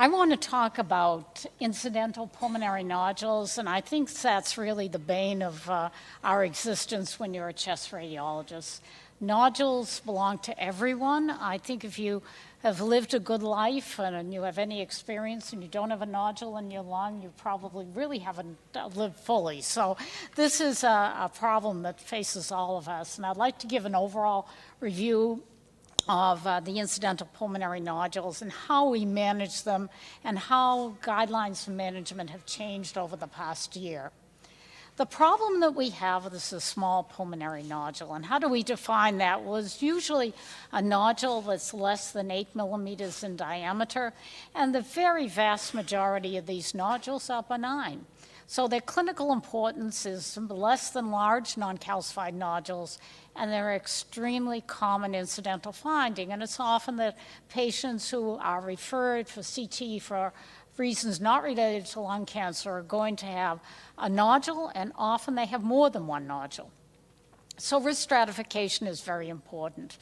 want to talk about incidental pulmonary nodules, and I think that's really the bane of our existence when you're a chest radiologist. Nodules belong to everyone. I think if you have lived a good life and you have any experience and you don't have a nodule in your lung, you probably really haven't lived fully. So this is a problem that faces all of us. And I'd like to give an overall review of the incidental pulmonary nodules and how we manage them and how guidelines for management have changed over the past year. The problem that we have is a small pulmonary nodule, and how do we define that? Well, it's usually a nodule that's less than 8 millimeters in diameter, and the very vast majority of these nodules are benign. So their clinical importance is less than large non-calcified nodules, and they're extremely common incidental finding. And it's often that patients who are referred for CT for reasons not related to lung cancer are going to have a nodule, and often they have more than one nodule. So risk stratification is very important.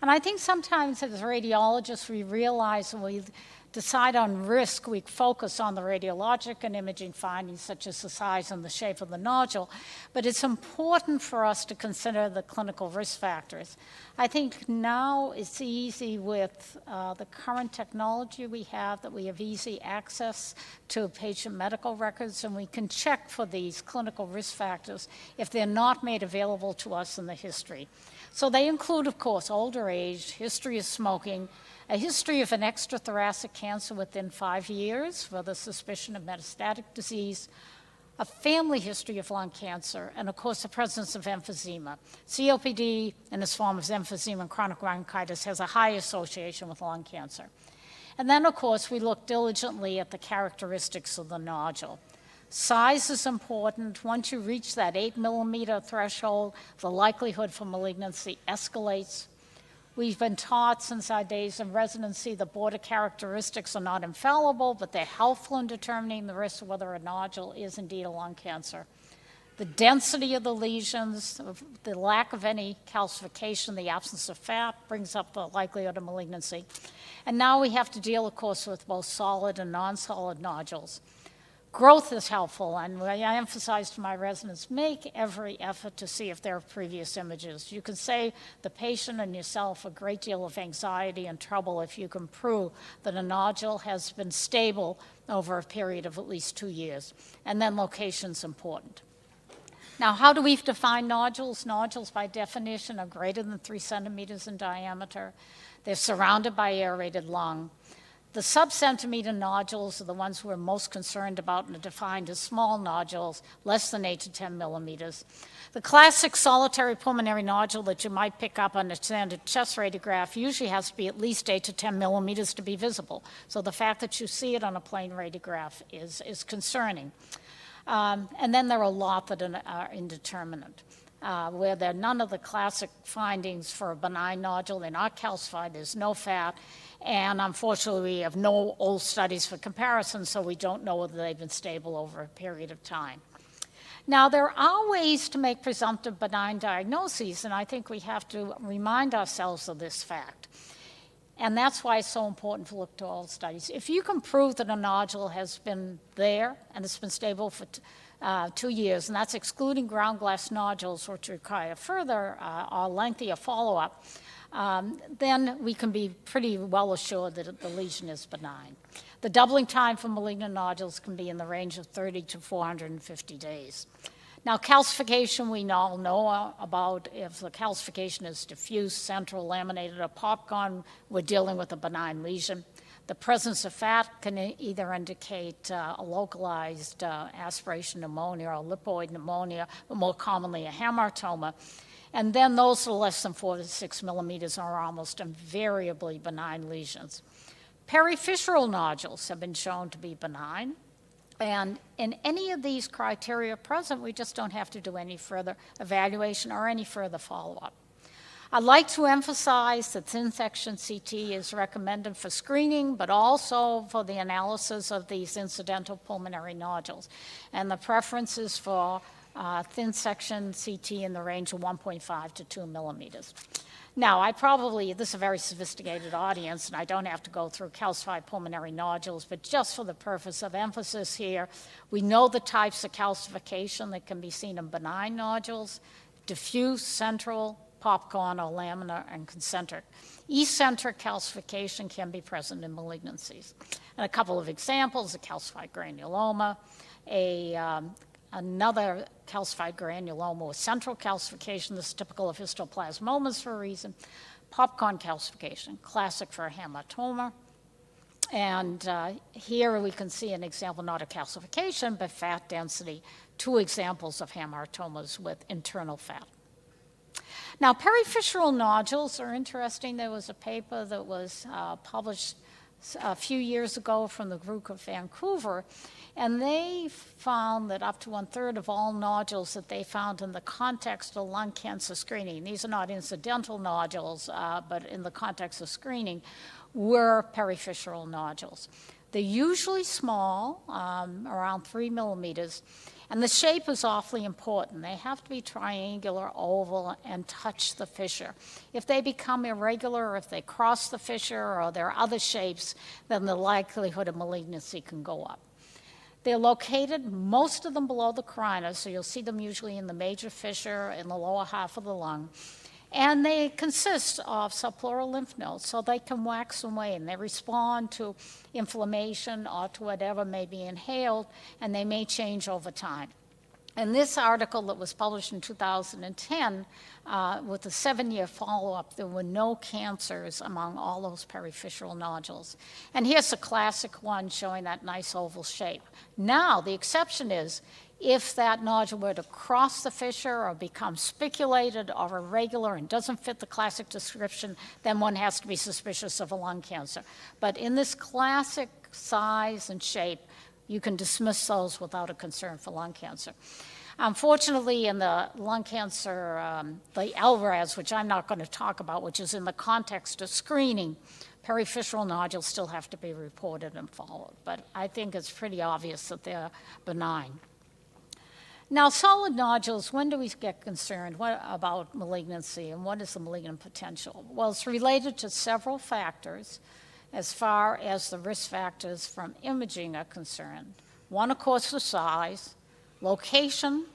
And I think sometimes as radiologists we realize when we decide on risk, we focus on the radiologic and imaging findings such as the size and the shape of the nodule, but it's important for us to consider the clinical risk factors. I think now it's easy with the current technology we have that we have easy access to patient medical records, and we can check for these clinical risk factors if they're not made available to us in the history. So they include, of course, older age, history of smoking, a history of an extrathoracic cancer within 5 years with a suspicion of metastatic disease, a family history of lung cancer, and of course the presence of emphysema. COPD in its form of emphysema and chronic bronchitis has a high association with lung cancer. And then of course we look diligently at the characteristics of the nodule. Size is important. Once you reach that 8 millimeter threshold, the likelihood for malignancy escalates. We've been taught since our days in residency the border characteristics are not infallible, but they're helpful in determining the risk of whether a nodule is indeed a lung cancer. The density of the lesions, the lack of any calcification, the absence of fat brings up the likelihood of malignancy. And now we have to deal, of course, with both solid and non-solid nodules. Growth is helpful, and I emphasize to my residents, make every effort to see if there are previous images. You can save the patient and yourself a great deal of anxiety and trouble if you can prove that a nodule has been stable over a period of at least 2 years. And then location's important. Now, how do we define nodules? Nodules, by definition, are greater than 3 centimeters in diameter. They're surrounded by aerated lung. The sub-centimeter nodules are the ones we're most concerned about and are defined as small nodules, less than 8 to 10 millimeters. The classic solitary pulmonary nodule that you might pick up on a standard chest radiograph usually has to be at least 8 to 10 millimeters to be visible. So the fact that you see it on a plain radiograph is concerning. And then there are a lot that are indeterminate. Where there are none of the classic findings for a benign nodule. They're not calcified, there's no fat, and unfortunately we have no old studies for comparison, so we don't know whether they've been stable over a period of time. Now, there are ways to make presumptive benign diagnoses, and I think we have to remind ourselves of this fact. And that's why it's so important to look to all studies. If you can prove that a nodule has been there and it's been stable for 2 years, and that's excluding ground glass nodules, which require further or lengthier follow-up, then we can be pretty well assured that the lesion is benign. The doubling time for malignant nodules can be in the range of 30 to 450 days. Now, calcification we all know about. If the calcification is diffuse, central, laminated, or popcorn, we're dealing with a benign lesion. The presence of fat can either indicate a localized aspiration pneumonia or lipoid pneumonia, but more commonly a hamartoma. And then those that are less than 4 to 6 millimeters are almost invariably benign lesions. Periphyseal nodules have been shown to be benign. And in any of these criteria present, we just don't have to do any further evaluation or any further follow-up. I'd like to emphasize that thin section CT is recommended for screening, but also for the analysis of these incidental pulmonary nodules. And the preference is for thin section CT in the range of 1.5 to 2 millimeters. Now, this is a very sophisticated audience, and I don't have to go through calcified pulmonary nodules, but just for the purpose of emphasis here, we know the types of calcification that can be seen in benign nodules: diffuse, central, popcorn, or laminar, and concentric. Eccentric calcification can be present in malignancies. And a couple of examples: a calcified granuloma, another calcified granuloma with central calcification. This is typical of histoplasmomas for a reason. Popcorn calcification, classic for a hematoma. And here we can see an example, not of calcification, but fat density, 2 examples of hematomas with internal fat. Now, periphyseal nodules are interesting. There was a paper that was published a few years ago from the group of Vancouver, and they found that up to 1/3 of all nodules that they found in the context of lung cancer screening, these are not incidental nodules, but in the context of screening, were periphyseal nodules. They're usually small, around 3 millimeters, and the shape is awfully important. They have to be triangular, oval, and touch the fissure. If they become irregular, or if they cross the fissure, or there are other shapes, then the likelihood of malignancy can go up. They're located, most of them below the carina, so you'll see them usually in the major fissure in the lower half of the lung. And they consist of subpleural lymph nodes, so they can wax and wane. They respond to inflammation or to whatever may be inhaled, and they may change over time. In this article that was published in 2010, with a 7-year follow-up, there were no cancers among all those periphyseal nodules. And here's a classic one showing that nice oval shape. Now, the exception is, if that nodule were to cross the fissure or become spiculated or irregular and doesn't fit the classic description, then one has to be suspicious of a lung cancer. But in this classic size and shape, you can dismiss those without a concern for lung cancer. Unfortunately, in the lung cancer, the LRAS, which I'm not going to talk about, which is in the context of screening, periphyseal nodules still have to be reported and followed. But I think it's pretty obvious that they're benign. Now, solid nodules, when do we get concerned about malignancy, and what is the malignant potential? Well, it's related to several factors as far as the risk factors from imaging are concerned. One, of course, is size, location.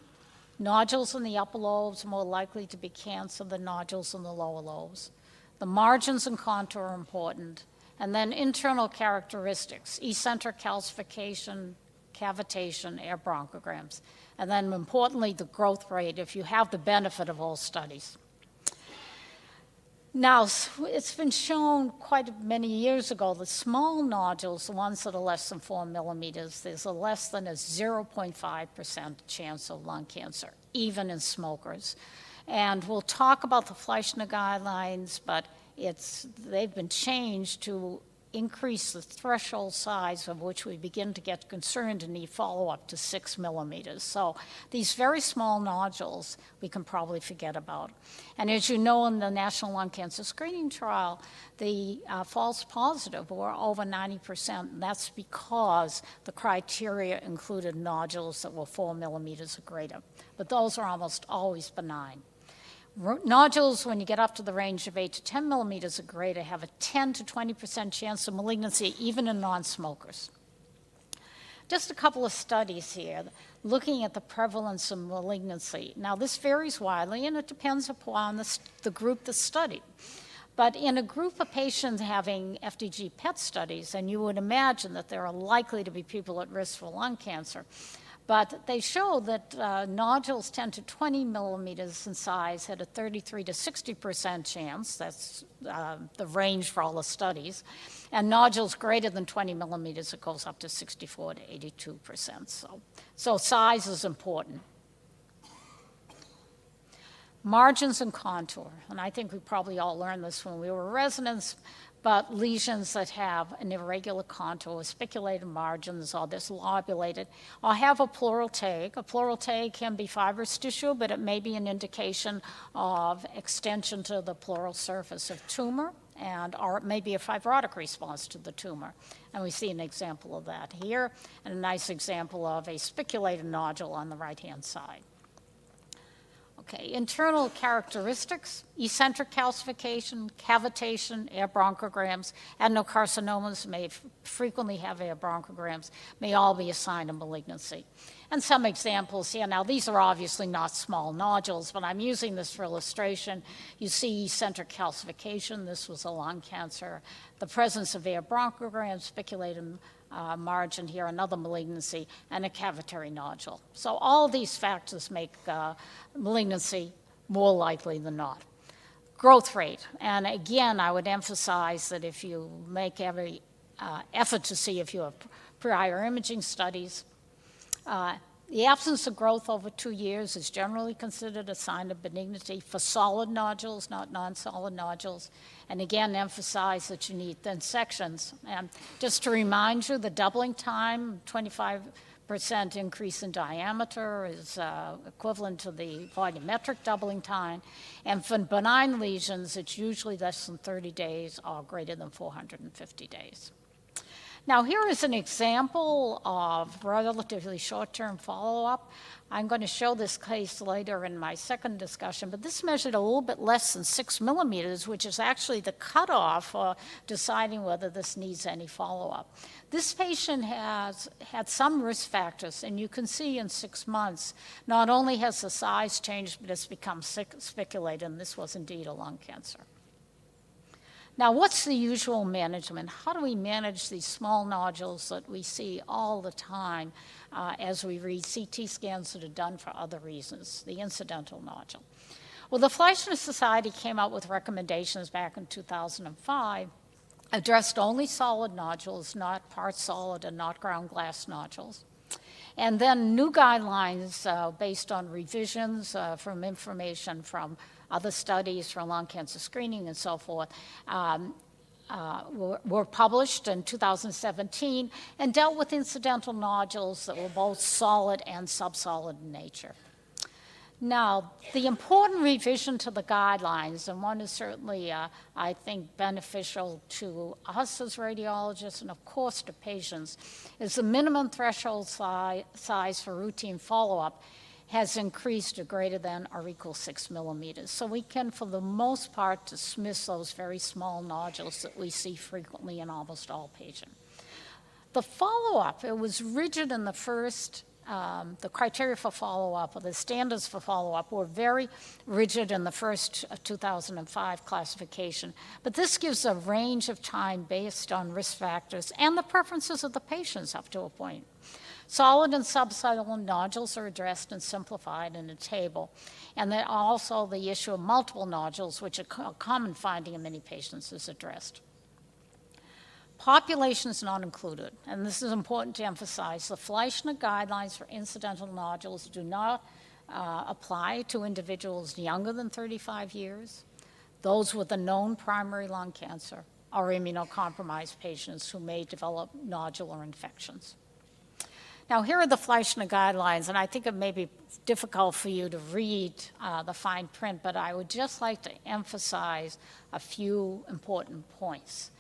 Nodules in the upper lobes are more likely to be cancer than nodules in the lower lobes. The margins and contour are important. And then internal characteristics: eccentric calcification, cavitation, air bronchograms. And then importantly, the growth rate, if you have the benefit of all studies. Now, it's been shown quite many years ago that small nodules, the ones that are less than 4 millimeters, there's a less than a 0.5% chance of lung cancer, even in smokers. And we'll talk about the Fleischner guidelines, but they've been changed to increase the threshold size of which we begin to get concerned and need follow-up to 6 millimeters. So these very small nodules we can probably forget about. And as you know, in the National Lung Cancer Screening Trial, the false positive were over 90%. And that's because the criteria included nodules that were 4 millimeters or greater. But those are almost always benign. Nodules, when you get up to the range of 8 to 10 millimeters or greater, have a 10 to 20% chance of malignancy, even in non-smokers. Just a couple of studies here looking at the prevalence of malignancy. Now, this varies widely, and it depends upon the group that's studied. But in a group of patients having FDG PET studies, and you would imagine that there are likely to be people at risk for lung cancer, but they show that nodules 10 to 20 millimeters in size had a 33 to 60% chance. That's the range for all the studies. And nodules greater than 20 millimeters, it goes up to 64 to 82%. So size is important. Margins and contour. And I think we probably all learned this when we were residents, but lesions that have an irregular contour with spiculated margins or dislobulated or have a pleural tag. A pleural tag can be fibrous tissue, but it may be an indication of extension to the pleural surface of tumor, or it may be a fibrotic response to the tumor. And we see an example of that here, and a nice example of a spiculated nodule on the right-hand side. Okay, internal characteristics, eccentric calcification, cavitation, air bronchograms, adenocarcinomas may frequently have air bronchograms, may all be a sign of malignancy. And some examples here. Now, these are obviously not small nodules, but I'm using this for illustration. You see eccentric calcification. This was a lung cancer. The presence of air bronchograms, spiculated margin here, another malignancy, and a cavitary nodule. So all of these factors make malignancy more likely than not. Growth rate. And again, I would emphasize that if you make every effort to see if you have prior imaging studies, the absence of growth over 2 years is generally considered a sign of benignity for solid nodules, not non-solid nodules. And again, emphasize that you need thin sections. And just to remind you, the doubling time, 25% increase in diameter is equivalent to the volumetric doubling time. And for benign lesions, it's usually less than 30 days or greater than 450 days. Now, here is an example of relatively short-term follow-up. I'm going to show this case later in my second discussion, but this measured a little bit less than 6 millimeters, which is actually the cutoff for deciding whether this needs any follow-up. This patient has had some risk factors, and you can see in 6 months, not only has the size changed, but it's become spiculated, and this was indeed a lung cancer. Now, what's the usual management? How do we manage these small nodules that we see all the time as we read CT scans that are done for other reasons, the incidental nodule? Well, the Fleischner Society came out with recommendations back in 2005, addressed only solid nodules, not part solid and not ground glass nodules. And then new guidelines based on revisions from information from other studies from lung cancer screening and so forth were published in 2017 and dealt with incidental nodules that were both solid and subsolid in nature. Now, the important revision to the guidelines, and one is certainly, I think, beneficial to us as radiologists and, of course, to patients, is the minimum threshold size for routine follow-up has increased to greater than or equal 6 millimeters. So we can, for the most part, dismiss those very small nodules that we see frequently in almost all patients. The follow-up, it was rigid in the first, the criteria for follow-up, or the standards for follow-up were very rigid in the first 2005 classification, but this gives a range of time based on risk factors and the preferences of the patients up to a point. Solid and subsolid nodules are addressed and simplified in a table. And then also the issue of multiple nodules, which a common finding in many patients, is addressed. Population is not included, and this is important to emphasize. The Fleischner guidelines for incidental nodules do not apply to individuals younger than 35 years, those with a known primary lung cancer, or immunocompromised patients who may develop nodular infections. Now, here are the Fleischner guidelines, and I think it may be difficult for you to read the fine print, but I would just like to emphasize a few important points.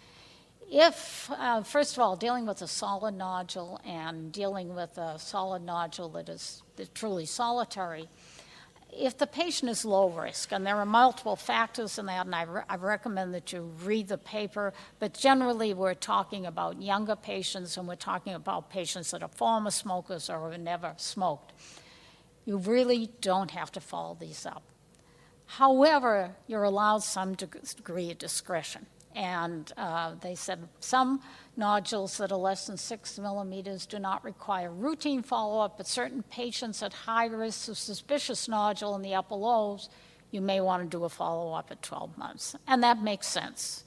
If, first of all, dealing with a solid nodule and dealing with a solid nodule that is truly solitary, if the patient is low risk, and there are multiple factors in that, and I recommend that you read the paper, but generally we're talking about younger patients, and we're talking about patients that are former smokers or have never smoked. You really don't have to follow these up. However, you're allowed some degree of discretion. And they said some nodules that are less than 6 millimeters do not require routine follow-up, but certain patients at high risk of suspicious nodule in the upper lobes, you may want to do a follow-up at 12 months. And that makes sense.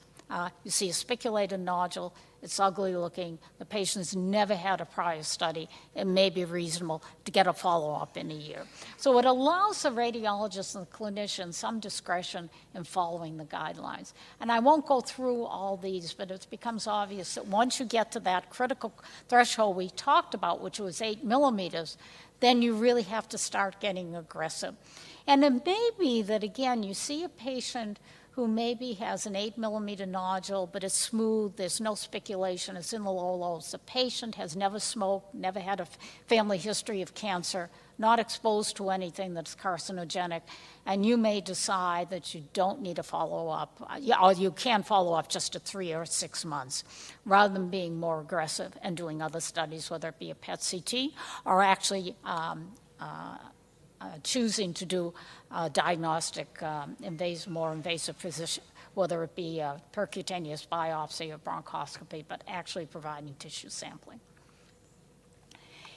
You see a spiculated nodule, it's ugly looking, the patient's never had a prior study, it may be reasonable to get a follow-up in a year. So it allows the radiologist and the clinician some discretion in following the guidelines. And I won't go through all these, but it becomes obvious that once you get to that critical threshold we talked about, which was 8 millimeters, then you really have to start getting aggressive. And it may be that, again, you see a patient who maybe has an 8 mm nodule, but it's smooth, there's no speculation, it's in the low lobes. The patient has never smoked, never had a family history of cancer, not exposed to anything that's carcinogenic, and you may decide that you don't need a follow-up, or you can follow up just at 3 or 6 months, rather than being more aggressive and doing other studies, whether it be a PET-CT or actually choosing to do diagnostic, more invasive physician, whether it be a percutaneous biopsy or bronchoscopy, but actually providing tissue sampling.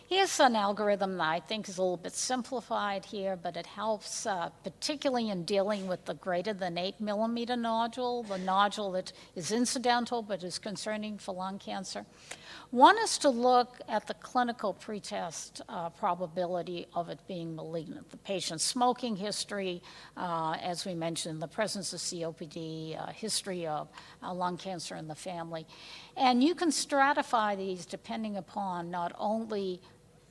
Here's an algorithm that I think is a little bit simplified here, but it helps particularly in dealing with the greater than 8 mm nodule, the nodule that is incidental but is concerning for lung cancer. One is to look at the clinical pretest probability of it being malignant, the patient's smoking history, as we mentioned, the presence of COPD, history of lung cancer in the family. And you can stratify these depending upon not only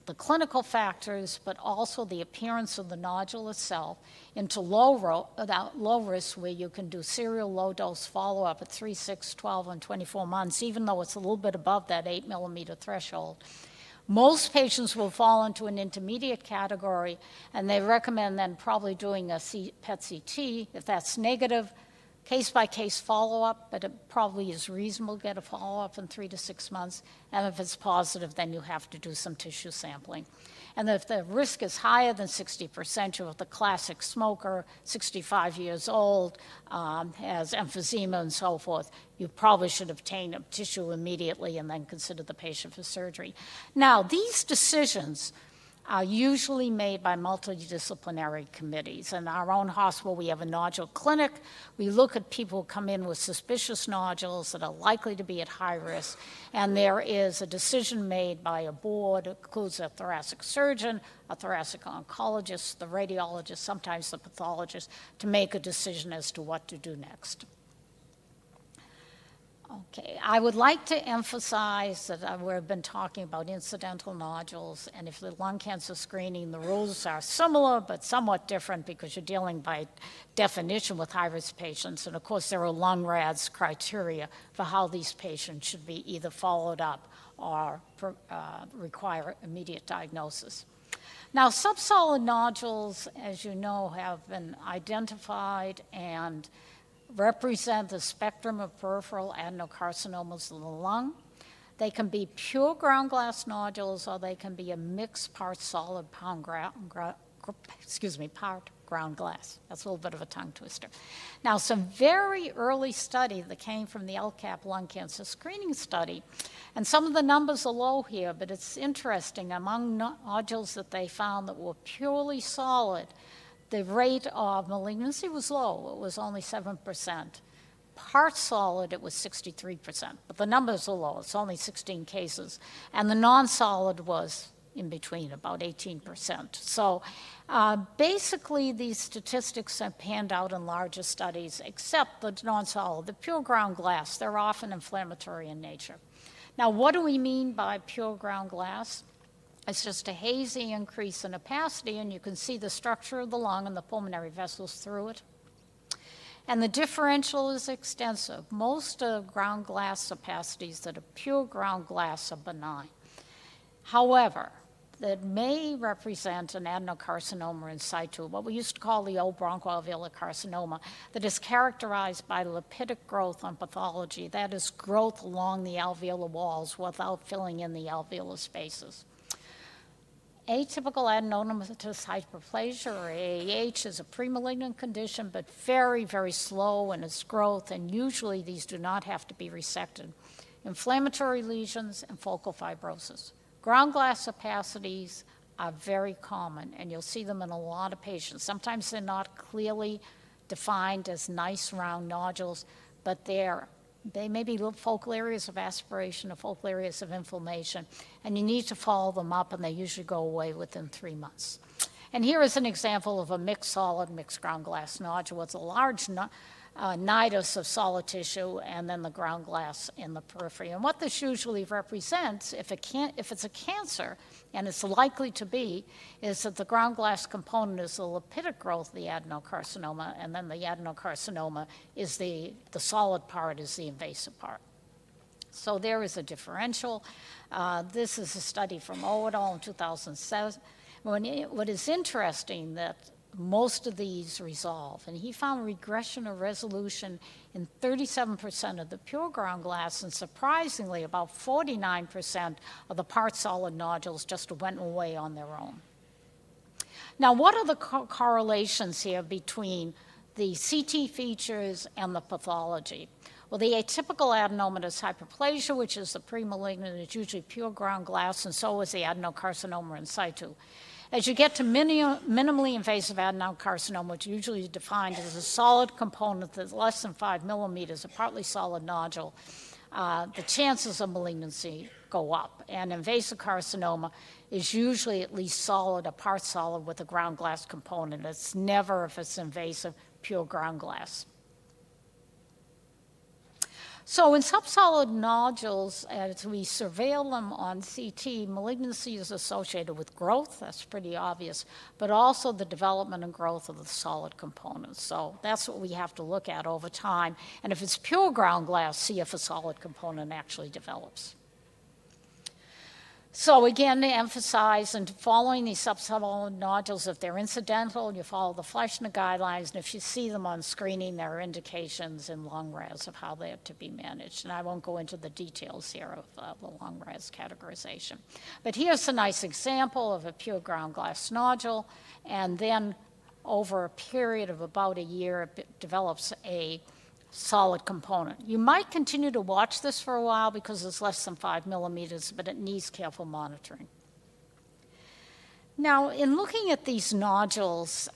the clinical factors, but also the appearance of the nodule itself into low risk, where you can do serial low-dose follow-up at 3, 6, 12, and 24 months, even though it's a little bit above that 8 mm threshold. Most patients will fall into an intermediate category, and they recommend then probably doing a PET-CT. If that's negative, case-by-case follow-up, but it probably is reasonable to get a follow-up in 3 to 6 months. And if it's positive, then you have to do some tissue sampling. And if the risk is higher than 60%, you're the classic smoker, 65 years old, has emphysema and so forth, you probably should obtain a tissue immediately and then consider the patient for surgery. Now, these decisions are usually made by multidisciplinary committees. In our own hospital, we have a nodule clinic. We look at people who come in with suspicious nodules that are likely to be at high risk, and there is a decision made by a board. It includes a thoracic surgeon, a thoracic oncologist, the radiologist, sometimes the pathologist, to make a decision as to what to do next. Okay, I would like to emphasize that we've been talking about incidental nodules, and if the lung cancer screening, the rules are similar but somewhat different because you're dealing by definition with high-risk patients, and of course there are lung RADS criteria for how these patients should be either followed up or require immediate diagnosis. Now, subsolid nodules, as you know, have been identified and represent the spectrum of peripheral adenocarcinomas of the lung. They can be pure ground glass nodules, or they can be a mixed part solid, part ground glass. That's a little bit of a tongue twister. Now, some very early study that came from the LCAP lung cancer screening study, and some of the numbers are low here, but it's interesting. Among nodules that they found that were purely solid, the rate of malignancy was low. It was only 7%. Part solid, it was 63%, but the numbers are low. It's only 16 cases. And the non-solid was in between, about 18%. So basically, these statistics have panned out in larger studies, except the non-solid, the pure ground glass. They're often inflammatory in nature. Now, what do we mean by pure ground glass? It's just a hazy increase in opacity, and you can see the structure of the lung and the pulmonary vessels through it. And the differential is extensive. Most of ground glass opacities that are pure ground glass are benign. However, that may represent an adenocarcinoma in situ, what we used to call the old bronchoalveolar carcinoma, that is characterized by lipidic growth on pathology, that is growth along the alveolar walls without filling in the alveolar spaces. Atypical adenomatous hyperplasia, or AAH, is a premalignant condition, but very, very slow in its growth, and usually these do not have to be resected. Inflammatory lesions and focal fibrosis. Ground glass opacities are very common, and you'll see them in a lot of patients. Sometimes they're not clearly defined as nice round nodules, but they may be focal areas of aspiration or focal areas of inflammation, and you need to follow them up, and they usually go away within 3 months. And here is an example of a mixed solid, mixed ground glass nodule. It's a large nidus of solid tissue, and then the ground glass in the periphery. And what this usually represents, if it's a cancer, and it's likely to be, is that the ground glass component is the lipidic growth of the adenocarcinoma, and then the adenocarcinoma is the solid part is the invasive part. So there is a differential. This is a study from O et al. In 2007. What is interesting that most of these resolve, and he found regression or resolution in 37% of the pure ground glass, and surprisingly, about 49% of the part solid nodules just went away on their own. Now, what are the correlations here between the CT features and the pathology? Well, the atypical adenomatous hyperplasia, which is the premalignant, is usually pure ground glass, and so is the adenocarcinoma in situ. As you get to minimally invasive adenocarcinoma, which usually is defined as a solid component that's less than 5 millimeters, a partly solid nodule, the chances of malignancy go up. And invasive carcinoma is usually at least solid, a part solid with a ground glass component. It's never, if it's invasive, pure ground glass. So in subsolid nodules, as we surveil them on CT, malignancy is associated with growth, that's pretty obvious, but also the development and growth of the solid components. So that's what we have to look at over time. And if it's pure ground glass, see if a solid component actually develops. So again, to emphasize, and following these subsolid nodules, if they're incidental, you follow the Fleischner guidelines, and if you see them on screening, there are indications in lung-RAS of how they have to be managed. And I won't go into the details here of the lung-RAS categorization. But here's a nice example of a pure ground glass nodule, and then over a period of about a year, it develops a solid component. You might continue to watch this for a while because it's less than 5 millimeters, but it needs careful monitoring. Now, in looking at these nodules,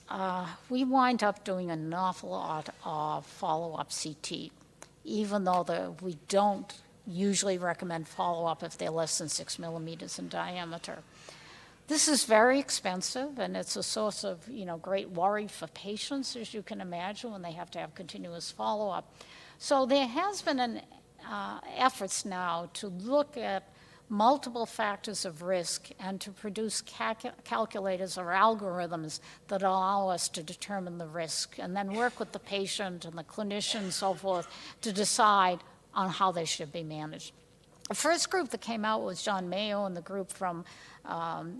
we wind up doing an awful lot of follow-up CT, even though we don't usually recommend follow-up if they're less than 6 millimeters in diameter. This is very expensive, and it's a source of great worry for patients, as you can imagine, when they have to have continuous follow-up. So there has been efforts now to look at multiple factors of risk and to produce calculators or algorithms that allow us to determine the risk, and then work with the patient and the clinician and so forth to decide on how they should be managed. The first group that came out was John Mayo and the group from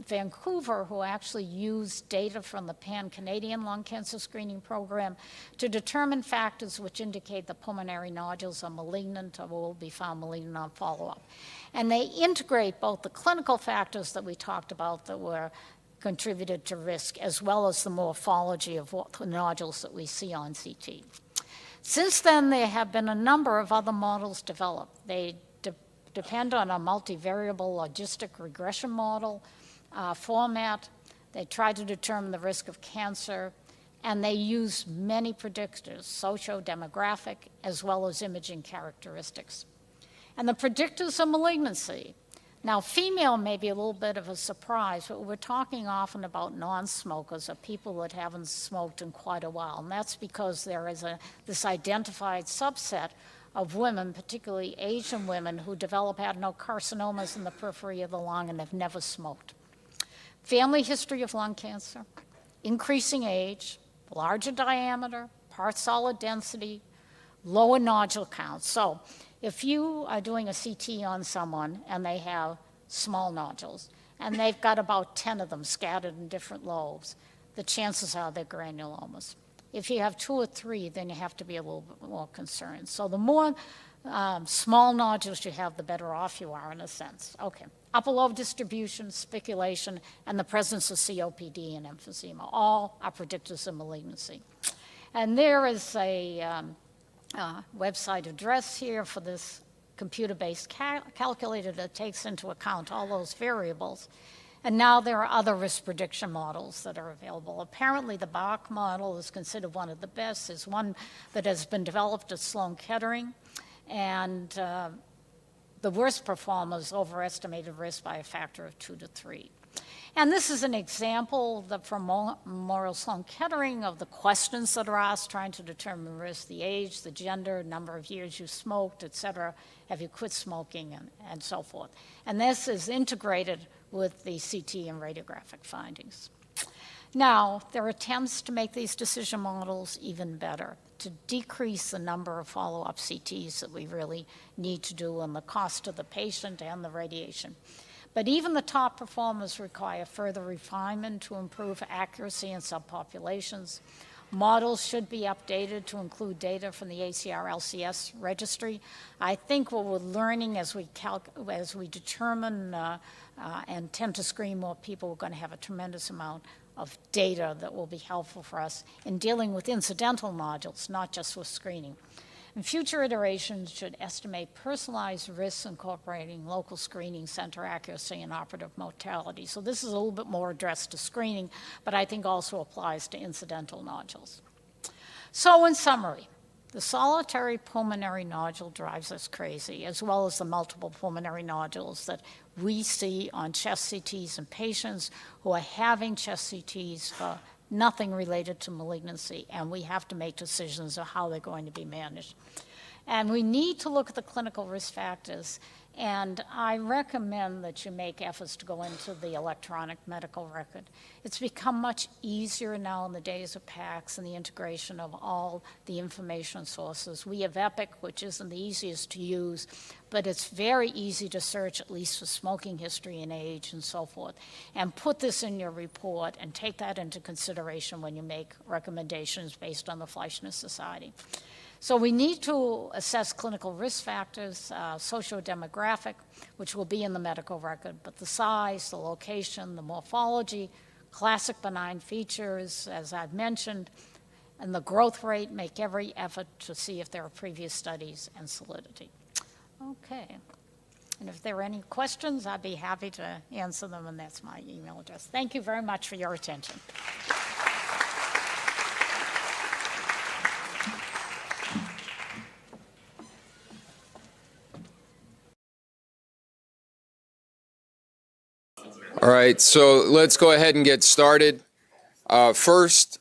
Vancouver, who actually used data from the Pan-Canadian Lung Cancer Screening Program to determine factors which indicate the pulmonary nodules are malignant or will be found malignant on follow-up. And they integrate both the clinical factors that we talked about that were contributed to risk, as well as the morphology of what the nodules that we see on CT. Since then, there have been a number of other models developed. They depend on a multivariable logistic regression model format. They try to determine the risk of cancer, and they use many predictors, socio-demographic, as well as imaging characteristics. And the predictors of malignancy. Now, female may be a little bit of a surprise, but we're talking often about non-smokers or people that haven't smoked in quite a while, and that's because there is this identified subset of women, particularly Asian women, who develop adenocarcinomas in the periphery of the lung and have never smoked. Family history of lung cancer, increasing age, larger diameter, part solid density, lower nodule counts. So if you are doing a CT on someone and they have small nodules, and they've got about 10 of them scattered in different lobes, the chances are they're granulomas. If you have 2 or 3, then you have to be a little bit more concerned. So the more small nodules you have, the better off you are in a sense. Okay, upper lobe distribution, spiculation, and the presence of COPD and emphysema, all are predictors of malignancy. And there is a website address here for this computer-based calculator that takes into account all those variables. And now there are other risk prediction models that are available. Apparently, the Bach model is considered one of the best. There's one that has been developed at Sloan Kettering, and the worst performers overestimated risk by a factor of 2 to 3. And this is an example from Memorial Sloan Kettering of the questions that are asked, trying to determine risk: the age, the gender, number of years you smoked, et cetera, have you quit smoking, and so forth. And this is integrated with the CT and radiographic findings. Now, there are attempts to make these decision models even better, to decrease the number of follow-up CTs that we really need to do and the cost to the patient and the radiation. But even the top performers require further refinement to improve accuracy in subpopulations. Models should be updated to include data from the ACR-LCS registry. I think what we're learning as we determine and tend to screen more people, we're going to have a tremendous amount of data that will be helpful for us in dealing with incidental nodules, not just with screening. And future iterations should estimate personalized risks incorporating local screening center accuracy and operative mortality. So this is a little bit more addressed to screening, but I think also applies to incidental nodules. So in summary, the solitary pulmonary nodule drives us crazy, as well as the multiple pulmonary nodules that we see on chest CTs in patients who are having chest CTs for nothing related to malignancy, and we have to make decisions of how they're going to be managed. And we need to look at the clinical risk factors, and I recommend that you make efforts to go into the electronic medical record. It's become much easier now in the days of PACS and the integration of all the information sources. We have Epic, which isn't the easiest to use, but it's very easy to search, at least for smoking history and age and so forth, and put this in your report and take that into consideration when you make recommendations based on the Fleischner Society. So we need to assess clinical risk factors, socio-demographic, which will be in the medical record, but the size, the location, the morphology, classic benign features, as I've mentioned, and the growth rate, make every effort to see if there are previous studies and solidity. Okay. And if there are any questions, I'd be happy to answer them, and that's my email address. Thank you very much for your attention. All right, so let's go ahead and get started. First,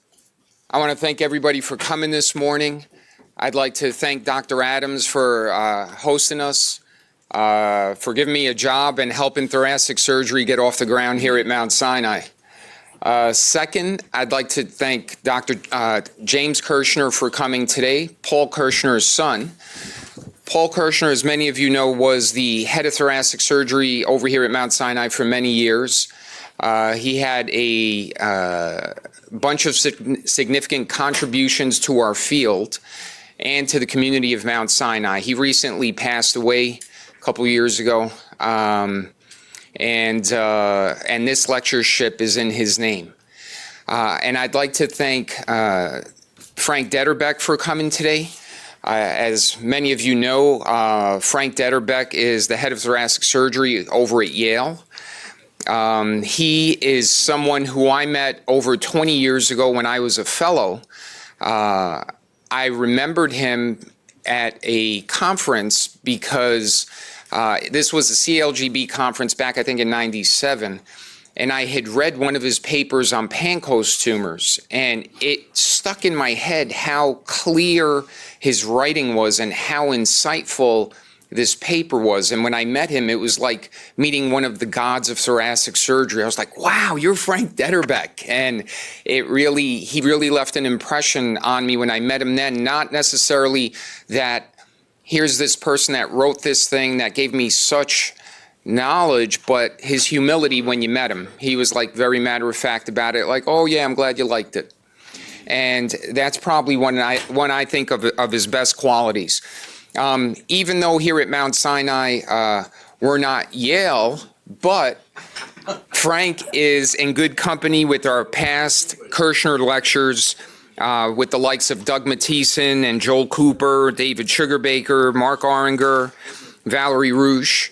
I want to thank everybody for coming this morning. I'd like to thank Dr. Adams for hosting us, for giving me a job and helping thoracic surgery get off the ground here at Mount Sinai. Second, I'd like to thank Dr. James Kirshner for coming today, Paul Kirshner's son. Paul Kirshner, as many of you know, was the head of thoracic surgery over here at Mount Sinai for many years. He had a bunch of significant contributions to our field and to the community of Mount Sinai. He recently passed away a couple years ago, and this lectureship is in his name. And I'd like to thank Frank Detterbeck for coming today. As many of you know, Frank Detterbeck is the head of thoracic surgery over at Yale. He is someone who I met over 20 years ago when I was a fellow. I remembered him at a conference because this was a CLGB conference back, I think, in '97. And I had read one of his papers on Pancoast tumors, and it stuck in my head how clear his writing was and how insightful this paper was. And when I met him, it was like meeting one of the gods of thoracic surgery. I was like, wow, you're Frank Detterbeck. And he really left an impression on me when I met him then, not necessarily that here's this person that wrote this thing that gave me such knowledge, but his humility when you met him. He was like very matter of fact about it, like, oh yeah, I'm glad you liked it. And that's probably one I think of his best qualities. Even though here at Mount Sinai we're not Yale, but Frank is in good company with our past Kirshner lectures, with the likes of Doug Mathieson and Joel Cooper, David Sugarbaker, Mark Oringer, Valerie Roosh.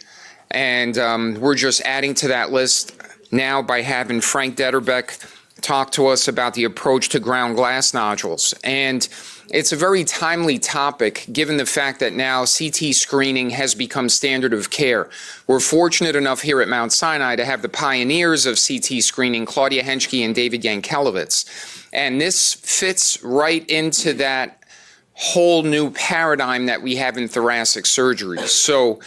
And we're just adding to that list now by having Frank Detterbeck talk to us about the approach to ground glass nodules. And it's a very timely topic given the fact that now CT screening has become standard of care. We're fortunate enough here at Mount Sinai to have the pioneers of CT screening, Claudia Henschke and David Yankelowitz. And this fits right into that whole new paradigm that we have in thoracic surgery. So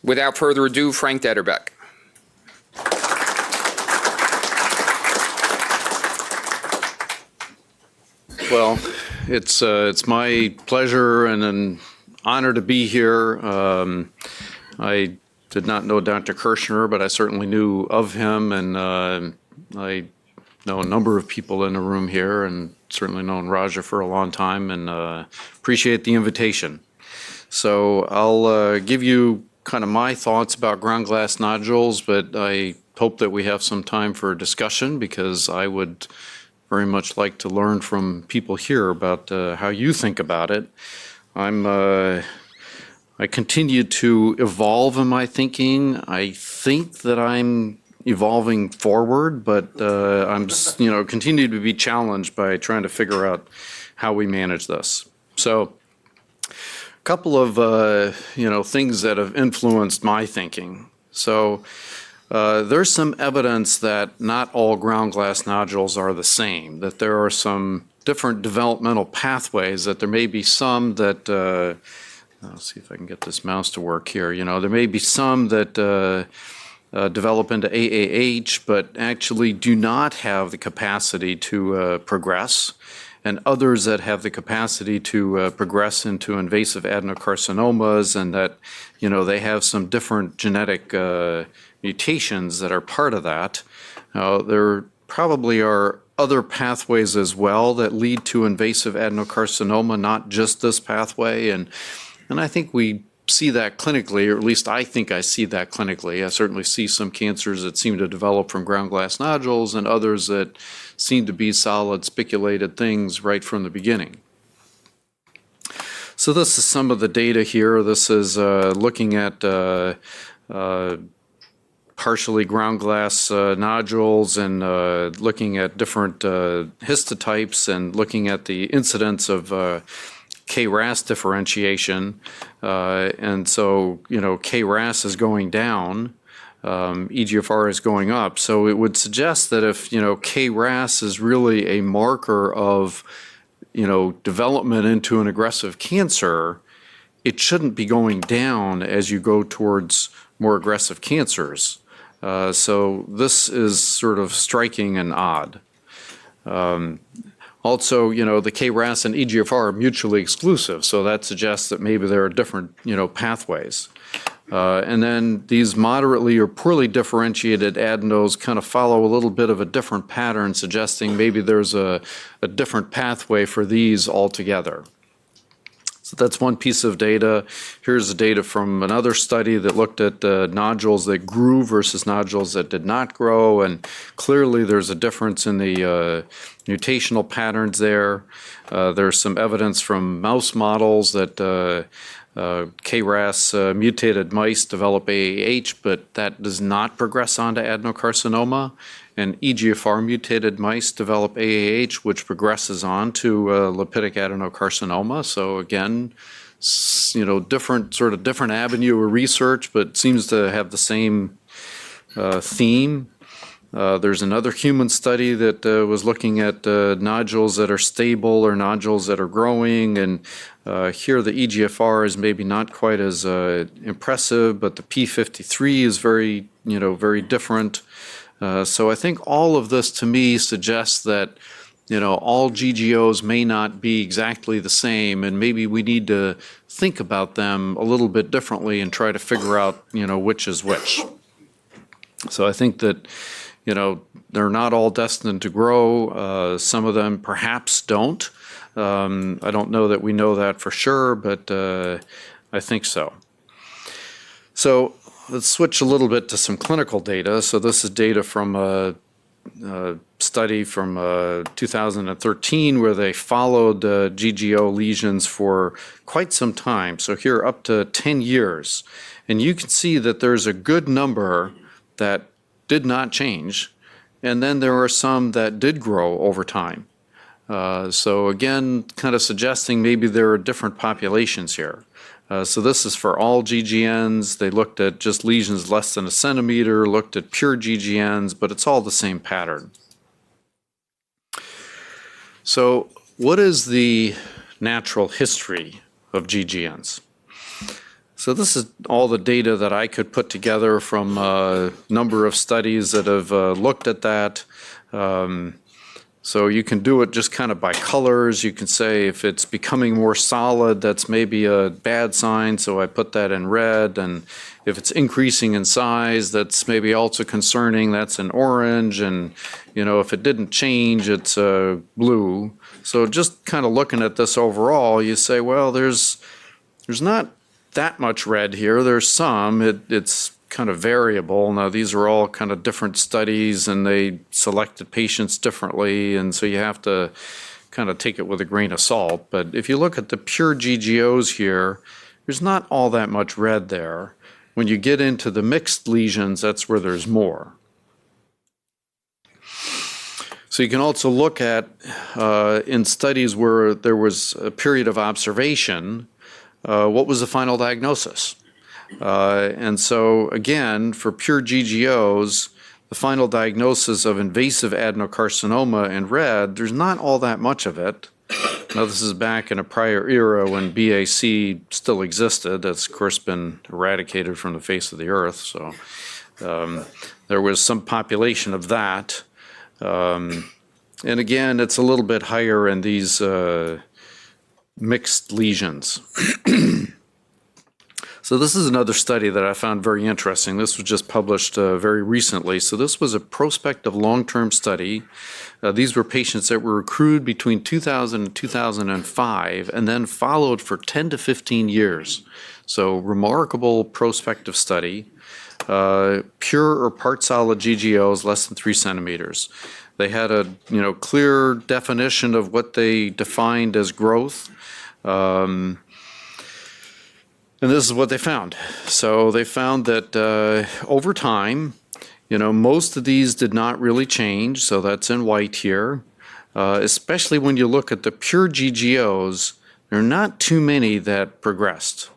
without further ado, Frank Detterbeck. Well, it's my pleasure and an honor to be here. I did not know Dr. Kirshner, but I certainly knew of him, and I know a number of people in the room here, and certainly known Raja for a long time, and appreciate the invitation. So I'll give you kind of my thoughts about ground glass nodules, but I hope that we have some time for discussion because I would very much like to learn from people here about how you think about it. I continue to evolve in my thinking. I think that I'm evolving forward, but I'm continue to be challenged by trying to figure out how we manage this. So, a couple of things that have influenced my thinking. So. There's some evidence that not all ground glass nodules are the same, that there are some different developmental pathways, that there may be some that, let's see if I can get this mouse to work here, there may be some that develop into AAH, but actually do not have the capacity to progress, and others that have the capacity to progress into invasive adenocarcinomas, and that, they have some different genetic mutations that are part of that. There probably are other pathways as well that lead to invasive adenocarcinoma, not just this pathway. And I think we see that clinically, or at least I think I see that clinically. I certainly see some cancers that seem to develop from ground glass nodules and others that seem to be solid spiculated things right from the beginning. So this is some of the data here. This is looking at partially ground glass nodules and looking at different histotypes and looking at the incidence of KRAS differentiation. And so, KRAS is going down, EGFR is going up. So it would suggest that if, KRAS is really a marker of, development into an aggressive cancer, it shouldn't be going down as you go towards more aggressive cancers. So this is sort of striking and odd. Also, the KRAS and EGFR are mutually exclusive, so that suggests that maybe there are different, pathways. And then these moderately or poorly differentiated adenos kind of follow a little bit of a different pattern, suggesting maybe there's a different pathway for these altogether. So that's one piece of data. Here's the data from another study that looked at nodules that grew versus nodules that did not grow, and clearly there's a difference in the mutational patterns there. There's some evidence from mouse models that KRAS mutated mice develop AAH, but that does not progress onto adenocarcinoma. And EGFR mutated mice develop AAH, which progresses on to lipidic adenocarcinoma. So again, different avenue of research, but seems to have the same theme. There's another human study that was looking at nodules that are stable or nodules that are growing, and here the EGFR is maybe not quite as impressive, but the P53 is very different. So I think all of this to me suggests that, all GGOs may not be exactly the same, and maybe we need to think about them a little bit differently and try to figure out, which is which. So I think that, they're not all destined to grow. Some of them perhaps don't. I don't know that we know that for sure, but I think so. So let's switch a little bit to some clinical data. So this is data from a study from 2013 where they followed GGO lesions for quite some time. So here up to 10 years. And you can see that there's a good number that did not change and then there are some that did grow over time. So again, kind of suggesting maybe there are different populations here. So this is for all GGNs. They looked at just lesions less than a centimeter, looked at pure GGNs, but it's all the same pattern. So what is the natural history of GGNs? So this is all the data that I could put together from a number of studies that have looked at that. So you can do it just kind of by colors. You can say if it's becoming more solid, that's maybe a bad sign, so I put that in red. And if it's increasing in size, that's maybe also concerning, that's in orange. And if it didn't change, it's blue. So just kind of looking at this overall, you say, well, there's not that much red here. There's some. It's kind of variable. Now, these are all kind of different studies, and they selected patients differently, and so you have to kind of take it with a grain of salt. But if you look at the pure GGOs here, there's not all that much red there. When you get into the mixed lesions, that's where there's more. So you can also look at, in studies where there was a period of observation, what was the final diagnosis? And so again, for pure GGOs, the final diagnosis of invasive adenocarcinoma in red, there's not all that much of it. Now, this is back in a prior era when BAC still existed. That's, of course, been eradicated from the face of the earth. So there was some population of that. And again, it's a little bit higher in these mixed lesions. So this is another study that I found very interesting. This was just published very recently. So this was a prospective long-term study. These were patients that were recruited between 2000 and 2005 and then followed for 10 to 15 years. So remarkable prospective study. Pure or part solid GGOs less than 3 centimeters. They had a clear definition of what they defined as growth. And this is what they found. So they found that over time, most of these did not really change. So that's in white here. Especially when you look at the pure GGOs, there are not too many that progressed.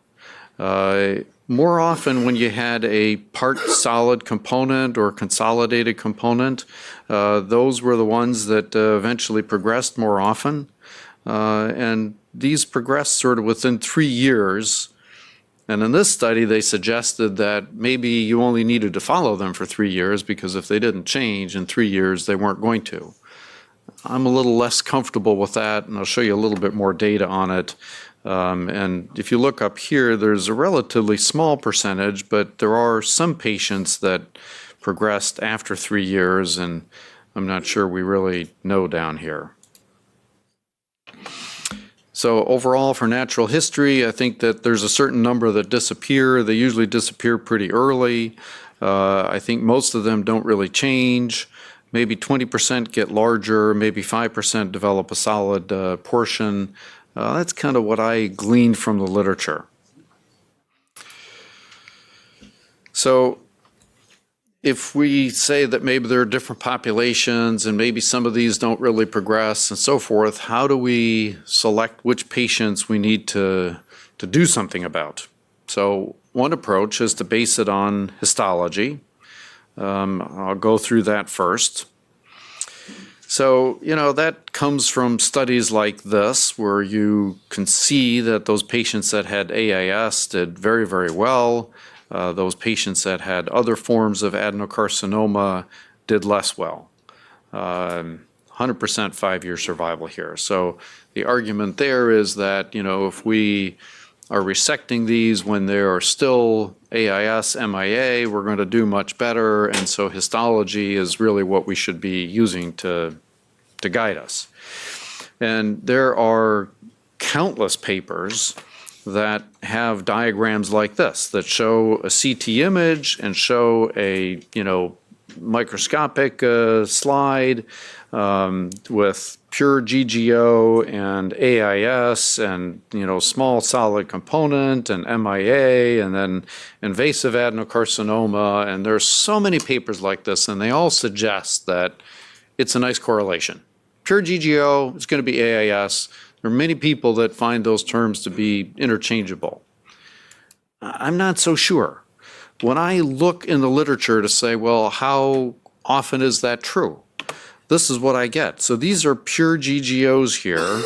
More often when you had a part solid component or consolidated component, those were the ones that eventually progressed more often. And these progressed sort of within 3 years. And in this study, they suggested that maybe you only needed to follow them for 3 years because if they didn't change in 3 years, they weren't going to. I'm a little less comfortable with that, and I'll show you a little bit more data on it. And if you look up here, there's a relatively small percentage, but there are some patients that progressed after 3 years, and I'm not sure we really know down here. So overall, for natural history, I think that there's a certain number that disappear. They usually disappear pretty early. I think most of them don't really change. Maybe 20% get larger, maybe 5% develop a solid portion. That's kind of what I gleaned from the literature. So if we say that maybe there are different populations and maybe some of these don't really progress and so forth, how do we select which patients we need to do something about? So one approach is to base it on histology. I'll go through that first. So, that comes from studies like this, where you can see that those patients that had AIS did very, very well. Those patients that had other forms of adenocarcinoma did less well. 100% 5-year survival here. So the argument there is that, if we are resecting these when they are still AIS, MIA, we're going to do much better. And so histology is really what we should be using to guide us. And there are countless papers that have diagrams like this that show a CT image and show a, microscopic slide with pure GGO and AIS and, small solid component and MIA and then invasive adenocarcinoma. And there's so many papers like this, and they all suggest that it's a nice correlation. Pure GGO is going to be AIS. There are many people that find those terms to be interchangeable. I'm not so sure. When I look in the literature to say, well, how often is that true? This is what I get. So these are pure GGOs here.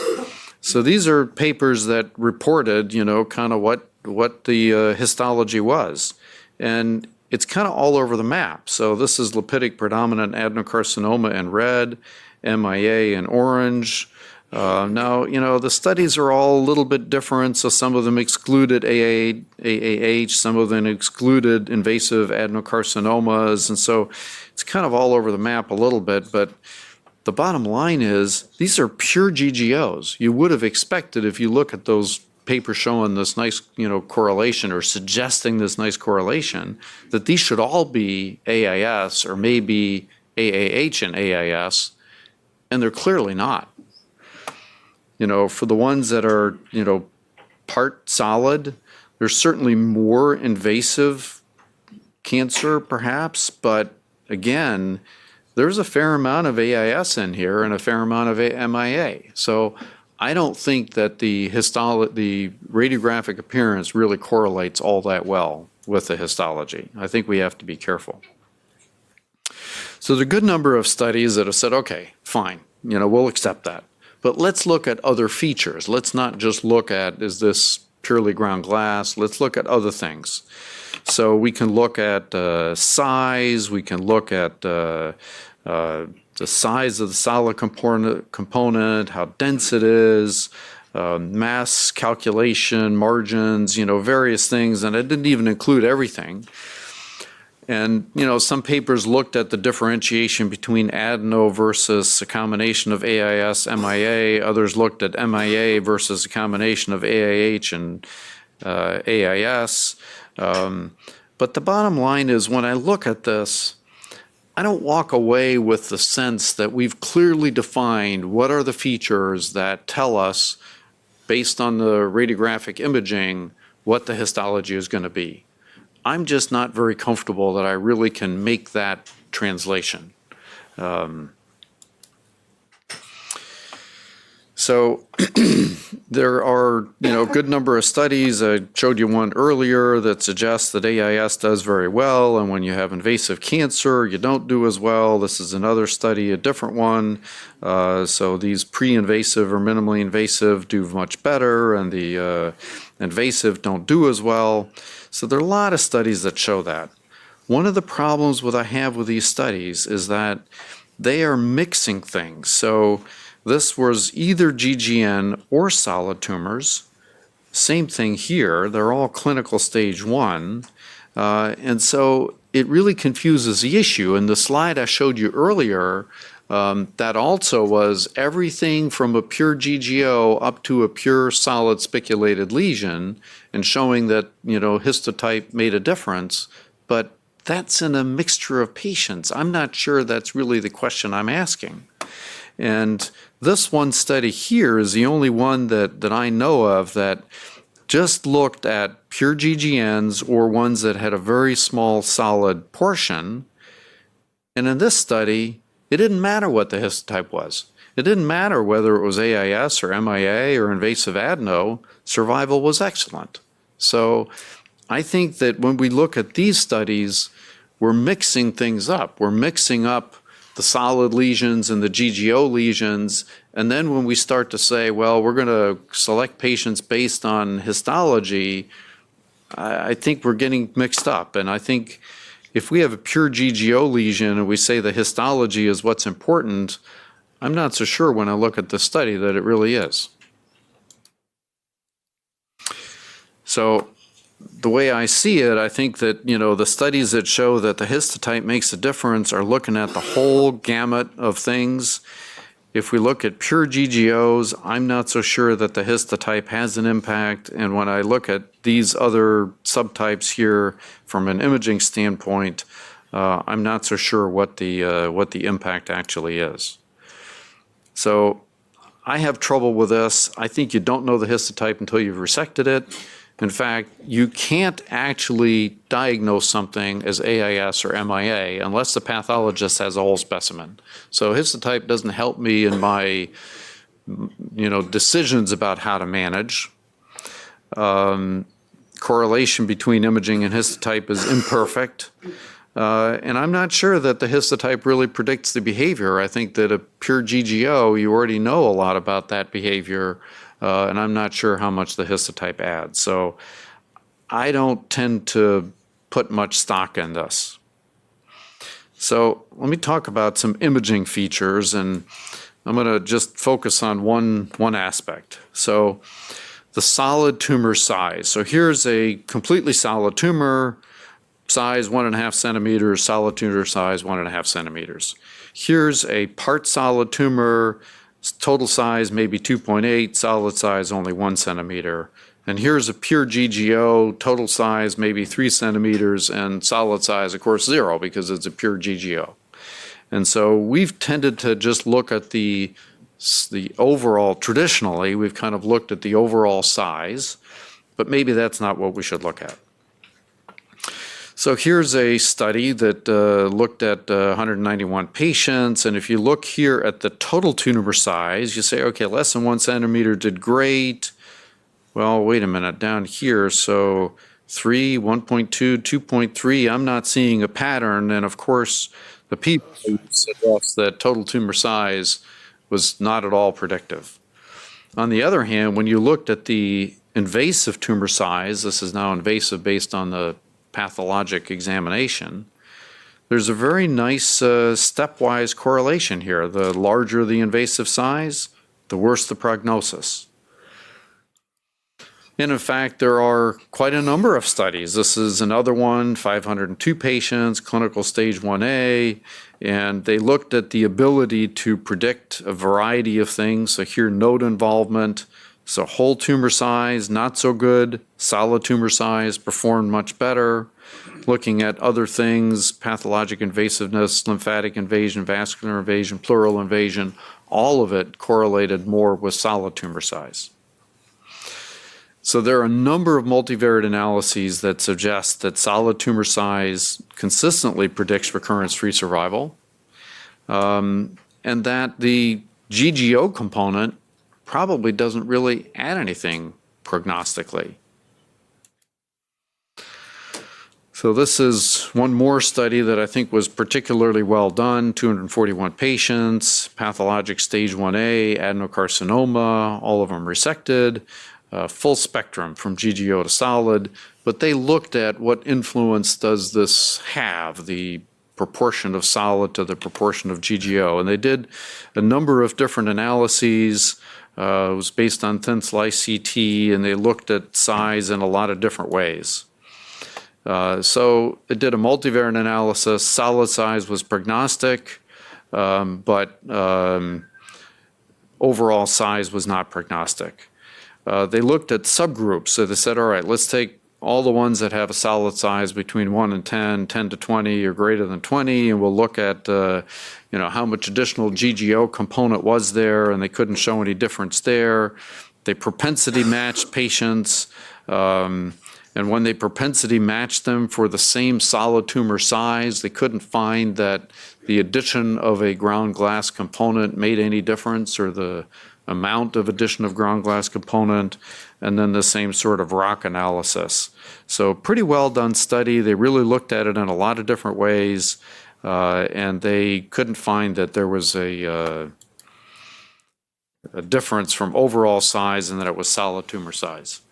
So these are papers that reported, kind of what the histology was. And it's kind of all over the map. So this is lipidic predominant adenocarcinoma in red, MIA in orange. Now, the studies are all a little bit different. So some of them excluded AAH, some of them excluded invasive adenocarcinomas. And so it's kind of all over the map a little bit. But the bottom line is these are pure GGOs. You would have expected, if you look at those papers showing this nice, correlation or suggesting this nice correlation, that these should all be AIS or maybe AAH and AIS, and they're clearly not. For the ones that are, part solid, there's certainly more invasive cancer perhaps, but again, there's a fair amount of AIS in here and a fair amount of MIA. So I don't think that the radiographic appearance really correlates all that well with the histology. I think we have to be careful. So there's a good number of studies that have said, okay, fine, we'll accept that. But let's look at other features. Let's not just look at, is this purely ground glass? Let's look at other things. So we can look at size. We can look at the size of the solid component, how dense it is, mass calculation, margins, various things. And I didn't even include everything. And, some papers looked at the differentiation between adeno versus a combination of AIS, MIA. Others looked at MIA versus a combination of AIH and AIS. But the bottom line is, when I look at this, I don't walk away with the sense that we've clearly defined what are the features that tell us, based on the radiographic imaging, what the histology is going to be. I'm just not very comfortable that I really can make that translation. So there are, a good number of studies. I showed you one earlier that suggests that AIS does very well, and when you have invasive cancer, you don't do as well. This is another study, a different one. So these pre-invasive or minimally invasive do much better, and the invasive don't do as well. So there are a lot of studies that show that. One of the problems I have with these studies is that they are mixing things. So this was either GGN or solid tumors. Same thing here. They're all clinical stage 1. And so it really confuses the issue. And the slide I showed you earlier, that also was everything from a pure GGO up to a pure solid spiculated lesion, and showing that, histotype made a difference. But that's in a mixture of patients. I'm not sure that's really the question I'm asking. And this one study here is the only one that I know of that just looked at pure GGNs or ones that had a very small solid portion. And in this study, it didn't matter what the histotype was. It didn't matter whether it was AIS or MIA or invasive adeno, survival was excellent. So I think that when we look at these studies, we're mixing things up. We're mixing up the solid lesions and the GGO lesions. And then when we start to say, well, we're going to select patients based on histology, I think we're getting mixed up. And I think if we have a pure GGO lesion and we say the histology is what's important, I'm not so sure when I look at the study that it really is. So the way I see it, I think that, the studies that show that the histotype makes a difference are looking at the whole gamut of things. If we look at pure GGOs, I'm not so sure that the histotype has an impact. And when I look at these other subtypes here from an imaging standpoint, I'm not so sure what the impact actually is. So I have trouble with this. I think you don't know the histotype until you've resected it. In fact, you can't actually diagnose something as AIS or MIA unless the pathologist has a whole specimen. So histotype doesn't help me in my, decisions about how to manage. Correlation between imaging and histotype is imperfect. And I'm not sure that the histotype really predicts the behavior. I think that a pure GGO, you already know a lot about that behavior, and I'm not sure how much the histotype adds. So I don't tend to put much stock in this. So let me talk about some imaging features, and I'm going to just focus on one aspect. So the solid tumor size. So here's a completely solid tumor, size 1.5 centimeters, solid tumor size 1.5 centimeters. Here's a part solid tumor, total size maybe 2.8, solid size only 1 centimeter. And here's a pure GGO, total size maybe 3 centimeters, and solid size, of course, 0 because it's a pure GGO. And so we've tended to just look at the overall, traditionally, we've kind of looked at the overall size, but maybe that's not what we should look at. So here's a study that looked at 191 patients, and if you look here at the total tumor size, you say, okay, less than 1 centimeter did great. Well, wait a minute, down here, so 3, 1.2, 2.3, I'm not seeing a pattern, and of course, the people suggest that total tumor size was not at all predictive. On the other hand, when you looked at the invasive tumor size, this is now invasive based on the pathologic examination, there's a very nice stepwise correlation here. The larger the invasive size, the worse the prognosis. And in fact, there are quite a number of studies. This is another one, 502 patients, clinical stage 1A, and they looked at the ability to predict a variety of things. So here, node involvement, so whole tumor size, not so good. Solid tumor size performed much better. Looking at other things, pathologic invasiveness, lymphatic invasion, vascular invasion, pleural invasion, all of it correlated more with solid tumor size. So there are a number of multivariate analyses that suggest that solid tumor size consistently predicts recurrence-free survival, and that the GGO component probably doesn't really add anything prognostically. So this is one more study that I think was particularly well done, 241 patients, pathologic stage 1A, adenocarcinoma, all of them resected. Full spectrum from GGO to solid, but they looked at what influence does this have, the proportion of solid to the proportion of GGO, and they did a number of different analyses. It was based on thin slice CT, and they looked at size in a lot of different ways. So it did a multivariate analysis. Solid size was prognostic, but overall size was not prognostic. They looked at subgroups. So they said, all right, let's take all the ones that have a solid size between 1 and 10, 10 to 20 or greater than 20, and we'll look at how much additional GGO component was there, and they couldn't show any difference there. They propensity matched patients, and when they propensity matched them for the same solid tumor size, they couldn't find that the addition of a ground glass component made any difference, or the amount of addition of ground glass component, and then the same sort of rock analysis. So pretty well done study. They really looked at it in a lot of different ways, and they couldn't find that there was a difference from overall size and that it was solid tumor size.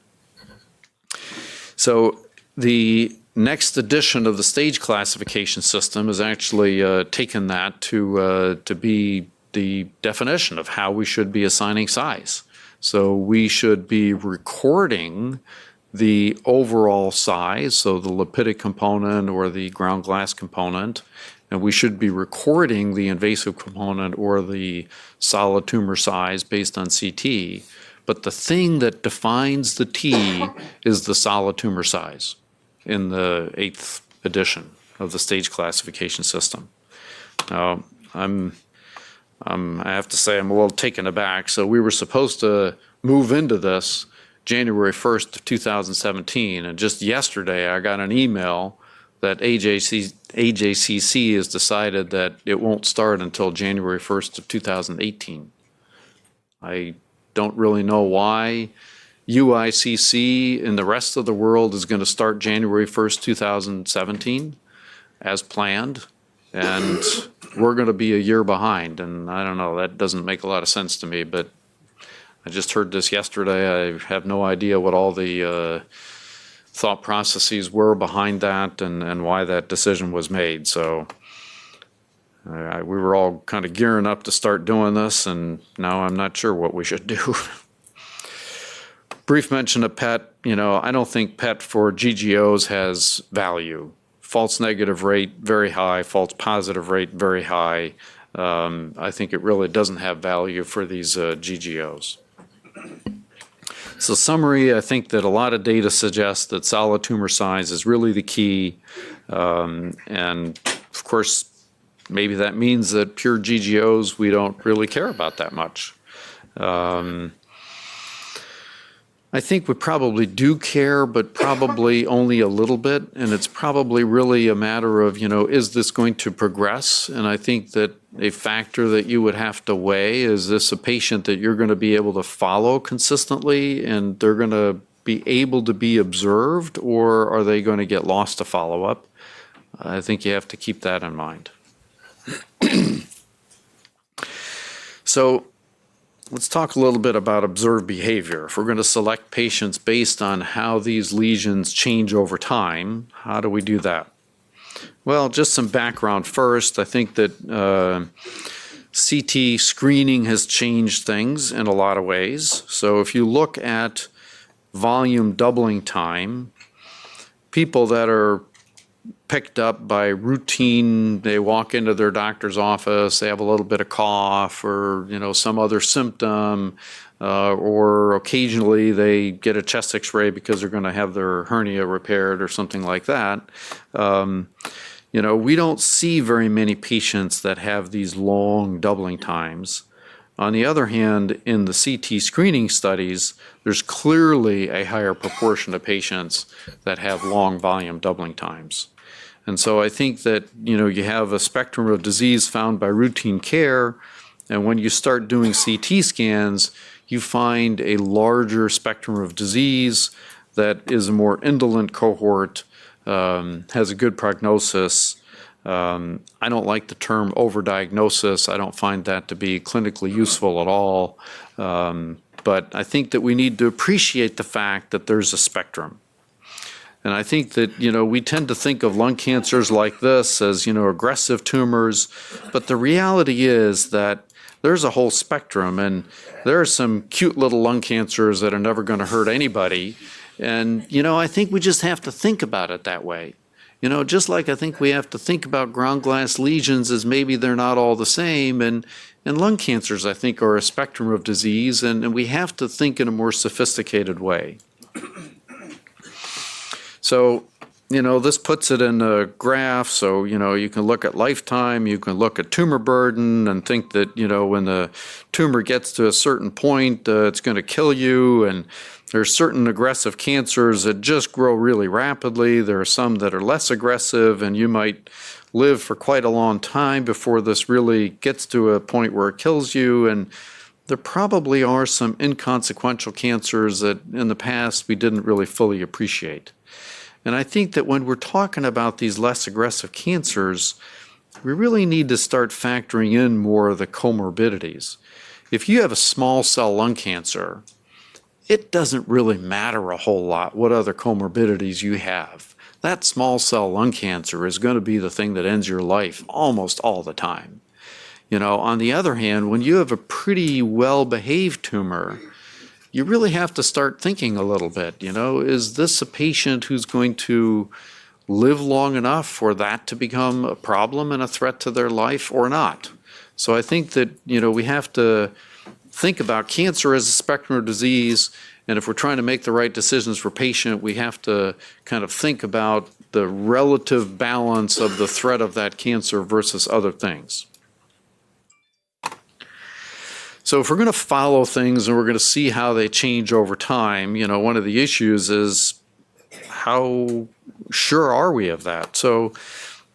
So the next edition of the stage classification system has actually taken that to be the definition of how we should be assigning size. So we should be recording the overall size, so the lipidic component or the ground glass component, and we should be recording the invasive component or the solid tumor size based on CT. But the thing that defines the T is the solid tumor size in the 8th edition. of the stage classification system. Now, I have to say I'm a little taken aback. So we were supposed to move into this January 1st of 2017, and just yesterday I got an email that AJCC has decided that it won't start until January 1st of 2018. I don't really know why UICC in the rest of the world is going to start January 1st, 2017 as planned, and we're going to be a year behind. And I don't know, that doesn't make a lot of sense to me, but I just heard this yesterday. I have no idea what all the thought processes were behind that and why that decision was made. So we were all kind of gearing up to start doing this, and now I'm not sure what we should do. Brief mention of PET. I don't think PET for GGOs has value. False negative rate, very high. False positive rate, very high. I think it really doesn't have value for these GGOs. So summary, I think that a lot of data suggests that solid tumor size is really the key. And of course, maybe that means that pure GGOs we don't really care about that much. I think we probably do care, but probably only a little bit. And it's probably really a matter of, is this going to progress? And I think that a factor that you would have to weigh, is this a patient that you're going to be able to follow consistently and they're going to be able to be observed, or are they going to get lost to follow up? I think you have to keep that in mind. So let's talk a little bit about observed behavior. If we're going to select patients based on how these lesions change over time, how do we do that? Well, just some background first. I think that CT screening has changed things in a lot of ways. So if you look at volume doubling time, people that are picked up by routine, they walk into their doctor's office, they have a little bit of cough or some other symptom, or occasionally they get a chest x-ray because they're going to have their hernia repaired or something like that. We don't see very many patients that have these long doubling times. On the other hand, in the CT screening studies, there's clearly a higher proportion of patients that have long volume doubling times. And so I think that, you have a spectrum of disease found by routine care, and when you start doing CT scans, you find a larger spectrum of disease that is a more indolent cohort, has a good prognosis. I don't like the term overdiagnosis. I don't find that to be clinically useful at all. But I think that we need to appreciate the fact that there's a spectrum. And I think that, we tend to think of lung cancers like this as, aggressive tumors, but the reality is that there's a whole spectrum, and there are some cute little lung cancers that are never going to hurt anybody. And, I think we just have to think about it that way. Just like I think we have to think about ground glass lesions as maybe they're not all the same, and lung cancers, I think, are a spectrum of disease, and we have to think in a more sophisticated way. So, this puts it in a graph. So, you can look at lifetime, you can look at tumor burden and think that, when the tumor gets to a certain point, it's going to kill you. And there's certain aggressive cancers that just grow really rapidly. There are some that are less aggressive, and you might live for quite a long time before this really gets to a point where it kills you. And there probably are some inconsequential cancers that in the past we didn't really fully appreciate. And I think that when we're talking about these less aggressive cancers, we really need to start factoring in more of the comorbidities. If you have a small cell lung cancer, it doesn't really matter a whole lot what other comorbidities you have. That small cell lung cancer is going to be the thing that ends your life almost all the time. On the other hand, when you have a pretty well-behaved tumor, you really have to start thinking a little bit, is this a patient who's going to live long enough for that to become a problem and a threat to their life or not? So I think that, we have to think about cancer as a spectrum of disease, and if we're trying to make the right decisions for patient, we have to kind of think about the relative balance of the threat of that cancer versus other things. So if we're going to follow things and we're going to see how they change over time, one of the issues is how sure are we of that? So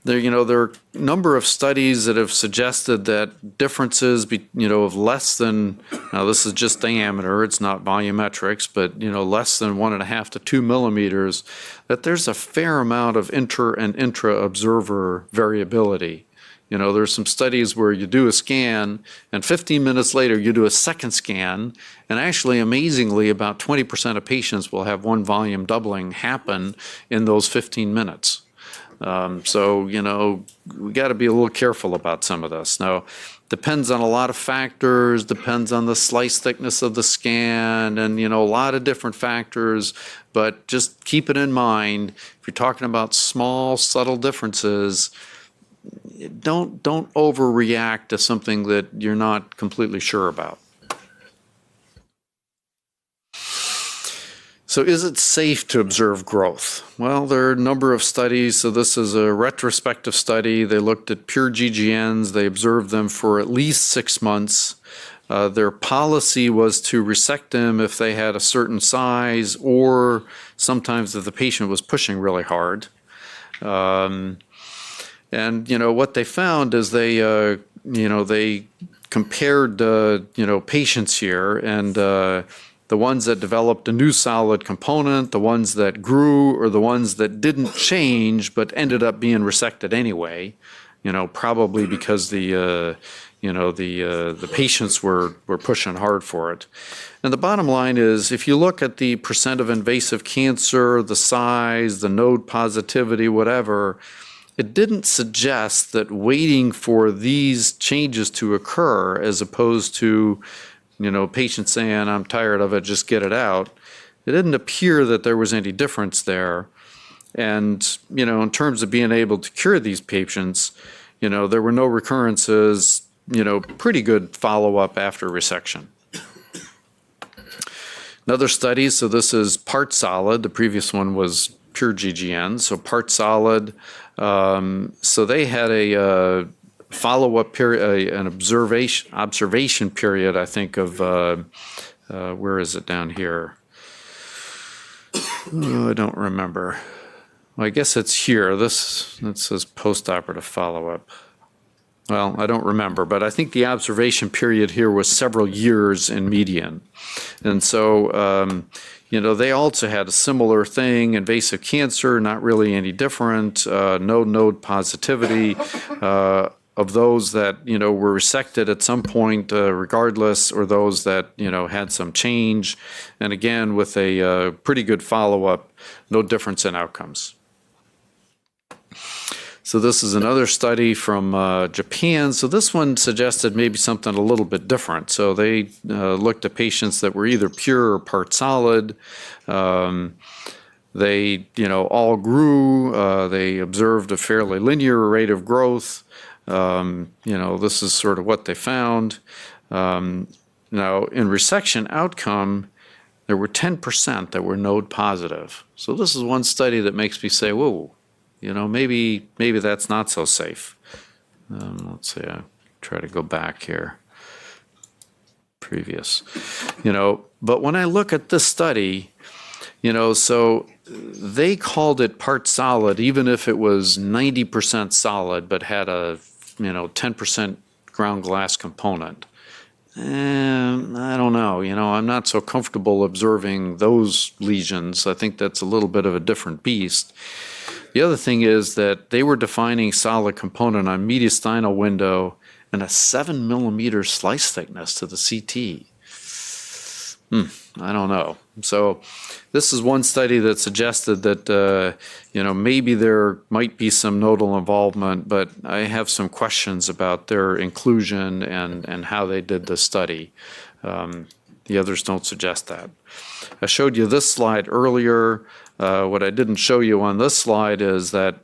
there are a number of studies that have suggested that differences, of less than, now this is just diameter, it's not volumetrics, but, less than 1.5 to 2 millimeters, that there's a fair amount of inter and intra-observer variability. There's some studies where you do a scan and 15 minutes later you do a second scan, and actually amazingly about 20% of patients will have one volume doubling happen in those 15 minutes. So we got to be a little careful about some of this. Now, depends on a lot of factors, depends on the slice thickness of the scan, and a lot of different factors, but just keep it in mind, if you're talking about small, subtle differences, don't overreact to something that you're not completely sure about. So is it safe to observe growth? Well, there are a number of studies. So this is a retrospective study. They looked at pure GGNs. They observed them for at least 6 months. Their policy was to resect them if they had a certain size, or sometimes if the patient was pushing really hard. And what they found is they compared patients here, and the ones that developed a new solid component, the ones that grew, or the ones that didn't change but ended up being resected anyway. Probably because the patients were pushing hard for it. And the bottom line is, if you look at the percent of invasive cancer, the size, the node positivity, whatever, it didn't suggest that waiting for these changes to occur, as opposed to, patients saying, I'm tired of it, just get it out. It didn't appear that there was any difference there. And, in terms of being able to cure these patients, there were no recurrences, pretty good follow-up after resection. Another study, so this is part solid. The previous one was pure GGN, so part solid. So they had a follow-up period, an observation period, I think, of, where is it down here? Oh, I don't remember. Well, I guess it's here. It says post-operative follow-up. Well, I don't remember, but I think the observation period here was several years in median. And so, they also had a similar thing, invasive cancer, not really any different, no node positivity of those that, were resected at some point regardless, or those that, had some change. And again, with a pretty good follow-up, no difference in outcomes. So this is another study from Japan. So this one suggested maybe something a little bit different. So they looked at patients that were either pure or part solid. They, all grew. They observed a fairly linear rate of growth. This is sort of what they found. Now, in resection outcome, there were 10% that were node positive. So this is one study that makes me say, whoa. Maybe that's not so safe. Let's see, I try to go back here. Previous. But when I look at this study, so they called it part solid, even if it was 90% solid, but had a, 10% ground glass component. And I don't know, I'm not so comfortable observing those lesions. I think that's a little bit of a different beast. The other thing is that they were defining solid component on mediastinal window and a 7 millimeter slice thickness to the CT. I don't know. So this is one study that suggested that, maybe there might be some nodal involvement, but I have some questions about their inclusion and how they did the study. The others don't suggest that. I showed you this slide earlier. What I didn't show you on this slide is that,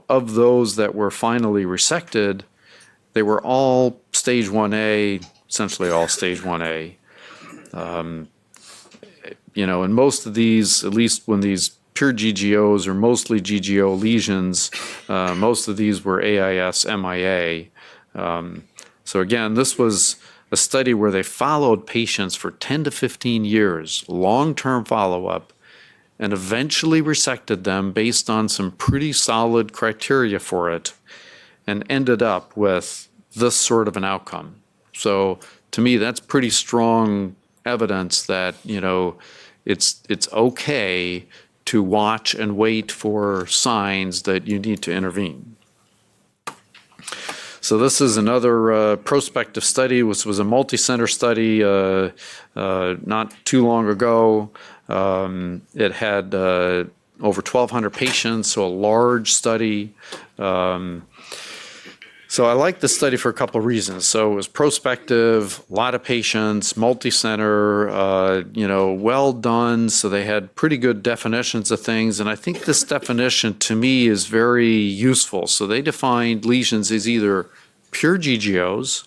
of those that were finally resected, they were all stage 1A, essentially all stage 1A. In most of these, at least when these pure GGOs or mostly GGO lesions. Most of these were AIS, MIA. So again, this was a study where they followed patients for 10 to 15 years, long-term follow-up, and eventually resected them based on some pretty solid criteria for it, and ended up with this sort of an outcome. So to me, that's pretty strong evidence that, it's okay to watch and wait for signs that you need to intervene. So this is another prospective study. This was a multi-center study not too long ago. It had over 1,200 patients, so a large study. So I like this study for a couple of reasons. So it was prospective, a lot of patients, multi-center, well done. So they had pretty good definitions of things. And I think this definition to me is very useful. So they defined lesions as either pure GGOs,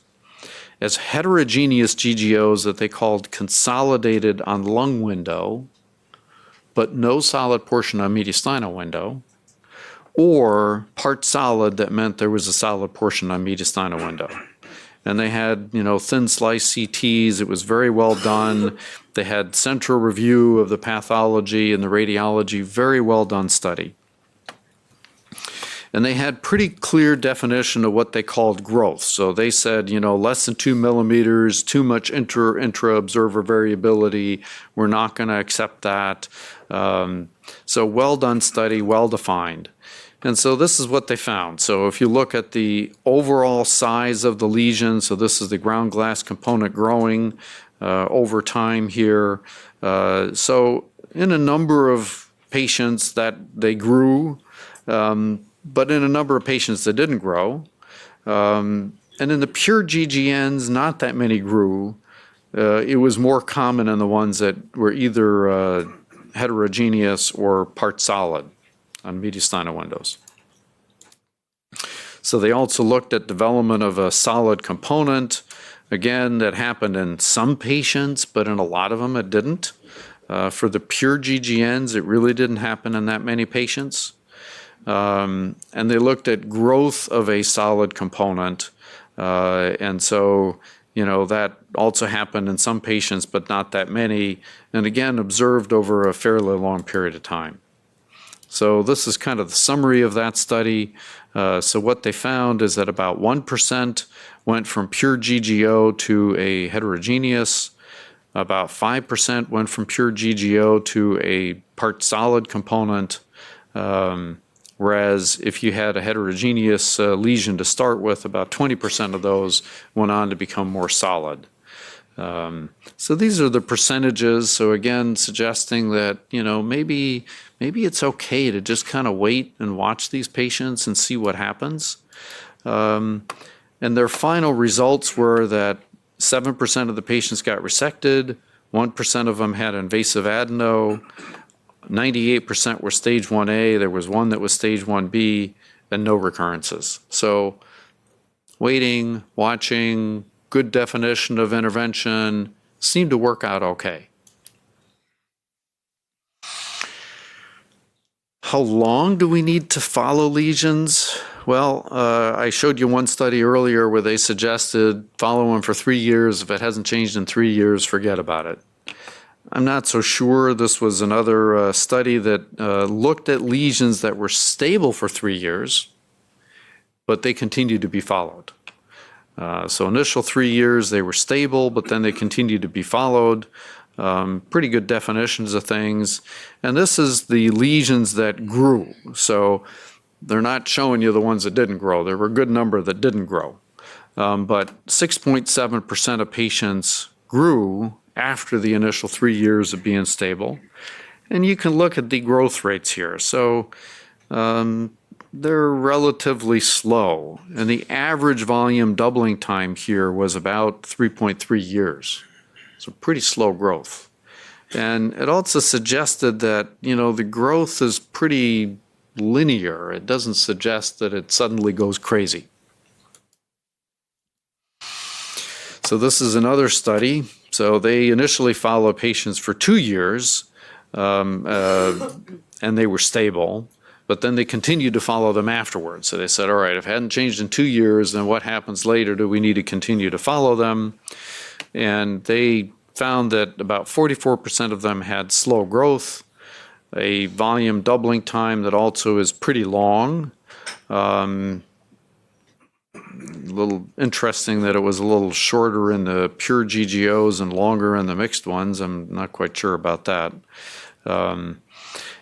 as heterogeneous GGOs that they called consolidated on lung window, but no solid portion on mediastinal window, or part solid that meant there was a solid portion on mediastinal window. And they had, thin slice CTs. It was very well done. They had central review of the pathology and the radiology, very well done study. And they had pretty clear definition of what they called growth. So they said, less than 2 millimeters, too much intra-observer variability. We're not going to accept that. So well done study, well defined. And so this is what they found. So if you look at the overall size of the lesion, so this is the ground glass component growing over time here. So in a number of patients that they grew, but in a number of patients that didn't grow. And in the pure GGNs, not that many grew. It was more common in the ones that were either heterogeneous or part solid on mediastinal windows. So they also looked at development of a solid component. Again, that happened in some patients, but in a lot of them it didn't. For the pure GGNs, it really didn't happen in that many patients. And they looked at growth of a solid component. And so, that also happened in some patients, but not that many. And again, observed over a fairly long period of time. So this is kind of the summary of that study. So what they found is that about 1% went from pure GGO to a heterogeneous. About 5% went from pure GGO to a part solid component. Whereas if you had a heterogeneous lesion to start with, about 20% of those went on to become more solid. So these are the percentages. So again, suggesting that, maybe it's okay to just kind of wait and watch these patients and see what happens. And their final results were that 7% of the patients got resected, 1% of them had invasive adeno, 98% were stage 1A, there was one that was stage 1B, and no recurrences. So waiting, watching, good definition of intervention, seemed to work out okay. How long do we need to follow lesions? Well, I showed you one study earlier where they suggested follow them for 3 years. If it hasn't changed in 3 years, forget about it. I'm not so sure. This was another study that looked at lesions that were stable for 3 years, but they continued to be followed. So initial 3 years, they were stable, but then they continued to be followed. Pretty good definitions of things. And this is the lesions that grew. So they're not showing you the ones that didn't grow. There were a good number that didn't grow. But 6.7% of patients grew after the initial 3 years of being stable. And you can look at the growth rates here. So they're relatively slow. And the average volume doubling time here was about 3.3 years. So pretty slow growth. And it also suggested that, the growth is pretty linear. It doesn't suggest that it suddenly goes crazy. So this is another study. So they initially follow patients for 2 years. and they were stable. But then they continued to follow them afterwards. So they said, all right, if it hadn't changed in 2 years, then what happens later? Do we need to continue to follow them? And they found that about 44% of them had slow growth, a volume doubling time that also is pretty long. A little interesting that it was a little shorter in the pure GGOs and longer in the mixed ones. I'm not quite sure about that.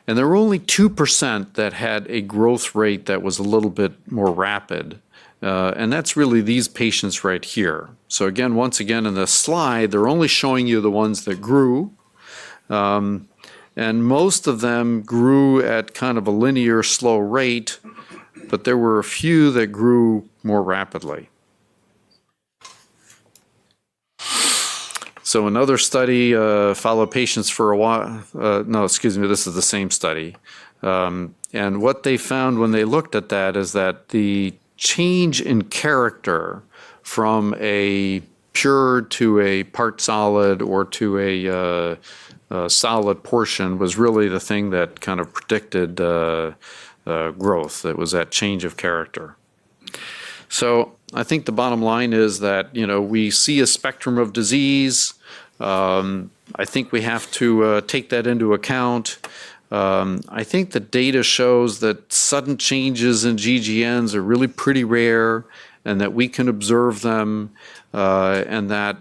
And there were only 2% that had a growth rate that was a little bit more rapid. And that's really these patients right here. So again, once again, in this slide, they're only showing you the ones that grew. And most of them grew at kind of a linear, slow rate, but there were a few that grew more rapidly. So another study followed patients for a while. No, excuse me, this is the same study. And what they found when they looked at that is that the change in character from a pure to a part solid or to a solid portion was really the thing that kind of predicted growth. It was that change of character. So I think the bottom line is that, we see a spectrum of disease. I think we have to take that into account. I think the data shows that sudden changes in GGNs are really pretty rare and that we can observe them and that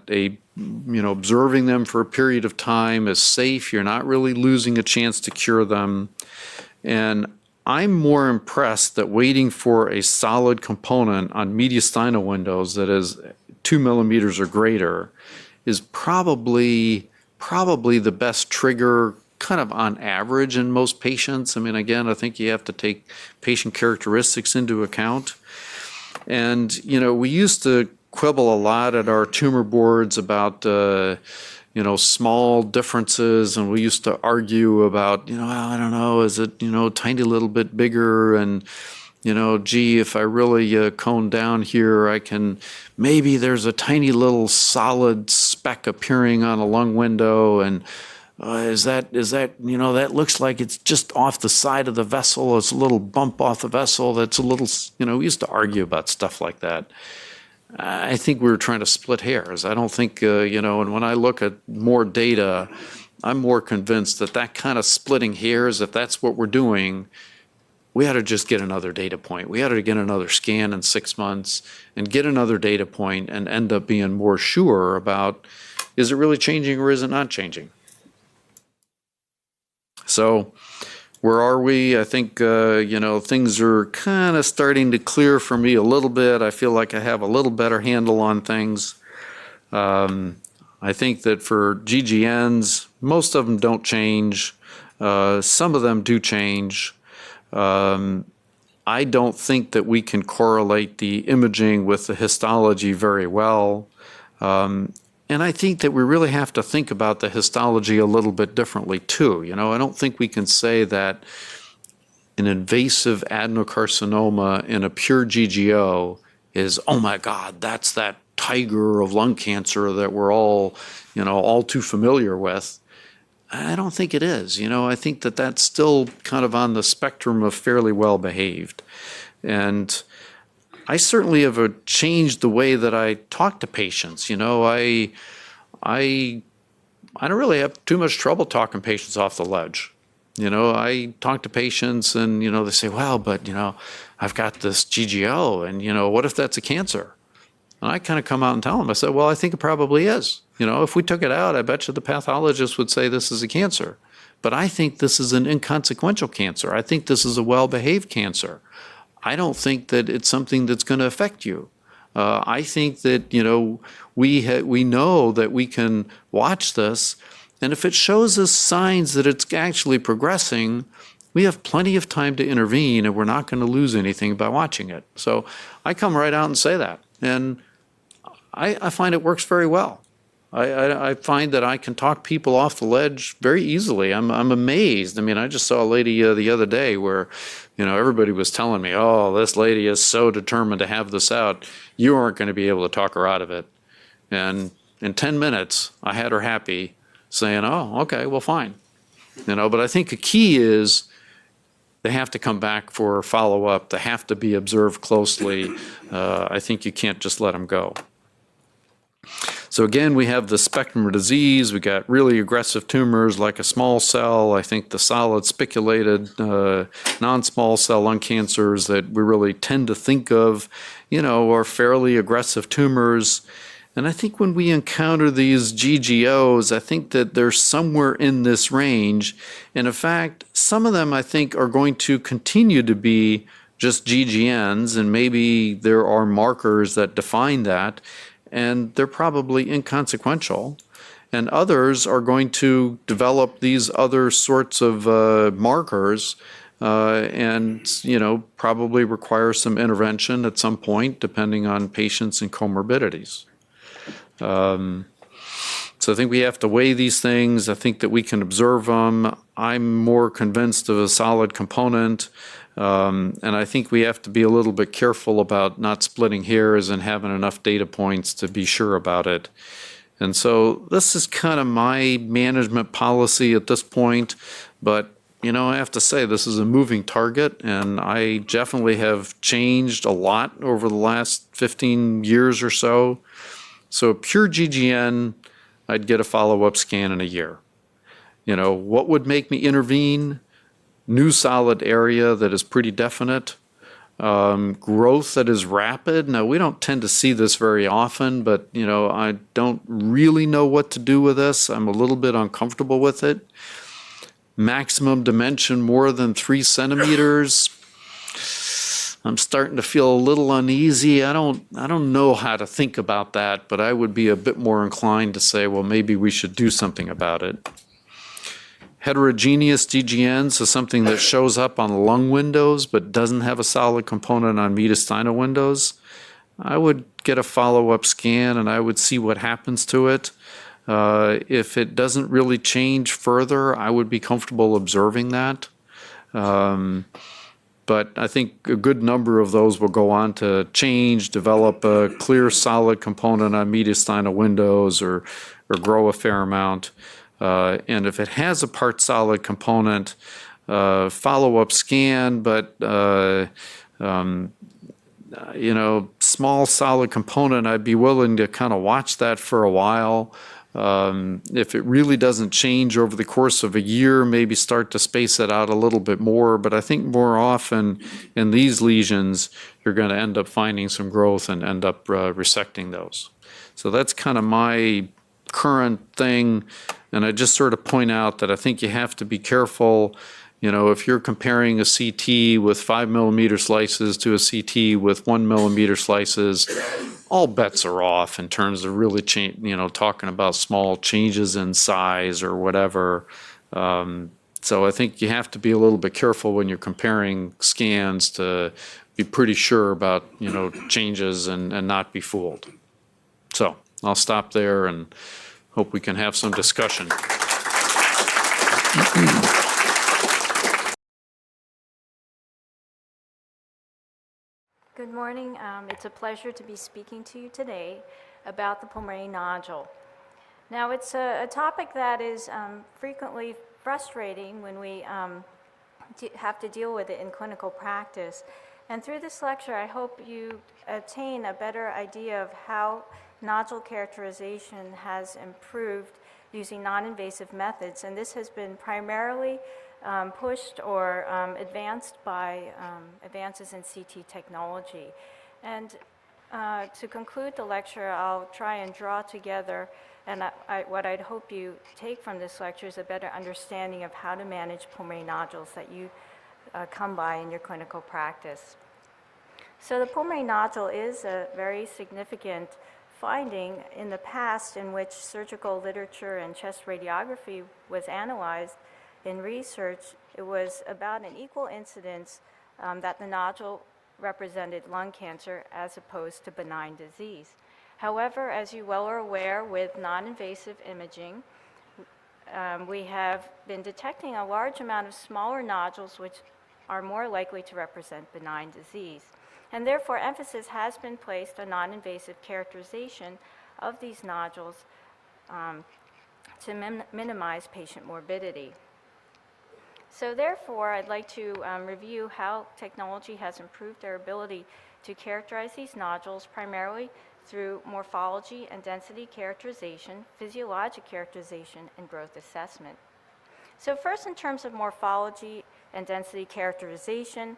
observing them for a period of time is safe. You're not really losing a chance to cure them. And I'm more impressed that waiting for a solid component on mediastinal windows that is 2 millimeters or greater is probably the best trigger kind of on average in most patients. I mean, again, I think you have to take patient characteristics into account. And, we used to quibble a lot at our tumor boards about, small differences, and we used to argue about, I don't know, is it, tiny little bit bigger, and, gee, if I really cone down here, maybe there's a tiny little solid speck appearing on a lung window, and is that, that looks like it's just off the side of the vessel, it's a little bump off the vessel, that's a little, we used to argue about stuff like that. I think we were trying to split hairs. I don't think, and when I look at more data, I'm more convinced that kind of splitting hairs, if that's what we're doing, we ought to just get another data point. We ought to get another scan in 6 months and get another data point and end up being more sure about, is it really changing or is it not changing? So where are we? I think, things are kind of starting to clear for me a little bit. I feel like I have a little better handle on things. I think that for GGNs, most of them don't change. Some of them do change. I don't think that we can correlate the imaging with the histology very well. And I think that we really have to think about the histology a little bit differently too. I don't think we can say that an invasive adenocarcinoma in a pure GGO is, oh my God, that's that tiger of lung cancer that we're all too familiar with. I don't think it is. I think that that's still kind of on the spectrum of fairly well behaved. And I certainly have changed the way that I talk to patients. I don't really have too much trouble talking patients off the ledge. I talk to patients and, they say, well, but, I've got this GGO and, what if that's a cancer? And I kind of come out and tell them, I said, well, I think it probably is. If we took it out, I bet you the pathologist would say this is a cancer. But I think this is an inconsequential cancer. I think this is a well-behaved cancer. I don't think that it's something that's going to affect you. I think that, we know that we can watch this, and if it shows us signs that it's actually progressing, we have plenty of time to intervene, and we're not going to lose anything by watching it. So I come right out and say that, and I find it works very well. I find that I can talk people off the ledge very easily. I'm amazed. I mean, I just saw a lady the other day where, everybody was telling me, oh, this lady is so determined to have this out. You aren't going to be able to talk her out of it. And in 10 minutes, I had her happy saying, oh, okay, well, fine. But I think the key is they have to come back for follow-up. They have to be observed closely. I think you can't just let them go. So again, we have the spectrum of disease. We got really aggressive tumors like a small cell. I think the solid spiculated non-small cell lung cancers that we really tend to think of, are fairly aggressive tumors. And I think when we encounter these GGOs, I think that they're somewhere in this range. And in fact, some of them I think are going to continue to be just GGNs, and maybe there are markers that define that, and they're probably inconsequential. And others are going to develop these other sorts of markers and probably require some intervention at some point, depending on patients and comorbidities. So I think we have to weigh these things. I think that we can observe them. I'm more convinced of a solid component. And I think we have to be a little bit careful about not splitting hairs and having enough data points to be sure about it. And so this is kind of my management policy at this point. But, I have to say this is a moving target, and I definitely have changed a lot over the last 15 years or so. So a pure GGN, I'd get a follow-up scan in a year. What would make me intervene? New solid area that is pretty definite. Growth that is rapid. Now, we don't tend to see this very often, but, I don't really know what to do with this. I'm a little bit uncomfortable with it. Maximum dimension more than 3 centimeters. I'm starting to feel a little uneasy. I don't know how to think about that, but I would be a bit more inclined to say, well, maybe we should do something about it. Heterogeneous GGNs is something that shows up on lung windows but doesn't have a solid component on mediastinal windows. I would get a follow-up scan and I would see what happens to it. If it doesn't really change further, I would be comfortable observing that. But I think a good number of those will go on to change, develop a clear solid component on mediastinal windows or grow a fair amount. And if it has a part solid component, follow-up scan, but small solid component, I'd be willing to kind of watch that for a while. If it really doesn't change over the course of a year, maybe start to space it out a little bit more. But I think more often in these lesions, you're going to end up finding some growth and end up resecting those. So that's kind of my current thing. And I just sort of point out that I think you have to be careful. If you're comparing a CT with 5 millimeter slices to a CT with 1 millimeter slices, all bets are off in terms of really talking about small changes in size or whatever. So I think you have to be a little bit careful when you're comparing scans to be pretty sure about, changes and not be fooled. So I'll stop there and hope we can have some discussion. Good morning. It's a pleasure to be speaking to you today about the pulmonary nodule. Now, it's a topic that is frequently frustrating when we have to deal with it in clinical practice. And through this lecture, I hope you attain a better idea of how nodule characterization has improved using non-invasive methods. And this has been primarily pushed or advanced by advances in CT technology. And to conclude the lecture, I'll try and draw together, and what I'd hope you take from this lecture is a better understanding of how to manage pulmonary nodules that you come by in your clinical practice. So the pulmonary nodule is a very significant finding in the past in which surgical literature and chest radiography was analyzed. In research, it was about an equal incidence that the nodule represented lung cancer as opposed to benign disease. However, as you well are aware, with non-invasive imaging, we have been detecting a large amount of smaller nodules which are more likely to represent benign disease. And therefore, emphasis has been placed on non-invasive characterization of these nodules to minimize patient morbidity. So therefore, I'd like to review how technology has improved our ability to characterize these nodules primarily through morphology and density characterization, physiologic characterization, and growth assessment. So first, in terms of morphology and density characterization,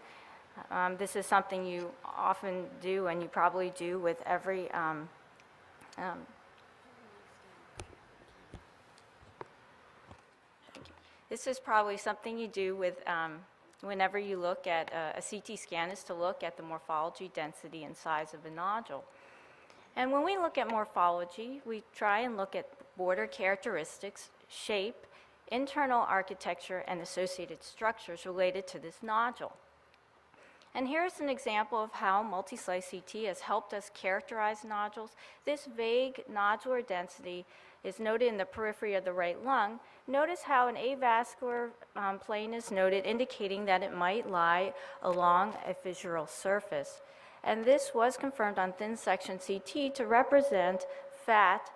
this is something you often do, and you probably do with every this is probably something you do with whenever you look at a CT scan, is to look at the morphology, density, and size of a nodule. And when we look at morphology, we try and look at border characteristics, shape, internal architecture, and associated structures related to this nodule. And here's an example of how multi-slice CT has helped us characterize nodules. This vague nodular density is noted in the periphery of the right lung. Notice how an avascular plane is noted, indicating that it might lie along a fissural surface. And this was confirmed on thin section CT to represent fat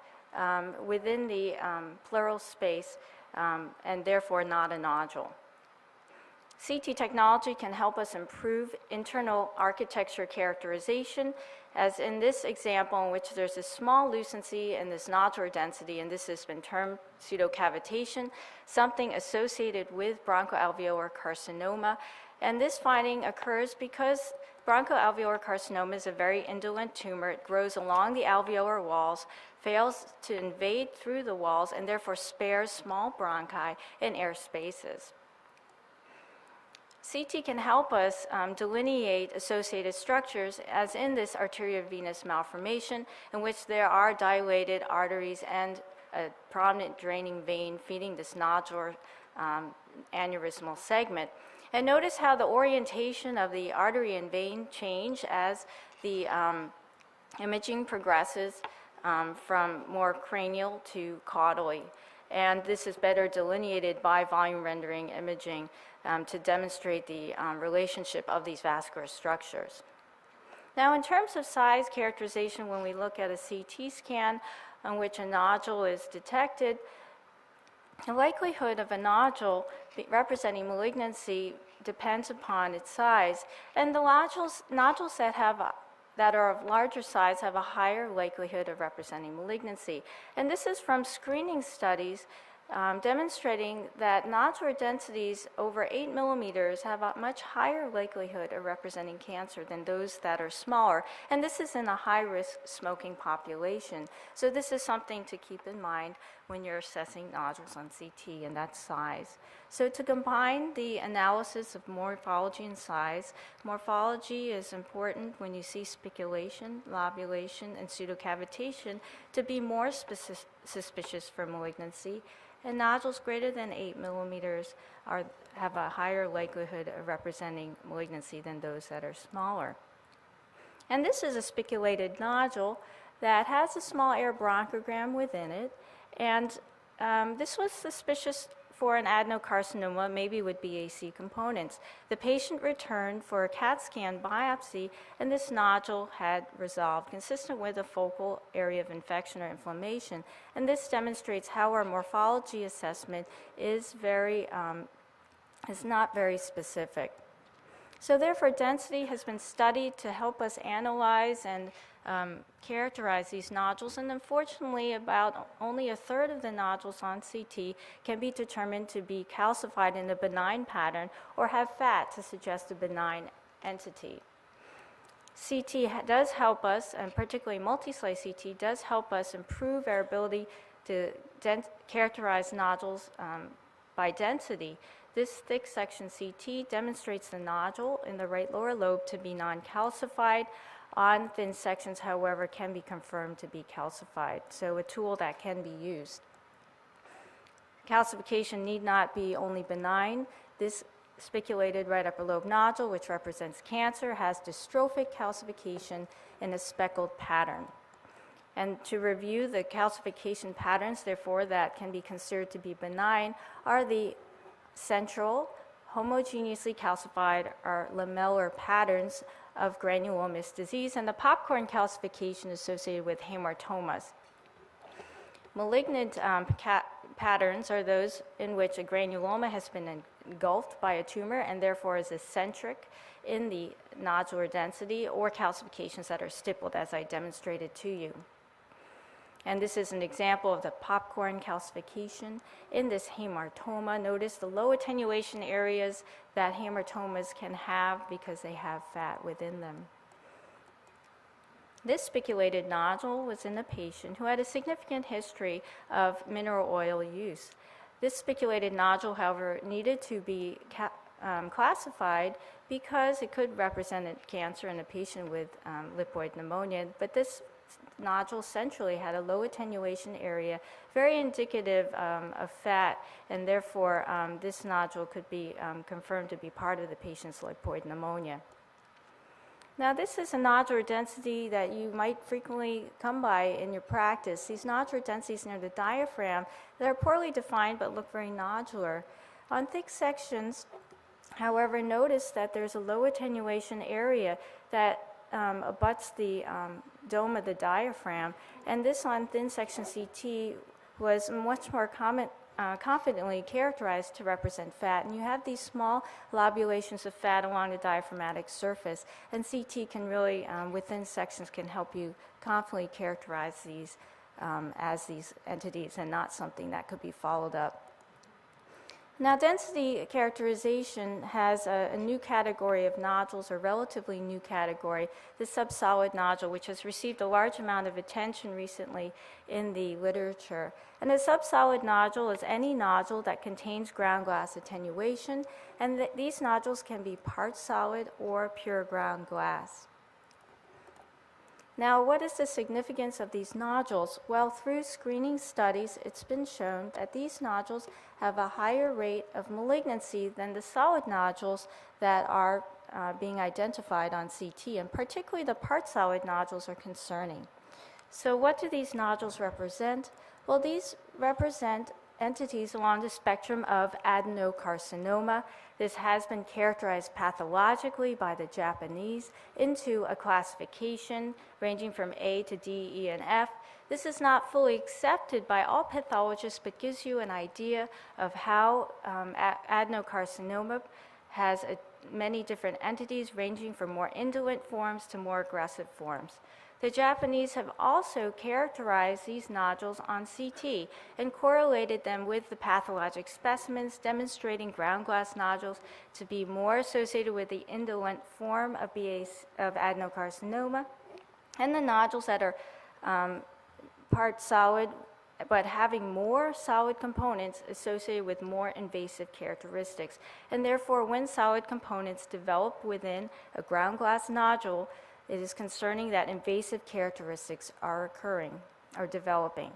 within the pleural space, and therefore not a nodule. CT technology can help us improve internal architecture characterization, as in this example in which there's a small lucency and this nodular density, and this has been termed pseudocavitation, something associated with bronchoalveolar carcinoma. And this finding occurs because bronchoalveolar carcinoma is a very indolent tumor. It grows along the alveolar walls, fails to invade through the walls, and therefore spares small bronchi and air spaces. CT can help us delineate associated structures, as in this arteriovenous malformation, in which there are dilated arteries and a prominent draining vein feeding this nodular aneurysmal segment. And notice how the orientation of the artery and vein change as the imaging progresses from more cranial to caudally. And this is better delineated by volume rendering imaging to demonstrate the relationship of these vascular structures. Now, in terms of size characterization, when we look at a CT scan on which a nodule is detected, the likelihood of a nodule representing malignancy depends upon its size, and the nodules that are of larger size have a higher likelihood of representing malignancy. And this is from screening studies demonstrating that nodular densities over 8 millimeters have a much higher likelihood of representing cancer than those that are smaller. And this is in a high-risk smoking population. So this is something to keep in mind when you're assessing nodules on CT and that size. So to combine the analysis of morphology and size, morphology is important when you see spiculation, lobulation, and pseudocavitation to be more suspicious for malignancy. And nodules greater than 8 millimeters have a higher likelihood of representing malignancy than those that are smaller. And this is a spiculated nodule that has a small air bronchogram within it. And this was suspicious for an adenocarcinoma, maybe with BAC components. The patient returned for a CAT scan biopsy, and this nodule had resolved, consistent with a focal area of infection or inflammation. And this demonstrates how our morphology assessment is not very specific. So therefore, density has been studied to help us analyze and characterize these nodules, and unfortunately, about only a third of the nodules on CT can be determined to be calcified in a benign pattern or have fat to suggest a benign entity. CT does help us, and particularly multi-slice CT does help us improve our ability to characterize nodules by density. This thick section CT demonstrates the nodule in the right lower lobe to be non-calcified. On thin sections, however, can be confirmed to be calcified, so a tool that can be used. Calcification need not be only benign. This spiculated right upper lobe nodule, which represents cancer, has dystrophic calcification in a speckled pattern. And to review the calcification patterns, therefore, that can be considered to be benign are the central, homogeneously calcified or lamellar patterns of granulomatous disease, and the popcorn calcification associated with hamartomas. Malignant patterns are those in which a granuloma has been engulfed by a tumor and therefore is eccentric in the nodular density, or calcifications that are stippled, as I demonstrated to you. And this is an example of the popcorn calcification in this hamartoma. Notice the low attenuation areas that hamartomas can have because they have fat within them. This spiculated nodule was in a patient who had a significant history of mineral oil use. This spiculated nodule, however, needed to be classified because it could represent a cancer in a patient with lipoid pneumonia, but this nodule centrally had a low attenuation area, very indicative of fat, and therefore this nodule could be confirmed to be part of the patient's lipoid pneumonia. Now, this is a nodular density that you might frequently come by in your practice. These nodular densities near the diaphragm that are poorly defined but look very nodular. On thick sections, however, notice that there's a low attenuation area that abuts the dome of the diaphragm, and this on thin section CT was much more confidently characterized to represent fat. And you have these small lobulations of fat along the diaphragmatic surface, and CT can really, within sections, can help you confidently characterize these as these entities and not something that could be followed up. Now, density characterization has a new category of nodules, a relatively new category, the subsolid nodule, which has received a large amount of attention recently in the literature. And a subsolid nodule is any nodule that contains ground glass attenuation, and these nodules can be part solid or pure ground glass. Now, what is the significance of these nodules? Well, through screening studies, it's been shown that these nodules have a higher rate of malignancy than the solid nodules that are being identified on CT, and particularly the part solid nodules are concerning. So what do these nodules represent? Well, these represent entities along the spectrum of adenocarcinoma. This has been characterized pathologically by the Japanese into a classification ranging from A to D, E, and F. This is not fully accepted by all pathologists, but gives you an idea of how adenocarcinoma has many different entities ranging from more indolent forms to more aggressive forms. The Japanese have also characterized these nodules on CT and correlated them with the pathologic specimens, demonstrating ground glass nodules to be more associated with the indolent form of adenocarcinoma, and the nodules that are part solid but having more solid components associated with more invasive characteristics. And therefore, when solid components develop within a ground glass nodule, it is concerning that invasive characteristics are occurring or developing.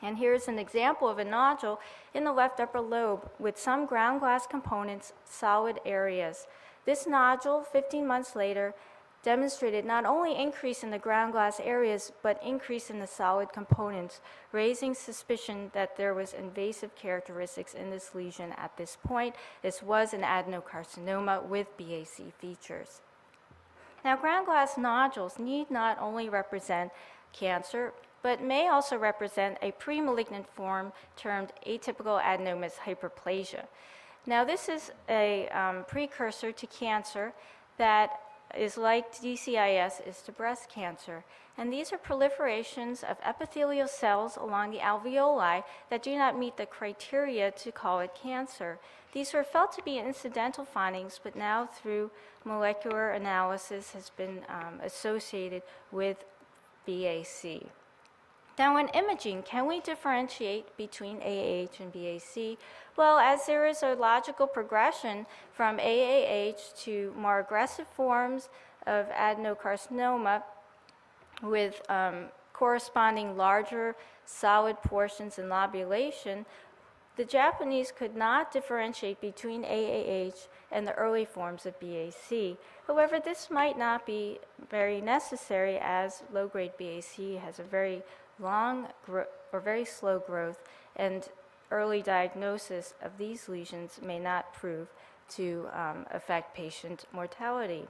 And here's an example of a nodule in the left upper lobe with some ground glass components, solid areas. This nodule, 15 months later, demonstrated not only increase in the ground glass areas, but increase in the solid components, raising suspicion that there was invasive characteristics in this lesion at this point. This was an adenocarcinoma with BAC features. Now, ground glass nodules need not only represent cancer, but may also represent a pre-malignant form termed atypical adenomous hyperplasia. Now, this is a precursor to cancer that is like DCIS is to breast cancer. And these are proliferations of epithelial cells along the alveoli that do not meet the criteria to call it cancer. These were felt to be incidental findings, but now through molecular analysis has been associated with BAC. Now, in imaging, can we differentiate between AAH and BAC? Well, as there is a logical progression from AAH to more aggressive forms of adenocarcinoma with corresponding larger solid portions and lobulation, the Japanese could not differentiate between AAH and the early forms of BAC. However, this might not be very necessary, as low-grade BAC has a very long or very slow growth, and early diagnosis of these lesions may not prove to affect patient mortality.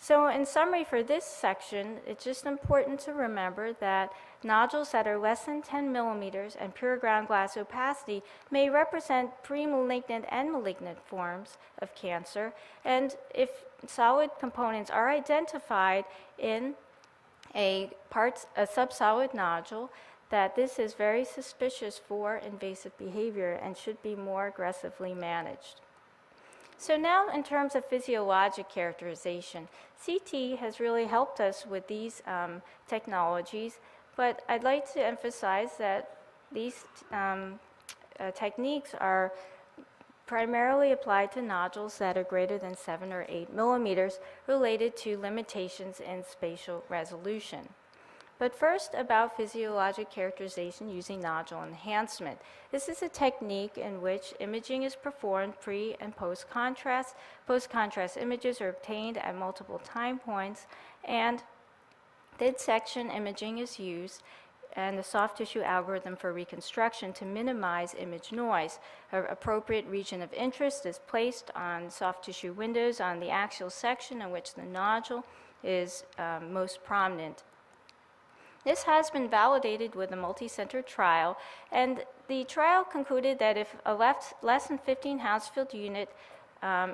So in summary for this section, it's just important to remember that nodules that are less than 10 millimeters and pure ground glass opacity may represent pre-malignant and malignant forms of cancer. And if solid components are identified in a subsolid nodule, that this is very suspicious for invasive behavior and should be more aggressively managed. So now in terms of physiologic characterization, CT has really helped us with these technologies, but I'd like to emphasize that these techniques are primarily applied to nodules that are greater than 7 or 8 millimeters related to limitations in spatial resolution. But first, about physiologic characterization using nodule enhancement. This is a technique in which imaging is performed pre- and post-contrast. Post-contrast images are obtained at multiple time points, and mid-section imaging is used and the soft tissue algorithm for reconstruction to minimize image noise. An appropriate region of interest is placed on soft tissue windows on the axial section in which the nodule is most prominent. This has been validated with a multi-center trial, and the trial concluded that if a less than 15 Hounsfield unit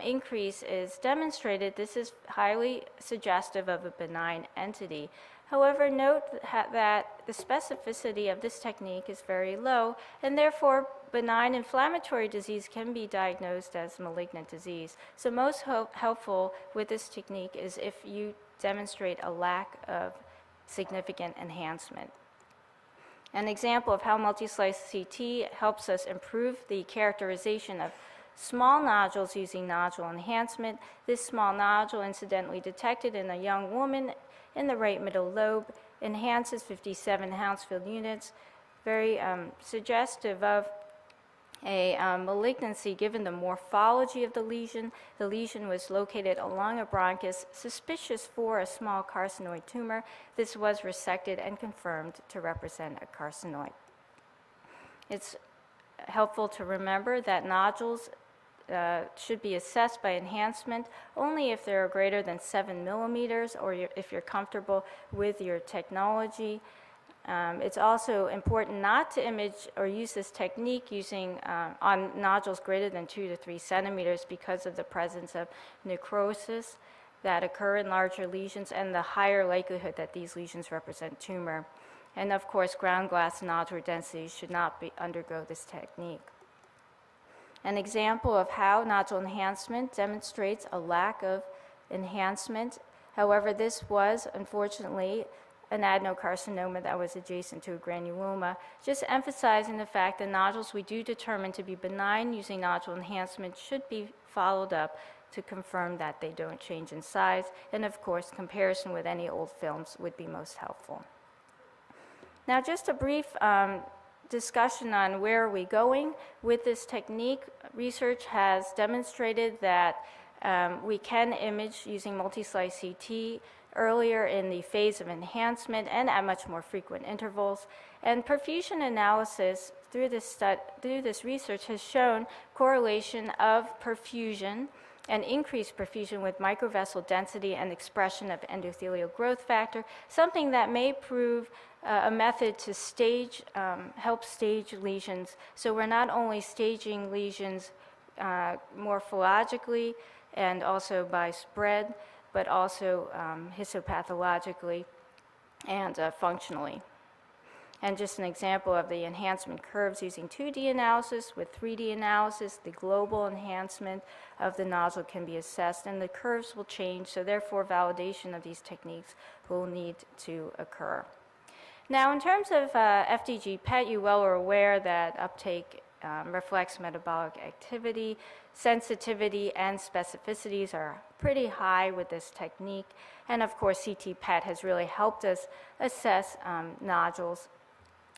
increase is demonstrated, this is highly suggestive of a benign entity. However, note that the specificity of this technique is very low, and therefore benign inflammatory disease can be diagnosed as malignant disease. So most helpful with this technique is if you demonstrate a lack of significant enhancement. An example of how multi-slice CT helps us improve the characterization of small nodules using nodule enhancement. This small nodule, incidentally detected in a young woman in the right middle lobe, enhances 57 Hounsfield units, very suggestive of a malignancy given the morphology of the lesion. The lesion was located along a bronchus, suspicious for a small carcinoid tumor. This was resected and confirmed to represent a carcinoid. It's helpful to remember that nodules should be assessed by enhancement only if they're greater than 7 millimeters or if you're comfortable with your technology. It's also important not to image or use this technique using on nodules greater than 2 to 3 centimeters because of the presence of necrosis that occur in larger lesions and the higher likelihood that these lesions represent tumor. And of course, ground glass nodular density should not undergo this technique. An example of how nodule enhancement demonstrates a lack of enhancement. However, this was unfortunately an adenocarcinoma that was adjacent to a granuloma, just emphasizing the fact that nodules we do determine to be benign using nodule enhancement should be followed up to confirm that they don't change in size. And of course, comparison with any old films would be most helpful. Now, just a brief discussion on where are we going with this technique. Research has demonstrated that we can image using multi-slice CT earlier in the phase of enhancement and at much more frequent intervals. And perfusion analysis through this research has shown correlation of perfusion and increased perfusion with microvessel density and expression of endothelial growth factor, something that may prove a method to help stage lesions. So we're not only staging lesions morphologically and also by spread, but also histopathologically and functionally. And just an example of the enhancement curves using 2D analysis with 3D analysis, the global enhancement of the nodule can be assessed and the curves will change, so therefore validation of these techniques will need to occur. Now, in terms of FDG PET, you well are aware that uptake reflects metabolic activity. Sensitivity and specificities are pretty high with this technique. And of course, CT PET has really helped us assess nodules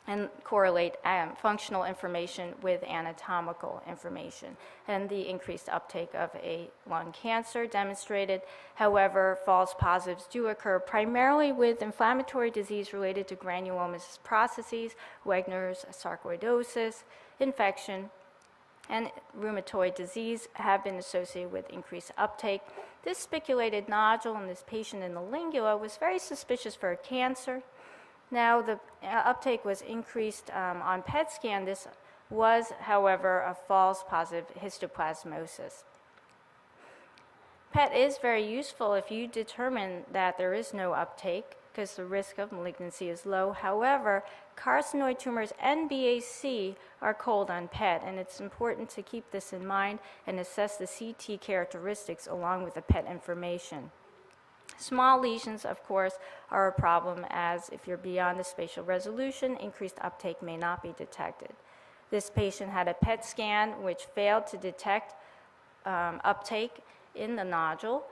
and correlate functional information with anatomical information. And the increased uptake of a lung cancer demonstrated. However, false positives do occur primarily with inflammatory disease related to granulomatous processes, Wegener's sarcoidosis, infection, and rheumatoid disease have been associated with increased uptake. This spiculated nodule in this patient in the lingula was very suspicious for a cancer. Now, the uptake was increased on PET scan. This was, however, a false positive histoplasmosis. PET is very useful if you determine that there is no uptake because the risk of malignancy is low. However, carcinoid tumors and BAC are cold on PET, and it's important to keep this in mind and assess the CT characteristics along with the PET information. Small lesions, of course, are a problem, as if you're beyond the spatial resolution, increased uptake may not be detected. This patient had a PET scan which failed to detect uptake in the nodule.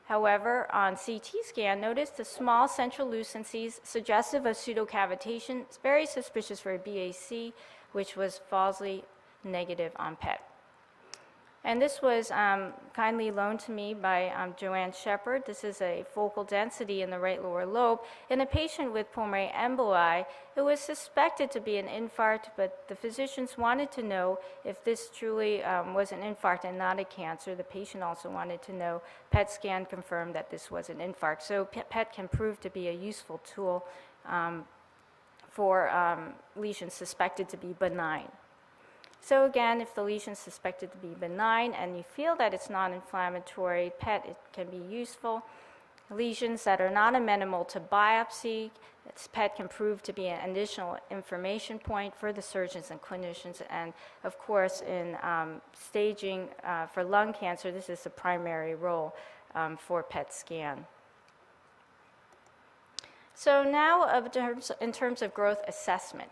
However, on CT scan, notice the small central lucencies suggestive of pseudocavitation. It's very suspicious for a BAC, which was falsely negative on PET. And this was kindly loaned to me by Joanne Shepard. This is a focal density in the right lower lobe in a patient with pulmonary emboli. It was suspected to be an infarct, but the physicians wanted to know if this truly was an infarct and not a cancer. The patient also wanted to know. PET scan confirmed that this was an infarct. So PET can prove to be a useful tool for lesions suspected to be benign. So again, if the lesion is suspected to be benign and you feel that it's non-inflammatory, PET can be useful. Lesions that are not amenable to biopsy, PET can prove to be an additional information point for the surgeons and clinicians. And of course, in staging for lung cancer, this is the primary role for PET scan. So now in terms of growth assessment.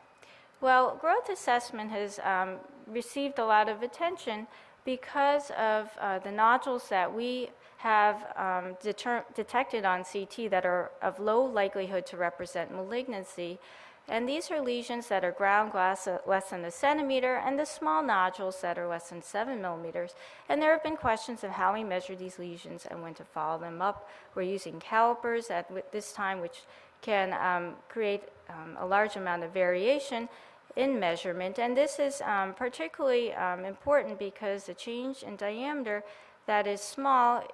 Well, growth assessment has received a lot of attention because of the nodules that we have detected on CT that are of low likelihood to represent malignancy. And these are lesions that are ground glass less than a centimeter and the small nodules that are less than 7 millimeters. And there have been questions of how we measure these lesions and when to follow them up. We're using calipers at this time, which can create a large amount of variation in measurement. And this is particularly important because the change in diameter that is small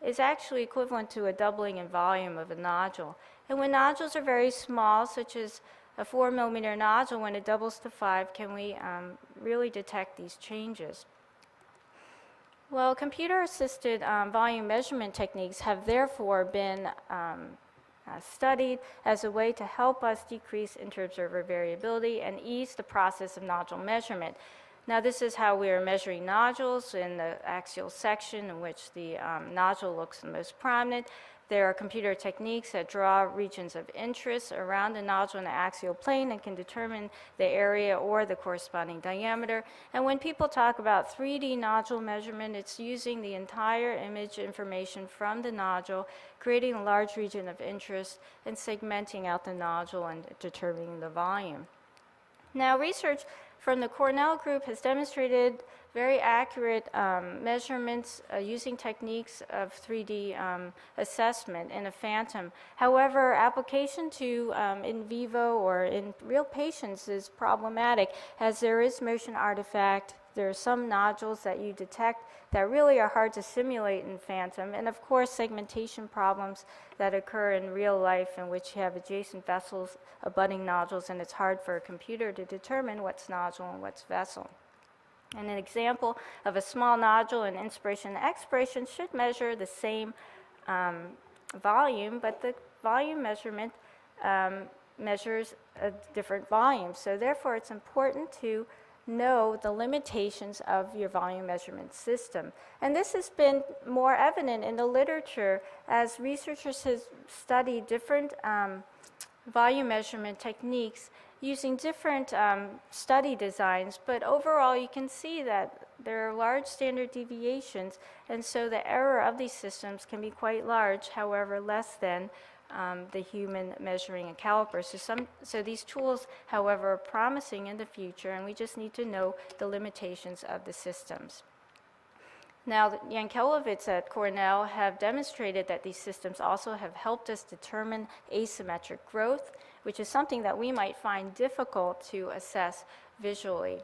is actually equivalent to a doubling in volume of a nodule. And when nodules are very small, such as a 4 millimeter nodule, when it doubles to 5, can we really detect these changes? Well, computer-assisted volume measurement techniques have therefore been studied as a way to help us decrease interobserver variability and ease the process of nodule measurement. Now, this is how we are measuring nodules in the axial section in which the nodule looks the most prominent. There are computer techniques that draw regions of interest around the nodule in the axial plane and can determine the area or the corresponding diameter. And when people talk about 3D nodule measurement, it's using the entire image information from the nodule, creating a large region of interest, and segmenting out the nodule and determining the volume. Now, research from the Cornell group has demonstrated very accurate measurements using techniques of 3D assessment in a phantom. However, application to in vivo or in real patients is problematic, as there is motion artifact. There are some nodules that you detect that really are hard to simulate in phantom, and of course segmentation problems that occur in real life in which you have adjacent vessels abutting nodules, and it's hard for a computer to determine what's nodule and what's vessel. And an example of a small nodule in inspiration and expiration should measure the same volume, but the volume measurement measures a different volume. So therefore, it's important to know the limitations of your volume measurement system. And this has been more evident in the literature as researchers have studied different volume measurement techniques using different study designs, but overall you can see that there are large standard deviations, and so the error of these systems can be quite large, however less than the human measuring a caliper. So these tools, however, are promising in the future, and we just need to know the limitations of the systems. Now, Yankelowitz at Cornell have demonstrated that these systems also have helped us determine asymmetric growth, which is something that we might find difficult to assess visually.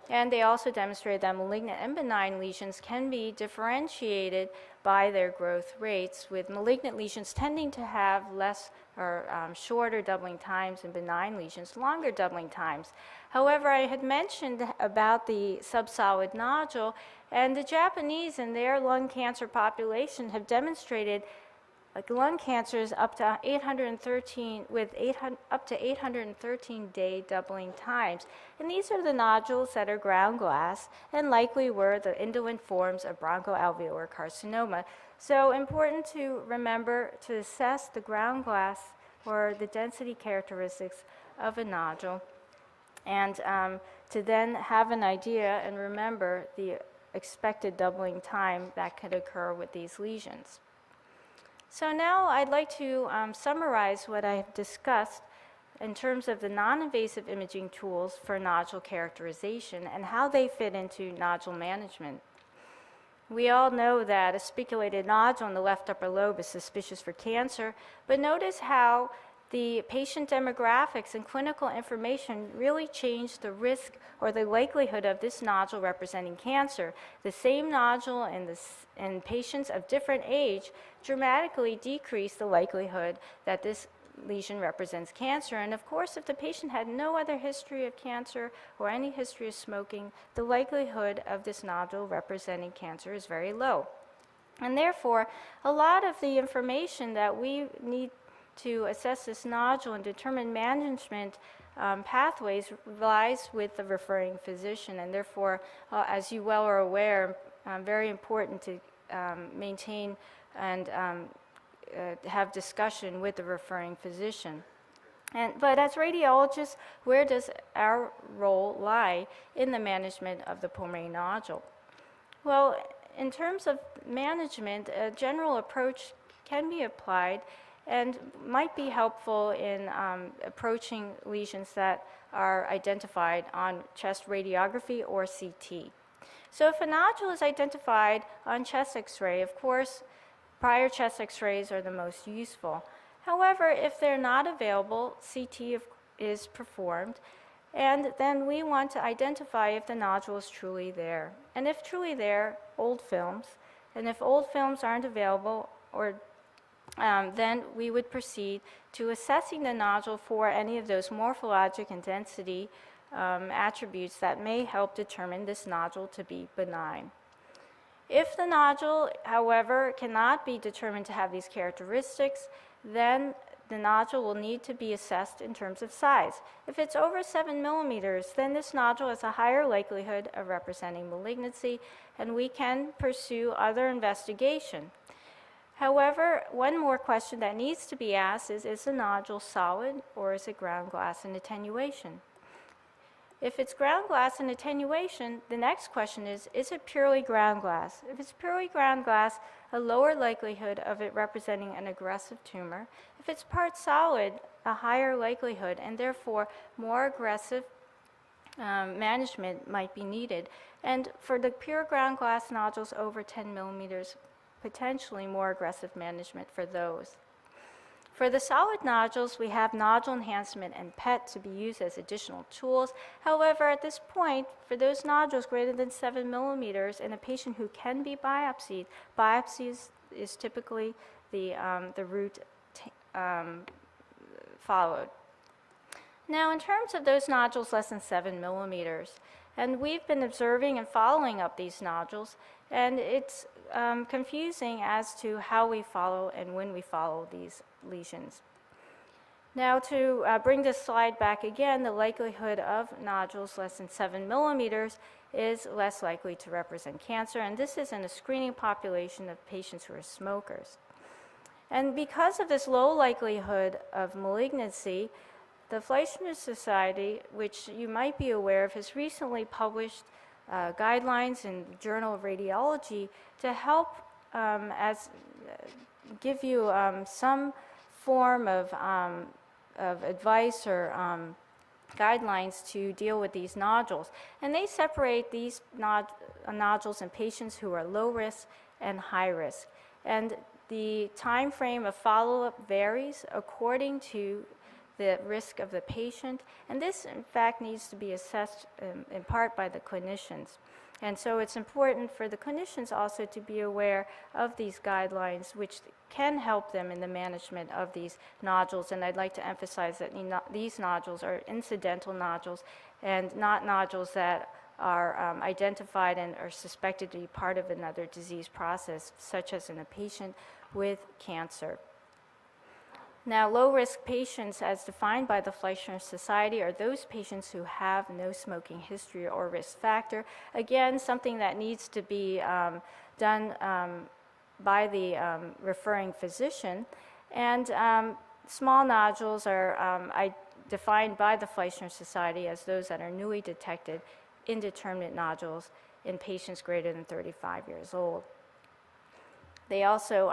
And they also demonstrated that malignant and benign lesions can be differentiated by their growth rates, with malignant lesions tending to have less or shorter doubling times and benign lesions longer doubling times. However, I had mentioned about the subsolid nodule, and the Japanese in their lung cancer population have demonstrated lung cancers up to 813 with up to 813-day doubling times. And these are the nodules that are ground glass and likely were the indolent forms of bronchoalveolar carcinoma. So important to remember to assess the ground glass or the density characteristics of a nodule, and to then have an idea and remember the expected doubling time that could occur with these lesions. So now I'd like to summarize what I've discussed in terms of the non-invasive imaging tools for nodule characterization and how they fit into nodule management. We all know that a spiculated nodule in the left upper lobe is suspicious for cancer, but notice how the patient demographics and clinical information really change the risk or the likelihood of this nodule representing cancer. The same nodule in patients of different age dramatically decrease the likelihood that this lesion represents cancer. And of course, if the patient had no other history of cancer or any history of smoking, the likelihood of this nodule representing cancer is very low. And therefore, a lot of the information that we need to assess this nodule and determine management pathways lies with the referring physician, and therefore, as you well are aware, very important to maintain and have discussion with the referring physician. But as radiologists, where does our role lie in the management of the pulmonary nodule? Well, in terms of management, a general approach can be applied and might be helpful in approaching lesions that are identified on chest radiography or CT. So if a nodule is identified on chest X-ray, of course, prior chest X-rays are the most useful. However, if they're not available, CT is performed, and then we want to identify if the nodule is truly there. And if truly there, old films. And if old films aren't available, or then we would proceed to assessing the nodule for any of those morphologic and density attributes that may help determine this nodule to be benign. If the nodule, however, cannot be determined to have these characteristics, then the nodule will need to be assessed in terms of size. If it's over 7 millimeters, then this nodule has a higher likelihood of representing malignancy, and we can pursue other investigation. However, one more question that needs to be asked is the nodule solid or is it ground glass and attenuation? If it's ground glass and attenuation, the next question is it purely ground glass? If it's purely ground glass, a lower likelihood of it representing an aggressive tumor. If it's part solid, a higher likelihood, and therefore more aggressive management might be needed. And for the pure ground glass nodules over 10 millimeters, potentially more aggressive management for those. For the solid nodules, we have nodule enhancement and PET to be used as additional tools. However, at this point, for those nodules greater than 7 millimeters in a patient who can be biopsied, biopsies is typically the route followed. Now, in terms of those nodules less than 7 millimeters, and we've been observing and following up these nodules, and it's confusing as to how we follow and when we follow these lesions. Now, to bring this slide back again, the likelihood of nodules less than 7 millimeters is less likely to represent cancer, and this is in a screening population of patients who are smokers. And because of this low likelihood of malignancy, the Fleischmann Society, which you might be aware of, has recently published guidelines in the Journal of Radiology to help give you some form of advice or guidelines to deal with these nodules. And they separate these nodules in patients who are low risk and high risk. And the time frame of follow-up varies according to the risk of the patient, and this in fact needs to be assessed in part by the clinicians. And so it's important for the clinicians also to be aware of these guidelines, which can help them in the management of these nodules. And I'd like to emphasize that these nodules are incidental nodules and not nodules that are identified and are suspected to be part of another disease process, such as in a patient with cancer. Now, low-risk patients, as defined by the Fleischner Society, are those patients who have no smoking history or risk factor. Again, something that needs to be done by the referring physician. And small nodules are defined by the Fleischner Society as those that are newly detected indeterminate nodules in patients greater than 35 years old. They also,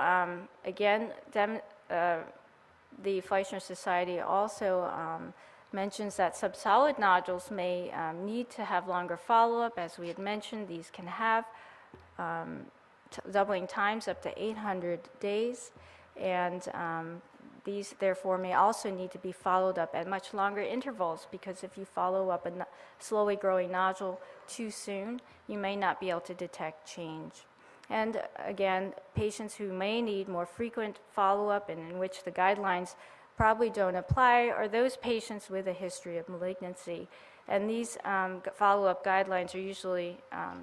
the Fleischner Society also mentions that subsolid nodules may need to have longer follow-up. As we had mentioned, these can have doubling times up to 800 days, and these therefore may also need to be followed up at much longer intervals, because if you follow up a slowly growing nodule too soon, you may not be able to detect change. And again, patients who may need more frequent follow-up and in which the guidelines probably don't apply are those patients with a history of malignancy. And these follow-up guidelines are usually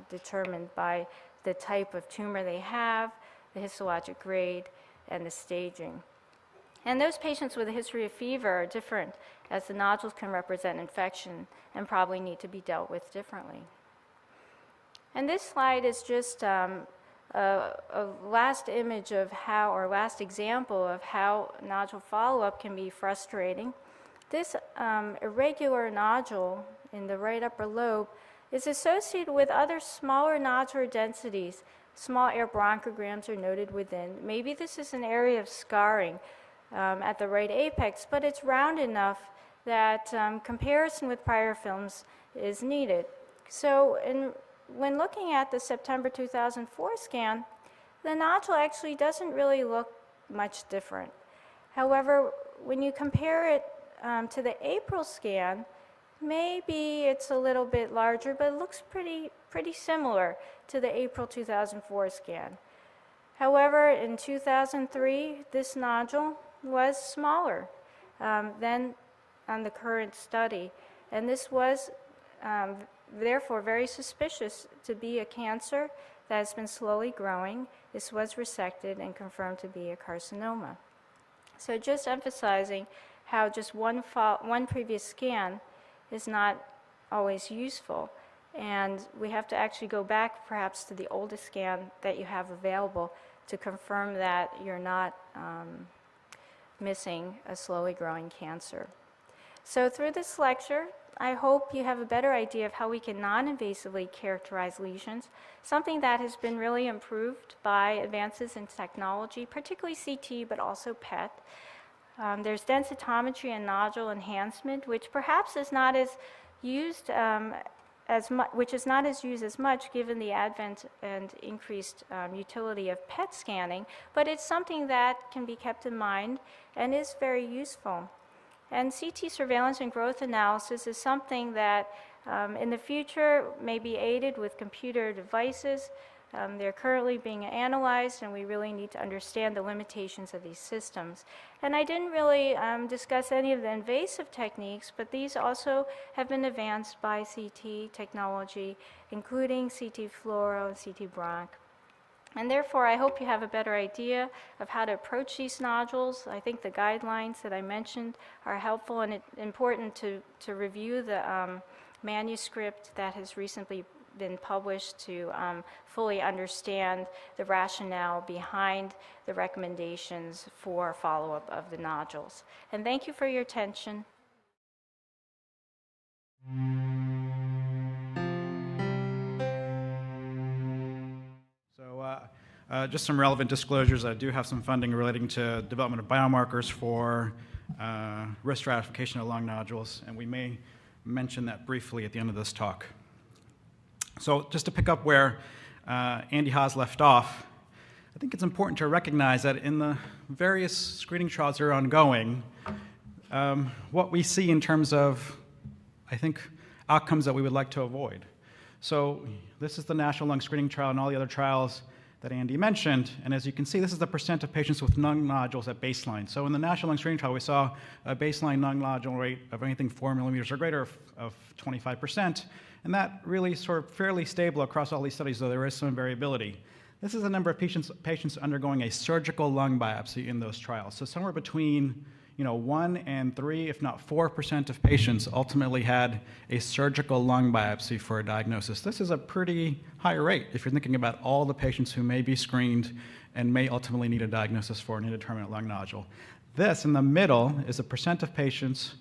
determined by the type of tumor they have, the histologic grade, and the staging. And those patients with a history of fever are different, as the nodules can represent infection and probably need to be dealt with differently. And this slide is just a last image of how, or last example of how nodule follow-up can be frustrating. This irregular nodule in the right upper lobe is associated with other smaller nodular densities. Small air bronchograms are noted within. Maybe this is an area of scarring at the right apex, but it's round enough that comparison with prior films is needed. So when looking at the September 2004 scan, the nodule actually doesn't really look much different. However, when you compare it to the April scan, maybe it's a little bit larger, but it looks pretty similar to the April 2004 scan. However, in 2003, this nodule was smaller than on the current study, and this was therefore very suspicious to be a cancer that has been slowly growing. This was resected and confirmed to be a carcinoma. So just emphasizing how just one previous scan is not always useful, and we have to actually go back perhaps to the oldest scan that you have available to confirm that you're not missing a slowly growing cancer. So through this lecture, I hope you have a better idea of how we can non-invasively characterize lesions, something that has been really improved by advances in technology, particularly CT, but also PET. There's densitometry and nodule enhancement, which perhaps is not as used which is not as used as much given the advent and increased utility of PET scanning, but it's something that can be kept in mind and is very useful. And CT surveillance and growth analysis is something that in the future may be aided with computer devices. They're currently being analyzed, and we really need to understand the limitations of these systems. And I didn't really discuss any of the invasive techniques, but these also have been advanced by CT technology, including CT fluoro and CT bronch. And therefore, I hope you have a better idea of how to approach these nodules. I think the guidelines that I mentioned are helpful, and it's important to review the manuscript that has recently been published to fully understand the rationale behind the recommendations for follow-up of the nodules. And thank you for your attention. So just some relevant disclosures. I do have some funding relating to development of biomarkers for risk stratification of lung nodules, and we may mention that briefly at the end of this talk. So just to pick up where Andy Haas left off, I think it's important to recognize that in the various screening trials that are ongoing, what we see in terms of, I think, outcomes that we would like to avoid. So this is the National Lung Screening Trial and all the other trials that Andy mentioned. And as you can see, this is the percent of patients with lung nodules at baseline. So in the National Lung Screening Trial, we saw a baseline lung nodule rate of anything 4 millimeters or greater of 25%. And that really sort of fairly stable across all these studies, though there is some variability. This is the number of patients undergoing a surgical lung biopsy in those trials. So somewhere between 1 and 3, if not 4% of patients ultimately had a surgical lung biopsy for a diagnosis. This is a pretty high rate if you're thinking about all the patients who may be screened and may ultimately need a diagnosis for an indeterminate lung nodule. This in the middle is a percent of patients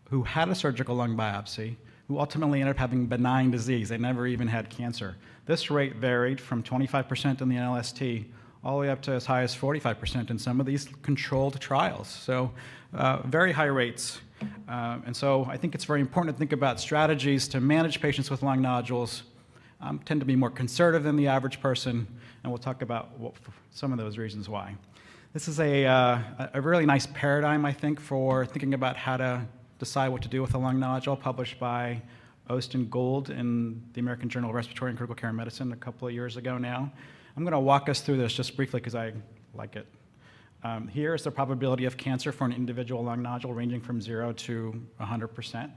who had a surgical lung biopsy who ultimately ended up having benign disease. They never even had cancer. This rate varied from 25% in the NLST all the way up to as high as 45% in some of these controlled trials. So very high rates. And so I think it's very important to think about strategies to manage patients with lung nodules tend to be more conservative than the average person, and we'll talk about some of those reasons why. This is a really nice paradigm, I think, for thinking about how to decide what to do with a lung nodule, published by Ost and Gould in the American Journal of Respiratory and Critical Care Medicine a couple of years ago now. I'm going to walk us through this just briefly because I like it. Here is the probability of cancer for an individual lung nodule ranging from 0 to 100%.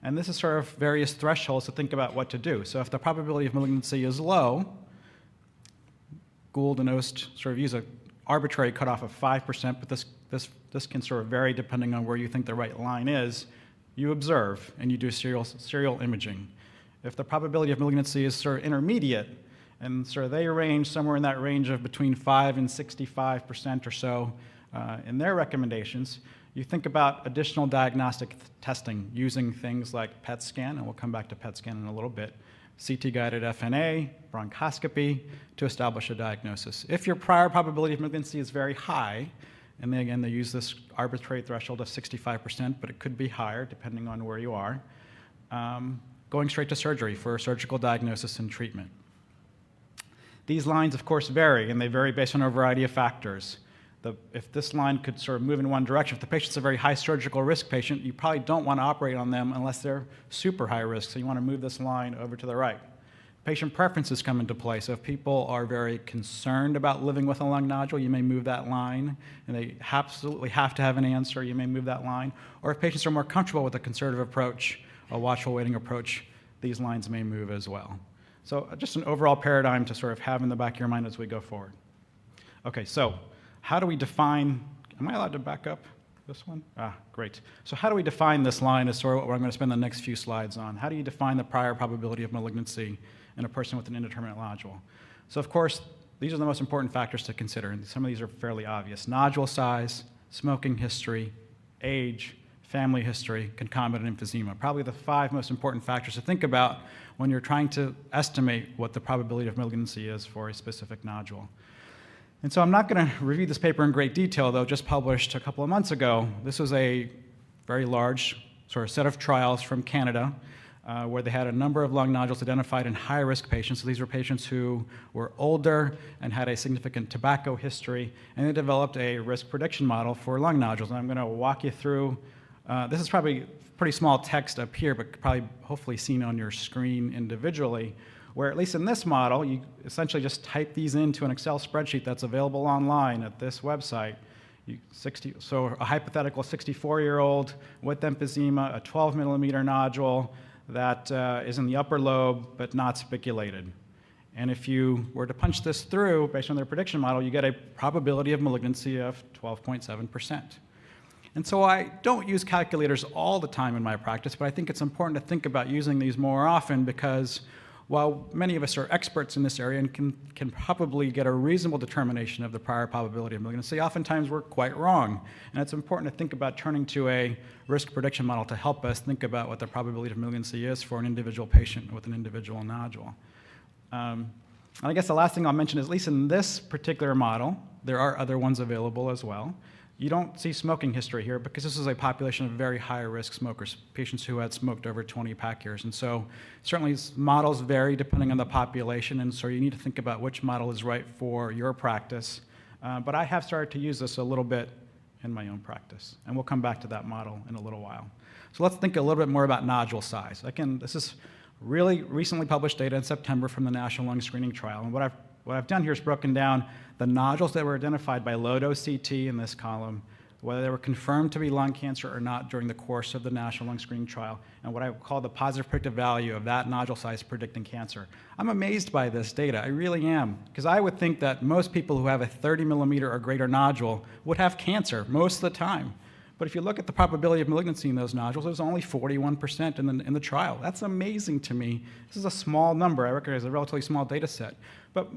And this is sort of various thresholds to think about what to do. So if the probability of malignancy is low, Gould and Ost sort of use an arbitrary cutoff of 5%, but this can sort of vary depending on where you think the right line is. You observe and you do serial imaging. If the probability of malignancy is sort of intermediate, and so they range somewhere in that range of between 5 and 65% or so in their recommendations. You think about additional diagnostic testing using things like PET scan, and we'll come back to PET scan in a little bit, CT-guided FNA, bronchoscopy to establish a diagnosis. If your prior probability of malignancy is very high, and then again, they use this arbitrary threshold of 65%, but it could be higher depending on where you are, going straight to surgery for a surgical diagnosis and treatment. These lines, of course, vary, and they vary based on a variety of factors. If this line could sort of move in one direction, if the patient's a very high surgical risk patient, you probably don't want to operate on them unless they're super high risk, so you want to move this line over to the right. Patient preferences come into play, so if people are very concerned about living with a lung nodule, you may move that line, and they absolutely have to have an answer, you may move that line. Or if patients are more comfortable with a conservative approach, a watchful waiting approach, these lines may move as well. So just an overall paradigm to sort of have in the back of your mind as we go forward. Okay, so how do we define, am I allowed to back up this one? Great. So how do we define this line is sort of what I'm going to spend the next few slides on. How do you define the prior probability of malignancy in a person with an indeterminate nodule? So of course, these are the most important factors to consider, and some of these are fairly obvious. Nodule size, smoking history, age, family history, concomitant emphysema. Probably the 5 most important factors to think about when you're trying to estimate what the probability of malignancy is for a specific nodule. And so I'm not going to review this paper in great detail, though, just published a couple of months ago. This was a very large sort of set of trials from Canada where they had a number of lung nodules identified in high-risk patients. So these were patients who were older and had a significant tobacco history, and they developed a risk prediction model for lung nodules. And I'm going to walk you through. This is probably pretty small text up here, but probably hopefully seen on your screen individually, where at least in this model, you essentially just type these into an Excel spreadsheet that's available online at this website. So a hypothetical 64-year-old with emphysema, a 12 millimeter nodule that is in the upper lobe but not spiculated. And if you were to punch this through based on their prediction model, you get a probability of malignancy of 12.7%. And so I don't use calculators all the time in my practice, but I think it's important to think about using these more often because while many of us are experts in this area and can probably get a reasonable determination of the prior probability of malignancy, oftentimes we're quite wrong. And it's important to think about turning to a risk prediction model to help us think about what the probability of malignancy is for an individual patient with an individual nodule. And I guess the last thing I'll mention is, at least in this particular model, there are other ones available as well. You don't see smoking history here because this is a population of very high-risk smokers, patients who had smoked over 20 pack years. And so certainly models vary depending on the population, and so you need to think about which model is right for your practice. But I have started to use this a little bit in my own practice. And we'll come back to that model in a little while. So let's think a little bit more about nodule size. Again, this is really recently published data in September from the National Lung Screening Trial. And what I've done here is broken down the nodules that were identified by low-dose CT in this column, whether they were confirmed to be lung cancer or not during the course of the National Lung Screening Trial, and what I call the positive predictive value of that nodule size predicting cancer. I'm amazed by this data, I really am, because I would think that most people who have a 30 millimeter or greater nodule would have cancer most of the time. But if you look at the probability of malignancy in those nodules, it was only 41% in the trial. That's amazing to me. This is a small number. I recognize a relatively small data set. But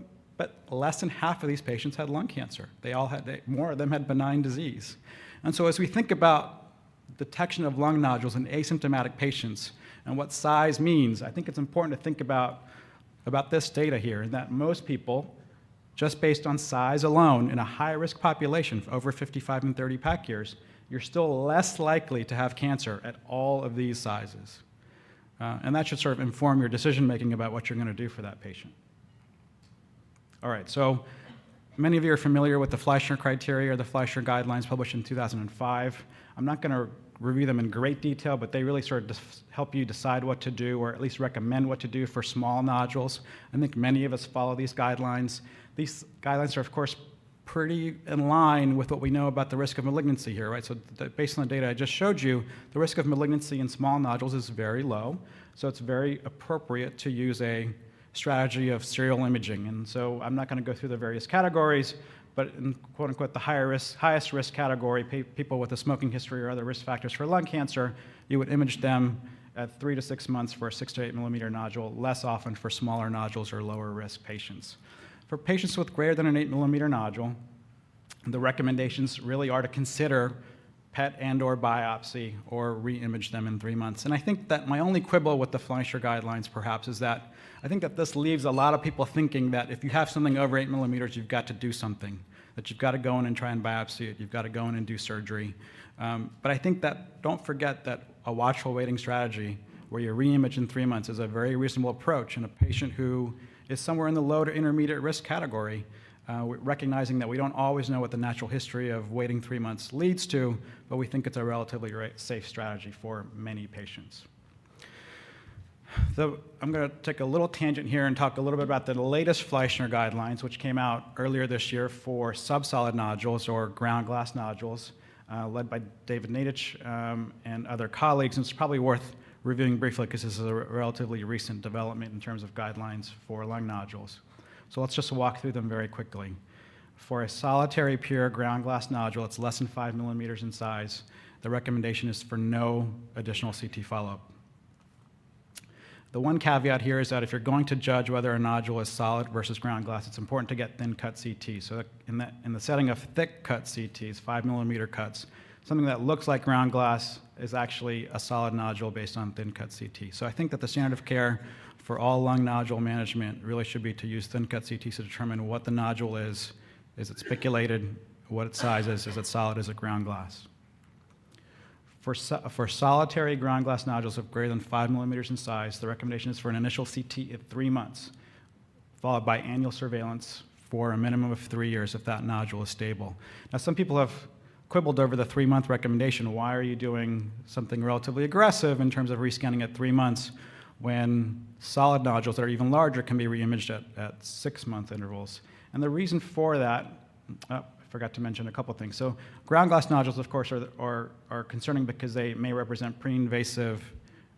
less than half of these patients had lung cancer. More of them had benign disease. And so as we think about detection of lung nodules in asymptomatic patients and what size means, I think it's important to think about this data here, and that most people, just based on size alone, in a high-risk population of over 55 and 30 pack years, you're still less likely to have cancer at all of these sizes. And that should sort of inform your decision-making about what you're going to do for that patient. All right, so many of you are familiar with the Fleischner criteria or the Fleischner guidelines published in 2005. I'm not going to review them in great detail, but they really sort of help you decide what to do, or at least recommend what to do for small nodules. I think many of us follow these guidelines. These guidelines are, of course, pretty in line with what we know about the risk of malignancy here, right? So based on the data I just showed you, the risk of malignancy in small nodules is very low, so it's very appropriate to use a strategy of serial imaging. And so I'm not going to go through the various categories, but in quote-unquote the highest risk category, people with a smoking history or other risk factors for lung cancer, you would image them at 3 to 6 months for a 6 to 8 millimeter nodule, less often for smaller nodules or lower risk patients. For patients with greater than an 8 millimeter nodule, the recommendations really are to consider PET and/or biopsy or re-image them in 3 months. And I think that my only quibble with the Fleischer guidelines perhaps is that I think that this leaves a lot of people thinking that if you have something over 8 millimeters, you've got to do something, that you've got to go in and try and biopsy it, you've got to go in and do surgery. But I think that, don't forget that a watchful waiting strategy where you re-image in 3 months is a very reasonable approach in a patient who is somewhere in the low to intermediate risk category, recognizing that we don't always know what the natural history of waiting 3 months leads to, but we think it's a relatively safe strategy for many patients. I'm going to take a little tangent here and talk a little bit about the latest Fleischner guidelines, which came out earlier this year for subsolid nodules or ground glass nodules, led by David Nadich and other colleagues. And it's probably worth reviewing briefly because this is a relatively recent development in terms of guidelines for lung nodules. So let's just walk through them very quickly. For a solitary pure ground glass nodule, it's less than 5 millimeters in size. The recommendation is for no additional CT follow-up. The one caveat here is that if you're going to judge whether a nodule is solid versus ground glass, it's important to get thin cut CT. So in the setting of thick cut CTs, 5 millimeter cuts, something that looks like ground glass is actually a solid nodule based on thin cut CT. So I think that the standard of care for all lung nodule management really should be to use thin cut CTs to determine what the nodule is it spiculated, what its size is it solid, is it ground glass. For solitary ground glass nodules of greater than 5 millimeters in size, the recommendation is for an initial CT at 3 months, followed by annual surveillance for a minimum of 3 years if that nodule is stable. Now, some people have quibbled over the 3-month recommendation. Why are you doing something relatively aggressive in terms of rescanning at 3 months when solid nodules that are even larger can be re-imaged at 6-month intervals? And the reason for that, I forgot to mention a couple things. So ground glass nodules, of course, are concerning because they may represent pre-invasive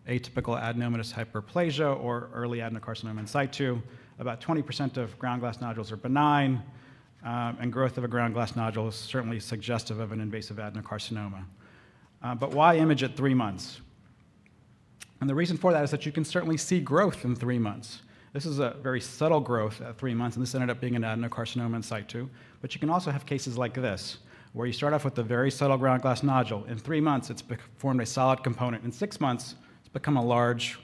atypical adenomatous hyperplasia or early adenocarcinoma in situ. About 20% of ground glass nodules are benign, and growth of a ground glass nodule is certainly suggestive of an invasive adenocarcinoma. But why image at 3 months? And the reason for that is that you can certainly see growth in 3 months. This is a very subtle growth at 3 months, and this ended up being an adenocarcinoma in situ. But you can also have cases like this, where you start off with a very subtle ground glass nodule. In 3 months, it's formed a solid component. In 6 months, it's become a large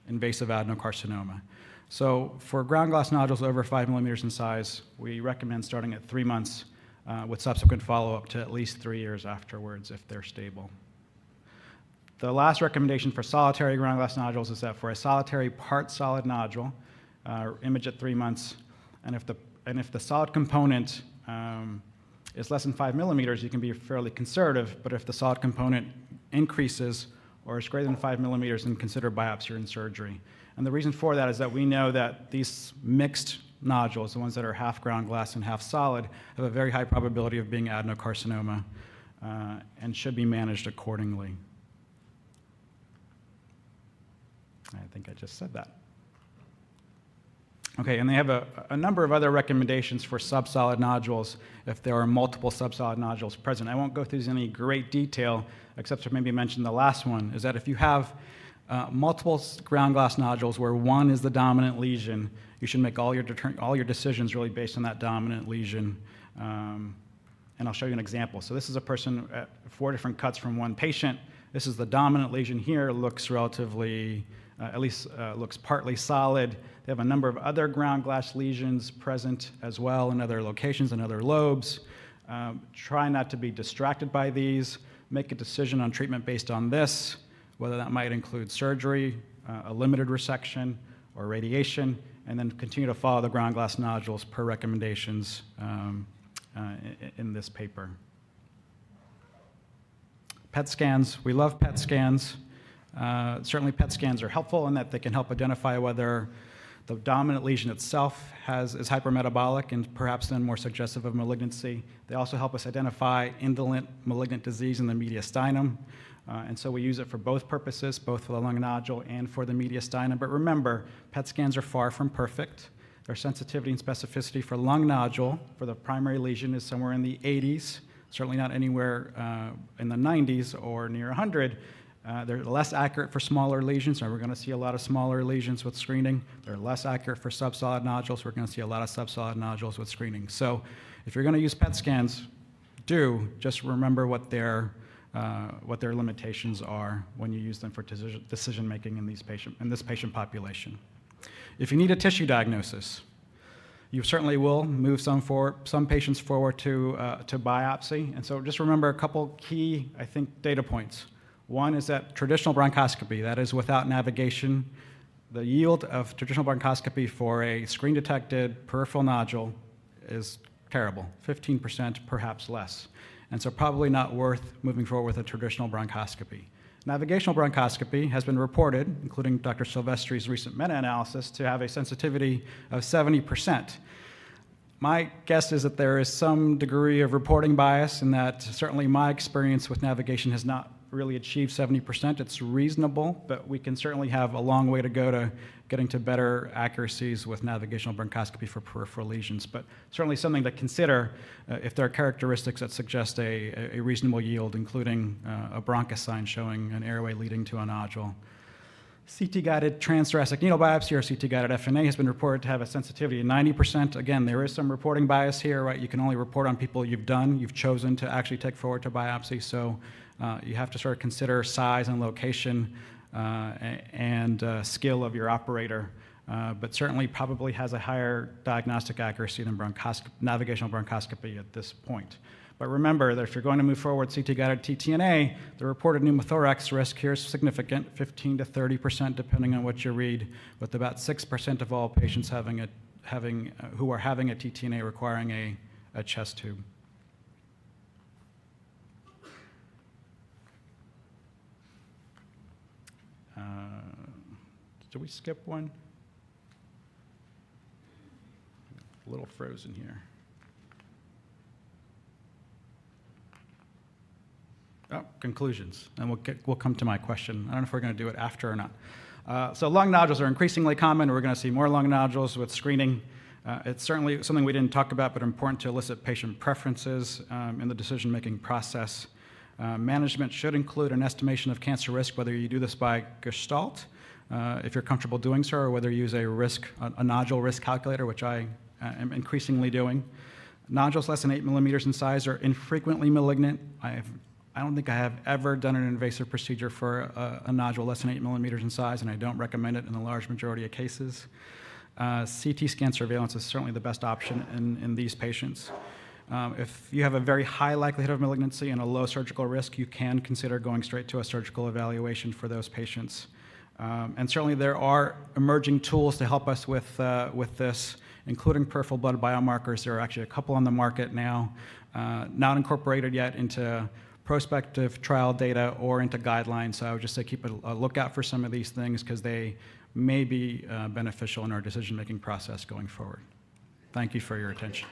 invasive adenocarcinoma. So for ground glass nodules over 5 millimeters in size, we recommend starting at 3 months with subsequent follow-up to at least 3 years afterwards if they're stable. The last recommendation for solitary ground glass nodules is that for a solitary part solid nodule, image at 3 months, and if the solid component is less than 5 millimeters, you can be fairly conservative, but if the solid component increases or is greater than 5 millimeters, then consider biopsy and surgery. And the reason for that is that we know that these mixed nodules, the ones that are half ground glass and half solid, have a very high probability of being adenocarcinoma and should be managed accordingly. I think I just said that. Okay, and they have a number of other recommendations for subsolid nodules if there are multiple subsolid nodules present. I won't go through these in any great detail, except to maybe mention the last one, is that if you have multiple ground glass nodules where one is the dominant lesion, you should make all your decisions really based on that dominant lesion. And I'll show you an example. So this is a person at 4 different cuts from one patient. This is the dominant lesion here, looks relatively, looks partly solid. They have a number of other ground glass lesions present as well in other locations and other lobes. Try not to be distracted by these. Make a decision on treatment based on this, whether that might include surgery, a limited resection, or radiation, and then continue to follow the ground glass nodules per recommendations in this paper. PET scans, we love PET scans. Certainly PET scans are helpful in that they can help identify whether the dominant lesion itself is hypermetabolic and perhaps then more suggestive of malignancy. They also help us identify indolent malignant disease in the mediastinum. And so we use it for both purposes, both for the lung nodule and for the mediastinum. But remember, PET scans are far from perfect. Their sensitivity and specificity for lung nodule, for the primary lesion, is somewhere in the 80s, certainly not anywhere in the 90s or near 100. They're less accurate for smaller lesions, and we're going to see a lot of smaller lesions with screening. They're less accurate for subsolid nodules. We're going to see a lot of subsolid nodules with screening. So if you're going to use PET scans, just remember what their limitations are when you use them for decision making in this patient population. If you need a tissue diagnosis, you certainly will move some patients forward to biopsy. And so just remember a couple key, I think, data points. One is that traditional bronchoscopy, that is without navigation, the yield of traditional bronchoscopy for a screen-detected peripheral nodule is terrible, 15%, perhaps less. And so probably not worth moving forward with a traditional bronchoscopy. Navigational bronchoscopy has been reported, including Dr. Silvestri's recent meta-analysis, to have a sensitivity of 70%. My guess is that there is some degree of reporting bias in that certainly my experience with navigation has not really achieved 70%. It's reasonable, but we can certainly have a long way to go to getting to better accuracies with navigational bronchoscopy for peripheral lesions. But certainly something to consider if there are characteristics that suggest a reasonable yield, including a bronchosign showing an airway leading to a nodule. CT-guided transthoracic needle biopsy or CT-guided FNA has been reported to have a sensitivity of 90%. Again, there is some reporting bias here, right? You can only report on people you've chosen to actually take forward to biopsy. So you have to sort of consider size and location and skill of your operator, but certainly probably has a higher diagnostic accuracy than navigational bronchoscopy at this point. But remember that if you're going to move forward CT-guided TTNA, the reported pneumothorax risk here is significant, 15 to 30%, depending on what you read, with about 6% of all patients who are having a TTNA requiring a chest tube. Did we skip one? A little frozen here. Oh, conclusions, and we'll come to my question. I don't know if we're going to do it after or not. So lung nodules are increasingly common. We're going to see more lung nodules with screening. It's certainly something we didn't talk about, but important to elicit patient preferences in the decision-making process. Management should include an estimation of cancer risk, whether you do this by Gestalt, if you're comfortable doing so, or whether you use a nodule risk calculator, which I am increasingly doing. Nodules less than 8 millimeters in size are infrequently malignant. I don't think I have ever done an invasive procedure for a nodule less than 8 millimeters in size, and I don't recommend it in the large majority of cases. CT scan surveillance is certainly the best option in these patients. If you have a very high likelihood of malignancy and a low surgical risk, you can consider going straight to a surgical evaluation for those patients. And certainly there are emerging tools to help us with this, including peripheral blood biomarkers. There are actually a couple on the market now, not incorporated yet into prospective trial data or into guidelines. So I would just say keep a lookout for some of these things because they may be beneficial in our decision-making process going forward. Thank you for your attention.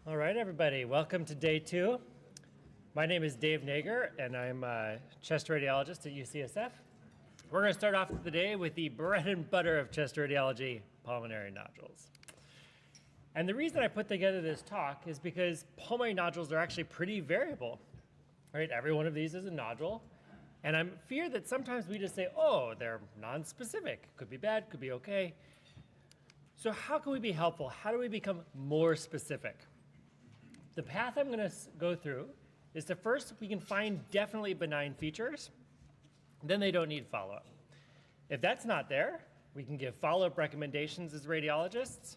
All right, everybody, welcome to day 2. My name is Dave Nager, and I'm a chest radiologist at UCSF. We're going to start off the day with the bread and butter of chest radiology, pulmonary nodules. And the reason I put together this talk is because pulmonary nodules are actually pretty variable, right? Every one of these is a nodule, and I'm fear that sometimes we just say, oh, they're non-specific. Could be bad, could be okay. So how can we be helpful? How do we become more specific? The path I'm going to go through is to first, we can find definitely benign features, then they don't need follow-up. If that's not there, we can give follow-up recommendations as radiologists.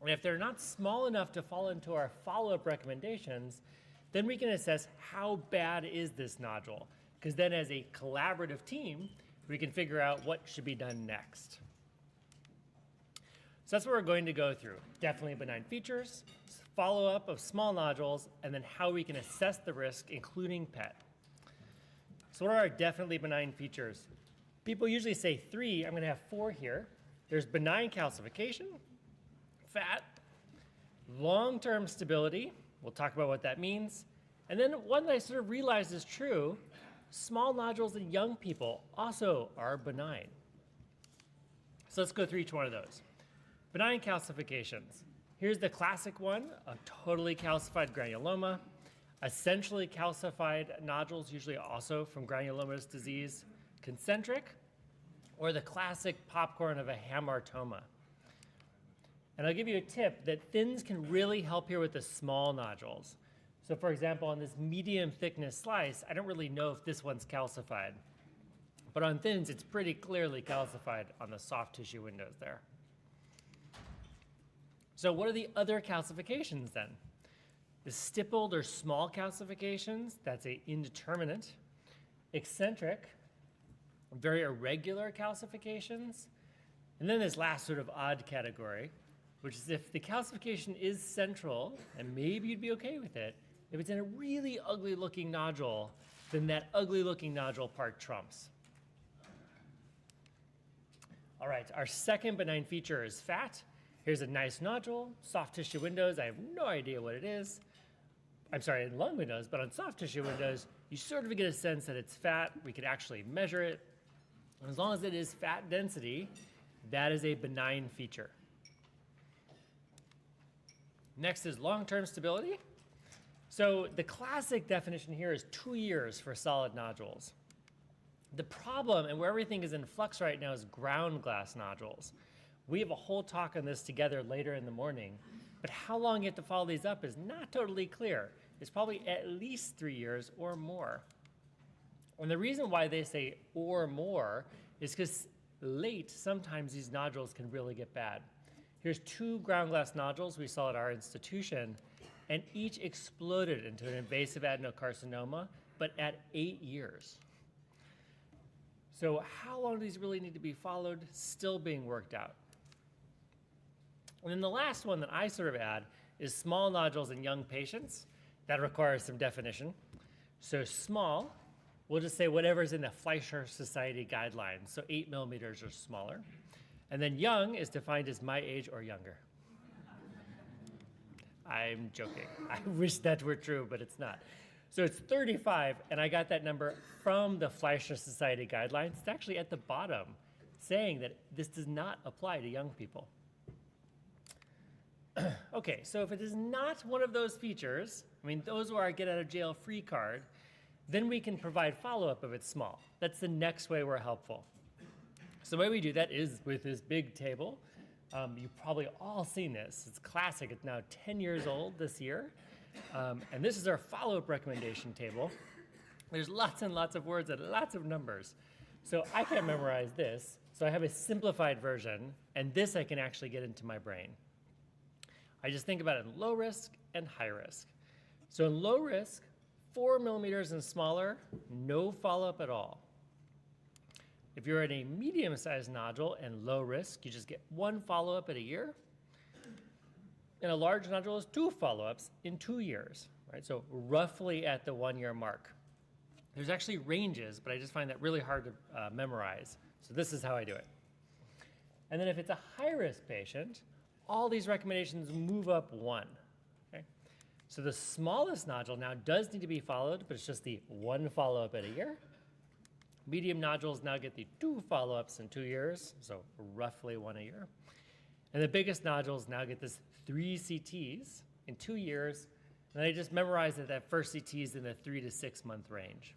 And if they're not small enough to fall into our follow-up recommendations, then we can assess how bad is this nodule. Because then as a collaborative team, we can figure out what should be done next. So that's what we're going to go through. Definitely benign features, follow-up of small nodules, and then how we can assess the risk, including PET. So what are our definitely benign features? People usually say 3. I'm going to have 4 here. There's benign calcification, fat, long-term stability. We'll talk about what that means. And then one that I sort of realized is true, small nodules in young people also are benign. So let's go through each one of those. Benign calcifications. Here's the classic one, a totally calcified granuloma. Essentially calcified nodules, usually also from granulomatous disease. Concentric, or the classic popcorn of a hamartoma. And I'll give you a tip that thins can really help here with the small nodules. So for example, on this medium thickness slice, I don't really know if this one's calcified. But on thins, it's pretty clearly calcified on the soft tissue windows there. So what are the other calcifications then? The stippled or small calcifications, that's an indeterminate. Eccentric, very irregular calcifications. And then this last sort of odd category, which is if the calcification is central, and maybe you'd be okay with it, if it's in a really ugly looking nodule, then that ugly looking nodule part trumps. All right, our second benign feature is fat. Here's a nice nodule, soft tissue windows. I have no idea what it is. I'm sorry, in lung windows, but on soft tissue windows, you sort of get a sense that it's fat. We could actually measure it. And as long as it is fat density, that is a benign feature. Next is long-term stability. So the classic definition here is 2 years for solid nodules. The problem, and where everything is in flux right now, is ground glass nodules. We have a whole talk on this together later in the morning, but how long you have to follow these up is not totally clear. It's probably at least 3 years or more. And the reason why they say or more is because late, sometimes these nodules can really get bad. Here's 2 ground glass nodules we saw at our institution, and each exploded into an invasive adenocarcinoma, but at 8 years. So how long do these really need to be followed? Still being worked out. And then the last one that I sort of add is small nodules in young patients. That requires some definition. So small, we'll just say whatever's in the Fleischer Society guidelines, so 8 millimeters or smaller. And then young is defined as my age or younger. I'm joking. I wish that were true, but it's not. So it's 35, and I got that number from the Fleischer Society guidelines. It's actually at the bottom, saying that this does not apply to young people. Okay, so if it is not one of those features, I mean, those are our get out of jail free card, then we can provide follow-up if it's small. That's the next way we're helpful. So the way we do that is with this big table. You've probably all seen this. It's classic. It's now 10 years old this year. And this is our follow-up recommendation table. There's lots and lots of words and lots of numbers. So I can't memorize this. So I have a simplified version, and this I can actually get into my brain. I just think about it in low risk and high risk. So in low risk, 4 millimeters and smaller, no follow-up at all. If you're at a medium-sized nodule and low risk, you just get 1 follow-up at a year. And a large nodule is 2 follow-ups in 2 years, right? So roughly at the 1-year mark. There's actually ranges, but I just find that really hard to memorize. So this is how I do it. And then if it's a high-risk patient, all these recommendations move up 1. Okay? So the smallest nodule now does need to be followed, but it's just the 1 follow-up at a year. Medium nodules now get the 2 follow-ups in 2 years, so roughly 1 a year. And the biggest nodules now get this 3 CTs in 2 years, and I just memorize that first CT is in the 3 to 6 month range.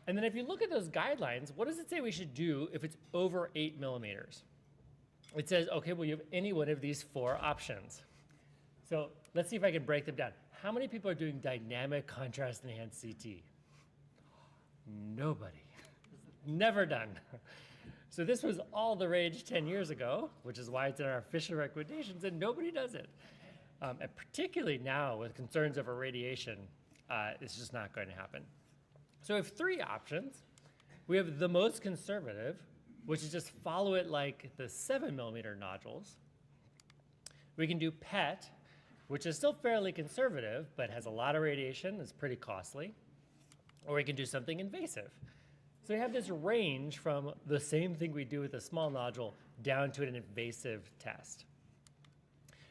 And then if you look at those guidelines, what does it say we should do if it's over 8 millimeters? It says, okay, well, you have any one of these 4 options. So let's see if I can break them down. How many people are doing dynamic contrast enhanced CT? Nobody. Never done. So this was all the rage 10 years ago, which is why it's in our official recommendations, and nobody does it. And particularly now with concerns over radiation, it's just not going to happen. So we have 3 options. We have the most conservative, which is just follow it like the 7 millimeter nodules. We can do PET, which is still fairly conservative, but has a lot of radiation, is pretty costly. Or we can do something invasive. So we have this range from the same thing we do with a small nodule down to an invasive test.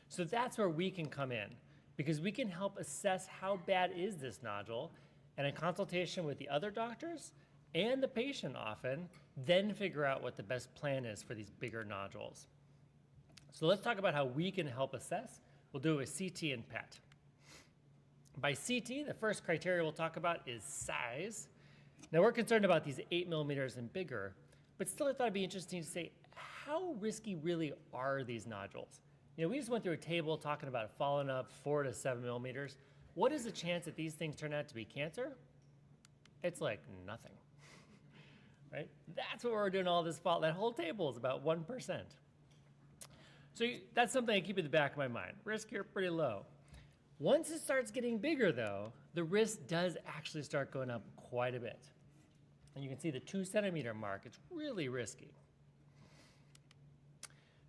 So that's where we can come in, because we can help assess how bad is this nodule, and in consultation with the other doctors and the patient often, then figure out what the best plan is for these bigger nodules. So let's talk about how we can help assess. We'll do it with CT and PET. By CT, the first criteria we'll talk about is size. Now we're concerned about these 8 millimeters and bigger, but still I thought it'd be interesting to say, how risky really are these nodules? You know, we just went through a table talking about following up 4 to 7 millimeters. What is the chance that these things turn out to be cancer? It's like nothing, right? That's what we're doing all this follow. That whole table is about 1%. So that's something I keep in the back of my mind. Risk here pretty low. Once it starts getting bigger though, the risk does actually start going up quite a bit. And you can see the 2 centimeter mark, it's really risky.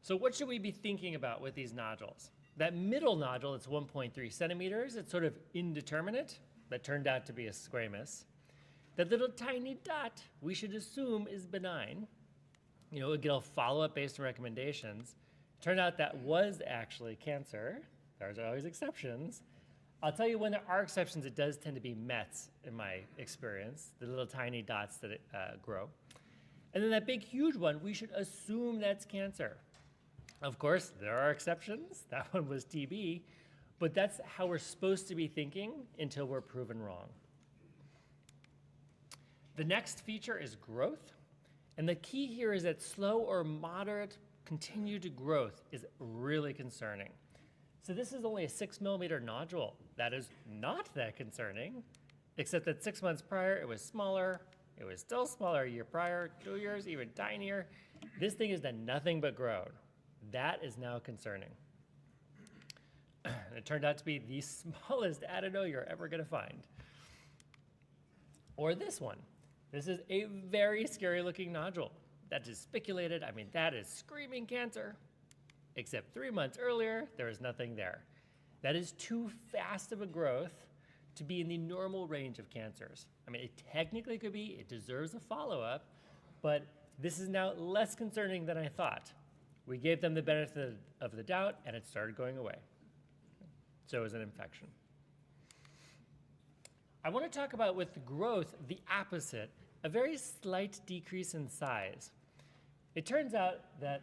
So what should we be thinking about with these nodules? That middle nodule, it's 1.3 centimeters, it's sort of indeterminate, that turned out to be a squamous. That little tiny dot, we should assume is benign. You know, it'll follow up based on recommendations. Turned out that was actually cancer. There's always exceptions. I'll tell you when there are exceptions, it does tend to be Mets in my experience, the little tiny dots that grow. And then that big, huge one, we should assume that's cancer. Of course, there are exceptions. That one was TB, but that's how we're supposed to be thinking until we're proven wrong. The next feature is growth. And the key here is that slow or moderate continued growth is really concerning. So this is only a 6 millimeter nodule. That is not that concerning, except that 6 months prior, it was smaller. It was still smaller a year prior, 2 years, even tinier. This thing has done nothing but grow. That is now concerning. It turned out to be the smallest adeno you're ever going to find. Or this one. This is a very scary looking nodule. That is spiculated. I mean, that is screaming cancer. Except 3 months earlier, there was nothing there. That is too fast of a growth to be in the normal range of cancers. I mean, it technically could be, it deserves a follow-up, but this is now less concerning than I thought. We gave them the benefit of the doubt, and it started going away. So it was an infection. I want to talk about with growth, the opposite, a very slight decrease in size. It turns out that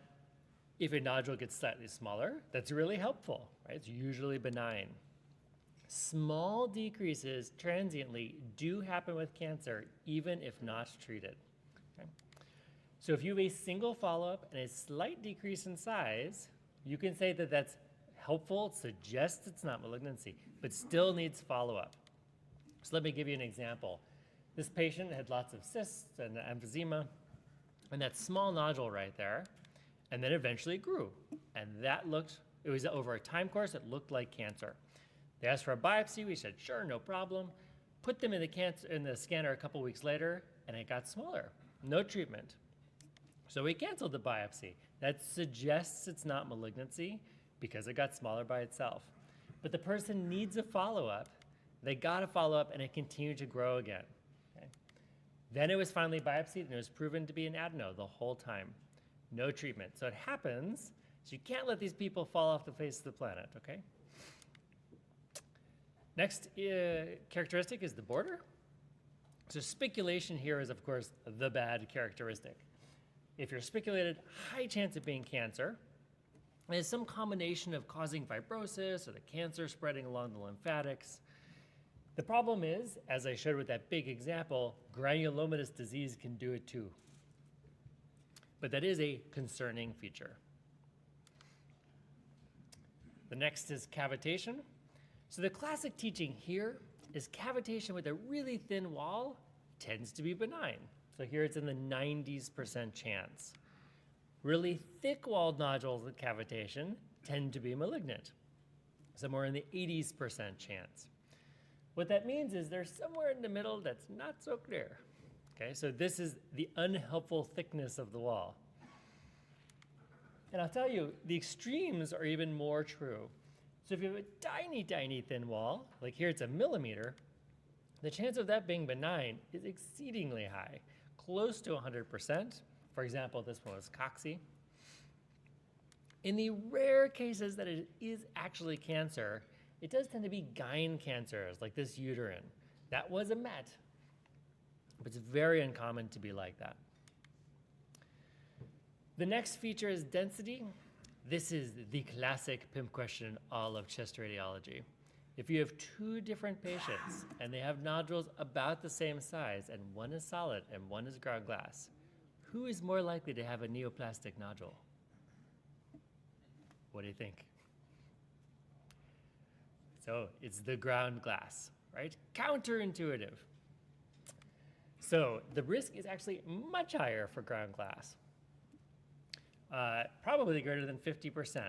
if a nodule gets slightly smaller, that's really helpful, right? It's usually benign. Small decreases transiently do happen with cancer, even if not treated. Okay? So if you have a single follow-up and a slight decrease in size, you can say that that's helpful, suggests it's not malignancy, but still needs follow-up. So let me give you an example. This patient had lots of cysts and emphysema, and that small nodule right there, and then eventually it grew. and it was over a time course, it looked like cancer. They asked for a biopsy, we said, sure, no problem. Put them in the scanner a couple weeks later, and it got smaller, no treatment. So we canceled the biopsy. That suggests it's not malignancy because it got smaller by itself. But the person needs a follow-up. They got a follow-up, and it continued to grow again. Okay? Then it was finally biopsied, and it was proven to be an adeno the whole time. No treatment. So it happens, so you can't let these people fall off the face of the planet, okay? Next characteristic is the border. So spiculation here is, of course, the bad characteristic. If you're spiculated, high chance of being cancer. And it's some combination of causing fibrosis or the cancer spreading along the lymphatics. The problem is, as I showed with that big example, granulomatous disease can do it too. But that is a concerning feature. The next is cavitation. So the classic teaching here is cavitation with a really thin wall tends to be benign. So here it's in the 90% chance. Really thick-walled nodules with cavitation tend to be malignant, somewhere in the 80% chance. What that means is there's somewhere in the middle that's not so clear. Okay, so this is the unhelpful thickness of the wall. And I'll tell you, the extremes are even more true. So if you have a tiny, tiny thin wall, like here it's a millimeter, the chance of that being benign is exceedingly high, close to 100%. For example, this one was cocci. In the rare cases that it is actually cancer, it does tend to be gyne cancers, like this uterine. That was a met, but it's very uncommon to be like that. The next feature is density. This is the classic PIM question in all of chest radiology. If you have two different patients and they have nodules about the same size and one is solid and one is ground glass, who is more likely to have a neoplastic nodule? What do you think? So it's the ground glass, right? Counterintuitive. So the risk is actually much higher for ground glass, probably greater than 50%.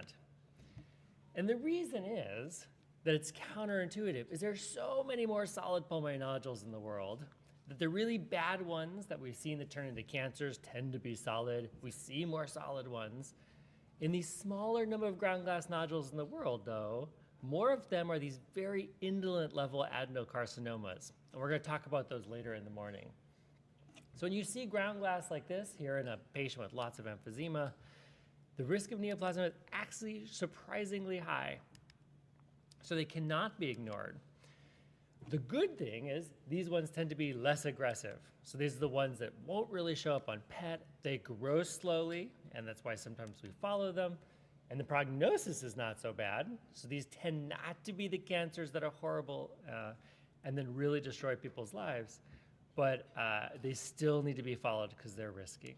And the reason is that it's counterintuitive is there's so many more solid pulmonary nodules in the world that the really bad ones that we've seen that turn into cancers tend to be solid. We see more solid ones. In the smaller number of ground glass nodules in the world, though, more of them are these very indolent level adenocarcinomas. And we're going to talk about those later in the morning. So when you see ground glass like this here in a patient with lots of emphysema, the risk of neoplasm is actually surprisingly high. So they cannot be ignored. The good thing is these ones tend to be less aggressive. So these are the ones that won't really show up on PET. They grow slowly, and that's why sometimes we follow them. And the prognosis is not so bad. So these tend not to be the cancers that are horrible and then really destroy people's lives. But they still need to be followed because they're risky.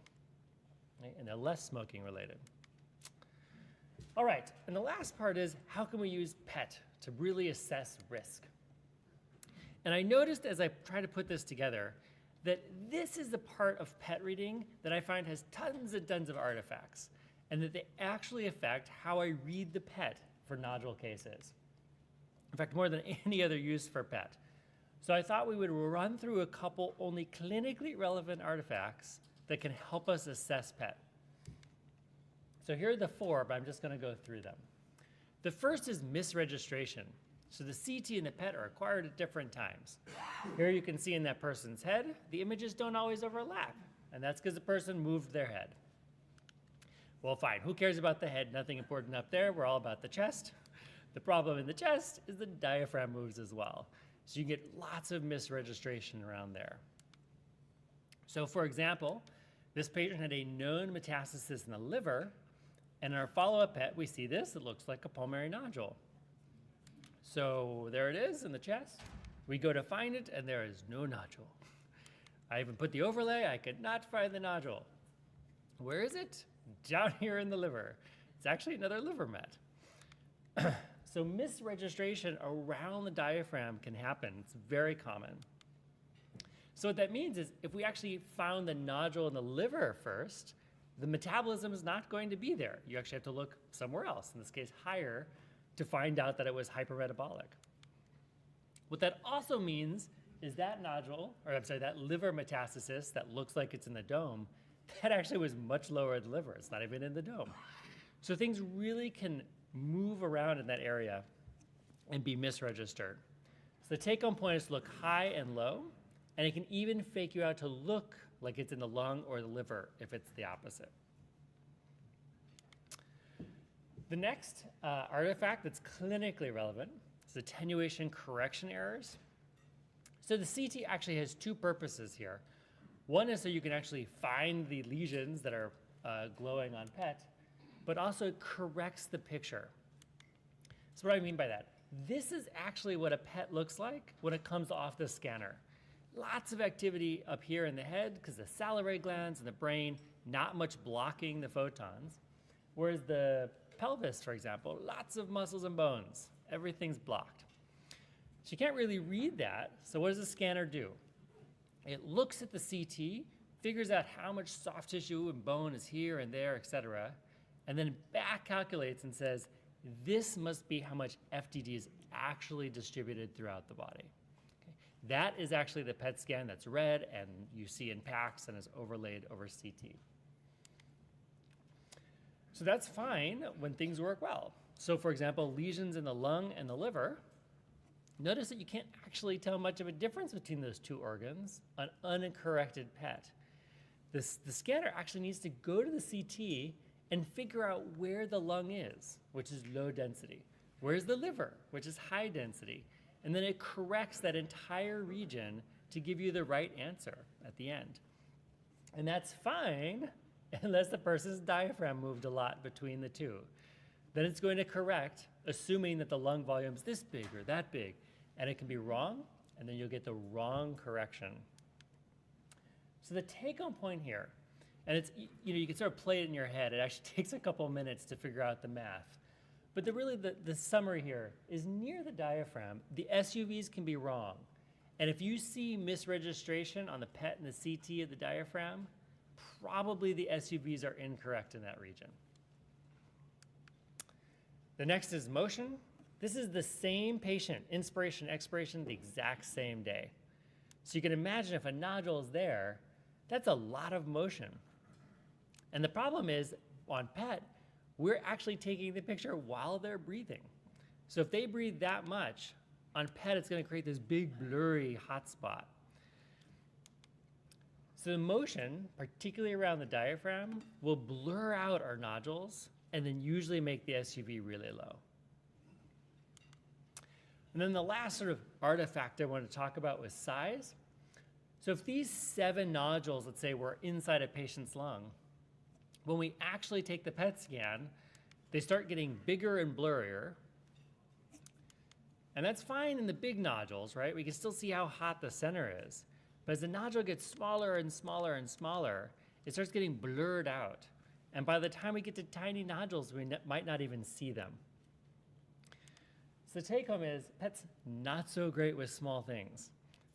Right? And they're less smoking related. All right, and the last part is how can we use PET to really assess risk? And I noticed as I try to put this together that this is the part of PET reading that I find has tons and tons of artifacts, and that they actually affect how I read the PET for nodule cases. In fact, more than any other use for PET. So I thought we would run through a couple only clinically relevant artifacts that can help us assess PET. So here are the four, but I'm just going to go through them. The first is misregistration. So the CT and the PET are acquired at different times. Here you can see in that person's head, the images don't always overlap, and that's because the person moved their head. Well, fine, who cares about the head? Nothing important up there, we're all about the chest. The problem in the chest is the diaphragm moves as well. So you get lots of misregistration around there. So for example, this patient had a known metastasis in the liver, and in our follow-up PET, we see this, it looks like a pulmonary nodule. So there it is in the chest. We go to find it, and there is no nodule. I even put the overlay, I could not find the nodule. Where is it? Down here in the liver. It's actually another liver met. So misregistration around the diaphragm can happen. It's very common. So what that means is if we actually found the nodule in the liver first, the metabolism is not going to be there. You actually have to look somewhere else, in this case higher, to find out that it was hypermetabolic. What that also means is that nodule, or I'm sorry, that liver metastasis that looks like it's in the dome, that actually was much lower in the liver. It's not even in the dome. So things really can move around in that area and be misregistered. So the take-home point is to look high and low, and it can even fake you out to look like it's in the lung or the liver if it's the opposite. The next artifact that's clinically relevant is attenuation correction errors. So the CT actually has two purposes here. One is so you can actually find the lesions that are glowing on PET, but also it corrects the picture. So what do I mean by that? This is actually what a PET looks like when it comes off the scanner. Lots of activity up here in the head because the salivary glands and the brain, not much blocking the photons. Whereas the pelvis, for example, lots of muscles and bones. Everything's blocked. So you can't really read that. So what does the scanner do? It looks at the CT, figures out how much soft tissue and bone is here and there, et cetera, and then back calculates and says, this must be how much FDD is actually distributed throughout the body. Okay? That is actually the PET scan that's read and you see in packs and is overlaid over CT. So that's fine when things work well. So for example, lesions in the lung and the liver, notice that you can't actually tell much of a difference between those two organs on uncorrected PET. The scanner actually needs to go to the CT and figure out where the lung is, which is low density. Where's the liver, which is high density? And then it corrects that entire region to give you the right answer at the end. And that's fine unless the person's diaphragm moved a lot between the two. Then it's going to correct, assuming that the lung volume is this big or that big. And it can be wrong, and then you'll get the wrong correction. So the take-home point here, and it's, you can sort of play it in your head. It actually takes a couple minutes to figure out the math. But the summary here is near the diaphragm, the SUVs can be wrong. And if you see misregistration on the PET and the CT of the diaphragm, probably the SUVs are incorrect in that region. The next is motion. This is the same patient, inspiration, expiration, the exact same day. So you can imagine if a nodule is there, that's a lot of motion. And the problem is, on PET, we're actually taking the picture while they're breathing. So if they breathe that much, on PET it's going to create this big blurry hotspot. So the motion, particularly around the diaphragm, will blur out our nodules and then usually make the SUV really low. And then the last sort of artifact I want to talk about was size. So if these 7 nodules, let's say, were inside a patient's lung, when we actually take the PET scan, they start getting bigger and blurrier. And that's fine in the big nodules, right? We can still see how hot the center is. But as the nodule gets smaller and smaller and smaller, it starts getting blurred out. And by the time we get to tiny nodules, we might not even see them. So the take home is PET's not so great with small things.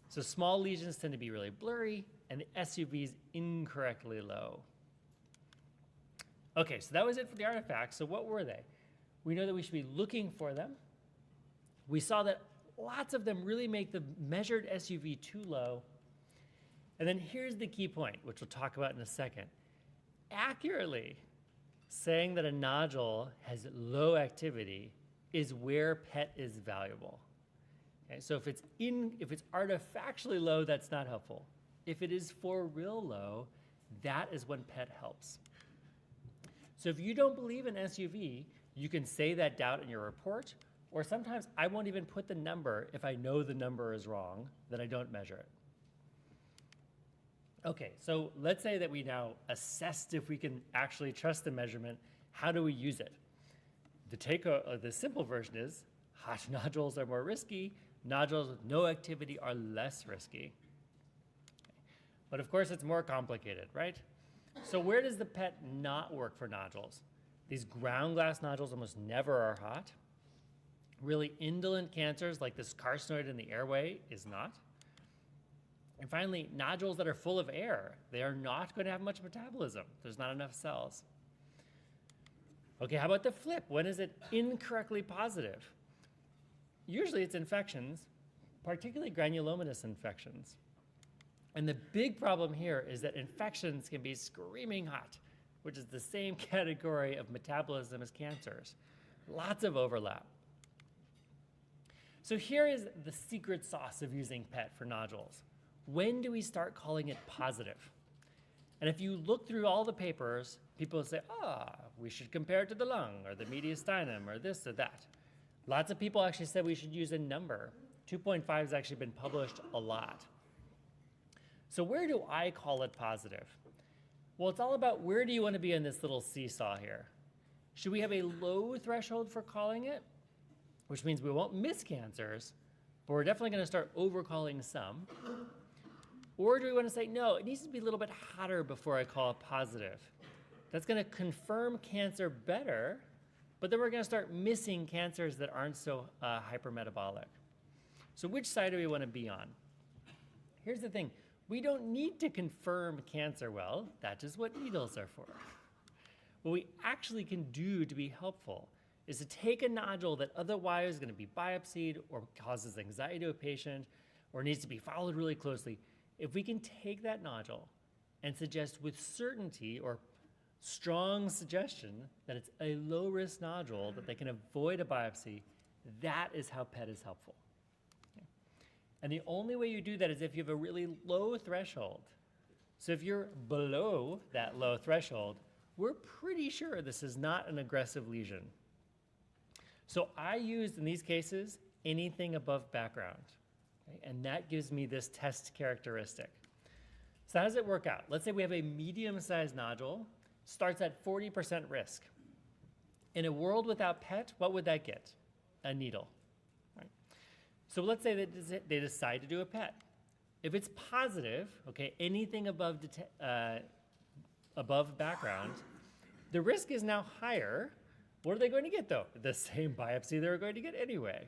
So small lesions tend to be really blurry and the SUV's incorrectly low. Okay, so that was it for the artifacts. So what were they? We know that we should be looking for them. We saw that lots of them really make the measured SUV too low. And then here's the key point, which we'll talk about in a second. Accurately saying that a nodule has low activity is where PET is valuable. Okay, so if it's artifactually low, that's not helpful. If it is for real low, that is when PET helps. So if you don't believe in SUV, you can say that doubt in your report, or sometimes I won't even put the number if I know the number is wrong, then I don't measure it. Okay, so let's say that we now assessed if we can actually trust the measurement. How do we use it? The simple version is hot nodules are more risky, nodules with no activity are less risky. But of course, it's more complicated, right? So where does the PET not work for nodules? These ground glass nodules almost never are hot. Really indolent cancers like this carcinoid in the airway is not. And finally, nodules that are full of air, they are not going to have much metabolism. There's not enough cells. Okay, how about the flip? When is it incorrectly positive? Usually it's infections, particularly granulomatous infections. And the big problem here is that infections can be screaming hot, which is the same category of metabolism as cancers. Lots of overlap. So here is the secret sauce of using PET for nodules. When do we start calling it positive? And if you look through all the papers, people say, we should compare it to the lung or the mediastinum or this or that. Lots of people actually said we should use a number. 2.5 has actually been published a lot. So where do I call it positive? Well, it's all about where do you want to be in this little seesaw here. Should we have a low threshold for calling it, which means we won't miss cancers, but we're definitely going to start overcalling some? Or do we want to say, no, it needs to be a little bit hotter before I call it positive? That's going to confirm cancer better, but then we're going to start missing cancers that aren't so hypermetabolic. So which side do we want to be on? Here's the thing. We don't need to confirm cancer well. That is what needles are for. What we actually can do to be helpful is to take a nodule that otherwise is going to be biopsied or causes anxiety to a patient or needs to be followed really closely. If we can take that nodule and suggest with certainty or strong suggestion that it's a low-risk nodule, that they can avoid a biopsy, that is how PET is helpful. Okay. And the only way you do that is if you have a really low threshold. So if you're below that low threshold, we're pretty sure this is not an aggressive lesion. So I used, in these cases, anything above background. Okay? And that gives me this test characteristic. So how does it work out? Let's say we have a medium-sized nodule, starts at 40% risk. In a world without PET, what would that get? A needle. Right? So let's say that they decide to do a PET. If it's positive, okay, anything above background, the risk is now higher. What are they going to get, though? The same biopsy they were going to get anyway.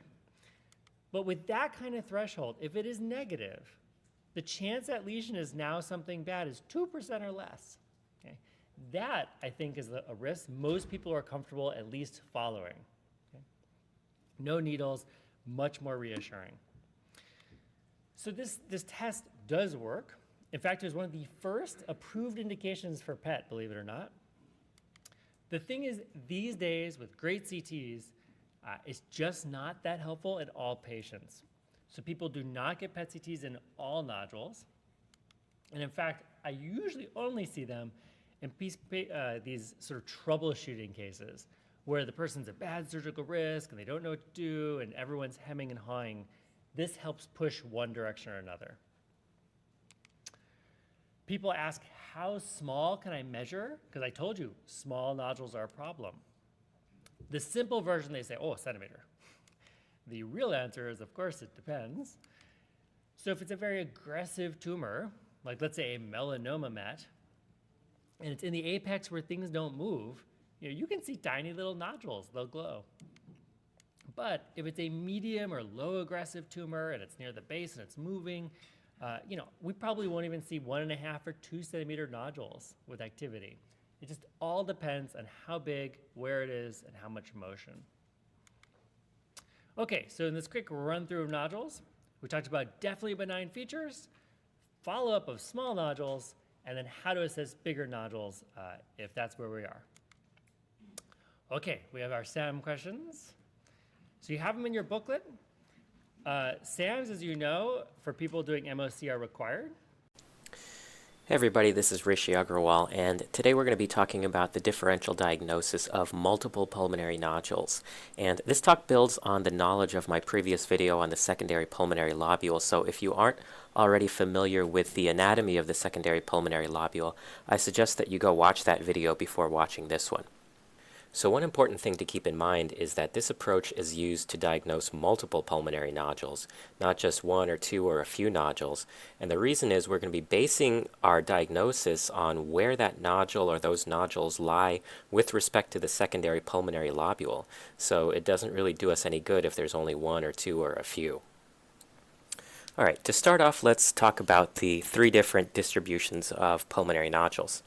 But with that kind of threshold, if it is negative, the chance that lesion is now something bad is 2% or less. Okay? That, I think, is a risk most people are comfortable at least following. Okay? No needles, much more reassuring. So this test does work. In fact, it was one of the first approved indications for PET, believe it or not. The thing is, these days with great CTs, it's just not that helpful in all patients. So people do not get PET CTs in all nodules. And in fact, I usually only see them in these sort of troubleshooting cases where the person's at bad surgical risk and they don't know what to do and everyone's hemming and hawing. This helps push one direction or another. People ask, how small can I measure? Because I told you, small nodules are a problem. The simple version, they say, a centimeter. The real answer is, of course, it depends. So if it's a very aggressive tumor, like let's say a melanoma met, and it's in the apex where things don't move, you can see tiny little nodules, they'll glow. But if it's a medium or low aggressive tumor and it's near the base and it's moving, we probably won't even see 1.5 or 2 centimeter nodules with activity. It just all depends on how big, where it is, and how much motion. Okay, so in this quick run through of nodules, we talked about definitely benign features, follow-up of small nodules, and then how to assess bigger nodules if that's where we are. Okay, we have our SAM questions. So you have them in your booklet. SAMs, as you know, for people doing MOC are required. Hey everybody, this is Rishi Agrawal, and today we're going to be talking about the differential diagnosis of multiple pulmonary nodules. And this talk builds on the knowledge of my previous video on the secondary pulmonary lobule, so if you aren't already familiar with the anatomy of the secondary pulmonary lobule, I suggest that you go watch that video before watching this one. So one important thing to keep in mind is that this approach is used to diagnose multiple pulmonary nodules, not just one or two or a few nodules. And the reason is we're going to be basing our diagnosis on where that nodule or those nodules lie with respect to the secondary pulmonary lobule. So it doesn't really do us any good if there's only one or two or a few. All right, to start off, let's talk about the three different distributions of pulmonary nodules.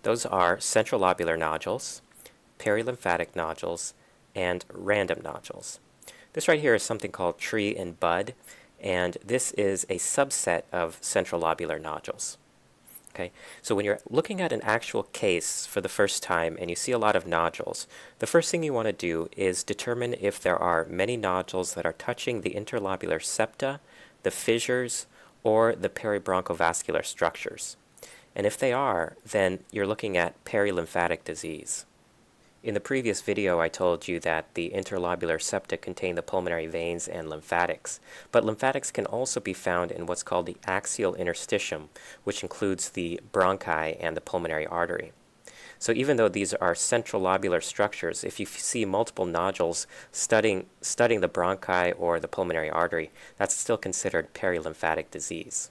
Those are central lobular nodules, perilymphatic nodules, and random nodules. This right here is something called tree and bud, and this is a subset of central lobular nodules. Okay, so when you're looking at an actual case for the first time and you see a lot of nodules, the first thing you want to do is determine if there are many nodules that are touching the interlobular septa, the fissures, or the peribronchovascular structures. And if they are, then you're looking at perilymphatic disease. In the previous video, I told you that the interlobular septa contain the pulmonary veins and lymphatics, but lymphatics can also be found in what's called the axial interstitium, which includes the bronchi and the pulmonary artery. So even though these are central lobular structures, if you see multiple nodules studying the bronchi or the pulmonary artery, that's still considered perilymphatic disease.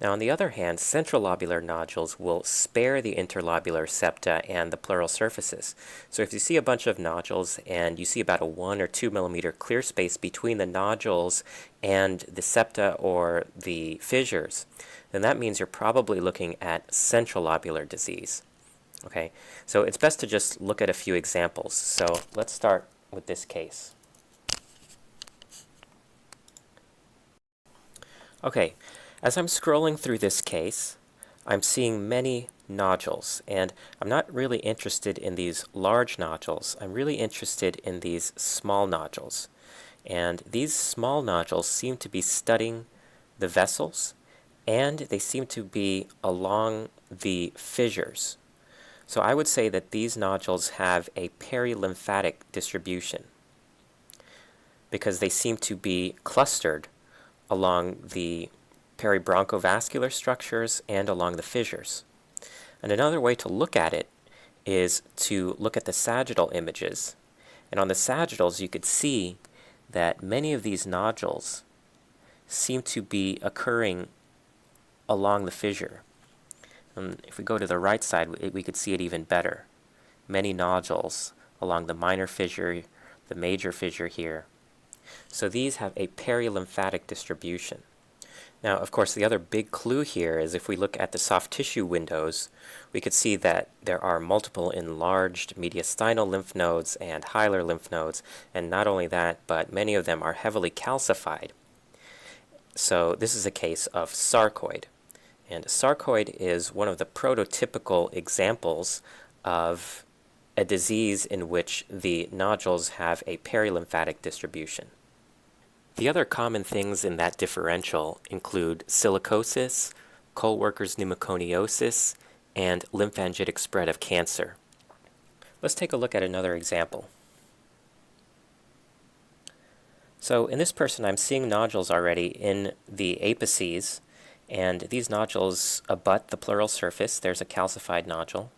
Now, on the other hand, central lobular nodules will spare the interlobular septa and the pleural surfaces. So if you see a bunch of nodules and you see about a 1 or 2 millimeter clear space between the nodules and the septa or the fissures, then that means you're probably looking at central lobular disease. Okay, so it's best to just look at a few examples. So let's start with this case. Okay. As I'm scrolling through this case, I'm seeing many nodules, and I'm not really interested in these large nodules. I'm really interested in these small nodules. And these small nodules seem to be studding the vessels, and they seem to be along the fissures. So I would say that these nodules have a perilymphatic distribution because they seem to be clustered along the peribronchovascular structures and along the fissures. And another way to look at it is to look at the sagittal images. And on the sagittals, you could see that many of these nodules seem to be occurring along the fissure. And if we go to the right side, we could see it even better. Many nodules along the minor fissure, the major fissure here. So these have a perilymphatic distribution. Now, of course, the other big clue here is if we look at the soft tissue windows, we could see that there are multiple enlarged mediastinal lymph nodes and hilar lymph nodes, and not only that, but many of them are heavily calcified. So this is a case of sarcoid. And sarcoid is one of the prototypical examples of a disease in which the nodules have a perilymphatic distribution. The other common things in that differential include silicosis, Kohl-Werker's pneumoconiosis, and lymphangitic spread of cancer. Let's take a look at another example. So in this person, I'm seeing nodules already in the apices, and these nodules abut the pleural surface. There's a calcified nodule.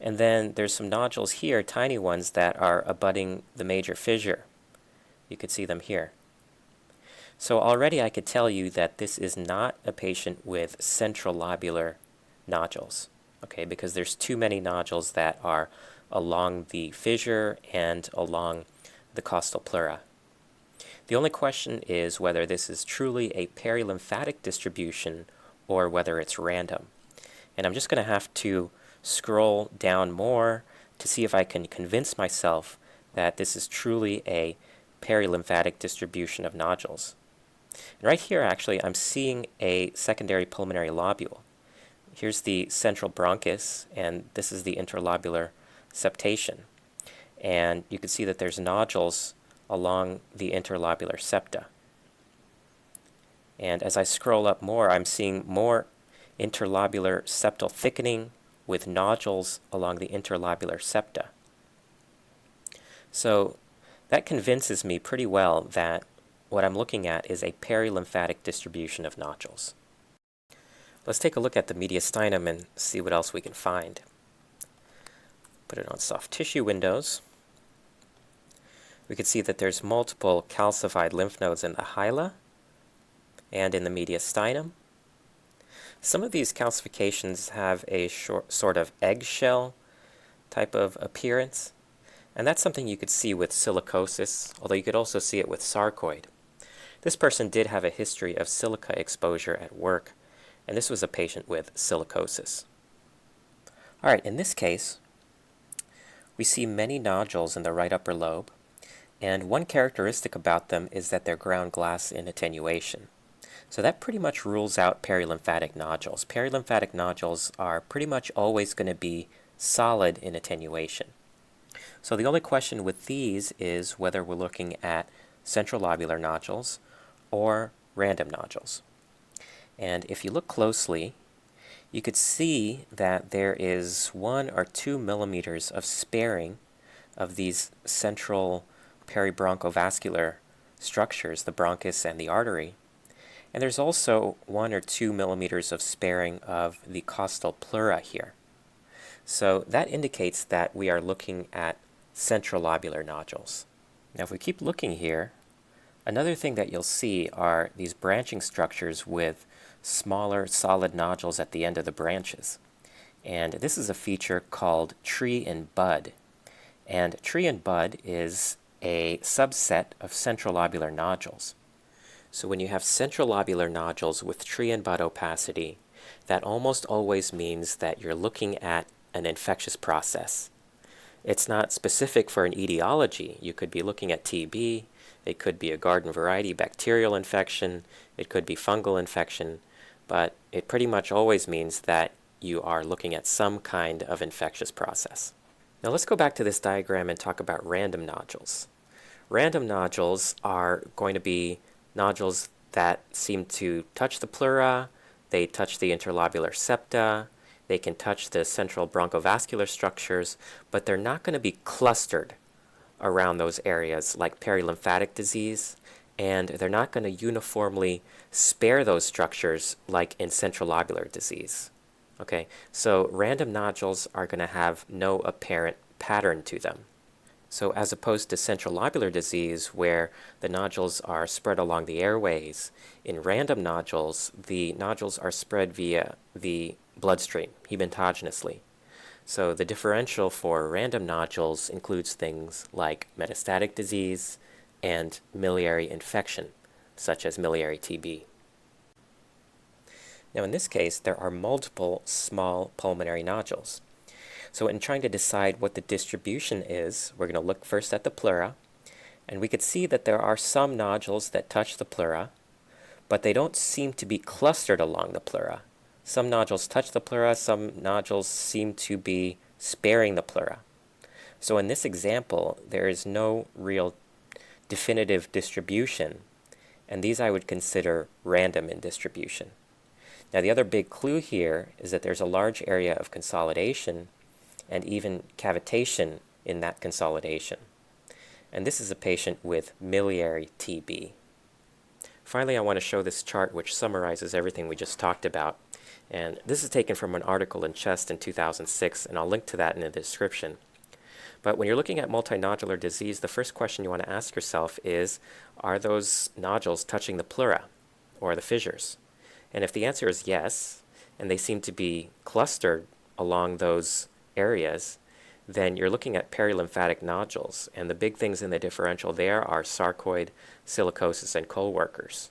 And then there's some nodules here, tiny ones, that are abutting the major fissure. You could see them here. So already I could tell you that this is not a patient with central lobular nodules, okay, because there's too many nodules that are along the fissure and along the costal pleura. The only question is whether this is truly a perilymphatic distribution or whether it's random. And I'm just going to have to scroll down more to see if I can convince myself that this is truly a perilymphatic distribution of nodules. And right here, actually, I'm seeing a secondary pulmonary lobule. Here's the central bronchus, and this is the interlobular septation. And you can see that there's nodules along the interlobular septa. And as I scroll up more, I'm seeing more interlobular septal thickening with nodules along the interlobular septa. So that convinces me pretty well that what I'm looking at is a perilymphatic distribution of nodules. Let's take a look at the mediastinum and see what else we can find. Put it on soft tissue windows. We can see that there's multiple calcified lymph nodes in the hyla and in the mediastinum. Some of these calcifications have a sort of eggshell type of appearance, and that's something you could see with silicosis, although you could also see it with sarcoid. This person did have a history of silica exposure at work, and this was a patient with silicosis. All right, in this case, we see many nodules in the right upper lobe, and one characteristic about them is that they're ground glass in attenuation. So that pretty much rules out perilymphatic nodules. Perilymphatic nodules are pretty much always going to be solid in attenuation. So the only question with these is whether we're looking at central lobular nodules or random nodules. And if you look closely, you could see that there is 1 or 2 millimeters of sparing of these central peribronchovascular structures, the bronchus and the artery. And there's also 1 or 2 millimeters of sparing of the costal pleura here. So that indicates that we are looking at central lobular nodules. Now if we keep looking here, another thing that you'll see are these branching structures with smaller solid nodules at the end of the branches. And this is a feature called tree in bud. And tree in bud is a subset of central lobular nodules. So when you have central lobular nodules with tree in bud opacity, that almost always means that you're looking at an infectious process. It's not specific for an etiology. You could be looking at TB, it could be a garden variety bacterial infection, it could be fungal infection, but it pretty much always means that you are looking at some kind of infectious process. Now let's go back to this diagram and talk about random nodules. Random nodules are going to be nodules that seem to touch the pleura, they touch the interlobular septa, they can touch the central bronchovascular structures, but they're not going to be clustered around those areas like perilymphatic disease, and they're not going to uniformly spare those structures like in central lobular disease. Okay, so random nodules are going to have no apparent pattern to them. So as opposed to central lobular disease where the nodules are spread along the airways, in random nodules, the nodules are spread via the bloodstream, hematogeneously. So the differential for random nodules includes things like metastatic disease and miliary infection, such as miliary TB. Now in this case, there are multiple small pulmonary nodules. So in trying to decide what the distribution is, we're going to look first at the pleura, and we could see that there are some nodules that touch the pleura, but they don't seem to be clustered along the pleura. Some nodules touch the pleura, some nodules seem to be sparing the pleura. So in this example, there is no real definitive distribution, and these I would consider random in distribution. Now the other big clue here is that there's a large area of consolidation and even cavitation in that consolidation. And this is a patient with miliary TB. Finally, I want to show this chart which summarizes everything we just talked about. And this is taken from an article in Chest in 2006, and I'll link to that in the description. But when you're looking at multinodular disease, the first question you want to ask yourself is, are those nodules touching the pleura or the fissures? And if the answer is yes, and they seem to be clustered along those areas, then you're looking at perilymphatic nodules. And the big things in the differential there are sarcoid, silicosis, and coal workers.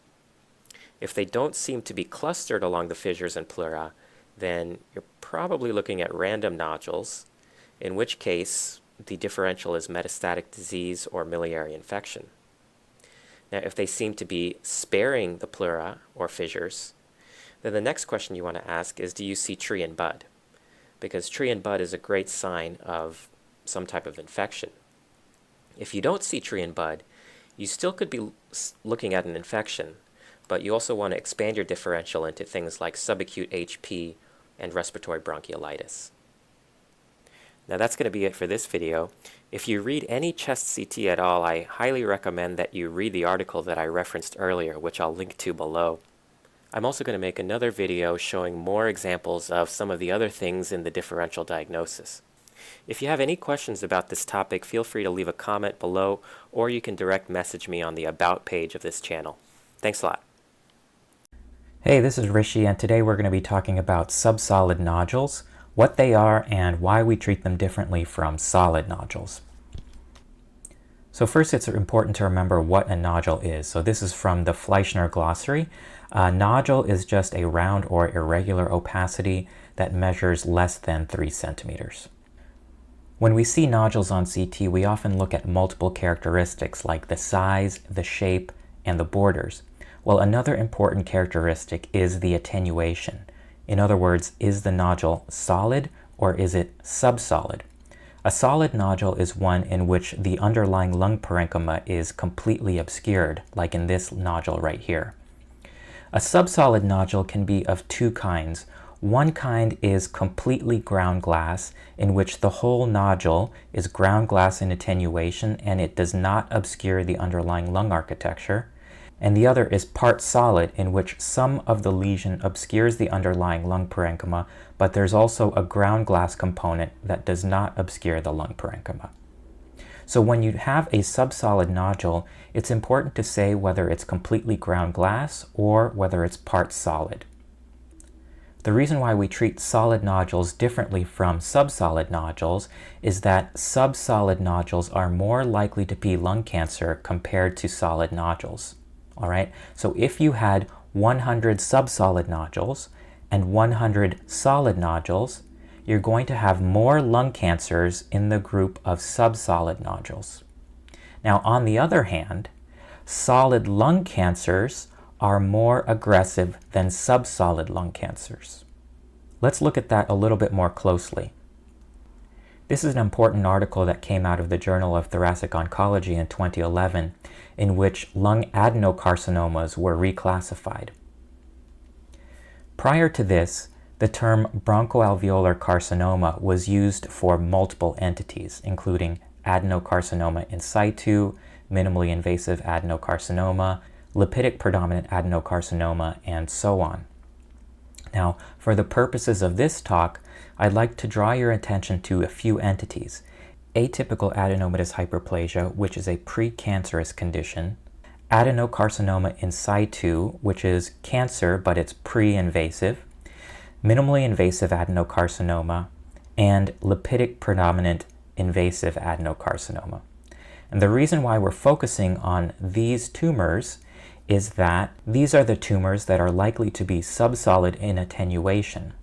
If they don't seem to be clustered along the fissures and pleura, then you're probably looking at random nodules, in which case the differential is metastatic disease or miliary infection. Now, if they seem to be sparing the pleura or fissures, then the next question you want to ask is, do you see tree in bud? Because tree in bud is a great sign of some type of infection. If you don't see tree in bud, you still could be looking at an infection, but you also want to expand your differential into things like subacute HP and respiratory bronchiolitis. Now that's going to be it for this video. If you read any chest CT at all, I highly recommend that you read the article that I referenced earlier, which I'll link to below. I'm also going to make another video showing more examples of some of the other things in the differential diagnosis. If you have any questions about this topic, feel free to leave a comment below, or you can direct message me on the About page of this channel. Thanks a lot. Hey, this is Rishi, and today we're going to be talking about subsolid nodules, what they are, and why we treat them differently from solid nodules. So first, it's important to remember what a nodule is. So this is from the Fleischner glossary. A nodule is just a round or irregular opacity that measures less than 3 centimeters. When we see nodules on CT, we often look at multiple characteristics like the size, the shape, and the borders. Well, another important characteristic is the attenuation. In other words, is the nodule solid or is it subsolid? A solid nodule is one in which the underlying lung parenchyma is completely obscured, like in this nodule right here. A subsolid nodule can be of two kinds. One kind is completely ground glass, in which the whole nodule is ground glass in attenuation and it does not obscure the underlying lung architecture. And the other is part solid, in which some of the lesion obscures the underlying lung parenchyma, but there's also a ground glass component that does not obscure the lung parenchyma. So when you have a subsolid nodule, it's important to say whether it's completely ground glass or whether it's part solid. The reason why we treat solid nodules differently from subsolid nodules is that subsolid nodules are more likely to be lung cancer compared to solid nodules. All right, so if you had 100 subsolid nodules and 100 solid nodules, you're going to have more lung cancers in the group of subsolid nodules. Now, on the other hand, solid lung cancers are more aggressive than subsolid lung cancers. Let's look at that a little bit more closely. This is an important article that came out of the Journal of Thoracic Oncology in 2011, in which lung adenocarcinomas were reclassified. Prior to this, the term bronchoalveolar carcinoma was used for multiple entities, including adenocarcinoma in situ, minimally invasive adenocarcinoma, lipidic predominant adenocarcinoma, and so on. Now, for the purposes of this talk, I'd like to draw your attention to a few entities. Atypical adenomatous hyperplasia, which is a precancerous condition, adenocarcinoma in situ, which is cancer but it's pre-invasive, minimally invasive adenocarcinoma, and lipidic predominant invasive adenocarcinoma. And the reason why we're focusing on these tumors is that these are the tumors that are likely to be subsolid in attenuation.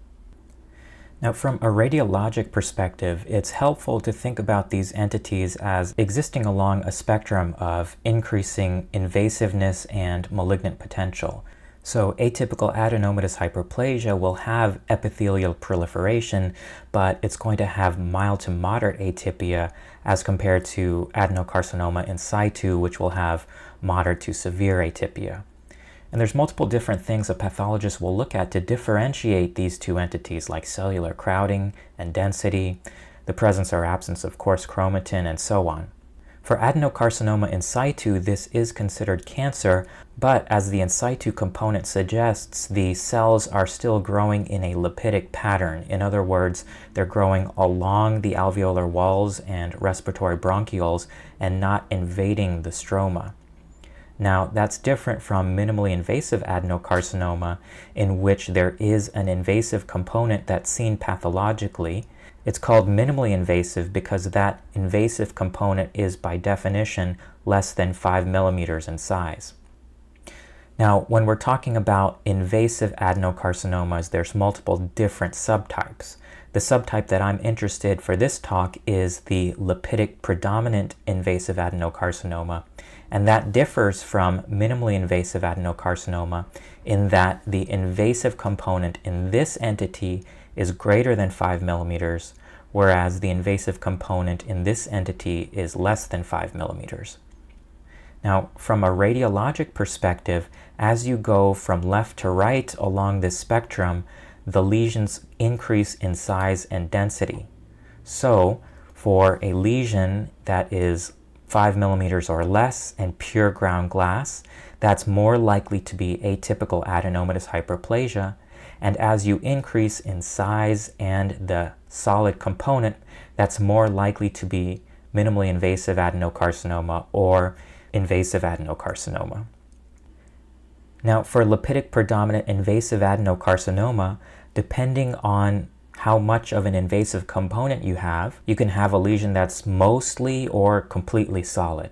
Now, from a radiologic perspective, it's helpful to think about these entities as existing along a spectrum of increasing invasiveness and malignant potential. So atypical adenomatous hyperplasia will have epithelial proliferation, but it's going to have mild to moderate atypia as compared to adenocarcinoma in situ, which will have moderate to severe atypia. And there's multiple different things a pathologist will look at to differentiate these two entities, like cellular crowding and density, the presence or absence of coarse chromatin, and so on. For adenocarcinoma in situ, this is considered cancer, but as the in situ component suggests, the cells are still growing in a lipidic pattern. In other words, they're growing along the alveolar walls and respiratory bronchioles and not invading the stroma. Now, that's different from minimally invasive adenocarcinoma, in which there is an invasive component that's seen pathologically. It's called minimally invasive because that invasive component is, by definition, less than 5 millimeters in size. Now, when we're talking about invasive adenocarcinomas, there's multiple different subtypes. The subtype that I'm interested for this talk is the lipidic predominant invasive adenocarcinoma, and that differs from minimally invasive adenocarcinoma in that the invasive component in this entity is greater than 5 millimeters, whereas the invasive component in this entity is less than 5 millimeters. Now, from a radiologic perspective, as you go from left to right along this spectrum, the lesions increase in size and density. So, for a lesion that is 5 millimeters or less and pure ground glass, that's more likely to be atypical adenomatous hyperplasia. And as you increase in size and the solid component, that's more likely to be minimally invasive adenocarcinoma or invasive adenocarcinoma. Now, for lipidic predominant invasive adenocarcinoma, depending on how much of an invasive component you can have a lesion that's mostly or completely solid.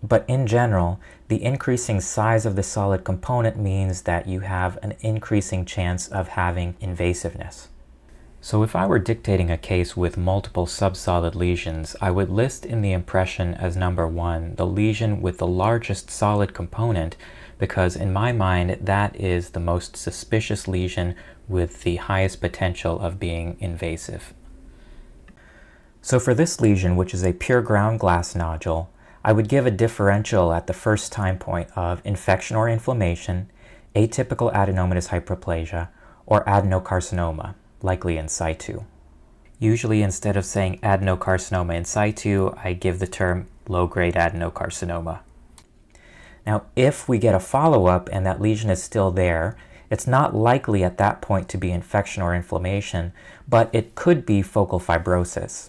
but in general, the increasing size of the solid component means that you have an increasing chance of having invasiveness. So if I were dictating a case with multiple subsolid lesions, I would list in the impression as number 1 the lesion with the largest solid component, because in my mind that is the most suspicious lesion with the highest potential of being invasive. So for this lesion, which is a pure ground glass nodule, I would give a differential at the first time point of infection or inflammation, atypical adenomatous hyperplasia, or adenocarcinoma, likely in situ. Usually instead of saying adenocarcinoma in situ, I give the term low-grade adenocarcinoma. Now, if we get a follow-up and that lesion is still there, it's not likely at that point to be infection or inflammation, but it could be focal fibrosis.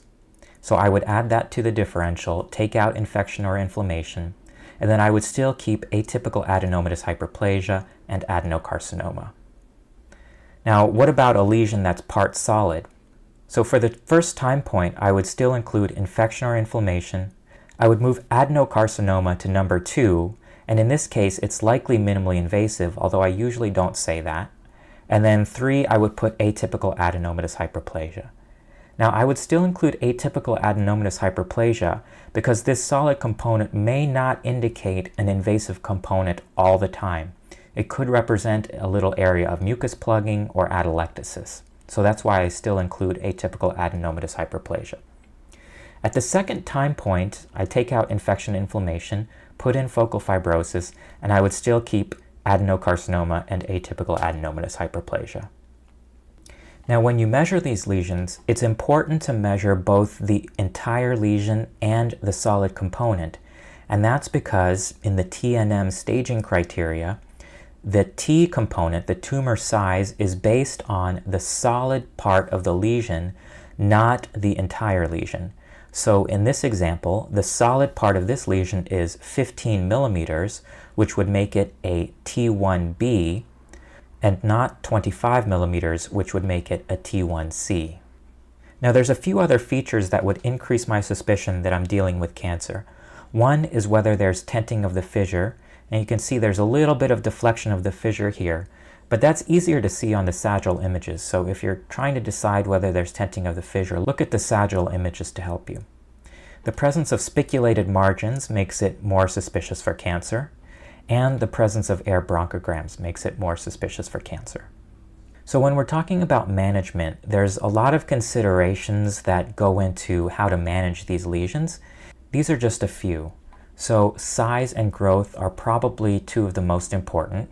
So I would add that to the differential, take out infection or inflammation, and then I would still keep atypical adenomatous hyperplasia and adenocarcinoma. Now, what about a lesion that's part solid? So for the first time point, I would still include infection or inflammation. I would move adenocarcinoma to number 2, and in this case, it's likely minimally invasive, although I usually don't say that. And then 3, I would put atypical adenomatous hyperplasia. Now, I would still include atypical adenomatous hyperplasia because this solid component may not indicate an invasive component all the time. It could represent a little area of mucus plugging or atelectasis. So that's why I still include atypical adenomatous hyperplasia. At the second time point, I take out infection inflammation, put in focal fibrosis, and I would still keep adenocarcinoma and atypical adenomatous hyperplasia. Now, when you measure these lesions, it's important to measure both the entire lesion and the solid component. And that's because in the TNM staging criteria, the T component, the tumor size, is based on the solid part of the lesion, not the entire lesion. So in this example, the solid part of this lesion is 15 millimeters, which would make it a T1B, and not 25 millimeters, which would make it a T1C. Now there's a few other features that would increase my suspicion that I'm dealing with cancer. One is whether there's tenting of the fissure, and you can see there's a little bit of deflection of the fissure here, but that's easier to see on the sagittal images, so if you're trying to decide whether there's tenting of the fissure, look at the sagittal images to help you. The presence of spiculated margins makes it more suspicious for cancer, and the presence of air bronchograms makes it more suspicious for cancer. So when we're talking about management, there's a lot of considerations that go into how to manage these lesions. These are just a few. So size and growth are probably 2 of the most important.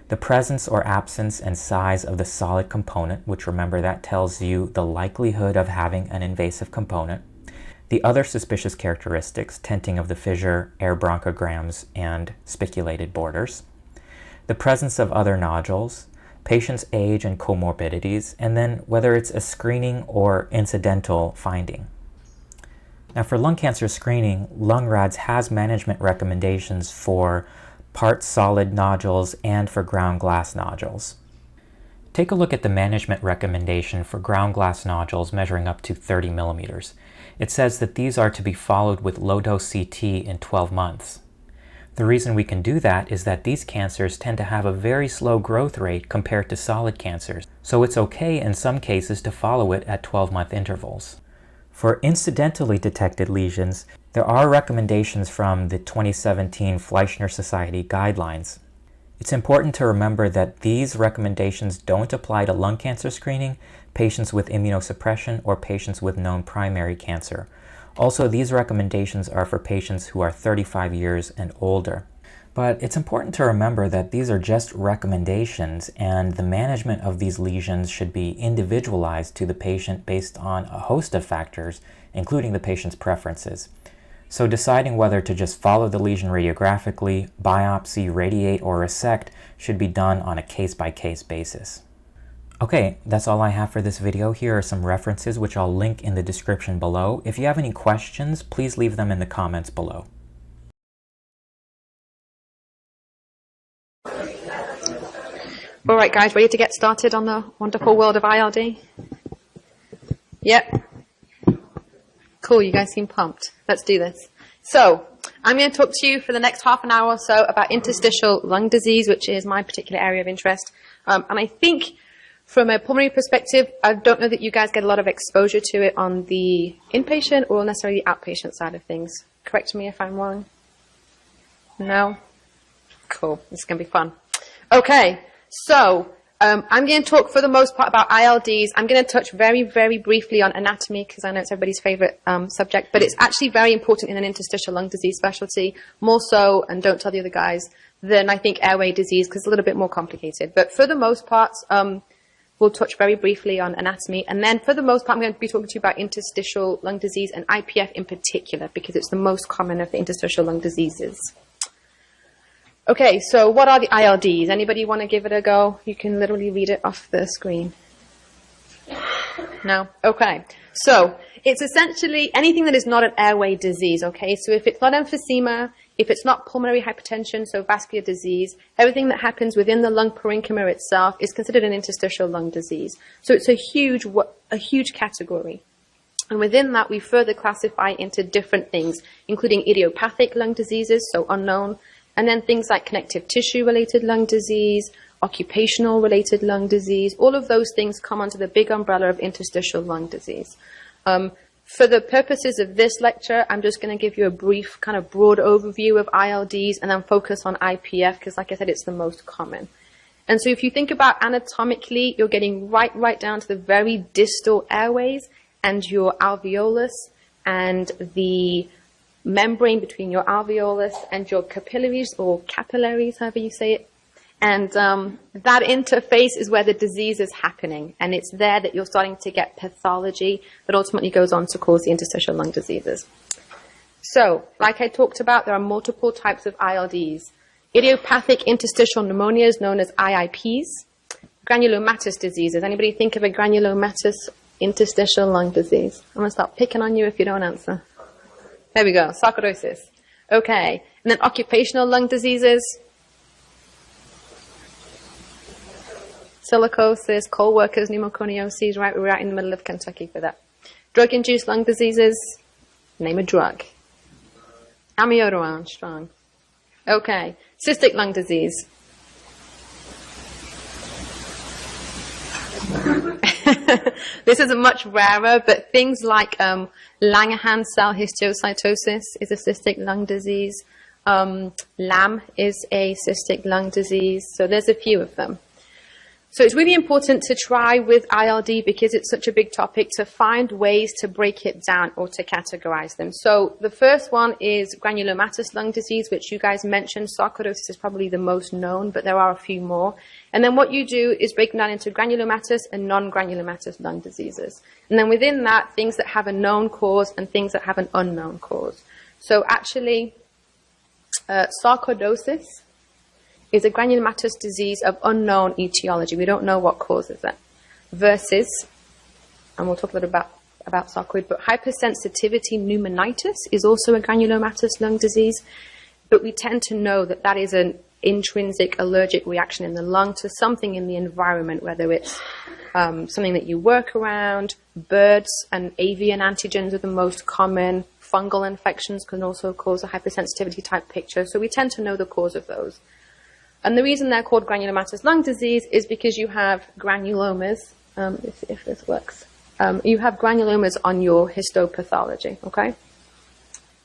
The presence or absence and size of the solid component, which remember that tells you the likelihood of having an invasive component. The other suspicious characteristics, tenting of the fissure, air bronchograms, and spiculated borders. The presence of other nodules, patient's age and comorbidities, and then whether it's a screening or incidental finding. Now for lung cancer screening, LungRads has management recommendations for part solid nodules and for ground glass nodules. Take a look at the management recommendation for ground glass nodules measuring up to 30 millimeters. It says that these are to be followed with low-dose CT in 12 months. The reason we can do that is that these cancers tend to have a very slow growth rate compared to solid cancers, so it's okay in some cases to follow it at 12-month intervals. For incidentally detected lesions, there are recommendations from the 2017 Fleischner Society guidelines. It's important to remember that these recommendations don't apply to lung cancer screening, patients with immunosuppression, or patients with known primary cancer. Also, these recommendations are for patients who are 35 years and older. But it's important to remember that these are just recommendations, and the management of these lesions should be individualized to the patient based on a host of factors, including the patient's preferences. So deciding whether to just follow the lesion radiographically, biopsy, radiate, or resect should be done on a case-by-case basis. Okay, that's all I have for this video. Here are some references which I'll link in the description below. If you have any questions, please leave them in the comments below. All right, guys, ready to get started on the wonderful world of ILD? Yep. Cool, you guys seem pumped. Let's do this. So, I'm going to talk to you for the next half an hour or so about interstitial lung disease, which is my particular area of interest. And I think from a pulmonary perspective, I don't know that you guys get a lot of exposure to it on the inpatient or necessarily the outpatient side of things. Correct me if I'm wrong. No? Cool. This is going to be fun. Okay. So, I'm going to talk for the most part about ILDs. I'm going to touch very, very briefly on anatomy because I know it's everybody's favorite subject, but it's actually very important in an interstitial lung disease specialty, more so, and don't tell the other guys, than I think airway disease because it's a little bit more complicated. But for the most part, we'll touch very briefly on anatomy. And then for the most part, I'm going to be talking to you about interstitial lung disease and IPF in particular because it's the most common of the interstitial lung diseases. Okay, so what are the ILDs? Anybody want to give it a go? You can literally read it off the screen. No? Okay. So it's essentially anything that is not an airway disease, okay? So if it's not emphysema, if it's not pulmonary hypertension, so vascular disease, everything that happens within the lung parenchyma itself is considered an interstitial lung disease. So it's a huge category. And within that, we further classify into different things, including idiopathic lung diseases, so unknown, and then things like connective tissue-related lung disease, occupational-related lung disease, all of those things come under the big umbrella of interstitial lung disease. For the purposes of this lecture, I'm just going to give you a brief kind of broad overview of ILDs and then focus on IPF because, like I said, it's the most common. And so if you think about anatomically, you're getting right down to the very distal airways and your alveolus and the membrane between your alveolus and your capillaries, or capillaries, however you say it. And that interface is where the disease is happening. And it's there that you're starting to get pathology that ultimately goes on to cause the interstitial lung diseases. So, like I talked about, there are multiple types of ILDs. Idiopathic interstitial pneumonias, known as IIPs. Granulomatous diseases. Anybody think of a granulomatous interstitial lung disease? I'm going to start picking on you if you don't answer. There we go, sarcoidosis. Okay, and then occupational lung diseases. Silicosis, coal workers, pneumoconioses, right? We're right in the middle of Kentucky for that. Drug-induced lung diseases. Name a drug. Amiodarone, strong. Okay, cystic lung disease. This is much rarer, but things like Langerhans cell histiocytosis is a cystic lung disease. LAM is a cystic lung disease. So there's a few of them. So it's really important to try with ILD because it's such a big topic to find ways to break it down or to categorize them. So the first one is granulomatous lung disease, which you guys mentioned. Sarcoidosis is probably the most known, but there are a few more. And then what you do is break them down into granulomatous and non-granulomatous lung diseases. And then within that, things that have a known cause and things that have an unknown cause. So actually, sarcoidosis is a granulomatous disease of unknown etiology. We don't know what causes it. Versus, and we'll talk a little about sarcoid, but hypersensitivity pneumonitis is also a granulomatous lung disease. But we tend to know that that is an intrinsic allergic reaction in the lung to something in the environment, whether it's something that you work around, birds and avian antigens are the most common. Fungal infections can also cause a hypersensitivity type picture. So we tend to know the cause of those. And the reason they're called granulomatous lung disease is because you have granulomas, if this works. You have granulomas on your histopathology, okay?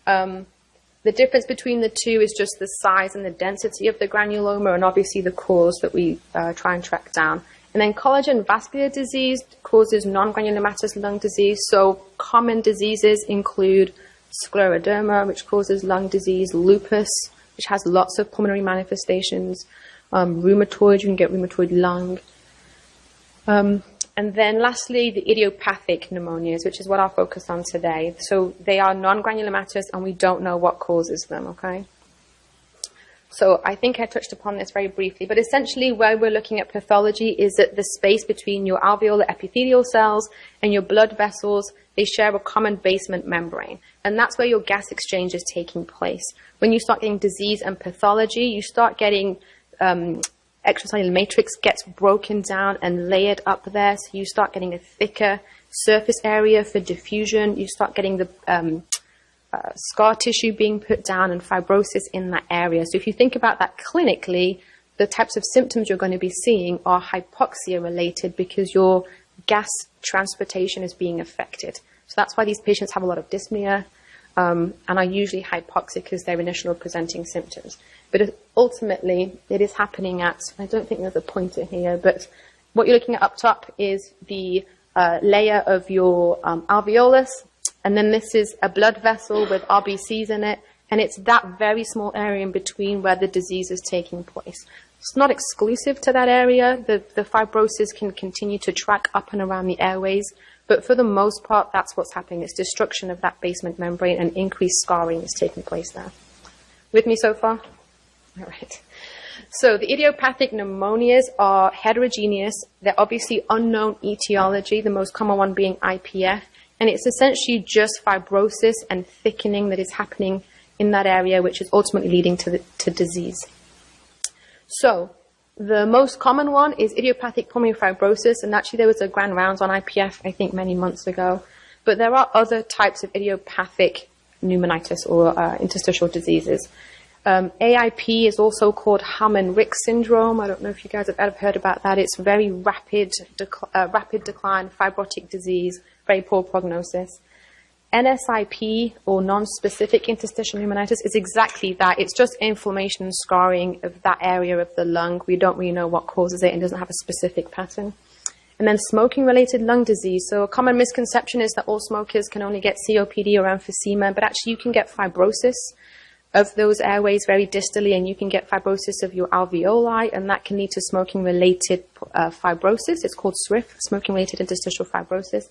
The difference between the two is just the size and the density of the granuloma and obviously the cause that we try and track down. And then collagen vascular disease causes non-granulomatous lung disease. So common diseases include scleroderma, which causes lung disease, lupus, which has lots of pulmonary manifestations, rheumatoid, you can get rheumatoid lung. And then lastly, the idiopathic pneumonias, which is what I'll focus on today. So they are non-granulomatous and we don't know what causes them, okay? So I think I touched upon this very briefly, but essentially where we're looking at pathology is that the space between your alveolar epithelial cells and your blood vessels, they share a common basement membrane. And that's where your gas exchange is taking place. When you start getting disease and pathology, you start getting extracellular matrix gets broken down and layered up there. So you start getting a thicker surface area for diffusion. You start getting the scar tissue being put down and fibrosis in that area. So if you think about that clinically, the types of symptoms you're going to be seeing are hypoxia related because your gas transportation is being affected. So that's why these patients have a lot of dyspnea and are usually hypoxic as their initial presenting symptoms. But ultimately, it is happening at, I don't think there's a pointer here, but what you're looking at up top is the layer of your alveolus, and then this is a blood vessel with RBCs in it, and it's that very small area in between where the disease is taking place. It's not exclusive to that area. The fibrosis can continue to track up and around the airways, but for the most part, that's what's happening. It's destruction of that basement membrane and increased scarring is taking place there. With me so far? All right. So the idiopathic pneumonias are heterogeneous. They're obviously unknown etiology, the most common one being IPF, and it's essentially just fibrosis and thickening that is happening in that area, which is ultimately leading to disease. So the most common one is idiopathic pulmonary fibrosis, and actually there was a grand rounds on IPF, I think, many months ago. But there are other types of idiopathic pneumonitis or interstitial diseases. AIP is also called Hamann-Rick syndrome. I don't know if you guys have ever heard about that. It's very rapid decline, fibrotic disease, very poor prognosis. NSIP, or non-specific interstitial pneumonitis, is exactly that. It's just inflammation and scarring of that area of the lung. We don't really know what causes it and doesn't have a specific pattern. And then smoking-related lung disease. So a common misconception is that all smokers can only get COPD or emphysema, but actually you can get fibrosis of those airways very distally, and you can get fibrosis of your alveoli, and that can lead to smoking-related fibrosis. It's called SWIF, smoking-related interstitial fibrosis.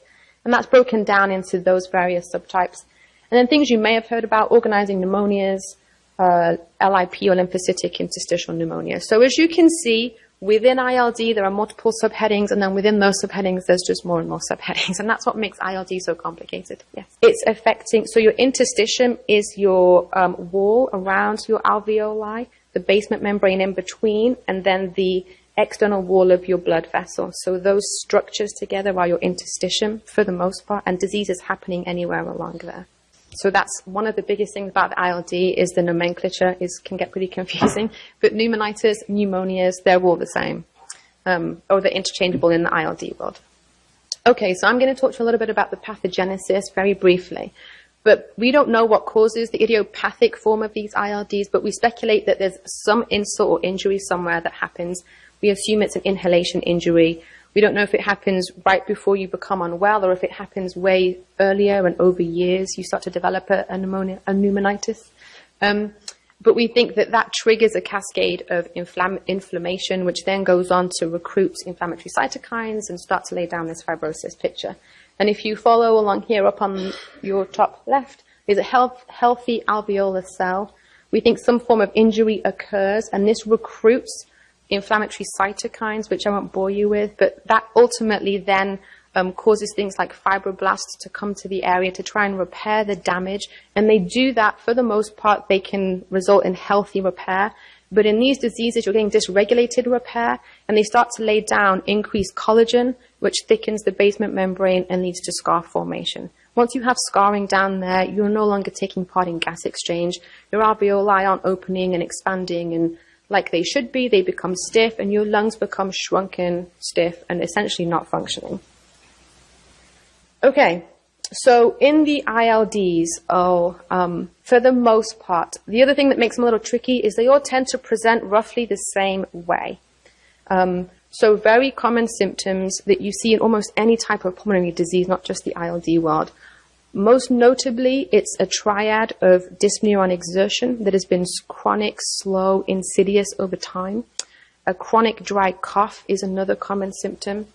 And that's broken down into those various subtypes. And then things you may have heard about, organizing pneumonias, LIP or lymphocytic interstitial pneumonia. So as you can see, within ILD, there are multiple subheadings, and then within those subheadings, there's just more and more subheadings. And that's what makes ILD so complicated. Yes. It's affecting, so your interstitium is your wall around your alveoli, the basement membrane in between, and then the external wall of your blood vessel. So those structures together are your interstitium for the most part, and disease is happening anywhere along there. So that's one of the biggest things about the ILD is the nomenclature can get pretty confusing. But pneumonitis, pneumonias, they're all the same, or they're interchangeable in the ILD world. Okay, so I'm going to talk to you a little bit about the pathogenesis very briefly. But we don't know what causes the idiopathic form of these ILDs, but we speculate that there's some insult or injury somewhere that happens. We assume it's an inhalation injury. We don't know if it happens right before you become unwell or if it happens way earlier and over years you start to develop a pneumonitis. But we think that triggers a cascade of inflammation, which then goes on to recruit inflammatory cytokines and start to lay down this fibrosis picture. And if you follow along here up on your top left, there's a healthy alveolar cell. We think some form of injury occurs, and this recruits inflammatory cytokines, which I won't bore you with, but that ultimately then causes things like fibroblasts to come to the area to try and repair the damage. And they do that, for the most part, they can result in healthy repair. But in these diseases, you're getting dysregulated repair, and they start to lay down increased collagen, which thickens the basement membrane and leads to scar formation. Once you have scarring down there, you're no longer taking part in gas exchange. Your alveoli aren't opening and expanding and like they should be. They become stiff, and your lungs become shrunken, stiff, and essentially not functioning. Okay, so in the ILDs, for the most part, the other thing that makes them a little tricky is they all tend to present roughly the same way. So very common symptoms that you see in almost any type of pulmonary disease, not just the ILD world. Most notably, it's a triad of dyspnea on exertion that has been chronic, slow, insidious over time. A chronic dry cough is another common symptom.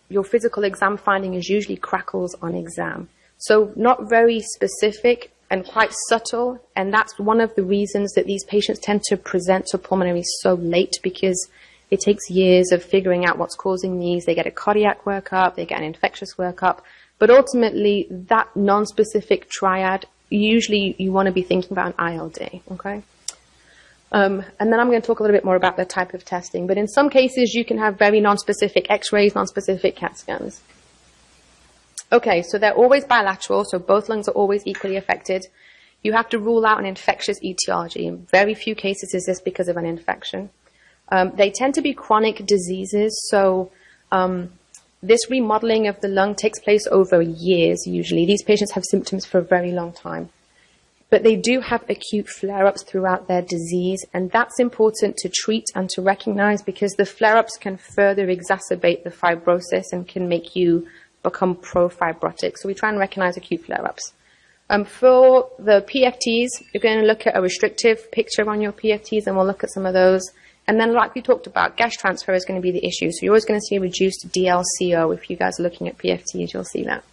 Your physical exam finding is usually crackles on exam. So not very specific and quite subtle, and that's one of the reasons that these patients tend to present to pulmonary so late, because it takes years of figuring out what's causing these. They get a cardiac workup, they get an infectious workup, but ultimately that non-specific triad, usually you want to be thinking about an ILD, okay? And then I'm going to talk a little bit more about the type of testing, but in some cases you can have very non-specific x-rays, non-specific CAT scans. Okay, so they're always bilateral, so both lungs are always equally affected. You have to rule out an infectious etiology. In very few cases is this because of an infection. They tend to be chronic diseases, so this remodeling of the lung takes place over years usually. These patients have symptoms for a very long time. But they do have acute flare-ups throughout their disease, and that's important to treat and to recognize because the flare-ups can further exacerbate the fibrosis and can make you become pro-fibrotic. So we try and recognize acute flare-ups. For the PFTs, you're going to look at a restrictive picture on your PFTs, and we'll look at some of those. And then, like we talked about, gas transfer is going to be the issue. So you're always going to see a reduced DLCO. If you guys are looking at PFTs, you'll see that.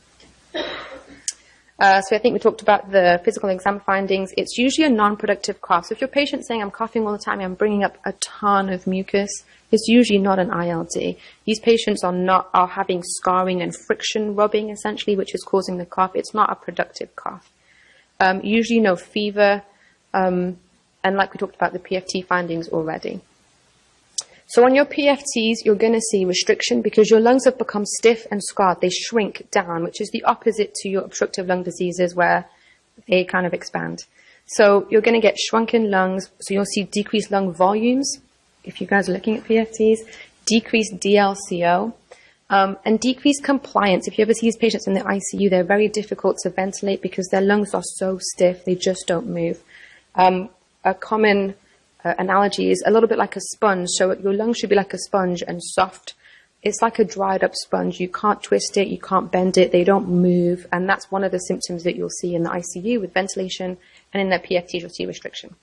So I think we talked about the physical exam findings. It's usually a non-productive cough. So if your patient's saying, I'm coughing all the time, I'm bringing up a ton of mucus, it's usually not an ILD. These patients are having scarring and friction rubbing, essentially, which is causing the cough. It's not a productive cough. Usually no fever, and like we talked about the PFT findings already. So on your PFTs, you're going to see restriction because your lungs have become stiff and scarred. They shrink down, which is the opposite to your obstructive lung diseases where they kind of expand. So you're going to get shrunken lungs. So you'll see decreased lung volumes, if you guys are looking at PFTs, decreased DLCO, and decreased compliance. If you ever see these patients in the ICU, they're very difficult to ventilate because their lungs are so stiff, they just don't move. A common analogy is a little bit like a sponge. So your lungs should be like a sponge and soft. It's like a dried up sponge. You can't twist it, you can't bend it, they don't move. And that's one of the symptoms that you'll see in the ICU with ventilation, and in their PFTs you'll see restriction.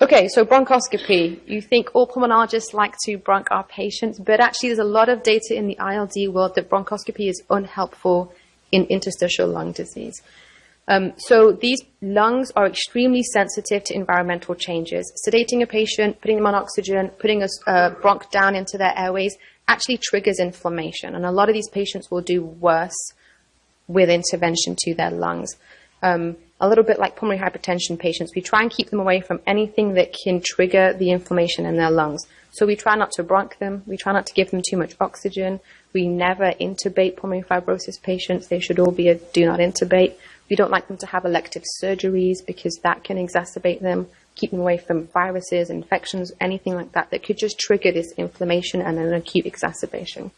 Okay, so bronchoscopy. You think all pulmonologists like to bronch our patients, but actually there's a lot of data in the ILD world that bronchoscopy is unhelpful in interstitial lung disease. So these lungs are extremely sensitive to environmental changes. Sedating a patient, putting them on oxygen, putting a bronch down into their airways actually triggers inflammation. And a lot of these patients will do worse with intervention to their lungs. A little bit like pulmonary hypertension patients, we try and keep them away from anything that can trigger the inflammation in their lungs. So we try not to bronch them. We try not to give them too much oxygen. We never intubate pulmonary fibrosis patients. They should all be a do not intubate. We don't like them to have elective surgeries because that can exacerbate them, keep them away from viruses, infections, anything like that that could just trigger this inflammation and an acute exacerbation.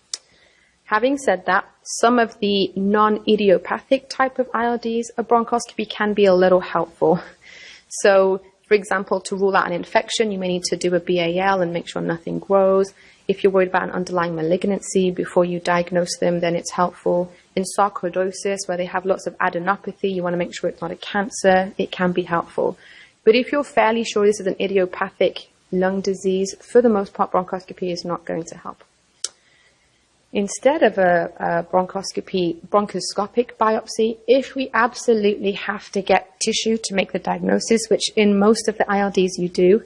Having said that, some of the non-idiopathic type of ILDs, a bronchoscopy can be a little helpful. So, for example, to rule out an infection, you may need to do a BAL and make sure nothing grows. If you're worried about an underlying malignancy before you diagnose them, then it's helpful. In sarcoidosis, where they have lots of adenopathy, you want to make sure it's not a cancer, it can be helpful. But if you're fairly sure this is an idiopathic lung disease, for the most part, bronchoscopy is not going to help. Instead of a bronchoscopy, bronchoscopic biopsy, if we absolutely have to get tissue to make the diagnosis, which in most of the ILDs you do,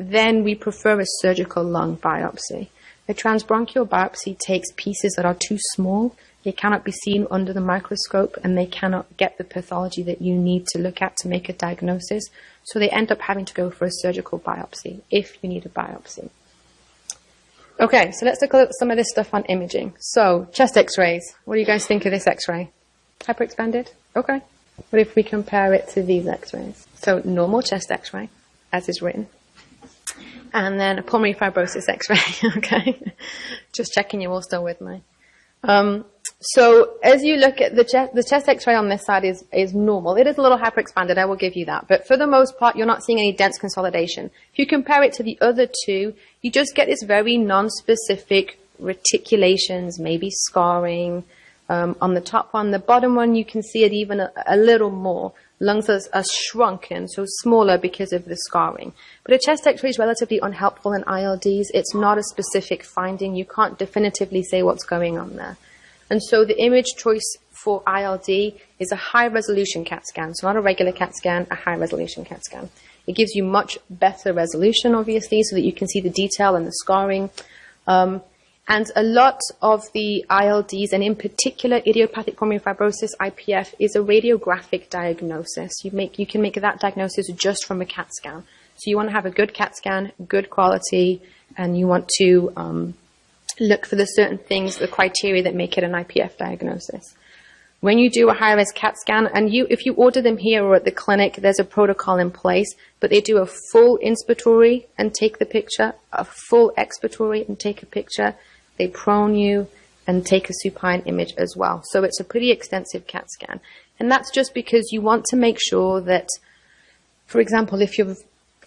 then we prefer a surgical lung biopsy. A transbronchial biopsy takes pieces that are too small, they cannot be seen under the microscope, and they cannot get the pathology that you need to look at to make a diagnosis. So they end up having to go for a surgical biopsy, if you need a biopsy. Okay, so let's look at some of this stuff on imaging. So, chest x-rays. What do you guys think of this x-ray? Hyperexpanded? Okay. What if we compare it to these x-rays? So, normal chest x-ray, as is written. And then a pulmonary fibrosis x-ray, okay? Just checking you're all still with me. So as you look at the chest x-ray on this side is normal. It is a little hyperexpanded, I will give you that. But for the most part, you're not seeing any dense consolidation. If you compare it to the other two, you just get this very non-specific reticulations, maybe scarring. On the top one, the bottom one, you can see it even a little more. Lungs are shrunken, so smaller because of the scarring. But a chest x-ray is relatively unhelpful in ILDs. It's not a specific finding. You can't definitively say what's going on there. And so the image choice for ILD is a high-resolution CAT scan. So not a regular CAT scan, a high-resolution CAT scan. It gives you much better resolution, obviously, so that you can see the detail and the scarring. And a lot of the ILDs, and in particular idiopathic pulmonary fibrosis, IPF, is a radiographic diagnosis. You can make that diagnosis just from a CAT scan. So you want to have a good CAT scan, good quality, and you want to look for the certain things, the criteria that make it an IPF diagnosis. When you do a high-res CAT scan, and if you order them here or at the clinic, there's a protocol in place, but they do a full inspiratory and take the picture, a full expiratory and take a picture. They prone you and take a supine image as well. So it's a pretty extensive CAT scan. And that's just because you want to make sure that, for example, if you've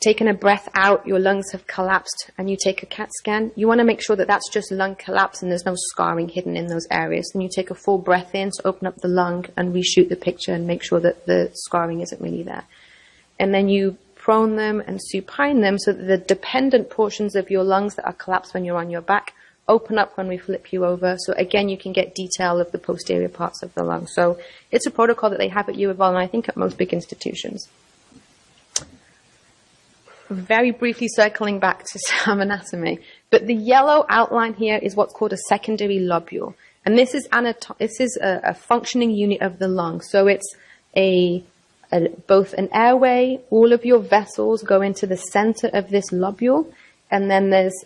taken a breath out, your lungs have collapsed, and you take a CAT scan, you want to make sure that that's just lung collapse and there's no scarring hidden in those areas. And you take a full breath in to open up the lung and reshoot the picture and make sure that the scarring isn't really there. And then you prone them and supine them so that the dependent portions of your lungs that are collapsed when you're on your back open up when we flip you over. So again, you can get detail of the posterior parts of the lung. So it's a protocol that they have at UofL, and I think at most big institutions. Very briefly circling back to some anatomy, but the yellow outline here is what's called a secondary lobule, and this is a functioning unit of the lung. So it's both an airway. All of your vessels go into the center of this lobule, and then there's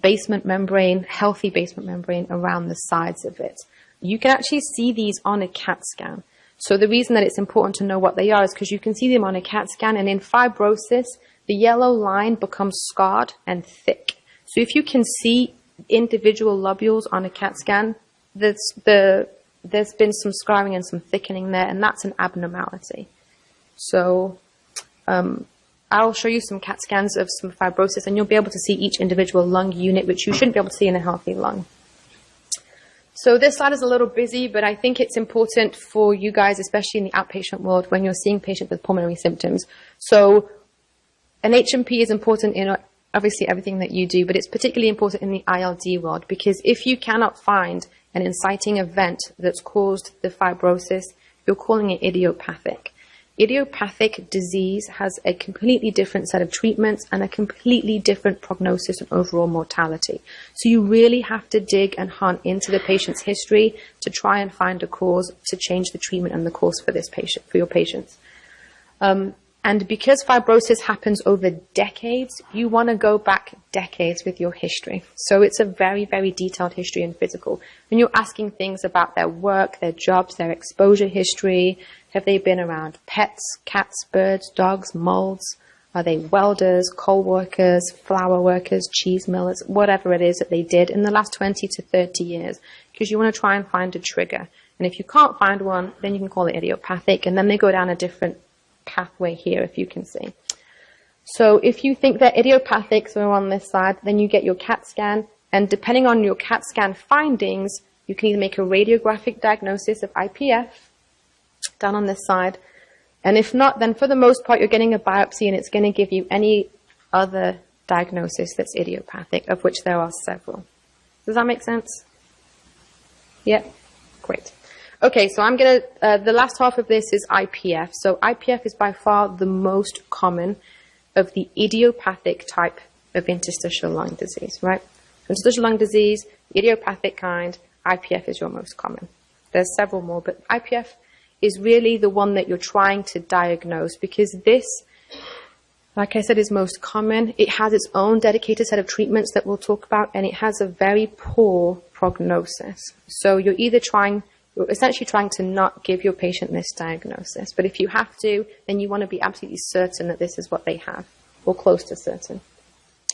basement membrane, healthy basement membrane around the sides of it. You can actually see these on a CAT scan. So the reason that it's important to know what they are is because you can see them on a CAT scan, and in fibrosis, the yellow line becomes scarred and thick. So if you can see individual lobules on a CAT scan, there's been some scarring and some thickening there, and that's an abnormality. So I'll show you some CAT scans of some fibrosis, and you'll be able to see each individual lung unit, which you shouldn't be able to see in a healthy lung. So this slide is a little busy, but I think it's important for you guys, especially in the outpatient world, when you're seeing patients with pulmonary symptoms. So an HMP is important in obviously everything that you do, but it's particularly important in the ILD world, because if you cannot find an inciting event that's caused the fibrosis, you're calling it idiopathic. Idiopathic disease has a completely different set of treatments and a completely different prognosis and overall mortality. So you really have to dig and hunt into the patient's history to try and find a cause to change the treatment and the course for this patient, for your patients. And because fibrosis happens over decades, you want to go back decades with your history. So it's a very, very detailed history and physical. And you're asking things about their work, their jobs, their exposure history. Have they been around pets, cats, birds, dogs, molds? Are they welders, coal workers, flour workers, cheese millers, whatever it is that they did in the last 20 to 30 years? Because you want to try and find a trigger. And if you can't find one, then you can call it idiopathic. And then they go down a different pathway here, if you can see. So if you think they're idiopathic, so on this side, then you get your CAT scan, and depending on your CAT scan findings, you can either make a radiographic diagnosis of IPF, down on this side, and if not, then for the most part, you're getting a biopsy, and it's going to give you any other diagnosis that's idiopathic, of which there are several. Does that make sense? Yeah? Great. Okay, so I'm going to, the last half of this is IPF. So IPF is by far the most common of the idiopathic type of interstitial lung disease, right? Interstitial lung disease, idiopathic kind, IPF is your most common. There's several more, but IPF is really the one that you're trying to diagnose, because this, like I said, is most common. It has its own dedicated set of treatments that we'll talk about, and it has a very poor prognosis. So you're essentially trying to not give your patient this diagnosis. But if you have to, then you want to be absolutely certain that this is what they have, or close to certain.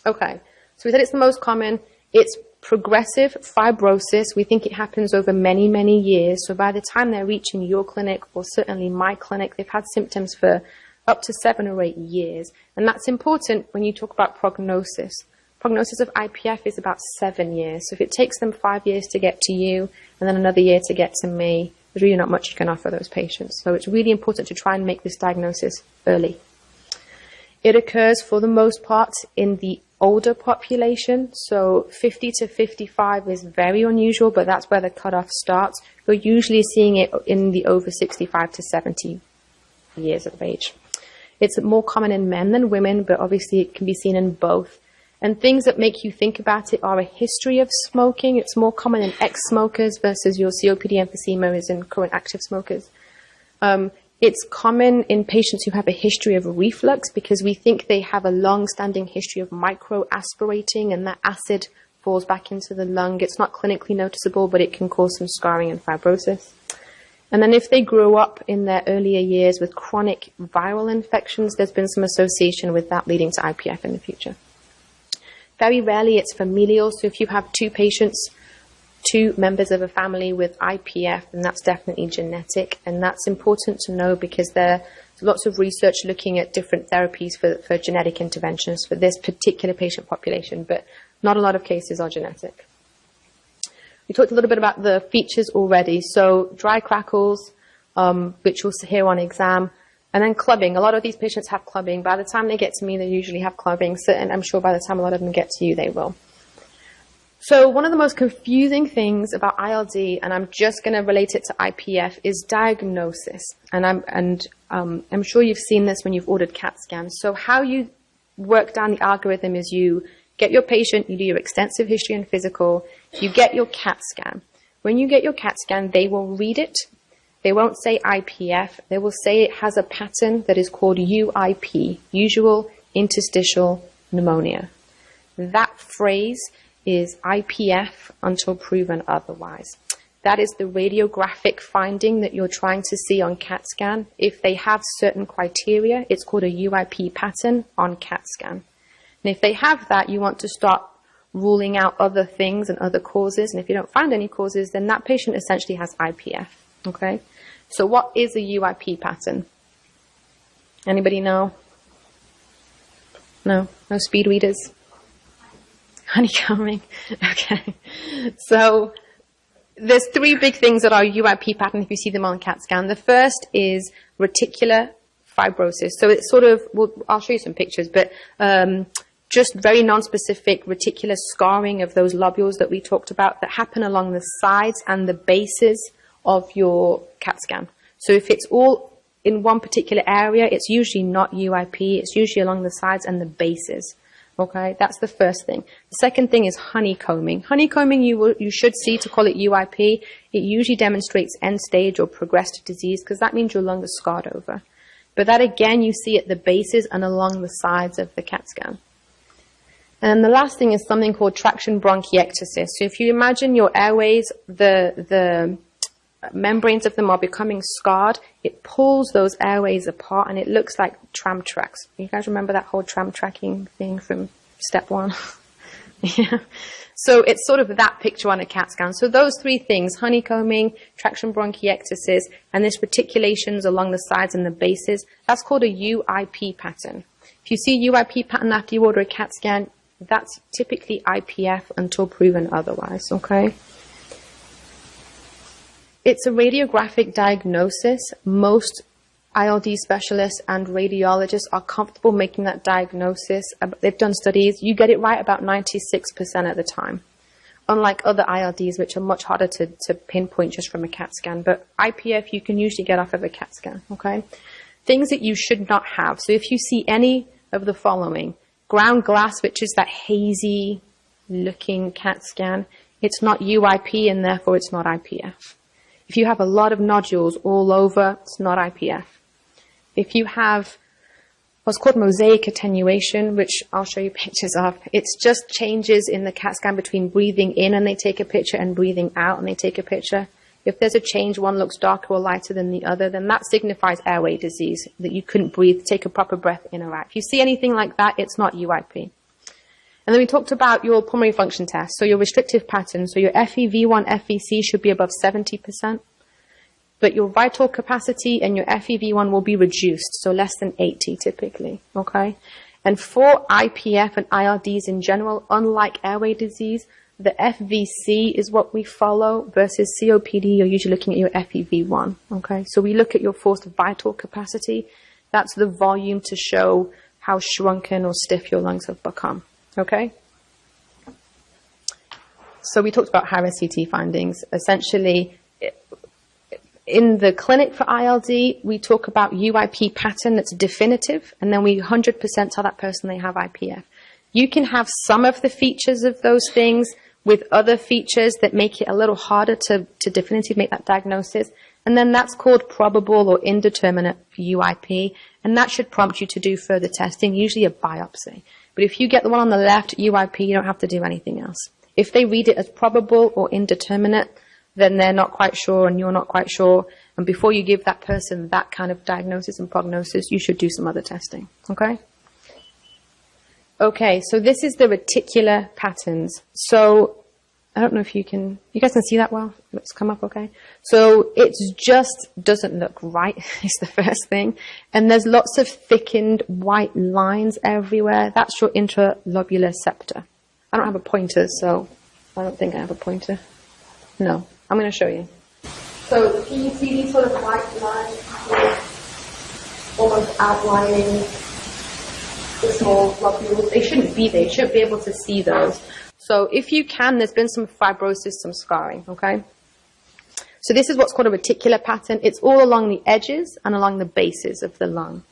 Okay, so we said it's the most common. It's progressive fibrosis. We think it happens over many, many years. So by the time they're reaching your clinic, or certainly my clinic, they've had symptoms for up to 7 or 8 years. And that's important when you talk about prognosis. Prognosis of IPF is about 7 years. So if it takes them 5 years to get to you, and then another year to get to me, there's really not much you can offer those patients. So it's really important to try and make this diagnosis early. It occurs for the most part in the older population. So 50 to 55 is very unusual, but that's where the cutoff starts. You're usually seeing it in the over 65 to 70 years of age. It's more common in men than women, but obviously it can be seen in both. And things that make you think about it are a history of smoking. It's more common in ex-smokers versus your COPD emphysema is in current active smokers. It's common in patients who have a history of reflux because we think they have a long-standing history of micro-aspirating and that acid falls back into the lung. It's not clinically noticeable, but it can cause some scarring and fibrosis. And then if they grow up in their earlier years with chronic viral infections, there's been some association with that leading to IPF in the future. Very rarely it's familial, so if you have two members of a family with IPF, then that's definitely genetic, and that's important to know because there's lots of research looking at different therapies for genetic interventions for this particular patient population, but not a lot of cases are genetic. We talked a little bit about the features already. So dry crackles, which you'll hear on exam, and then clubbing. A lot of these patients have clubbing. By the time they get to me, they usually have clubbing. So, and I'm sure by the time a lot of them get to you, they will. So one of the most confusing things about ILD, and I'm just going to relate it to IPF, is diagnosis. And I'm sure you've seen this when you've ordered CAT scans. So how you work down the algorithm is you get your patient, you do your extensive history and physical, you get your CAT scan. When you get your CAT scan, they will read it. They won't say IPF. They will say it has a pattern that is called UIP, usual interstitial pneumonia. That phrase is IPF until proven otherwise. That is the radiographic finding that you're trying to see on CAT scan. If they have certain criteria, it's called a UIP pattern on CAT scan. And if they have that, you want to start ruling out other things and other causes. And if you don't find any causes, then that patient essentially has IPF. Okay? So what is a UIP pattern? Anybody know? No? No speed readers? Honeycombing? Okay. So there's three big things that are UIP pattern if you see them on CAT scan. The first is reticular fibrosis. So it's sort of, well, I'll show you some pictures, but just very non-specific reticular scarring of those lobules that we talked about that happen along the sides and the bases of your CAT scan. So if it's all in one particular area, it's usually not UIP. It's usually along the sides and the bases. Okay, that's the first thing. The second thing is honeycombing. Honeycombing you should see to call it UIP. It usually demonstrates end-stage or progressive disease because that means your lung is scarred over. But that again you see at the bases and along the sides of the CAT scan. And the last thing is something called traction bronchiectasis. So if you imagine your airways, the membranes of them are becoming scarred, it pulls those airways apart and it looks like tram tracks. You guys remember that whole tram tracking thing from step one? Yeah. So it's sort of that picture on a CAT scan. So those three things, honeycombing, traction bronchiectasis, and this reticulations along the sides and the bases, that's called a UIP pattern. If you see UIP pattern after you order a CAT scan, that's typically IPF until proven otherwise, okay? It's a radiographic diagnosis. Most ILD specialists and radiologists are comfortable making that diagnosis. They've done studies. You get it right about 96% of the time, unlike other ILDs, which are much harder to pinpoint just from a CAT scan. But IPF, you can usually get off of a CAT scan, okay? Things that you should not have. So if you see any of the following, ground glass, which is that hazy looking CAT scan, it's not UIP and therefore it's not IPF. If you have a lot of nodules all over, it's not IPF. If you have what's called mosaic attenuation, which I'll show you pictures of, it's just changes in the CAT scan between breathing in and they take a picture and breathing out and they take a picture. If there's a change, one looks darker or lighter than the other, then that signifies airway disease, that you couldn't breathe, take a proper breath in or out. If you see anything like that, it's not UIP. And then we talked about your pulmonary function test, so your restrictive pattern. So your FEV1, FVC should be above 70%, but your vital capacity and your FEV1 will be reduced, so less than 80 typically, okay? And for IPF and ILDs in general, unlike airway disease, the FVC is what we follow versus COPD, you're usually looking at your FEV1, okay? So we look at your forced vital capacity. That's the volume to show how shrunken or stiff your lungs have become. Okay? So we talked about high-risk CT findings. Essentially, in the clinic for ILD, we talk about UIP pattern that's definitive, and then we 100% tell that person they have IPF. You can have some of the features of those things with other features that make it a little harder to definitively make that diagnosis. And then that's called probable or indeterminate UIP, and that should prompt you to do further testing, usually a biopsy. But if you get the one on the left, UIP, you don't have to do anything else. If they read it as probable or indeterminate, then they're not quite sure and you're not quite sure. And before you give that person that kind of diagnosis and prognosis, you should do some other testing, okay? Okay, so this is the reticular patterns. So I don't know if you guys can see that well? It's come up okay? So it just doesn't look right, is the first thing. And there's lots of thickened white lines everywhere. That's your intralobular septa. I don't have a pointer, so I don't think I have a pointer. No, I'm going to show you. So can you see these sort of white lines here, almost outlining the small lobules? They shouldn't be there. You shouldn't be able to see those. So if you can, there's been some fibrosis, some scarring, okay? So this is what's called a reticular pattern. It's all along the edges and along the bases of the lung.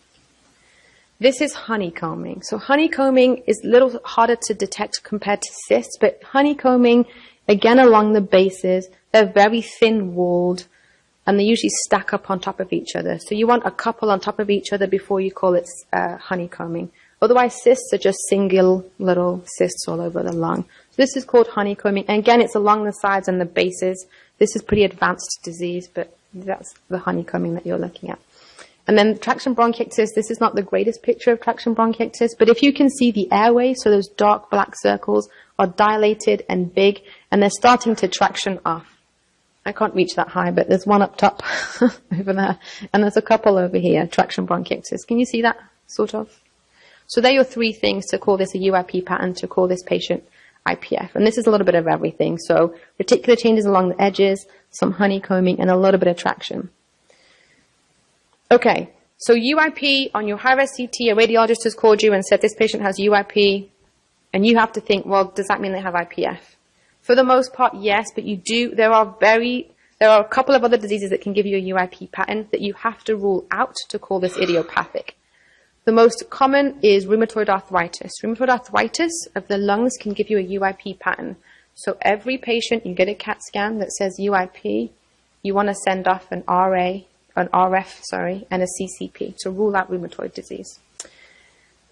This is honeycombing. So honeycombing is a little harder to detect compared to cysts, but honeycombing, again, along the bases, they're very thin-walled, and they usually stack up on top of each other. So you want a couple on top of each other before you call it honeycombing. Otherwise, cysts are just single little cysts all over the lung. So this is called honeycombing. And again, it's along the sides and the bases. This is pretty advanced disease, but that's the honeycombing that you're looking at. And then traction bronchiectasis, this is not the greatest picture of traction bronchiectasis, but if you can see the airway, so those dark black circles are dilated and big, and they're starting to traction off. I can't reach that high, but there's one up top over there, and there's a couple over here, traction bronchiectasis. Can you see that, sort of? So there are your three things to call this a UIP pattern, to call this patient IPF. And this is a little bit of everything. So reticular changes along the edges, some honeycombing, and a little bit of traction. Okay, so UIP, on your high-res CT, a radiologist has called you and said this patient has UIP, and you have to think, well, does that mean they have IPF? For the most part, yes, but there are a couple of other diseases that can give you a UIP pattern that you have to rule out to call this idiopathic. The most common is rheumatoid arthritis. Rheumatoid arthritis of the lungs can give you a UIP pattern. So every patient, you get a CAT scan that says UIP, you want to send off an RF, and a CCP to rule out rheumatoid disease.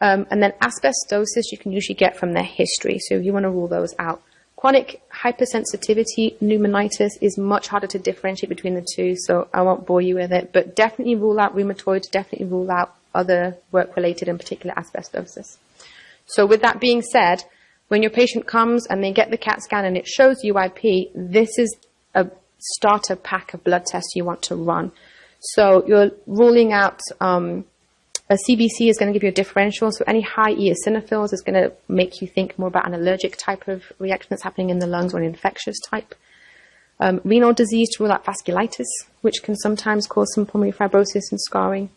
And then asbestosis you can usually get from their history, so you want to rule those out. Chronic hypersensitivity pneumonitis is much harder to differentiate between the two, so I won't bore you with it, but definitely rule out rheumatoid, definitely rule out other work-related, in particular asbestosis. So with that being said, when your patient comes and they get the CAT scan and it shows UIP, this is a starter pack of blood tests you want to run. So you're ruling out a CBC is going to give you a differential, so any high eosinophils is going to make you think more about an allergic type of reaction that's happening in the lungs or an infectious type. Renal disease to rule out vasculitis, which can sometimes cause some pulmonary fibrosis and scarring.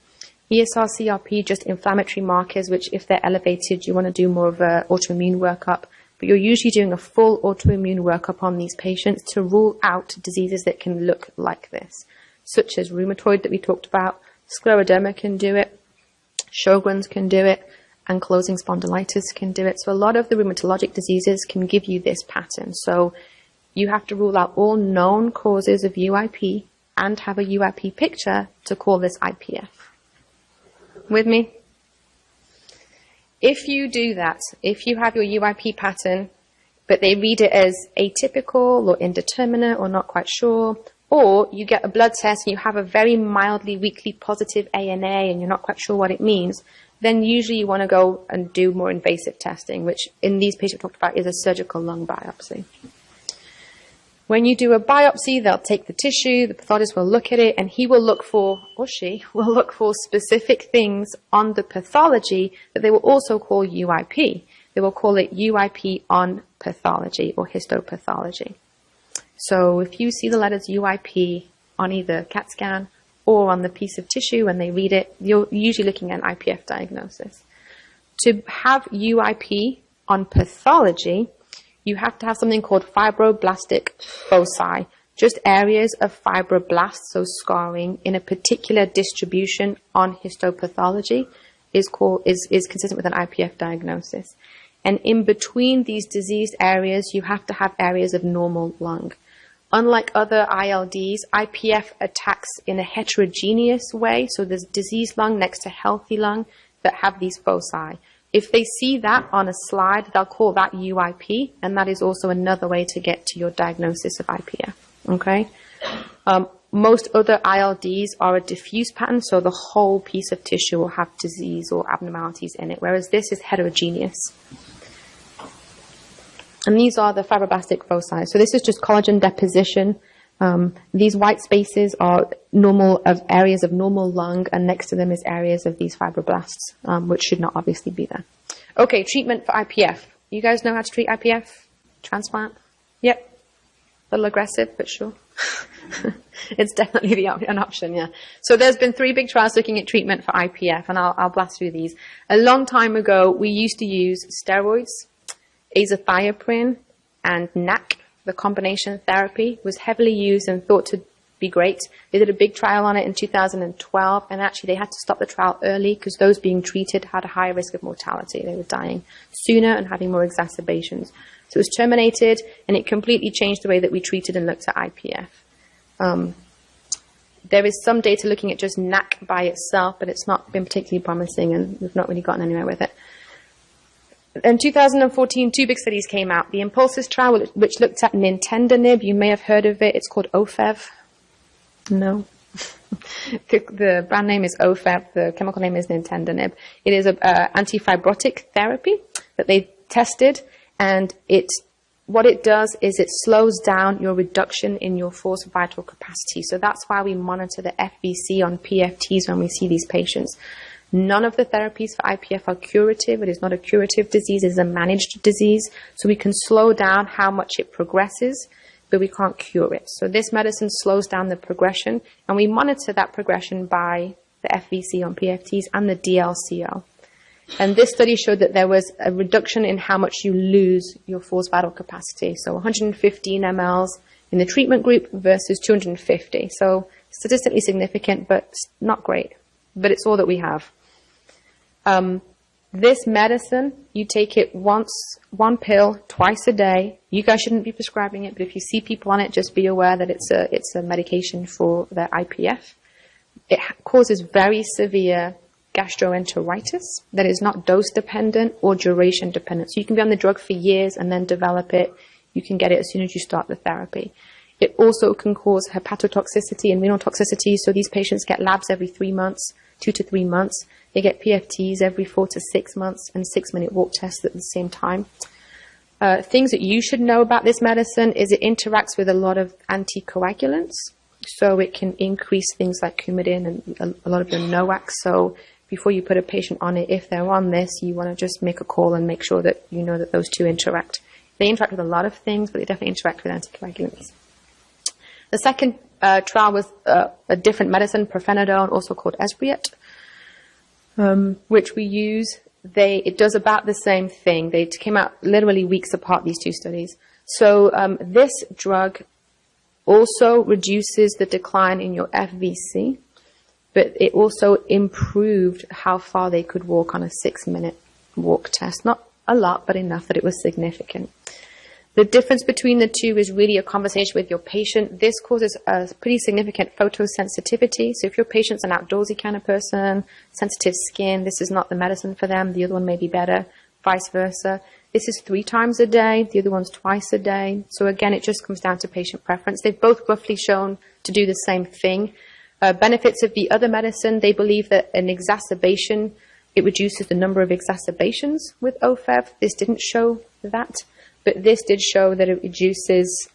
ESR, CRP, just inflammatory markers, which if they're elevated, you want to do more of an autoimmune workup. But you're usually doing a full autoimmune workup on these patients to rule out diseases that can look like this, such as rheumatoid that we talked about, scleroderma can do it, Sjogren's can do it, ankylosing spondylitis can do it. So a lot of the rheumatologic diseases can give you this pattern. So you have to rule out all known causes of UIP and have a UIP picture to call this IPF. With me? If you do that, if you have your UIP pattern, but they read it as atypical or indeterminate or not quite sure, or you get a blood test and you have a very mildly weakly positive ANA and you're not quite sure what it means, then usually you want to go and do more invasive testing, which in these patients we talked about is a surgical lung biopsy. When you do a biopsy, they'll take the tissue, the pathologist will look at it, and he will look for, or she will look for specific things on the pathology that they will also call UIP. They will call it UIP on pathology or histopathology. So if you see the letters UIP on either CAT scan or on the piece of tissue when they read it, you're usually looking at an IPF diagnosis. To have UIP on pathology, you have to have something called fibroblastic foci, just areas of fibroblasts, so scarring, in a particular distribution on histopathology is consistent with an IPF diagnosis. And in between these diseased areas, you have to have areas of normal lung. Unlike other ILDs, IPF attacks in a heterogeneous way, so there's diseased lung next to healthy lung that have these foci. If they see that on a slide, they'll call that UIP, and that is also another way to get to your diagnosis of IPF, okay? Most other ILDs are a diffuse pattern, so the whole piece of tissue will have disease or abnormalities in it, whereas this is heterogeneous. And these are the fibroblastic foci. So this is just collagen deposition. These white spaces are normal of areas of normal lung, and next to them is areas of these fibroblasts, which should not obviously be there. Okay, treatment for IPF. You guys know how to treat IPF? Transplant? Yep. A little aggressive, but sure. It's definitely an option, yeah. So there's been 3 big trials looking at treatment for IPF, and I'll blast through these. A long time ago, we used to use steroids, azathioprine, and NAC. The combination therapy was heavily used and thought to be great. They did a big trial on it in 2012, and actually they had to stop the trial early because those being treated had a higher risk of mortality. They were dying sooner and having more exacerbations. So it was terminated, and it completely changed the way that we treated and looked at IPF. There is some data looking at just NAC by itself, but it's not been particularly promising, and we've not really gotten anywhere with it. In 2014, 2 big studies came out. The Impulses trial, which looked at nintedanib. You may have heard of it. It's called OFEV. No. The brand name is OFEV. The chemical name is nintedanib. It is an antifibrotic therapy that they tested, and what it does is it slows down your reduction in your forced vital capacity. So that's why we monitor the FVC on PFTs when we see these patients. None of the therapies for IPF are curative. It is not a curative disease. It is a managed disease. So we can slow down how much it progresses, but we can't cure it. So this medicine slows down the progression, and we monitor that progression by the FVC on PFTs and the DLCO. And this study showed that there was a reduction in how much you lose your forced vital capacity. So 115 mLs in the treatment group versus 250. So statistically significant, but not great. But it's all that we have. This medicine, you take it once, 1 pill, twice a day. You guys shouldn't be prescribing it, but if you see people on it, just be aware that it's a medication for their IPF. It causes very severe gastroenteritis that is not dose dependent or duration dependent. So you can be on the drug for years and then develop it. You can get it as soon as you start the therapy. It also can cause hepatotoxicity and renal toxicity. So these patients get labs every 3 months, 2 to 3 months. They get PFTs every 4 to 6 months and 6-minute walk tests at the same time. Things that you should know about this medicine is it interacts with a lot of anticoagulants. So it can increase things like Coumadin and a lot of the NOACs. So before you put a patient on it, if they're on this, you want to just make a call and make sure that you know that those two interact. They interact with a lot of things, but they definitely interact with anticoagulants. The second trial was a different medicine, pirfenidone, also called Esbriet, which we use. It does about the same thing. They came out literally weeks apart, these 2 studies. So this drug also reduces the decline in your FVC, but it also improved how far they could walk on a 6-minute walk test. Not a lot, but enough that it was significant. The difference between the 2 is really a conversation with your patient. This causes a pretty significant photosensitivity. So if your patient's an outdoorsy kind of person, sensitive skin, this is not the medicine for them. The other one may be better, vice versa. This is 3 times a day. The other one's twice a day. So again, it just comes down to patient preference. They've both roughly shown to do the same thing. Benefits of the other medicine, they believe that an exacerbation, it reduces the number of exacerbations with OFEV. This didn't show that. But this did show that it reduces,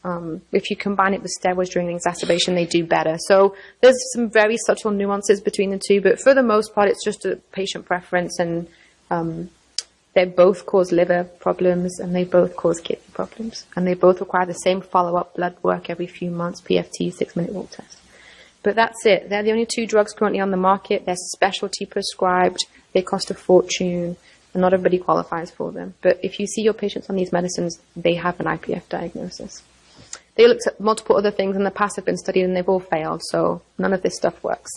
if you combine it with steroids during an exacerbation, they do better. So there's some very subtle nuances between the 2, but for the most part, it's just a patient preference, and they both cause liver problems, and they both cause kidney problems, and they both require the same follow-up blood work every few months, PFT, 6-minute walk test. But that's it. They're the only 2 drugs currently on the market. They're specialty prescribed. They cost a fortune. And not everybody qualifies for them. But if you see your patients on these medicines, they have an IPF diagnosis. They looked at multiple other things in the past, have been studied, and they've all failed. So none of this stuff works.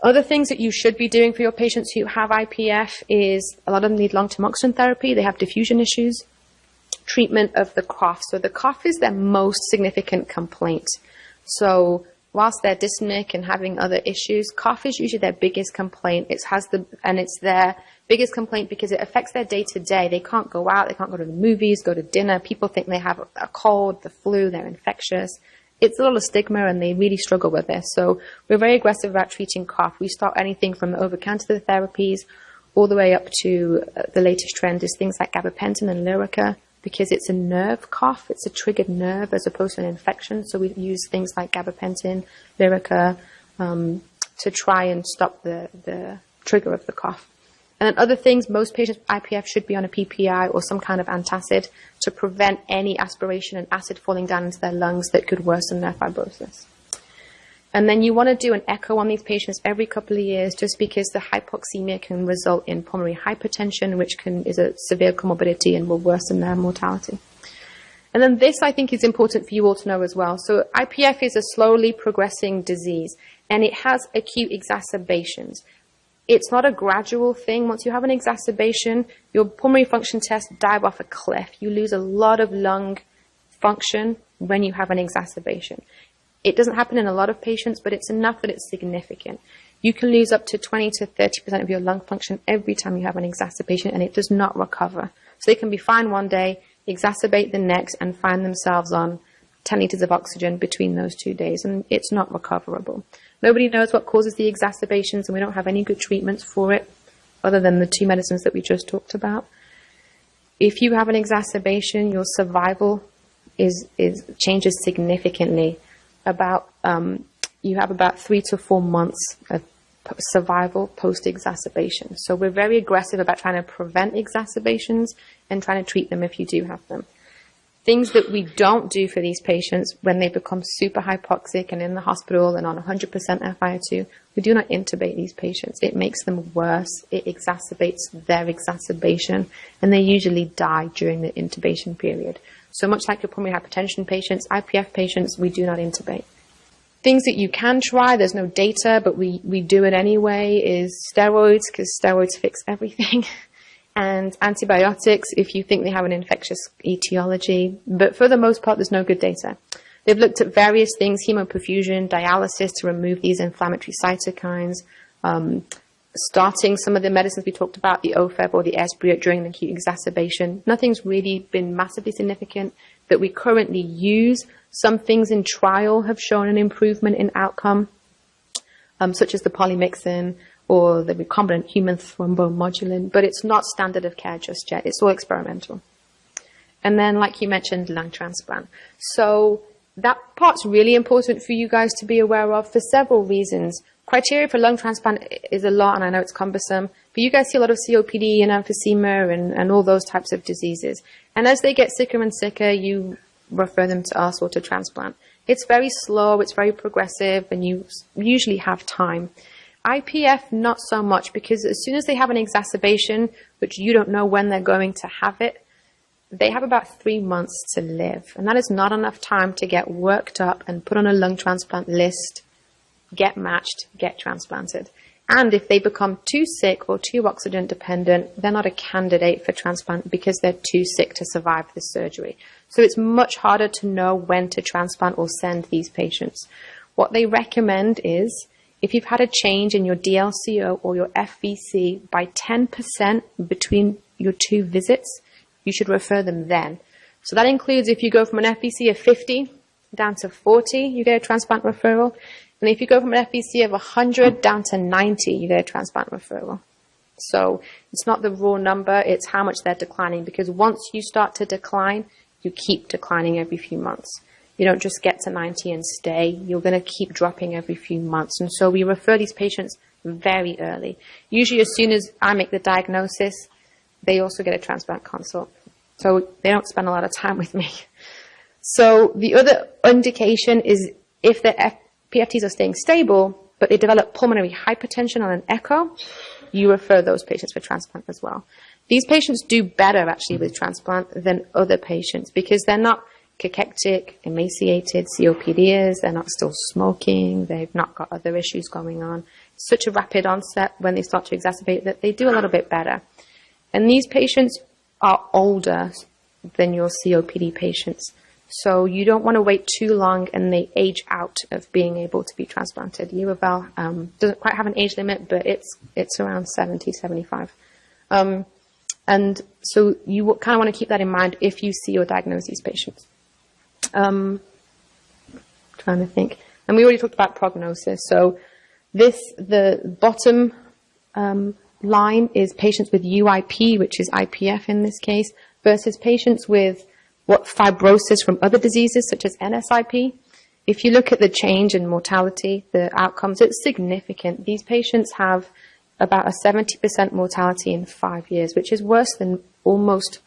Other things that you should be doing for your patients who have IPF is a lot of them need long-term oxygen therapy. They have diffusion issues. Treatment of the cough. So the cough is their most significant complaint. So whilst they're dyspneic and having other issues, cough is usually their biggest complaint. It's their biggest complaint because it affects their day-to-day. They can't go out, they can't go to the movies, go to dinner. People think they have a cold, the flu, they're infectious. It's a lot of stigma and they really struggle with this. So we're very aggressive about treating cough. We start anything from the over-counter therapies all the way up to the latest trend is things like gabapentin and Lyrica, because it's a nerve cough. It's a triggered nerve as opposed to an infection. So we use things like gabapentin, Lyrica, to try and stop the trigger of the cough. And then other things, most patients with IPF should be on a PPI or some kind of antacid to prevent any aspiration and acid falling down into their lungs that could worsen their fibrosis. And then you want to do an echo on these patients every couple of years just because the hypoxemia can result in pulmonary hypertension, which is a severe comorbidity and will worsen their mortality. And then this, I think, is important for you all to know as well. So IPF is a slowly progressing disease, and it has acute exacerbations. It's not a gradual thing. Once you have an exacerbation, your pulmonary function tests dive off a cliff. You lose a lot of lung function when you have an exacerbation. It doesn't happen in a lot of patients, but it's enough that it's significant. You can lose up to 20 to 30% of your lung function every time you have an exacerbation, and it does not recover. So they can be fine one day, exacerbate the next, and find themselves on 10 liters of oxygen between those 2 days, and it's not recoverable. Nobody knows what causes the exacerbations, and we don't have any good treatments for it other than the 2 medicines that we just talked about. If you have an exacerbation, your survival changes significantly. You have about 3 to 4 months of survival post-exacerbation. So we're very aggressive about trying to prevent exacerbations and trying to treat them if you do have them. Things that we don't do for these patients when they become super hypoxic and in the hospital and on 100% FiO2, we do not intubate these patients. It makes them worse. It exacerbates their exacerbation, and they usually die during the intubation period. So much like your pulmonary hypertension patients, IPF patients, we do not intubate. Things that you can try, there's no data, but we do it anyway, is steroids, because steroids fix everything. And antibiotics if you think they have an infectious etiology. But for the most part, there's no good data. They've looked at various things, hemoperfusion, dialysis to remove these inflammatory cytokines, starting some of the medicines we talked about, the OFEV or the Esbriet during the acute exacerbation. Nothing's really been massively significant that we currently use. Some things in trial have shown an improvement in outcome, such as the polymyxin or the recombinant human thrombomodulin, but it's not standard of care just yet. It's all experimental. And then, like you mentioned, lung transplant. So that part's really important for you guys to be aware of for several reasons. Criteria for lung transplant is a lot, and I know it's cumbersome, but you guys see a lot of COPD and emphysema and all those types of diseases. And as they get sicker and sicker, you refer them to us or to transplant. It's very slow, it's very progressive, and you usually have time. IPF, not so much, because as soon as they have an exacerbation, which you don't know when they're going to have it, they have about 3 months to live. And that is not enough time to get worked up and put on a lung transplant list, get matched, get transplanted. And if they become too sick or too oxygen dependent, they're not a candidate for transplant because they're too sick to survive the surgery. So it's much harder to know when to transplant or send these patients. What they recommend is, if you've had a change in your DLCO or your FVC by 10% between your 2 visits, you should refer them then. So that includes if you go from an FVC of 50 down to 40, you get a transplant referral. And if you go from an FVC of 100 down to 90, you get a transplant referral. So it's not the raw number, it's how much they're declining, because once you start to decline, you keep declining every few months. You don't just get to 90 and stay. You're going to keep dropping every few months. And so we refer these patients very early. Usually as soon as I make the diagnosis, they also get a transplant consult. So they don't spend a lot of time with me. So the other indication is if the PFTs are staying stable, but they develop pulmonary hypertension on an echo, you refer those patients for transplant as well. These patients do better actually with transplant than other patients because they're not cachectic, emaciated COPDers, they're not still smoking, they've not got other issues going on. such a rapid onset when they start to exacerbate that they do a little bit better. And these patients are older than your COPD patients. So you don't want to wait too long and they age out of being able to be transplanted. Uval doesn't quite have an age limit, but it's around 70, 75. And so you kind of want to keep that in mind if you see or diagnose these patients. Trying to think. And we already talked about prognosis. So the bottom line is patients with UIP, which is IPF in this case, versus patients with fibrosis from other diseases such as NSIP. If you look at the change in mortality, the outcomes, it's significant. These patients have about a 70% mortality in 5 years, which is worse than almost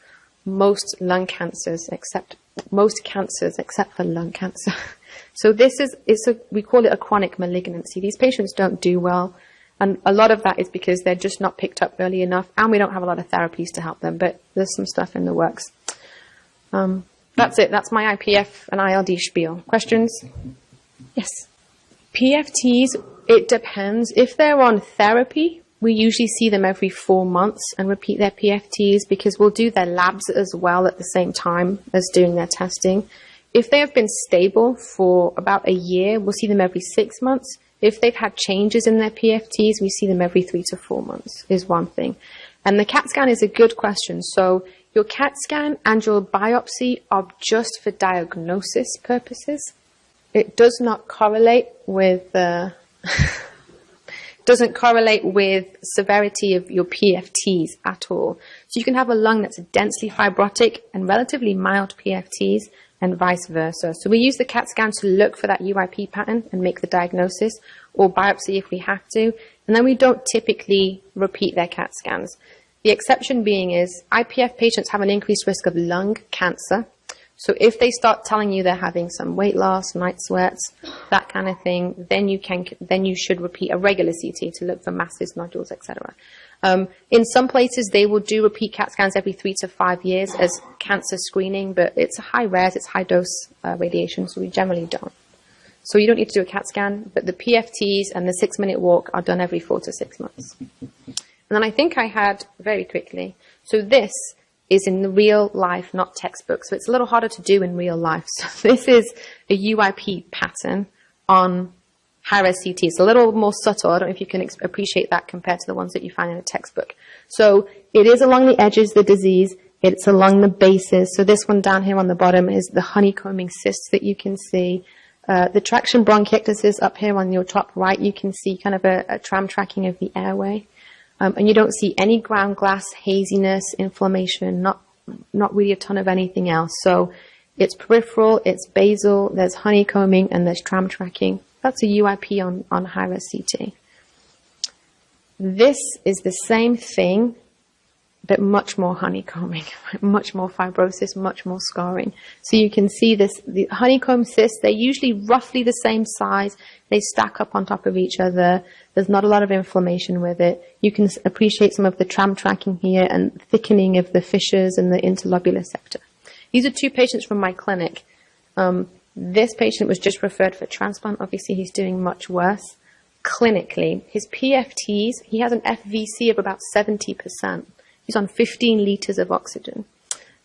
most lung cancers, except for lung cancer. So we call it a chronic malignancy. These patients don't do well, and a lot of that is because they're just not picked up early enough, and we don't have a lot of therapies to help them, but there's some stuff in the works. That's it. That's my IPF and ILD spiel. Questions? Yes. PFTs, it depends. If they're on therapy, we usually see them every 4 months and repeat their PFTs because we'll do their labs as well at the same time as doing their testing. If they have been stable for about a year, we'll see them every 6 months. If they've had changes in their PFTs, we see them every 3 to 4 months is one thing. And the CAT scan is a good question. So your CAT scan and your biopsy are just for diagnosis purposes. It does not correlate with severity of your PFTs at all. So you can have a lung that's densely fibrotic and relatively mild PFTs and vice versa. So we use the CAT scan to look for that UIP pattern and make the diagnosis, or biopsy if we have to. And then we don't typically repeat their CAT scans. The exception being is IPF patients have an increased risk of lung cancer. So if they start telling you they're having some weight loss, night sweats, that kind of thing, then you should repeat a regular CT to look for masses, nodules, etc. In some places, they will do repeat CAT scans every 3 to 5 years as cancer screening, but it's high res, it's high dose radiation, so we generally don't. So you don't need to do a CAT scan, but the PFTs and the 6-minute walk are done every 4 to 6 months. And then I think I had, very quickly, so this is in the real life, not textbook. So it's a little harder to do in real life. So this is a UIP pattern on high-res CT. It's a little more subtle. I don't know if you can appreciate that compared to the ones that you find in a textbook. So it is along the edges, the disease. It's along the bases. So this one down here on the bottom is the honeycombing cysts that you can see. The traction bronchiectasis up here on your top right, you can see kind of a tram tracking of the airway. And you don't see any ground glass, haziness, inflammation, not really a ton of anything else. So it's peripheral, it's basal, there's honeycombing, and there's tram tracking. That's a UIP on high-res CT. This is the same thing, but much more honeycombing, much more fibrosis, much more scarring. So you can see this, the honeycomb cysts, they're usually roughly the same size. They stack up on top of each other. There's not a lot of inflammation with it. You can appreciate some of the tram tracking here and thickening of the fissures in the interlobular septa. These are 2 patients from my clinic. This patient was just referred for transplant. Obviously, he's doing much worse. Clinically, his PFTs, he has an FVC of about 70%. He's on 15 liters of oxygen.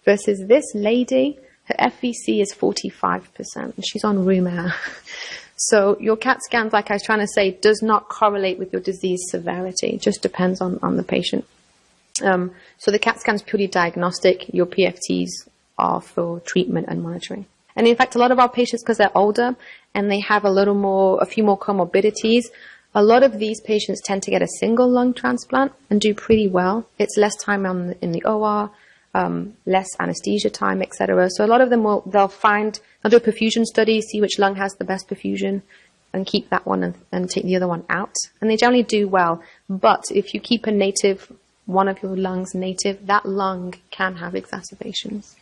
Versus this lady, her FVC is 45%, and she's on room air. So your CAT scans, like I was trying to say, does not correlate with your disease severity. It just depends on the patient. So the CAT scan is purely diagnostic. Your PFTs are for treatment and monitoring. And in fact, a lot of our patients, because they're older and they have a few more comorbidities, a lot of these patients tend to get a single lung transplant and do pretty well. It's less time in the OR, less anesthesia time, etc. So a lot of them they'll do a perfusion study, see which lung has the best perfusion, and keep that one and take the other one out. And they generally do well. But if you keep one of your lungs native, that lung can have exacerbations.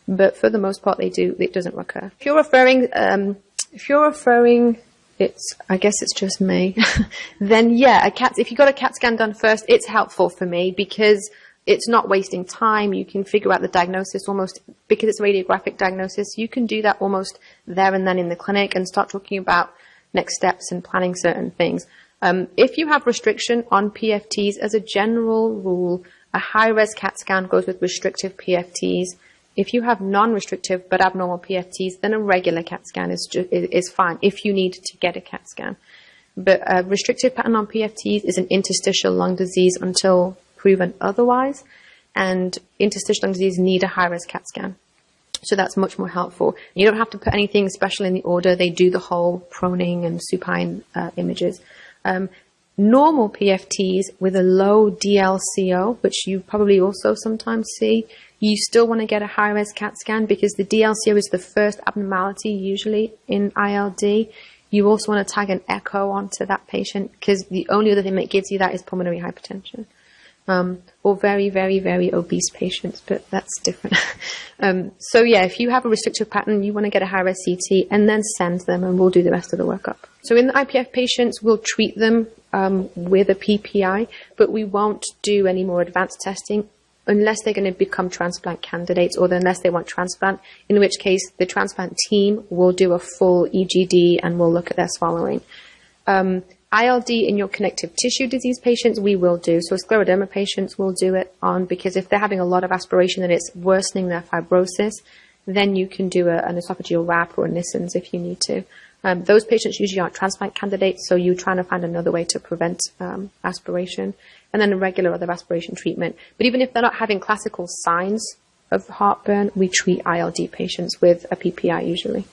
But for the most part, it doesn't recur. If you're referring, I guess it's just me, then yeah, if you got a CAT scan done first, it's helpful for me because it's not wasting time. You can figure out the diagnosis almost, because it's a radiographic diagnosis, you can do that almost there and then in the clinic and start talking about next steps and planning certain things. If you have restriction on PFTs, as a general rule, a high-res CAT scan goes with restrictive PFTs. If you have non-restrictive but abnormal PFTs, then a regular CAT scan is fine if you need to get a CAT scan. But a restrictive pattern on PFTs is an interstitial lung disease until proven otherwise, and interstitial lung disease need a high-res CAT scan. So that's much more helpful. You don't have to put anything special in the order. They do the whole proning and supine images. Normal PFTs with a low DLCO, which you probably also sometimes see, you still want to get a high-res CAT scan because the DLCO is the first abnormality usually in ILD. You also want to tag an echo onto that patient because the only other thing that gives you that is pulmonary hypertension. Or very, very, very obese patients, but that's different. So yeah, if you have a restrictive pattern, you want to get a high-res CT and then send them and we'll do the rest of the workup. So in the IPF patients, we'll treat them with a PPI, but we won't do any more advanced testing unless they're going to become transplant candidates or unless they want transplant, in which case the transplant team will do a full EGD and we'll look at their swallowing. ILD in your connective tissue disease patients, we will do. So scleroderma patients will do it on, because if they're having a lot of aspiration and it's worsening their fibrosis, then you can do an esophageal wrap or a Nissens if you need to. Those patients usually aren't transplant candidates, so you're trying to find another way to prevent aspiration, and then a regular other aspiration treatment. But even if they're not having classical signs of heartburn, we treat ILD patients with a PPI usually,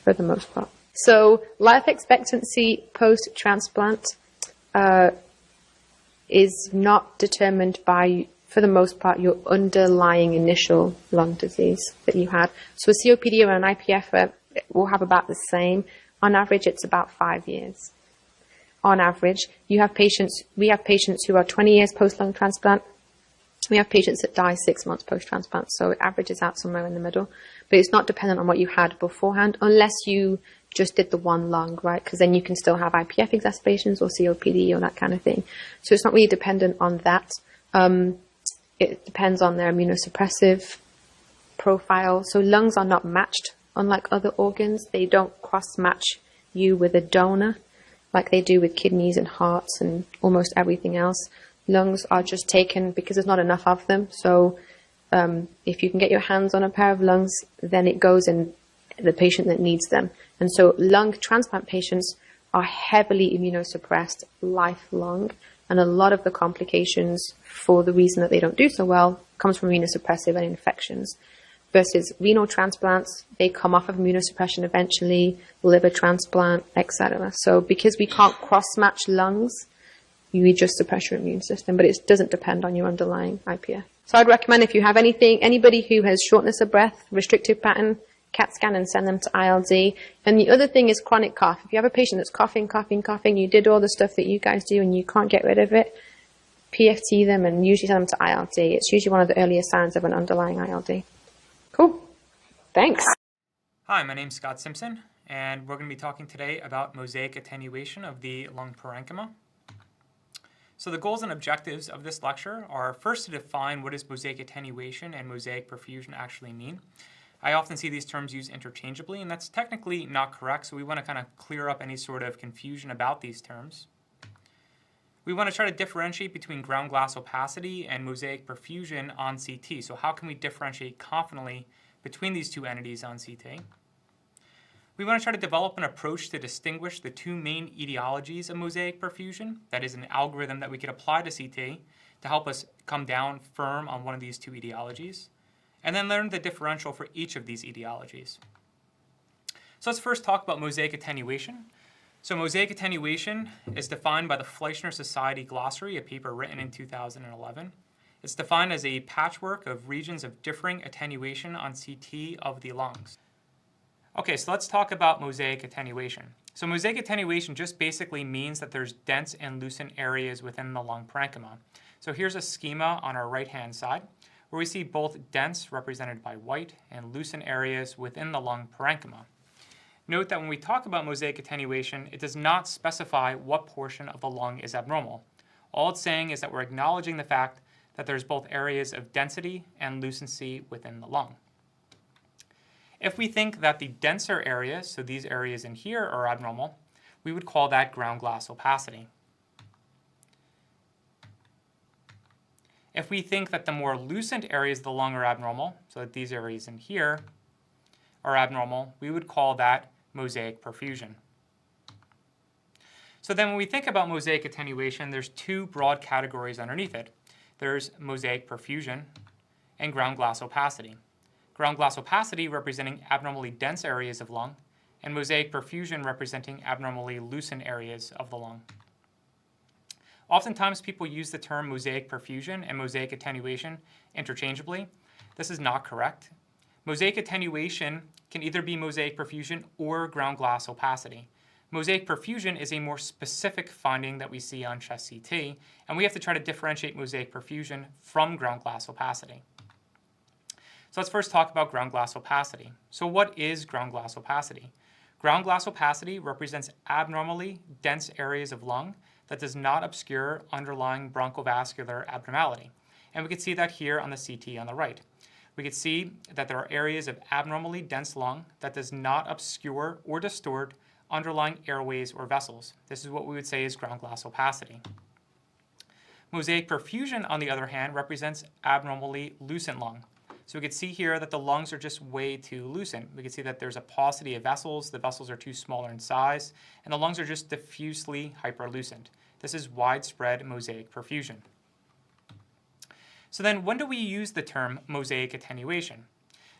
for the most part. So life expectancy post-transplant is not determined by, for the most part, your underlying initial lung disease that you had. So a COPD or an IPF will have about the same. On average, it's about 5 years. On average, we have patients who are 20 years post-lung transplant. We have patients that die 6 months post-transplant, so it averages out somewhere in the middle. But it's not dependent on what you had beforehand, unless you just did the one lung, right? Because then you can still have IPF exacerbations or COPD or that kind of thing. So it's not really dependent on that. It depends on their immunosuppressive profile. So lungs are not matched, unlike other organs. They don't cross-match you with a donor like they do with kidneys and hearts and almost everything else. Lungs are just taken because there's not enough of them. So if you can get your hands on a pair of lungs, then it goes in the patient that needs them. And so lung transplant patients are heavily immunosuppressed lifelong, and a lot of the complications for the reason that they don't do so well comes from immunosuppressive and infections. Versus renal transplants, they come off of immunosuppression eventually, liver transplant, etc. So because we can't cross-match lungs, you just suppress your immune system, but it doesn't depend on your underlying IPF. So I'd recommend, if you have anybody who has shortness of breath, restrictive pattern, CAT scan and send them to ILD. And the other thing is chronic cough. If you have a patient that's coughing, you did all the stuff that you guys do and you can't get rid of it, PFT them and usually send them to ILD. It's usually one of the earliest signs of an underlying ILD. Cool. Thanks. Hi, my name's Scott Simpson, and we're going to be talking today about mosaic attenuation of the lung parenchyma. So the goals and objectives of this lecture are first to define what does mosaic attenuation and mosaic perfusion actually mean. I often see these terms used interchangeably, and that's technically not correct, so we want to kind of clear up any sort of confusion about these terms. We want to try to differentiate between ground glass opacity and mosaic perfusion on CT. So how can we differentiate confidently between these two entities on CT? We want to try to develop an approach to distinguish the two main etiologies of mosaic perfusion, that is an algorithm that we could apply to CT to help us come down firm on one of these two etiologies, and then learn the differential for each of these etiologies. So let's first talk about mosaic attenuation. So mosaic attenuation is defined by the Fleischner Society Glossary, a paper written in 2011. It's defined as a patchwork of regions of differing attenuation on CT of the lungs. Okay, so let's talk about mosaic attenuation. So mosaic attenuation just basically means that there's dense and lucent areas within the lung parenchyma. So here's a schema on our right-hand side, where we see both dense, represented by white, and lucent areas within the lung parenchyma. Note that when we talk about mosaic attenuation, it does not specify what portion of the lung is abnormal. All it's saying is that we're acknowledging the fact that there's both areas of density and lucency within the lung. If we think that the denser areas, so these areas in here, are abnormal, we would call that ground glass opacity. If we think that the more lucent areas of the lung are abnormal, so that these areas in here are abnormal, we would call that mosaic perfusion. So then when we think about mosaic attenuation, there's two broad categories underneath it. There's mosaic perfusion and ground glass opacity. Ground glass opacity representing abnormally dense areas of lung, and mosaic perfusion representing abnormally lucent areas of the lung. Oftentimes people use the term mosaic perfusion and mosaic attenuation interchangeably. This is not correct. Mosaic attenuation can either be mosaic perfusion or ground glass opacity. Mosaic perfusion is a more specific finding that we see on chest CT, and we have to try to differentiate mosaic perfusion from ground glass opacity. So let's first talk about ground glass opacity. So what is ground glass opacity? Ground glass opacity represents abnormally dense areas of lung that does not obscure underlying bronchovascular abnormality. And we can see that here on the CT on the right. We can see that there are areas of abnormally dense lung that does not obscure or distort underlying airways or vessels. This is what we would say is ground glass opacity. Mosaic perfusion, on the other hand, represents abnormally lucent lung. So we can see here that the lungs are just way too lucent. We can see that there's a paucity of vessels, the vessels are too smaller in size, and the lungs are just diffusely hyperlucent. This is widespread mosaic perfusion. So then when do we use the term mosaic attenuation?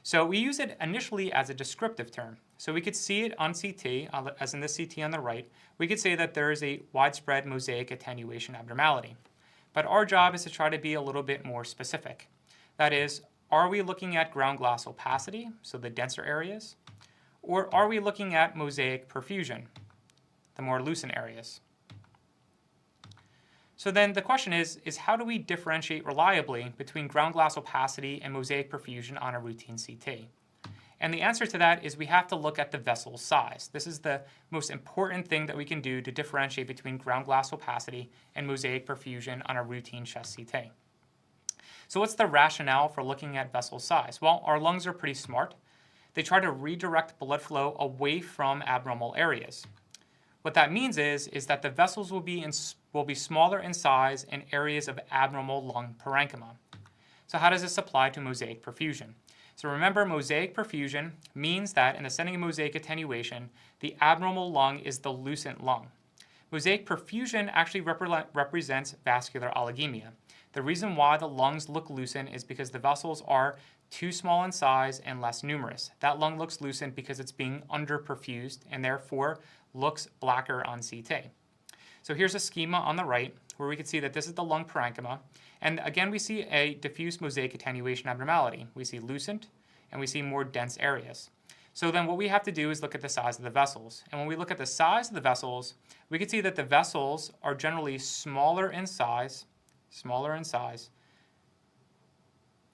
So we use it initially as a descriptive term. So we could see it on CT, as in the CT on the right, we could say that there is a widespread mosaic attenuation abnormality. But our job is to try to be a little bit more specific. That is, are we looking at ground glass opacity, so the denser areas, or are we looking at mosaic perfusion, the more lucent areas? So then the question is how do we differentiate reliably between ground glass opacity and mosaic perfusion on a routine CT? And the answer to that is we have to look at the vessel size. This is the most important thing that we can do to differentiate between ground glass opacity and mosaic perfusion on a routine chest CT. So what's the rationale for looking at vessel size? Well, our lungs are pretty smart. They try to redirect blood flow away from abnormal areas. What that means is that the vessels will be smaller in size in areas of abnormal lung parenchyma. So how does this apply to mosaic perfusion? So remember, mosaic perfusion means that in the setting of mosaic attenuation, the abnormal lung is the lucent lung. Mosaic perfusion actually represents vascular oligemia. The reason why the lungs look lucent is because the vessels are too small in size and less numerous. That lung looks lucent because it's being underperfused and therefore looks blacker on CT. So here's a schema on the right where we can see that this is the lung parenchyma. And again, we see a diffuse mosaic attenuation abnormality. We see lucent and we see more dense areas. So then what we have to do is look at the size of the vessels. And when we look at the size of the vessels, we can see that the vessels are generally smaller in size,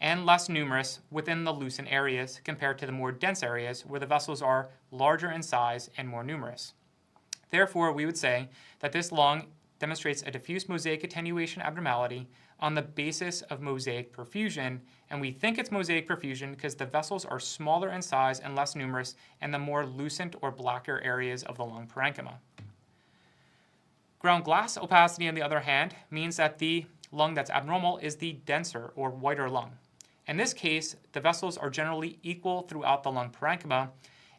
and less numerous within the lucent areas compared to the more dense areas where the vessels are larger in size and more numerous. Therefore, we would say that this lung demonstrates a diffuse mosaic attenuation abnormality on the basis of mosaic perfusion, and we think it's mosaic perfusion because the vessels are smaller in size and less numerous in the more lucent or blacker areas of the lung parenchyma. Ground glass opacity, on the other hand, means that the lung that's abnormal is the denser or whiter lung. In this case, the vessels are generally equal throughout the lung parenchyma,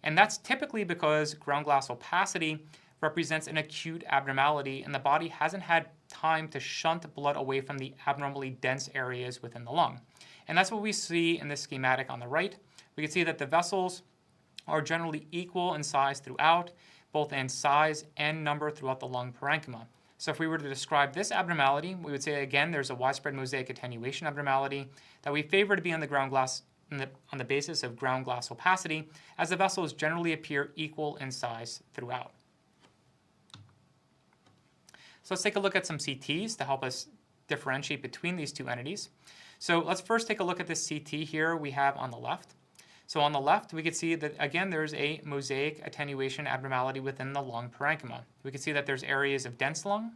and that's typically because ground glass opacity represents an acute abnormality and the body hasn't had time to shunt blood away from the abnormally dense areas within the lung. And that's what we see in this schematic on the right. We can see that the vessels are generally equal in size throughout, both in size and number throughout the lung parenchyma. So if we were to describe this abnormality, we would say again there's a widespread mosaic attenuation abnormality that we favor to be on the ground glass on the basis of ground glass opacity, as the vessels generally appear equal in size throughout. So let's take a look at some CTs to help us differentiate between these two entities. So let's first take a look at this CT here we have on the left. So on the left, we can see that, again, there's a mosaic attenuation abnormality within the lung parenchyma. We can see that there's areas of dense lung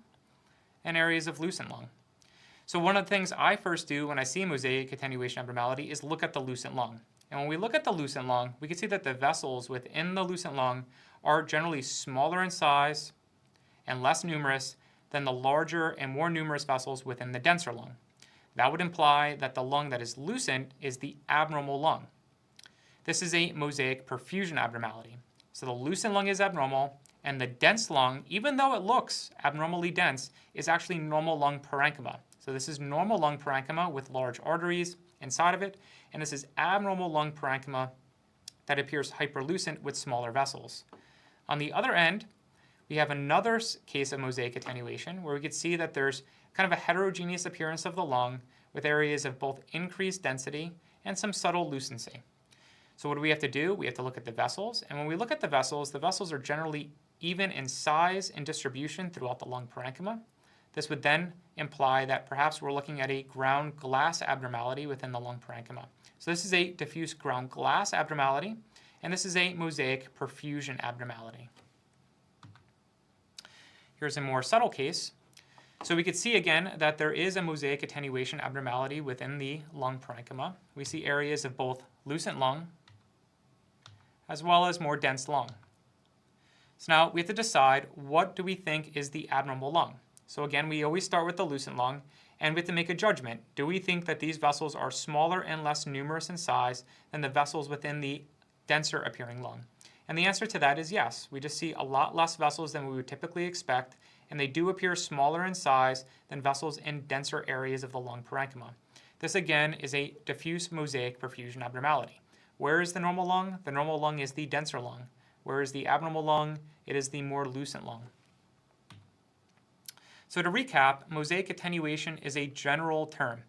and areas of lucent lung. So one of the things I first do when I see mosaic attenuation abnormality is look at the lucent lung. And when we look at the lucent lung, we can see that the vessels within the lucent lung are generally smaller in size and less numerous than the larger and more numerous vessels within the denser lung. That would imply that the lung that is lucent is the abnormal lung. This is a mosaic perfusion abnormality. So the lucent lung is abnormal, and the dense lung, even though it looks abnormally dense, is actually normal lung parenchyma. So this is normal lung parenchyma with large arteries inside of it, and this is abnormal lung parenchyma that appears hyperlucent with smaller vessels. On the other end, we have another case of mosaic attenuation where we could see that there's kind of a heterogeneous appearance of the lung with areas of both increased density and some subtle lucency. So what do we have to do? We have to look at the vessels, and when we look at the vessels are generally even in size and distribution throughout the lung parenchyma. This would then imply that perhaps we're looking at a ground glass abnormality within the lung parenchyma. So this is a diffuse ground glass abnormality, and this is a mosaic perfusion abnormality. Here's a more subtle case. So we could see again that there is a mosaic attenuation abnormality within the lung parenchyma. We see areas of both lucent lung as well as more dense lung. So now we have to decide, what do we think is the abnormal lung? So again, we always start with the lucent lung, and we have to make a judgment. Do we think that these vessels are smaller and less numerous in size than the vessels within the denser appearing lung? And the answer to that is yes. We just see a lot less vessels than we would typically expect, and they do appear smaller in size than vessels in denser areas of the lung parenchyma. This again is a diffuse mosaic perfusion abnormality. Where is the normal lung? The normal lung is the denser lung. Where is the abnormal lung? It is the more lucent lung. So to recap, mosaic attenuation is a general term.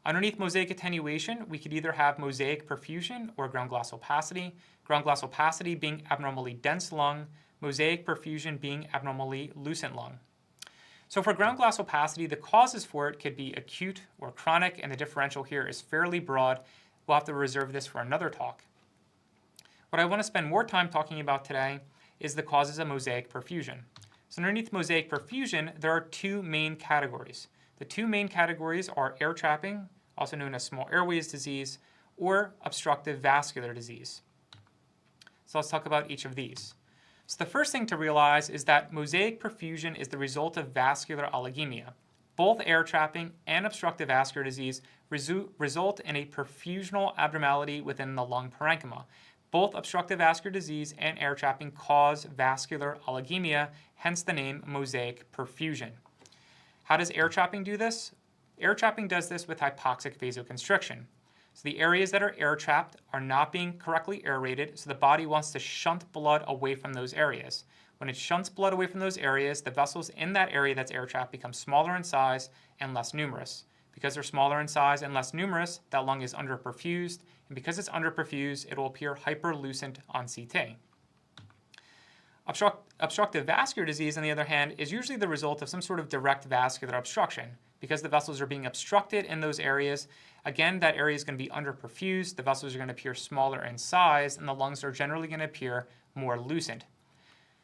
Underneath mosaic attenuation, we could either have mosaic perfusion or ground glass opacity being abnormally dense lung, mosaic perfusion being abnormally lucent lung. So for ground glass opacity, the causes for it could be acute or chronic, and the differential here is fairly broad. We'll have to reserve this for another talk. What I want to spend more time talking about today is the causes of mosaic perfusion. So underneath mosaic perfusion, there are two main categories. The two main categories are air trapping, also known as small airways disease, or obstructive vascular disease. So let's talk about each of these. So the first thing to realize is that mosaic perfusion is the result of vascular oligemia. Both air trapping and obstructive vascular disease result in a perfusional abnormality within the lung parenchyma. Both obstructive vascular disease and air trapping cause vascular oligemia, hence the name mosaic perfusion. How does air trapping do this? Air trapping does this with hypoxic vasoconstriction. So the areas that are air trapped are not being correctly aerated, so the body wants to shunt blood away from those areas. When it shunts blood away from those areas, the vessels in that area that's air trapped become smaller in size and less numerous. Because they're smaller in size and less numerous, that lung is underperfused, and because it's underperfused, it will appear hyperlucent on CT. Obstructive vascular disease, on the other hand, is usually the result of some sort of direct vascular obstruction. Because the vessels are being obstructed in those areas, again, that area is going to be underperfused, the vessels are going to appear smaller in size, and the lungs are generally going to appear more lucent.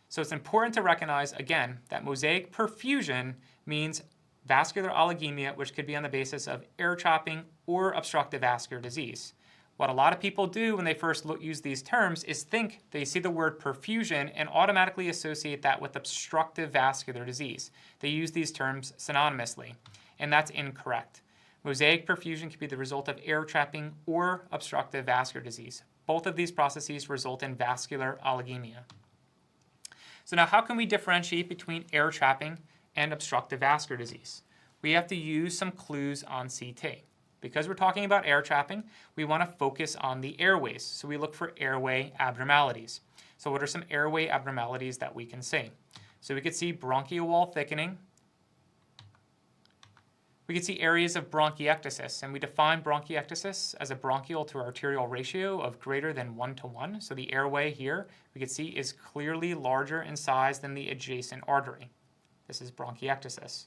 So it's important to recognize, again, that mosaic perfusion means vascular oligemia, which could be on the basis of air trapping or obstructive vascular disease. What a lot of people do when they first use these terms is think they see the word perfusion and automatically associate that with obstructive vascular disease. They use these terms synonymously, and that's incorrect. Mosaic perfusion can be the result of air trapping or obstructive vascular disease. Both of these processes result in vascular oligemia. So now how can we differentiate between air trapping and obstructive vascular disease? We have to use some clues on CT. Because we're talking about air trapping, we want to focus on the airways. So we look for airway abnormalities. So what are some airway abnormalities that we can see? So we could see bronchial wall thickening. We could see areas of bronchiectasis, and we define bronchiectasis as a bronchial to arterial ratio of greater than 1:1. So the airway here, we could see, is clearly larger in size than the adjacent artery. This is bronchiectasis.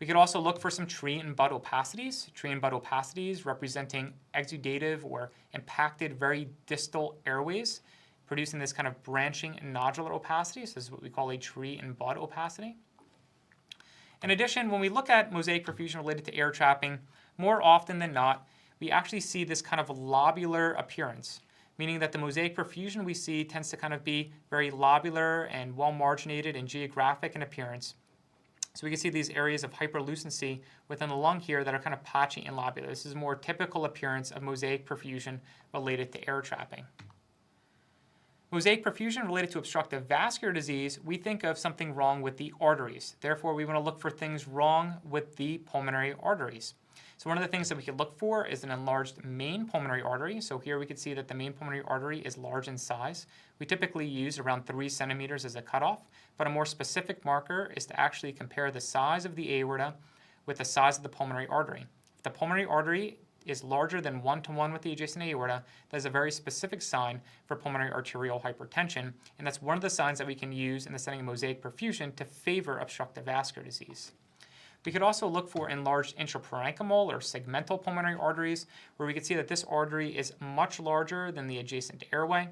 We could also look for some tree and bud opacities. Tree and bud opacities representing exudative or impacted very distal airways, producing this kind of branching nodular opacity. So this is what we call a tree and bud opacity. In addition, when we look at mosaic perfusion related to air trapping, more often than not, we actually see this kind of lobular appearance, meaning that the mosaic perfusion we see tends to kind of be very lobular and well marginated and geographic in appearance. So we can see these areas of hyperlucency within the lung here that are kind of patchy and lobular. This is a more typical appearance of mosaic perfusion related to air trapping. Mosaic perfusion related to obstructive vascular disease, we think of something wrong with the arteries. Therefore, we want to look for things wrong with the pulmonary arteries. So one of the things that we could look for is an enlarged main pulmonary artery. So here we can see that the main pulmonary artery is large in size. We typically use around 3 centimeters as a cutoff, but a more specific marker is to actually compare the size of the aorta with the size of the pulmonary artery. If the pulmonary artery is larger than 1-to-1 with the adjacent aorta, that is a very specific sign for pulmonary arterial hypertension, and that's one of the signs that we can use in the setting of mosaic perfusion to favor obstructive vascular disease. We could also look for enlarged intraparenchymal or segmental pulmonary arteries, where we can see that this artery is much larger than the adjacent airway.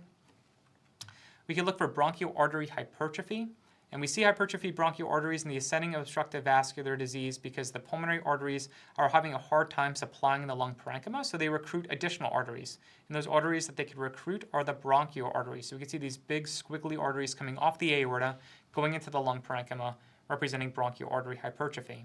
We could look for bronchial artery hypertrophy, and we see hypertrophied bronchial arteries in the setting of obstructive vascular disease because the pulmonary arteries are having a hard time supplying the lung parenchyma, so they recruit additional arteries. And those arteries that they could recruit are the bronchial arteries. So we can see these big squiggly arteries coming off the aorta, going into the lung parenchyma, representing bronchial artery hypertrophy.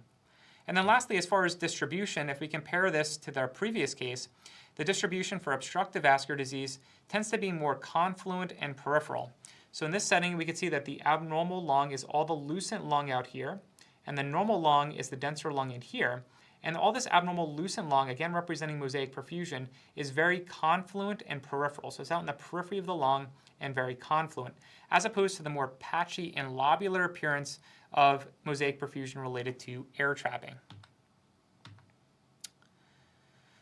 And then lastly, as far as distribution, if we compare this to their previous case, the distribution for obstructive vascular disease tends to be more confluent and peripheral. So in this setting, we can see that the abnormal lung is all the lucent lung out here, and the normal lung is the denser lung in here. And all this abnormal lucent lung, again representing mosaic perfusion, is very confluent and peripheral. So it's out in the periphery of the lung and very confluent, as opposed to the more patchy and lobular appearance of mosaic perfusion related to air trapping.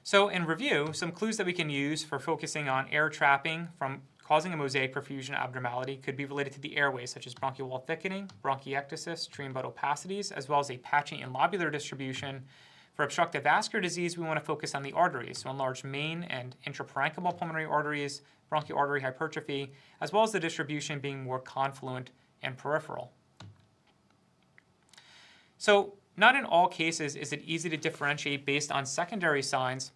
So in review, some clues that we can use for focusing on air trapping from causing a mosaic perfusion abnormality could be related to the airways, such as bronchial wall thickening, bronchiectasis, tree and bud opacities, as well as a patchy and lobular distribution. For obstructive vascular disease, we want to focus on the arteries, so enlarged main and intraparenchymal pulmonary arteries, bronchial artery hypertrophy, as well as the distribution being more confluent and peripheral. So not in all cases is it easy to differentiate based on secondary signs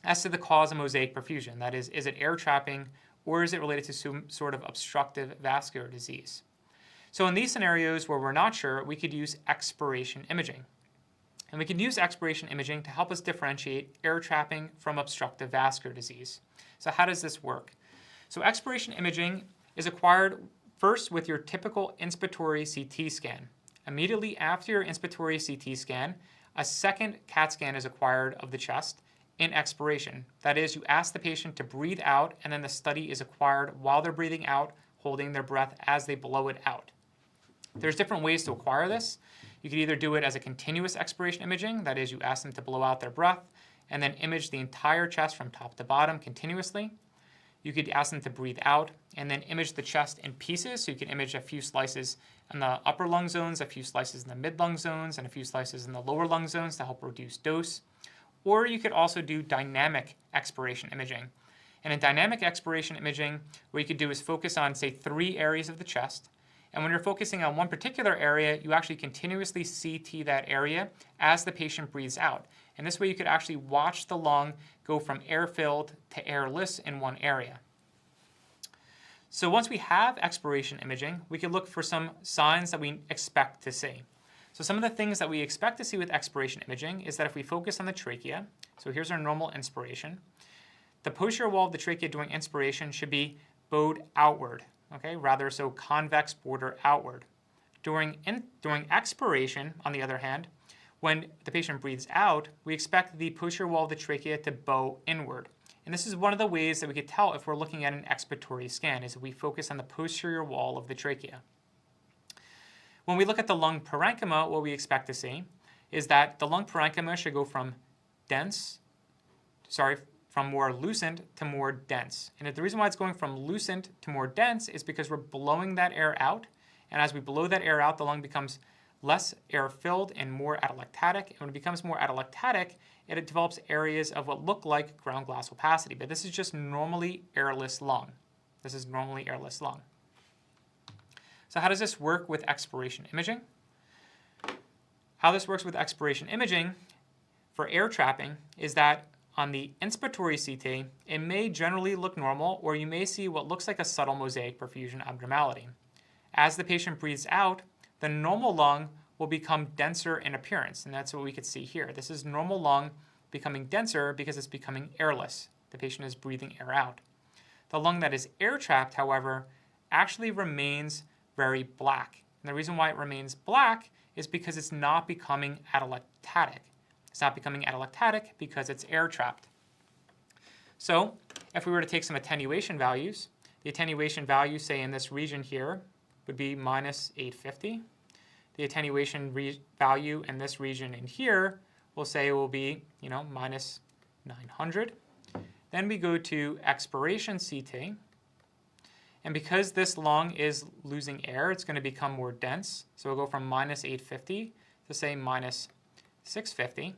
as to the cause of mosaic perfusion. That is it air trapping or is it related to some sort of obstructive vascular disease? So in these scenarios where we're not sure, we could use expiration imaging. And we can use expiration imaging to help us differentiate air trapping from obstructive vascular disease. So how does this work? So expiration imaging is acquired first with your typical inspiratory CT scan. Immediately after your inspiratory CT scan, a second CAT scan is acquired of the chest in expiration. That is, you ask the patient to breathe out, and then the study is acquired while they're breathing out, holding their breath as they blow it out. There's different ways to acquire this. You could either do it as a continuous expiration imaging, that is, you ask them to blow out their breath, and then image the entire chest from top to bottom continuously. You could ask them to breathe out, and then image the chest in pieces, so you can image a few slices in the upper lung zones, a few slices in the mid lung zones, and a few slices in the lower lung zones to help reduce dose. Or you could also do dynamic expiration imaging. And in dynamic expiration imaging, what you could do is focus on, say, 3 areas of the chest. And when you're focusing on one particular area, you actually continuously CT that area as the patient breathes out. And this way you could actually watch the lung go from air-filled to airless in one area. So once we have expiration imaging, we can look for some signs that we expect to see. So some of the things that we expect to see with expiration imaging is that if we focus on the trachea, so here's our normal inspiration, the posterior wall of the trachea during inspiration should be bowed outward, okay, rather so convex border outward. During expiration, on the other hand, when the patient breathes out, we expect the posterior wall of the trachea to bow inward. And this is one of the ways that we could tell if we're looking at an expiratory scan, is if we focus on the posterior wall of the trachea. When we look at the lung parenchyma, what we expect to see is that the lung parenchyma should go from more lucent to more dense. And the reason why it's going from lucent to more dense is because we're blowing that air out. And as we blow that air out, the lung becomes less air-filled and more atelectatic. And when it becomes more atelectatic, it develops areas of what look like ground glass opacity. But this is just normally airless lung. This is normally airless lung. So how does this work with expiration imaging? How this works with expiration imaging for air trapping is that on the inspiratory CT, it may generally look normal, or you may see what looks like a subtle mosaic perfusion abnormality. As the patient breathes out, the normal lung will become denser in appearance, and that's what we could see here. This is normal lung becoming denser because it's becoming airless. The patient is breathing air out. The lung that is air-trapped, however, actually remains very black. And the reason why it remains black is because it's not becoming atelectatic. It's not becoming atelectatic because it's air-trapped. So if we were to take some attenuation values, the attenuation value, say in this region here, would be minus 850. The attenuation value in this region in here, we'll say will be, minus 900. Then we go to expiration CT. And because this lung is losing air, it's going to become more dense. So we'll go from minus 850 to say minus 650.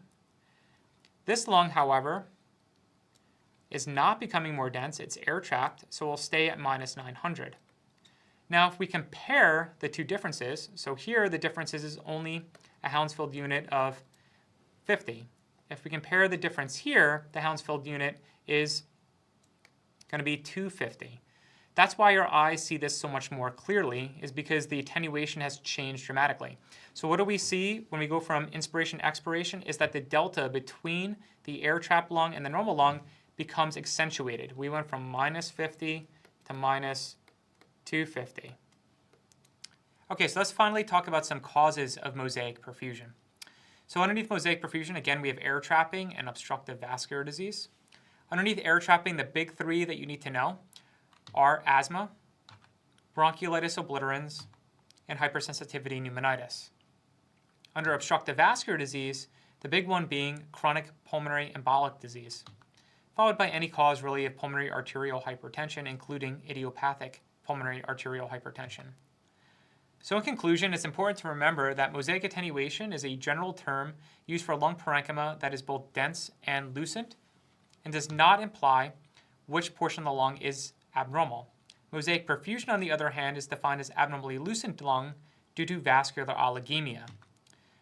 This lung, however, is not becoming more dense. It's air-trapped, so we'll stay at minus 900. Now, if we compare the two differences, so here the difference is only a Hounsfield unit of 50. If we compare the difference here, the Hounsfield unit is going to be 250. That's why your eyes see this so much more clearly, is because the attenuation has changed dramatically. So what do we see when we go from inspiration to expiration is that the delta between the air-trapped lung and the normal lung becomes accentuated. We went from minus 50 to minus 250. Okay, so let's finally talk about some causes of mosaic perfusion. So underneath mosaic perfusion, again, we have air trapping and obstructive vascular disease. Underneath air trapping, the big three that you need to know are asthma, bronchiolitis obliterans, and hypersensitivity pneumonitis. Under obstructive vascular disease, the big one being chronic pulmonary embolic disease, followed by any cause really of pulmonary arterial hypertension, including idiopathic pulmonary arterial hypertension. So in conclusion, it's important to remember that mosaic attenuation is a general term used for lung parenchyma that is both dense and lucent and does not imply which portion of the lung is abnormal. Mosaic perfusion, on the other hand, is defined as abnormally lucent lung due to vascular oligemia.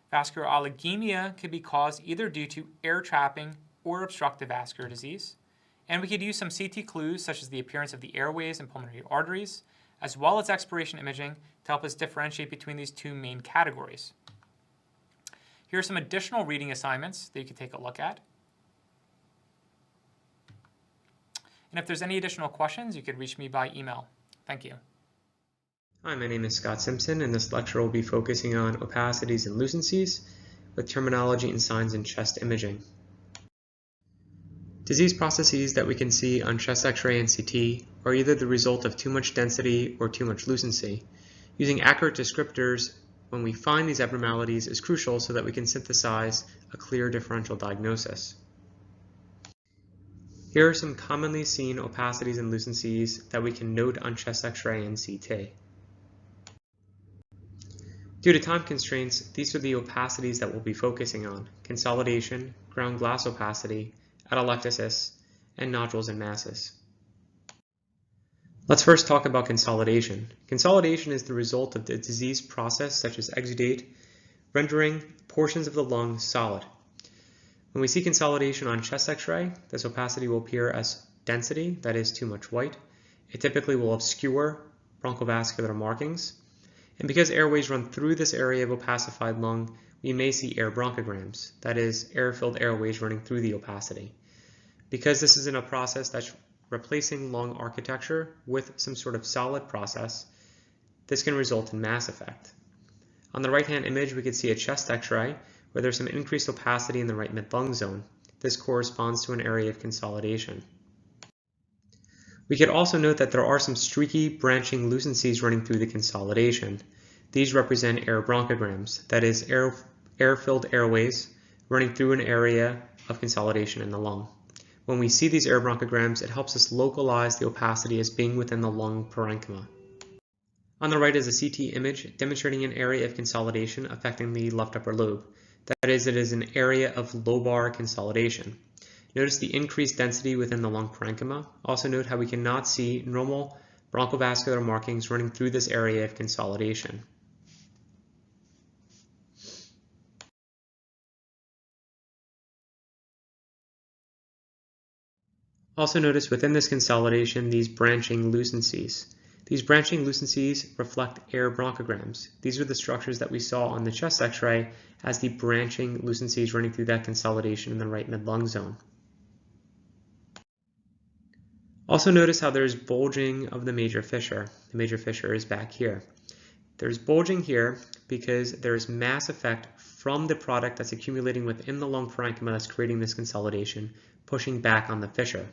Vascular oligemia could be caused either due to air trapping or obstructive vascular disease. And we could use some CT clues, such as the appearance of the airways and pulmonary arteries, as well as expiration imaging, to help us differentiate between these two main categories. Here are some additional reading assignments that you can take a look at. And if there's any additional questions, you could reach me by email. Thank you. Hi, my name is Scott Simpson, and this lecture will be focusing on opacities and lucencies with terminology and signs in chest imaging. Disease processes that we can see on chest X-ray and CT are either the result of too much density or too much lucency. Using accurate descriptors when we find these abnormalities is crucial so that we can synthesize a clear differential diagnosis. Here are some commonly seen opacities and lucencies that we can note on chest X-ray and CT. Due to time constraints, these are the opacities that we'll be focusing on: consolidation, ground glass opacity, atelectasis, and nodules and masses. Let's first talk about consolidation. Consolidation is the result of the disease process such as exudate, rendering portions of the lung solid. When we see consolidation on chest X-ray, this opacity will appear as density, that is too much white. It typically will obscure bronchovascular markings. And because airways run through this area of opacified lung, we may see air bronchograms, that is air-filled airways running through the opacity. Because this is in a process that's replacing lung architecture with some sort of solid process, this can result in mass effect. On the right-hand image, we can see a chest X-ray where there's some increased opacity in the right mid-lung zone. This corresponds to an area of consolidation. We could also note that there are some streaky branching lucencies running through the consolidation. These represent air bronchograms, that is air-filled airways running through an area of consolidation in the lung. When we see these air bronchograms, it helps us localize the opacity as being within the lung parenchyma. On the right is a CT image demonstrating an area of consolidation affecting the left upper lobe. That is, it is an area of lobar consolidation. Notice the increased density within the lung parenchyma. Also note how we cannot see normal bronchovascular markings running through this area of consolidation. Also notice within this consolidation these branching lucencies. These branching lucencies reflect air bronchograms. These are the structures that we saw on the chest x-ray as the branching lucencies running through that consolidation in the right mid-lung zone. Also notice how there's bulging of the major fissure. The major fissure is back here. There's bulging here because there's mass effect from the product that's accumulating within the lung parenchyma that's creating this consolidation, pushing back on the fissure.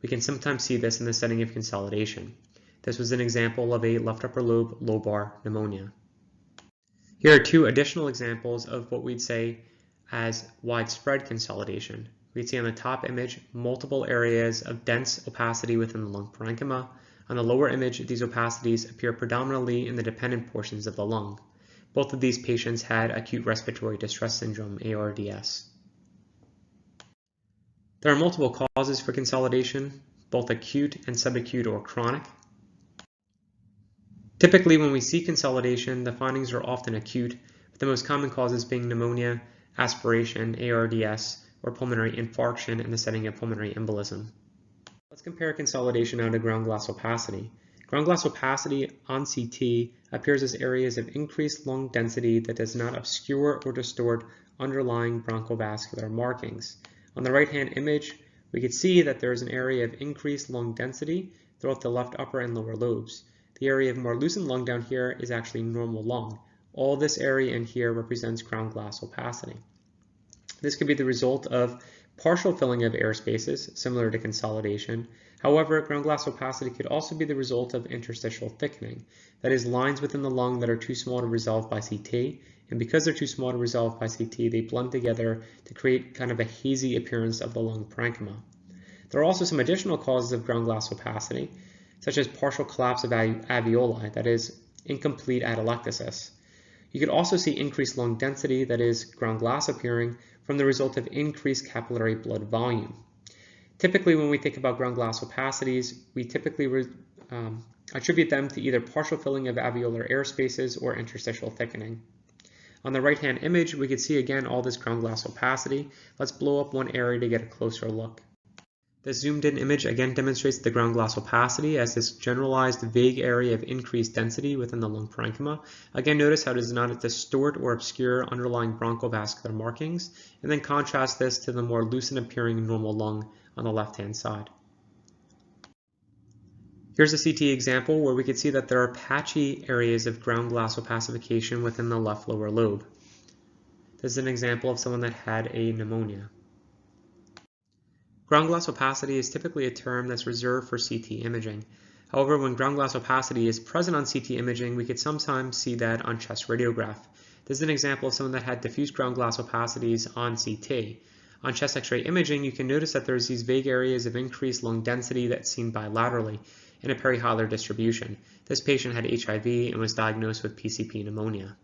We can sometimes see this in the setting of consolidation. This was an example of a left upper lobe lobar pneumonia. Here are two additional examples of what we'd say as widespread consolidation. We can see on the top image multiple areas of dense opacity within the lung parenchyma. On the lower image, these opacities appear predominantly in the dependent portions of the lung. Both of these patients had acute respiratory distress syndrome, ARDS. There are multiple causes for consolidation, both acute and subacute or chronic. Typically, when we see consolidation, the findings are often acute, with the most common causes being pneumonia, aspiration, ARDS, or pulmonary infarction in the setting of pulmonary embolism. Let's compare consolidation now to ground glass opacity. Ground glass opacity on CT appears as areas of increased lung density that does not obscure or distort underlying bronchovascular markings. On the right-hand image, we can see that there is an area of increased lung density throughout the left upper and lower lobes. The area of more loosened lung down here is actually normal lung. All this area in here represents ground glass opacity. This could be the result of partial filling of air spaces, similar to consolidation. However, ground glass opacity could also be the result of interstitial thickening, that is, lines within the lung that are too small to resolve by CT, and because they're too small to resolve by CT, they blend together to create kind of a hazy appearance of the lung parenchyma. There are also some additional causes of ground glass opacity, such as partial collapse of alveoli, that is, incomplete atelectasis. You could also see increased lung density, that is, ground glass appearing, from the result of increased capillary blood volume. Typically, when we think about ground glass opacities, we typically attribute them to either partial filling of alveolar air spaces or interstitial thickening. On the right-hand image, we can see again all this ground glass opacity. Let's blow up one area to get a closer look. The zoomed-in image again demonstrates the ground glass opacity as this generalized vague area of increased density within the lung parenchyma. Again, notice how it does not distort or obscure underlying bronchovascular markings, and then contrast this to the more loosened appearing normal lung on the left-hand side. Here's a CT example where we can see that there are patchy areas of ground glass opacification within the left lower lobe. This is an example of someone that had a pneumonia. Ground glass opacity is typically a term that's reserved for CT imaging. However, when ground glass opacity is present on CT imaging, we could sometimes see that on chest radiograph. This is an example of someone that had diffuse ground glass opacities on CT. On chest x-ray imaging, you can notice that there's these vague areas of increased lung density that's seen bilaterally in a perihilar distribution. This patient had HIV and was diagnosed with PCP pneumonia.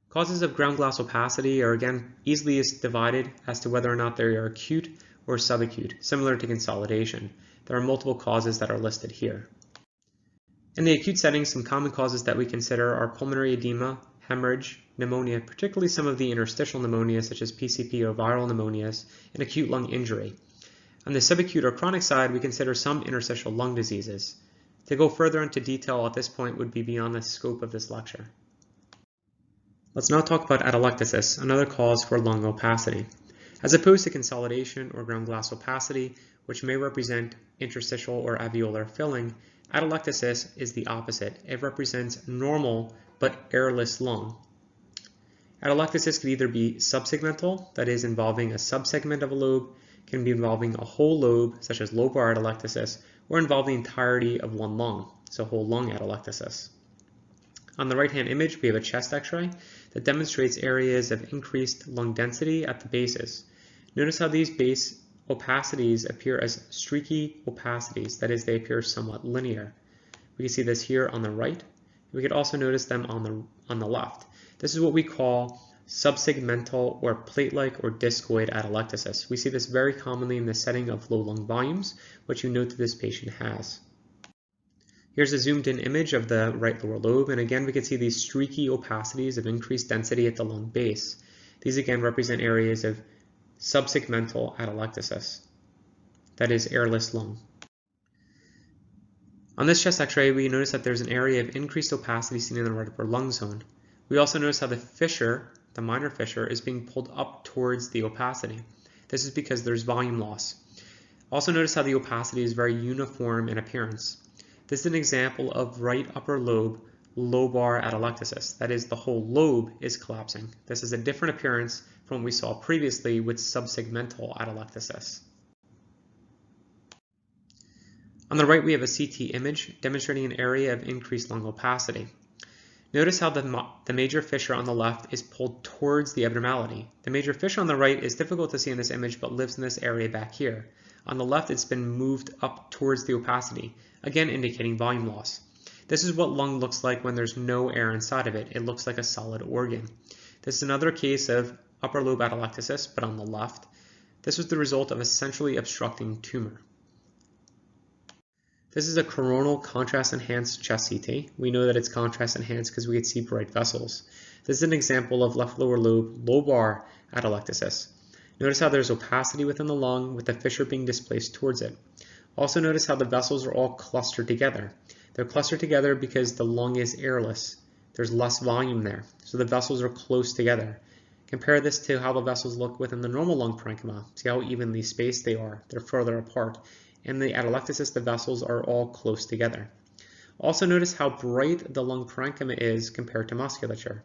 Causes of ground glass opacity are again easily divided as to whether or not they are acute or subacute, similar to consolidation. There are multiple causes that are listed here. In the acute setting, some common causes that we consider are pulmonary edema, hemorrhage, pneumonia, particularly some of the interstitial pneumonias such as PCP or viral pneumonias, and acute lung injury. On the subacute or chronic side, we consider some interstitial lung diseases. To go further into detail at this point would be beyond the scope of this lecture. Let's now talk about atelectasis, another cause for lung opacity. As opposed to consolidation or ground glass opacity, which may represent interstitial or alveolar filling, atelectasis is the opposite. It represents normal but airless lung. Atelectasis could either be subsegmental, that is involving a subsegment of a lobe, can be involving a whole lobe, such as lobar atelectasis, or involve the entirety of one lung, so whole lung atelectasis. On the right-hand image, we have a chest x-ray that demonstrates areas of increased lung density at the bases. Notice how these base opacities appear as streaky opacities, that is, they appear somewhat linear. We can see this here on the right. We could also notice them on the left. This is what we call subsegmental or plate-like or discoid atelectasis. We see this very commonly in the setting of low lung volumes, which you note that this patient has. Here's a zoomed-in image of the right lower lobe, and again we can see these streaky opacities of increased density at the lung base. These again represent areas of subsegmental atelectasis. that is airless lung. On this chest x-ray, we notice that there's an area of increased opacity seen in the right upper lung zone. We also notice how the fissure, the minor fissure, is being pulled up towards the opacity. This is because there's volume loss. Also notice how the opacity is very uniform in appearance. This is an example of right upper lobe lobar atelectasis. That is, the whole lobe is collapsing. This is a different appearance from what we saw previously with subsegmental atelectasis. On the right, we have a CT image demonstrating an area of increased lung opacity. Notice how the major fissure on the left is pulled towards the abnormality. The major fissure on the right is difficult to see in this image but lives in this area back here. On the left, it's been moved up towards the opacity, again indicating volume loss. This is what lung looks like when there's no air inside of it. It looks like a solid organ. This is another case of upper lobe atelectasis, but on the left. This was the result of a centrally obstructing tumor. This is a coronal contrast-enhanced chest CT. We know that it's contrast-enhanced because we could see bright vessels. This is an example of left lower lobe lobar atelectasis. Notice how there's opacity within the lung with the fissure being displaced towards it. Also notice how the vessels are all clustered together. They're clustered together because the lung is airless. There's less volume there, so the vessels are close together. Compare this to how the vessels look within the normal lung parenchyma. See how evenly spaced they are. They're further apart. In the atelectasis, the vessels are all close together. Also notice how bright the lung parenchyma is compared to musculature.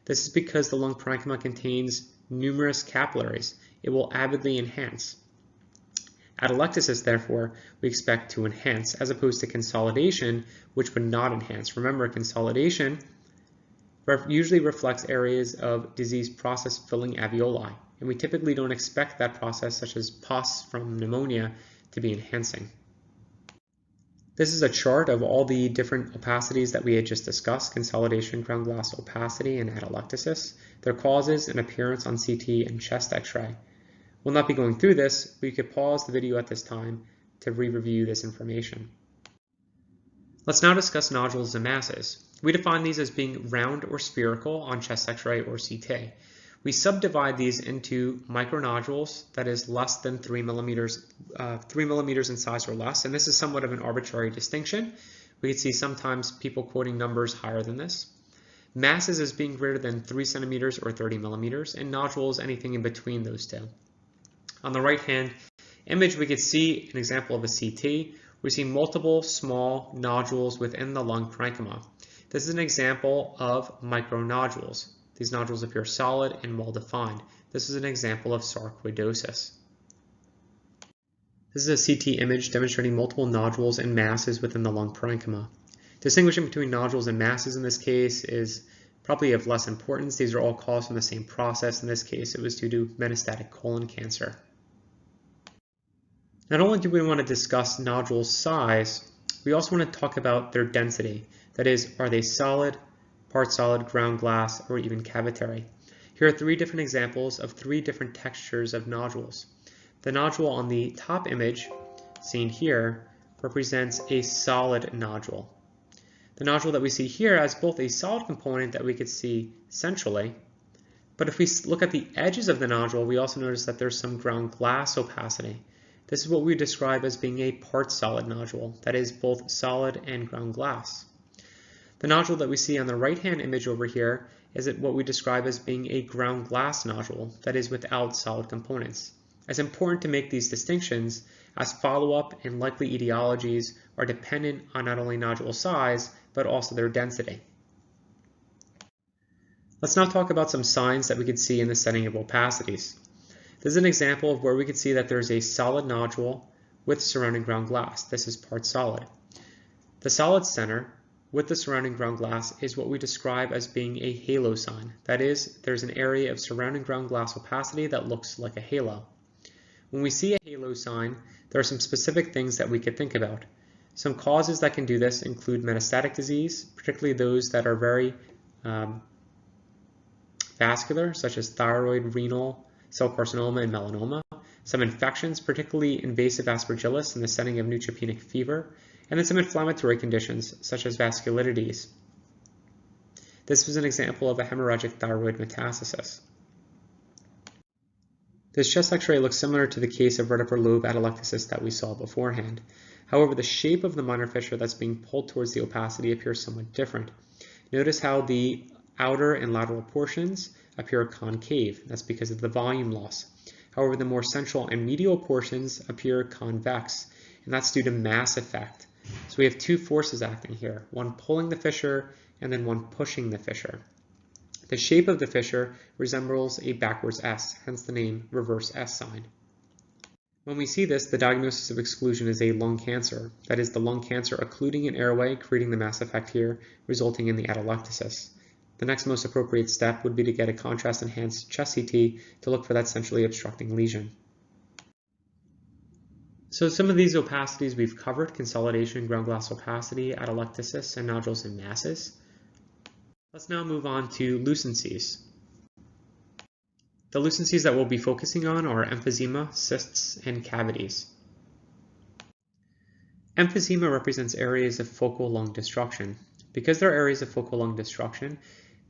This is because the lung parenchyma contains numerous capillaries. It will avidly enhance. Atelectasis, therefore, we expect to enhance, as opposed to consolidation, which would not enhance. Remember, consolidation usually reflects areas of disease process filling alveoli, and we typically don't expect that process, such as pus from pneumonia, to be enhancing. This is a chart of all the different opacities that we had just discussed: consolidation, ground glass opacity, and atelectasis, their causes and appearance on CT and chest x-ray. We'll not be going through this, but you could pause the video at this time to re-review this information. Let's now discuss nodules and masses. We define these as being round or spherical on chest x-ray or CT. We subdivide these into micronodules, that is less than 3 millimeters in size or less, and this is somewhat of an arbitrary distinction. We can see sometimes people quoting numbers higher than this. Masses as being greater than 3 centimeters or 30 millimeters, and nodules anything in between those two. On the right hand image, we could see an example of a CT. We see multiple small nodules within the lung parenchyma. This is an example of micronodules. These nodules appear solid and well defined. This is an example of sarcoidosis. This is a CT image demonstrating multiple nodules and masses within the lung parenchyma. Distinguishing between nodules and masses in this case is probably of less importance. These are all caused from the same process. In this case, it was due to metastatic colon cancer. Not only do we want to discuss nodule size, we also want to talk about their density. That is, are they solid, part solid, ground glass, or even cavitary? Here are 3 different examples of 3 different textures of nodules. The nodule on the top image, seen here, represents a solid nodule. The nodule that we see here has both a solid component that we could see centrally, but if we look at the edges of the nodule, we also notice that there's some ground glass opacity. This is what we describe as being a part solid nodule, that is both solid and ground glass. The nodule that we see on the right-hand image over here is what we describe as being a ground glass nodule, that is without solid components. It's important to make these distinctions as follow-up and likely etiologies are dependent on not only nodule size, but also their density. Let's now talk about some signs that we could see in the setting of opacities. This is an example of where we could see that there's a solid nodule with surrounding ground glass. This is part solid. The solid center with the surrounding ground glass is what we describe as being a halo sign. That is, there's an area of surrounding ground glass opacity that looks like a halo. When we see a halo sign, there are some specific things that we could think about. Some causes that can do this include metastatic disease, particularly those that are very vascular, such as thyroid, renal, cell carcinoma, and melanoma. Some infections, particularly invasive aspergillus in the setting of neutropenic fever, and then some inflammatory conditions, such as vasculitides. This was an example of a hemorrhagic thyroid metastasis. This chest x-ray looks similar to the case of right upper lobe atelectasis that we saw beforehand. However, the shape of the minor fissure that's being pulled towards the opacity appears somewhat different. Notice how the outer and lateral portions appear concave. That's because of the volume loss. However, the more central and medial portions appear convex, and that's due to mass effect. So we have two forces acting here, one pulling the fissure and then one pushing the fissure. The shape of the fissure resembles a backwards S, hence the name reverse S sign. When we see this, the diagnosis of exclusion is a lung cancer. That is, the lung cancer occluding an airway, creating the mass effect here, resulting in the atelectasis. The next most appropriate step would be to get a contrast-enhanced chest CT to look for that centrally obstructing lesion. So some of these opacities we've covered: consolidation, ground glass opacity, atelectasis, and nodules and masses. Let's now move on to lucencies. The lucencies that we'll be focusing on are emphysema, cysts, and cavities. Emphysema represents areas of focal lung destruction. Because they're areas of focal lung destruction,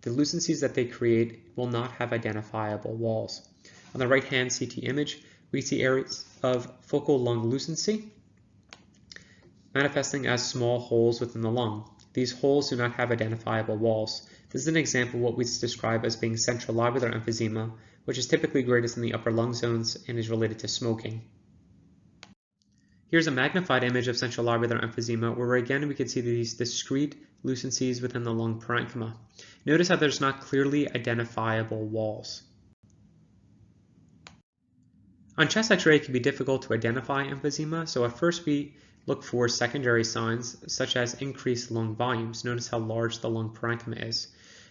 the lucencies that they create will not have identifiable walls. On the right-hand CT image, we see areas of focal lung lucency manifesting as small holes within the lung. These holes do not have identifiable walls. This is an example of what we describe as being central lobular emphysema, which is typically greatest in the upper lung zones and is related to smoking. Here's a magnified image of central lobular emphysema, where again we can see these discrete lucencies within the lung parenchyma. Notice how there's not clearly identifiable walls. On chest x-ray, it can be difficult to identify emphysema, so at first we look for secondary signs such as increased lung volumes. Notice how large the lung parenchyma is.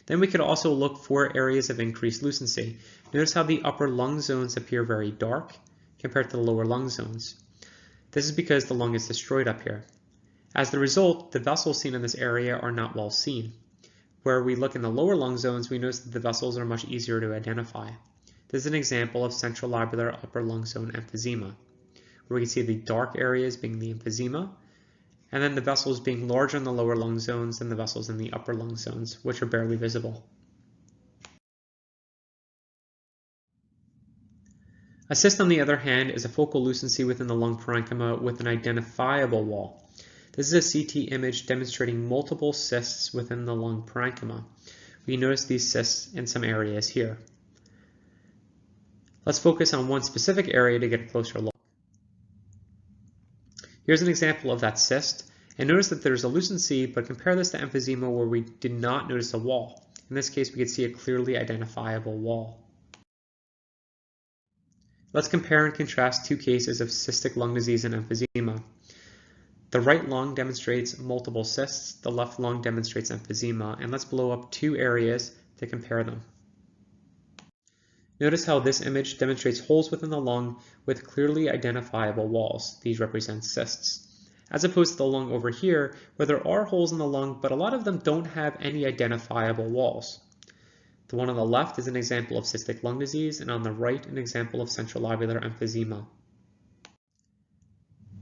Then we could also look for areas of increased lucency. Notice how the upper lung zones appear very dark compared to the lower lung zones. This is because the lung is destroyed up here. As the result, the vessels seen in this area are not well seen. Where we look in the lower lung zones, we notice that the vessels are much easier to identify. This is an example of central lobular upper lung zone emphysema, where we can see the dark areas being the emphysema, and then the vessels being larger in the lower lung zones than the vessels in the upper lung zones, which are barely visible. A cyst, on the other hand, is a focal lucency within the lung parenchyma with an identifiable wall. This is a CT image demonstrating multiple cysts within the lung parenchyma. We notice these cysts in some areas here. Let's focus on one specific area to get a closer look. Here's an example of that cyst, and notice that there's a lucency, but compare this to emphysema where we did not notice a wall. In this case, we could see a clearly identifiable wall. Let's compare and contrast two cases of cystic lung disease and emphysema. The right lung demonstrates multiple cysts, the left lung demonstrates emphysema, and let's blow up two areas to compare them. Notice how this image demonstrates holes within the lung with clearly identifiable walls. These represent cysts. As opposed to the lung over here, where there are holes in the lung, but a lot of them don't have any identifiable walls. The one on the left is an example of cystic lung disease, and on the right, an example of central lobular emphysema.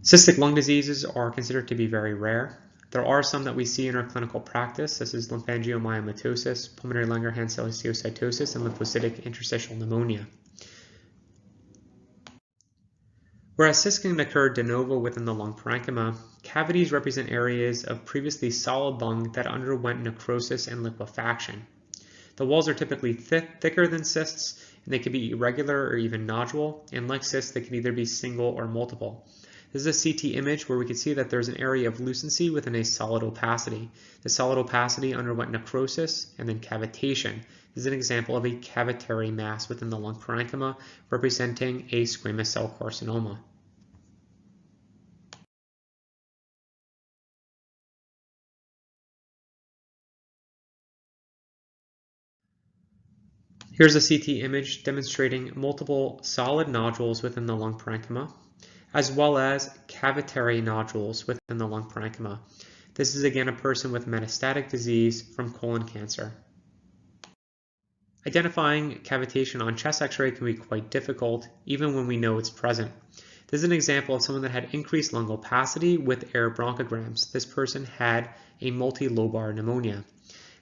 Cystic lung diseases are considered to be very rare. There are some that we see in our clinical practice, such as lymphangiomyomatosis, pulmonary Langerhans cell histiocytosis, and lymphocytic interstitial pneumonia. Whereas cysts can occur de novo within the lung parenchyma, cavities represent areas of previously solid lung that underwent necrosis and liquefaction. The walls are typically thicker than cysts, and they can be irregular or even nodule, and like cysts, they can either be single or multiple. This is a CT image where we can see that there's an area of lucency within a solid opacity. The solid opacity underwent necrosis and then cavitation. This is an example of a cavitary mass within the lung parenchyma representing a squamous cell carcinoma. Here's a CT image demonstrating multiple solid nodules within the lung parenchyma, as well as cavitary nodules within the lung parenchyma. This is again a person with metastatic disease from colon cancer. Identifying cavitation on chest x-ray can be quite difficult, even when we know it's present. This is an example of someone that had increased lung opacity with air bronchograms. This person had a multilobar pneumonia.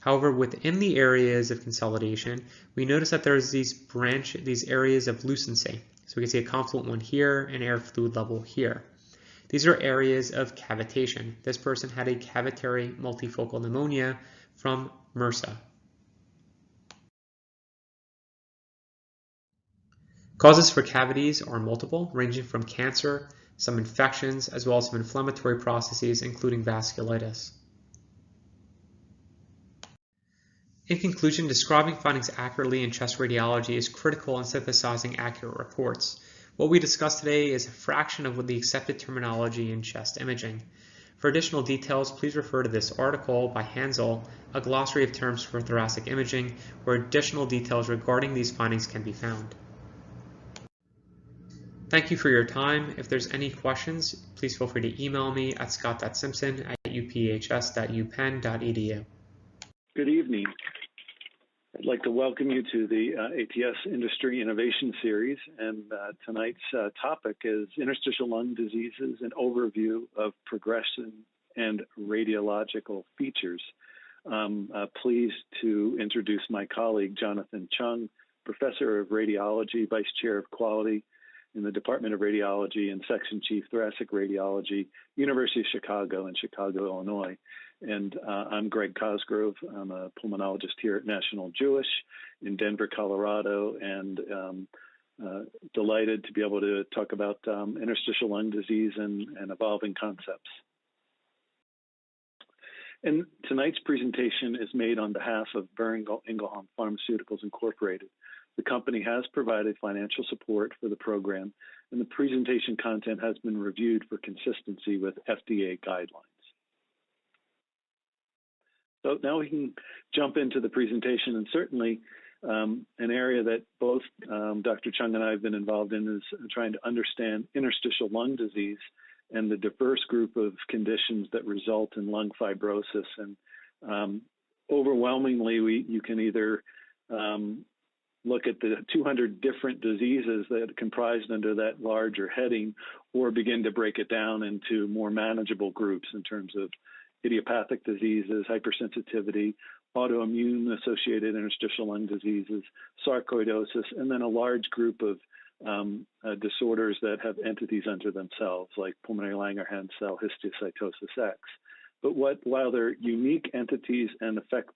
However, within the areas of consolidation, we notice that there's these areas of lucency. So we can see a confluent one here, and air fluid level here. These are areas of cavitation. This person had a cavitary multifocal pneumonia from MRSA. Causes for cavities are multiple, ranging from cancer, some infections, as well as some inflammatory processes, including vasculitis. In conclusion, describing findings accurately in chest radiology is critical in synthesizing accurate reports. What we discussed today is a fraction of the accepted terminology in chest imaging. For additional details, please refer to this article by Hansel, A Glossary of Terms for Thoracic Imaging, where additional details regarding these findings can be found. Thank you for your time. If there's any questions, please feel free to email me at scott.simpson@uphs.upenn.edu. Good evening. I'd like to welcome you to the ATS Industry Innovation Series, and tonight's topic is interstitial lung diseases, an overview of progression and radiological features. I'm pleased to introduce my colleague, Jonathan Chung, Professor of Radiology, Vice Chair of Quality in the Department of Radiology and Section Chief Thoracic Radiology, University of Chicago in Chicago, Illinois. And I'm Greg Cosgrove. I'm a pulmonologist here at National Jewish in Denver, Colorado, and delighted to be able to talk about interstitial lung disease and evolving concepts. And tonight's presentation is made on behalf of Boehringer Ingelheim Pharmaceuticals Incorporated. The company has provided financial support for the program, and the presentation content has been reviewed for consistency with FDA guidelines. So now we can jump into the presentation, and certainly an area that both Dr. Chung and I have been involved in is trying to understand interstitial lung disease and the diverse group of conditions that result in lung fibrosis. And overwhelmingly, you can either look at the 200 different diseases that are comprised under that larger heading, or begin to break it down into more manageable groups in terms of idiopathic diseases, hypersensitivity, autoimmune-associated interstitial lung diseases, sarcoidosis, and then a large group of disorders that have entities unto themselves, like pulmonary Langerhans cell histiocytosis X. But while they're unique entities and affect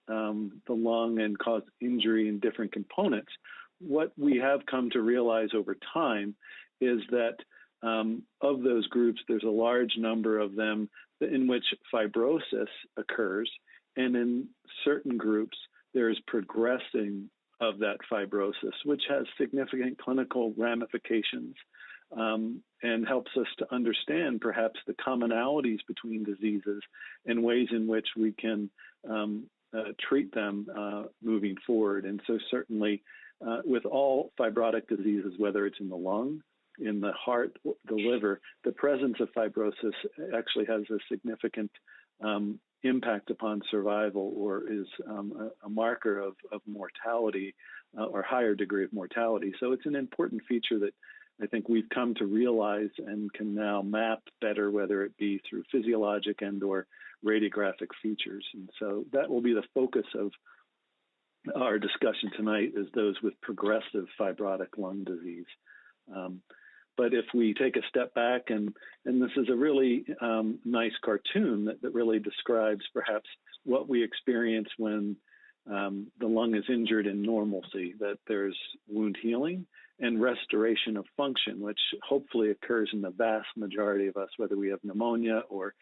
the lung and cause injury in different components, what we have come to realize over time is that of those groups, there's a large number of them in which fibrosis occurs, and in certain groups, there is progressing of that fibrosis, which has significant clinical ramifications and helps us to understand perhaps the commonalities between diseases and ways in which we can treat them moving forward. And so certainly with all fibrotic diseases, whether it's in the lung, in the heart, the liver, the presence of fibrosis actually has a significant impact upon survival, or is a marker of mortality or higher degree of mortality. So it's an important feature that I think we've come to realize and can now map better, whether it be through physiologic and or radiographic features. And so that will be the focus of our discussion tonight, is those with progressive fibrotic lung disease. But if we take a step back, and this is a really nice cartoon that really describes perhaps what we experience when the lung is injured in normalcy, that there's wound healing and restoration of function, which hopefully occurs in the vast majority of us, whether we have pneumonia or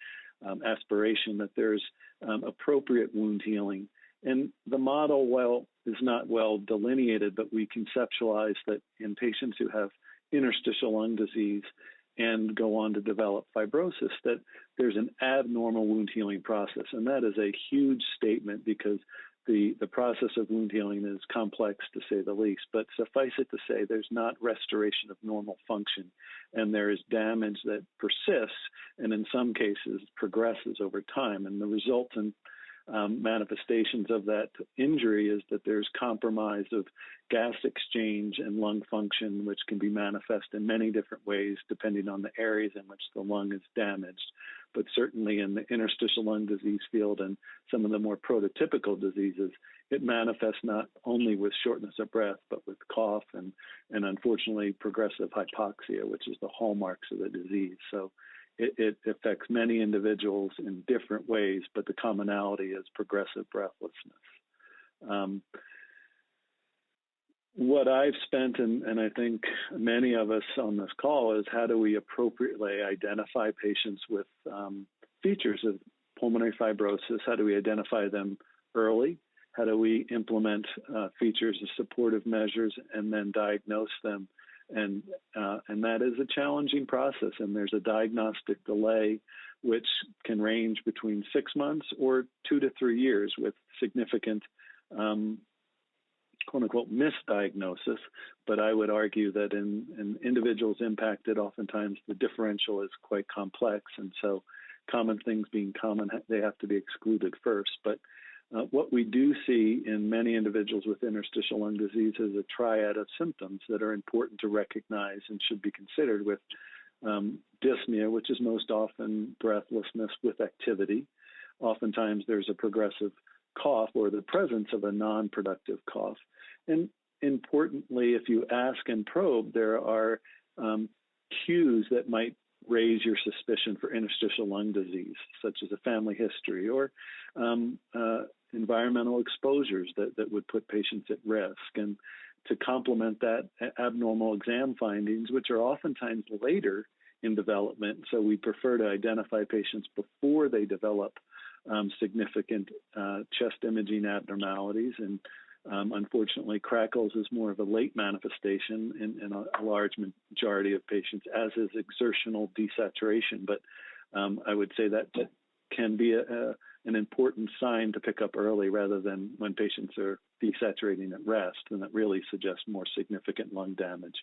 aspiration, that there's appropriate wound healing. And the model, well, is not well delineated, but we conceptualize that in patients who have interstitial lung disease and go on to develop fibrosis, that there's an abnormal wound healing process. And that is a huge statement, because the process of wound healing is complex, to say the least. But suffice it to say, there's not restoration of normal function, and there is damage that persists and in some cases progresses over time. And the resultant manifestations of that injury is that there's compromise of gas exchange and lung function, which can be manifest in many different ways depending on the areas in which the lung is damaged, but certainly in the interstitial lung disease field and some of the more prototypical diseases, it manifests not only with shortness of breath, but with cough and unfortunately progressive hypoxia, which is the hallmarks of the disease. So it affects many individuals in different ways, but the commonality is progressive breathlessness. What I've spent, and I think many of us on this call, is how do we appropriately identify patients with features of pulmonary fibrosis? How do we identify them early? How do we implement features of supportive measures and then diagnose them? And that is a challenging process, and there's a diagnostic delay which can range between 6 months or 2 to 3 years with significant quote-unquote misdiagnosis, but I would argue that in individuals impacted, oftentimes the differential is quite complex, and so common things being common, they have to be excluded first. But what we do see in many individuals with interstitial lung disease is a triad of symptoms that are important to recognize and should be considered with dyspnea, which is most often breathlessness with activity. Oftentimes there's a progressive cough or the presence of a non-productive cough. And importantly, if you ask and probe, there are cues that might raise your suspicion for interstitial lung disease, such as a family history or environmental exposures that would put patients at risk. And to complement that, abnormal exam findings, which are oftentimes later in development. So we prefer to identify patients before they develop significant chest imaging abnormalities. And unfortunately, crackles is more of a late manifestation in a large majority of patients, as is exertional desaturation. But I would say that can be an important sign to pick up early rather than when patients are desaturating at rest, and that really suggests more significant lung damage.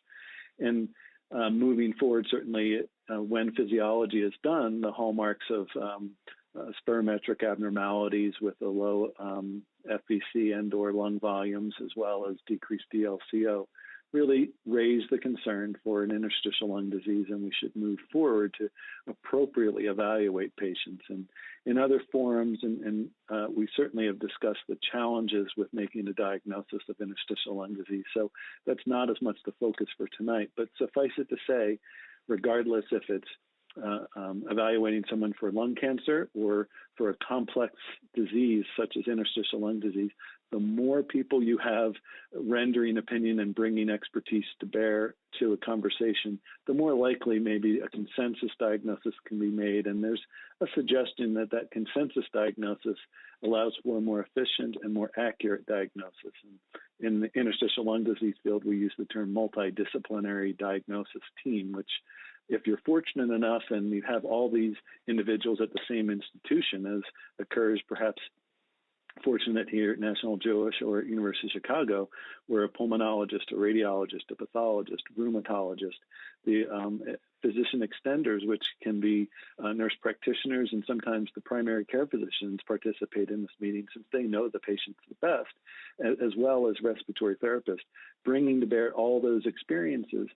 And moving forward, certainly when physiology is done, the hallmarks of spirometric abnormalities with a low FVC and or lung volumes, as well as decreased DLCO, really raise the concern for an interstitial lung disease, and we should move forward to appropriately evaluate patients. And in other forums, and we certainly have discussed the challenges with making a diagnosis of interstitial lung disease, so that's not as much the focus for tonight. But suffice it to say, regardless if it's evaluating someone for lung cancer or for a complex disease such as interstitial lung disease, the more people you have rendering opinion and bringing expertise to bear to a conversation, the more likely maybe a consensus diagnosis can be made. And there's a suggestion that that consensus diagnosis allows for a more efficient and more accurate diagnosis. And in the interstitial lung disease field, we use the term multidisciplinary diagnosis team, which if you're fortunate enough and you have all these individuals at the same institution, as occurs perhaps fortunate here at National Jewish or University of Chicago, where a pulmonologist, a radiologist, a pathologist, rheumatologist, the physician extenders, which can be nurse practitioners, and sometimes the primary care physicians participate in this meeting since they know the patients the best, as well as respiratory therapists, bringing to bear all those experiences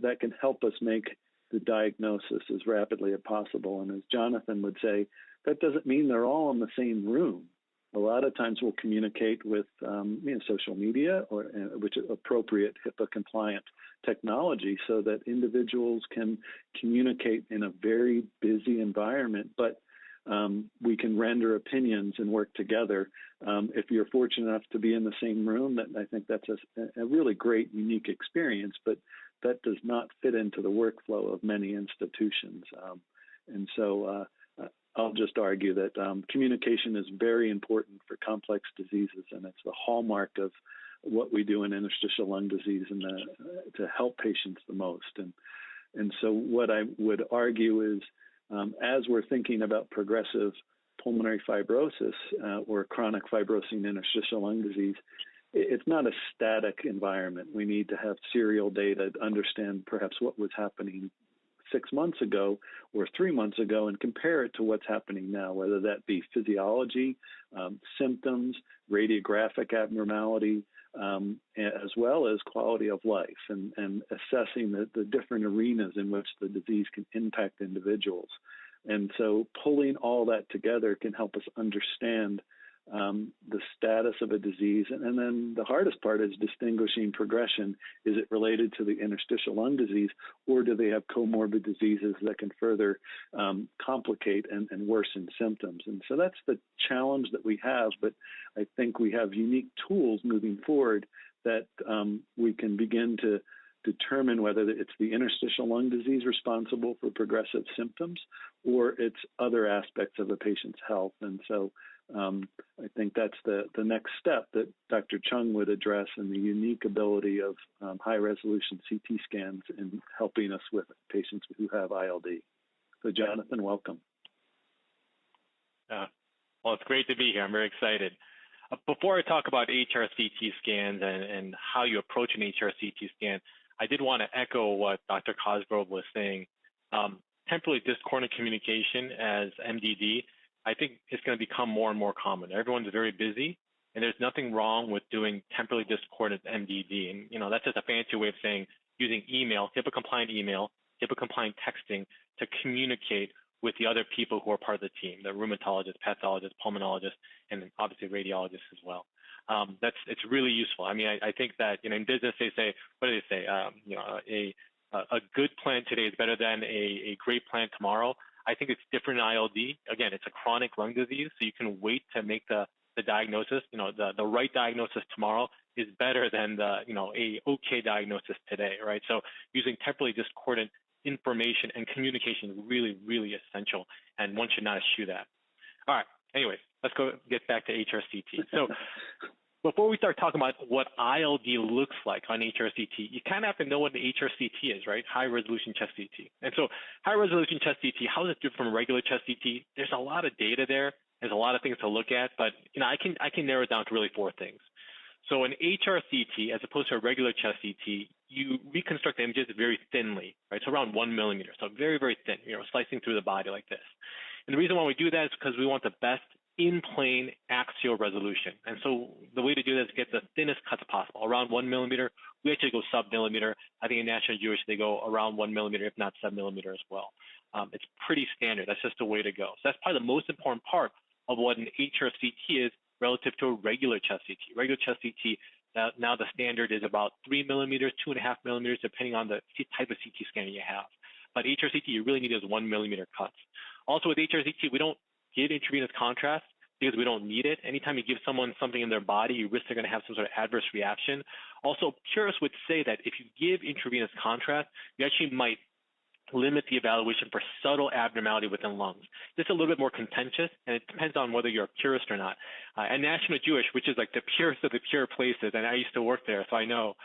that can help us make the diagnosis as rapidly as possible. And as Jonathan would say, that doesn't mean they're all in the same room. A lot of times we'll communicate with social media or which is appropriate HIPAA-compliant technology so that individuals can communicate in a very busy environment, but we can render opinions and work together. If you're fortunate enough to be in the same room, I think that's a really great, unique experience, but that does not fit into the workflow of many institutions. And so I'll just argue that communication is very important for complex diseases, and it's the hallmark of what we do in interstitial lung disease and to help patients the most. And so what I would argue is as we're thinking about progressive pulmonary fibrosis or chronic fibrosing interstitial lung disease, it's not a static environment. We need to have serial data to understand perhaps what was happening 6 months ago or 3 months ago and compare it to what's happening now, whether that be physiology, symptoms, radiographic abnormality, as well as quality of life, and assessing the different arenas in which the disease can impact individuals. And so pulling all that together can help us understand the status of a disease. And then the hardest part is distinguishing progression. Is it related to the interstitial lung disease, or do they have comorbid diseases that can further complicate and worsen symptoms? And so that's the challenge that we have, but I think we have unique tools moving forward that we can begin to determine whether it's the interstitial lung disease responsible for progressive symptoms or it's other aspects of a patient's health. And so I think that's the next step that Dr. Chung would address, and the unique ability of high-resolution CT scans in helping us with patients who have ILD. So Jonathan, welcome. Well, it's great to be here. I'm very excited. Before I talk about HRCT scans and how you approach an HRCT scan, I did want to echo what Dr. Cosgrove was saying. Temporally discordant communication as MDD, I think it's going to become more and more common. Everyone's very busy, and there's nothing wrong with doing temporally discordant MDD. And, you know, that's just a fancy way of saying using email, HIPAA-compliant email, HIPAA-compliant texting to communicate with the other people who are part of the team, the rheumatologists, pathologists, pulmonologists, and obviously radiologists as well. It's really useful. I mean, I think that, you know, in business they say, what do they say? You know, a good plan today is better than a great plan tomorrow. I think it's different in ILD. Again, it's a chronic lung disease, so you can wait to make the diagnosis. You know, the right diagnosis tomorrow is better than a okay diagnosis today, right? So using temporally discordant information and communication is really, really essential, and one should not eschew that. All right. Anyways, let's get back to HRCT. So before we start talking about what ILD looks like on HRCT, you kind of have to know what the HRCT is, right? High resolution chest CT. And so high resolution chest CT, how is it different from regular chest CT? There's a lot of data there. There's a lot of things to look at, but you know, I can narrow it down to really 4 things. So an HRCT, as opposed to a regular chest CT, you reconstruct the images very thinly, right? So around 1 millimeter, so very, very thin, you know, slicing through the body like this. And the reason why we do that is because we want the best in-plane axial resolution. And so the way to do that is get the thinnest cuts possible, around 1 millimeter. We actually go sub-millimeter. I think in National Jewish, they go around 1 millimeter, if not sub-millimeter as well. It's pretty standard. That's just the way to go. So that's probably the most important part of what an HRCT is relative to a regular chest CT. Regular chest CT, now the standard is about 3 millimeters, 2.5 millimeters, depending on the type of CT scanner you have. But HRCT, you really need those 1 millimeter cuts. Also with HRCT, we don't give intravenous contrast because we don't need it. Anytime you give someone something in their body, you risk they're going to have some sort of adverse reaction. Also, purists would say that if you give intravenous contrast, you actually might limit the evaluation for subtle abnormality within lungs. This is a little bit more contentious, and it depends on whether you're a purist or not. At National Jewish, which is like the purest of the pure places, and I used to work there, so I know,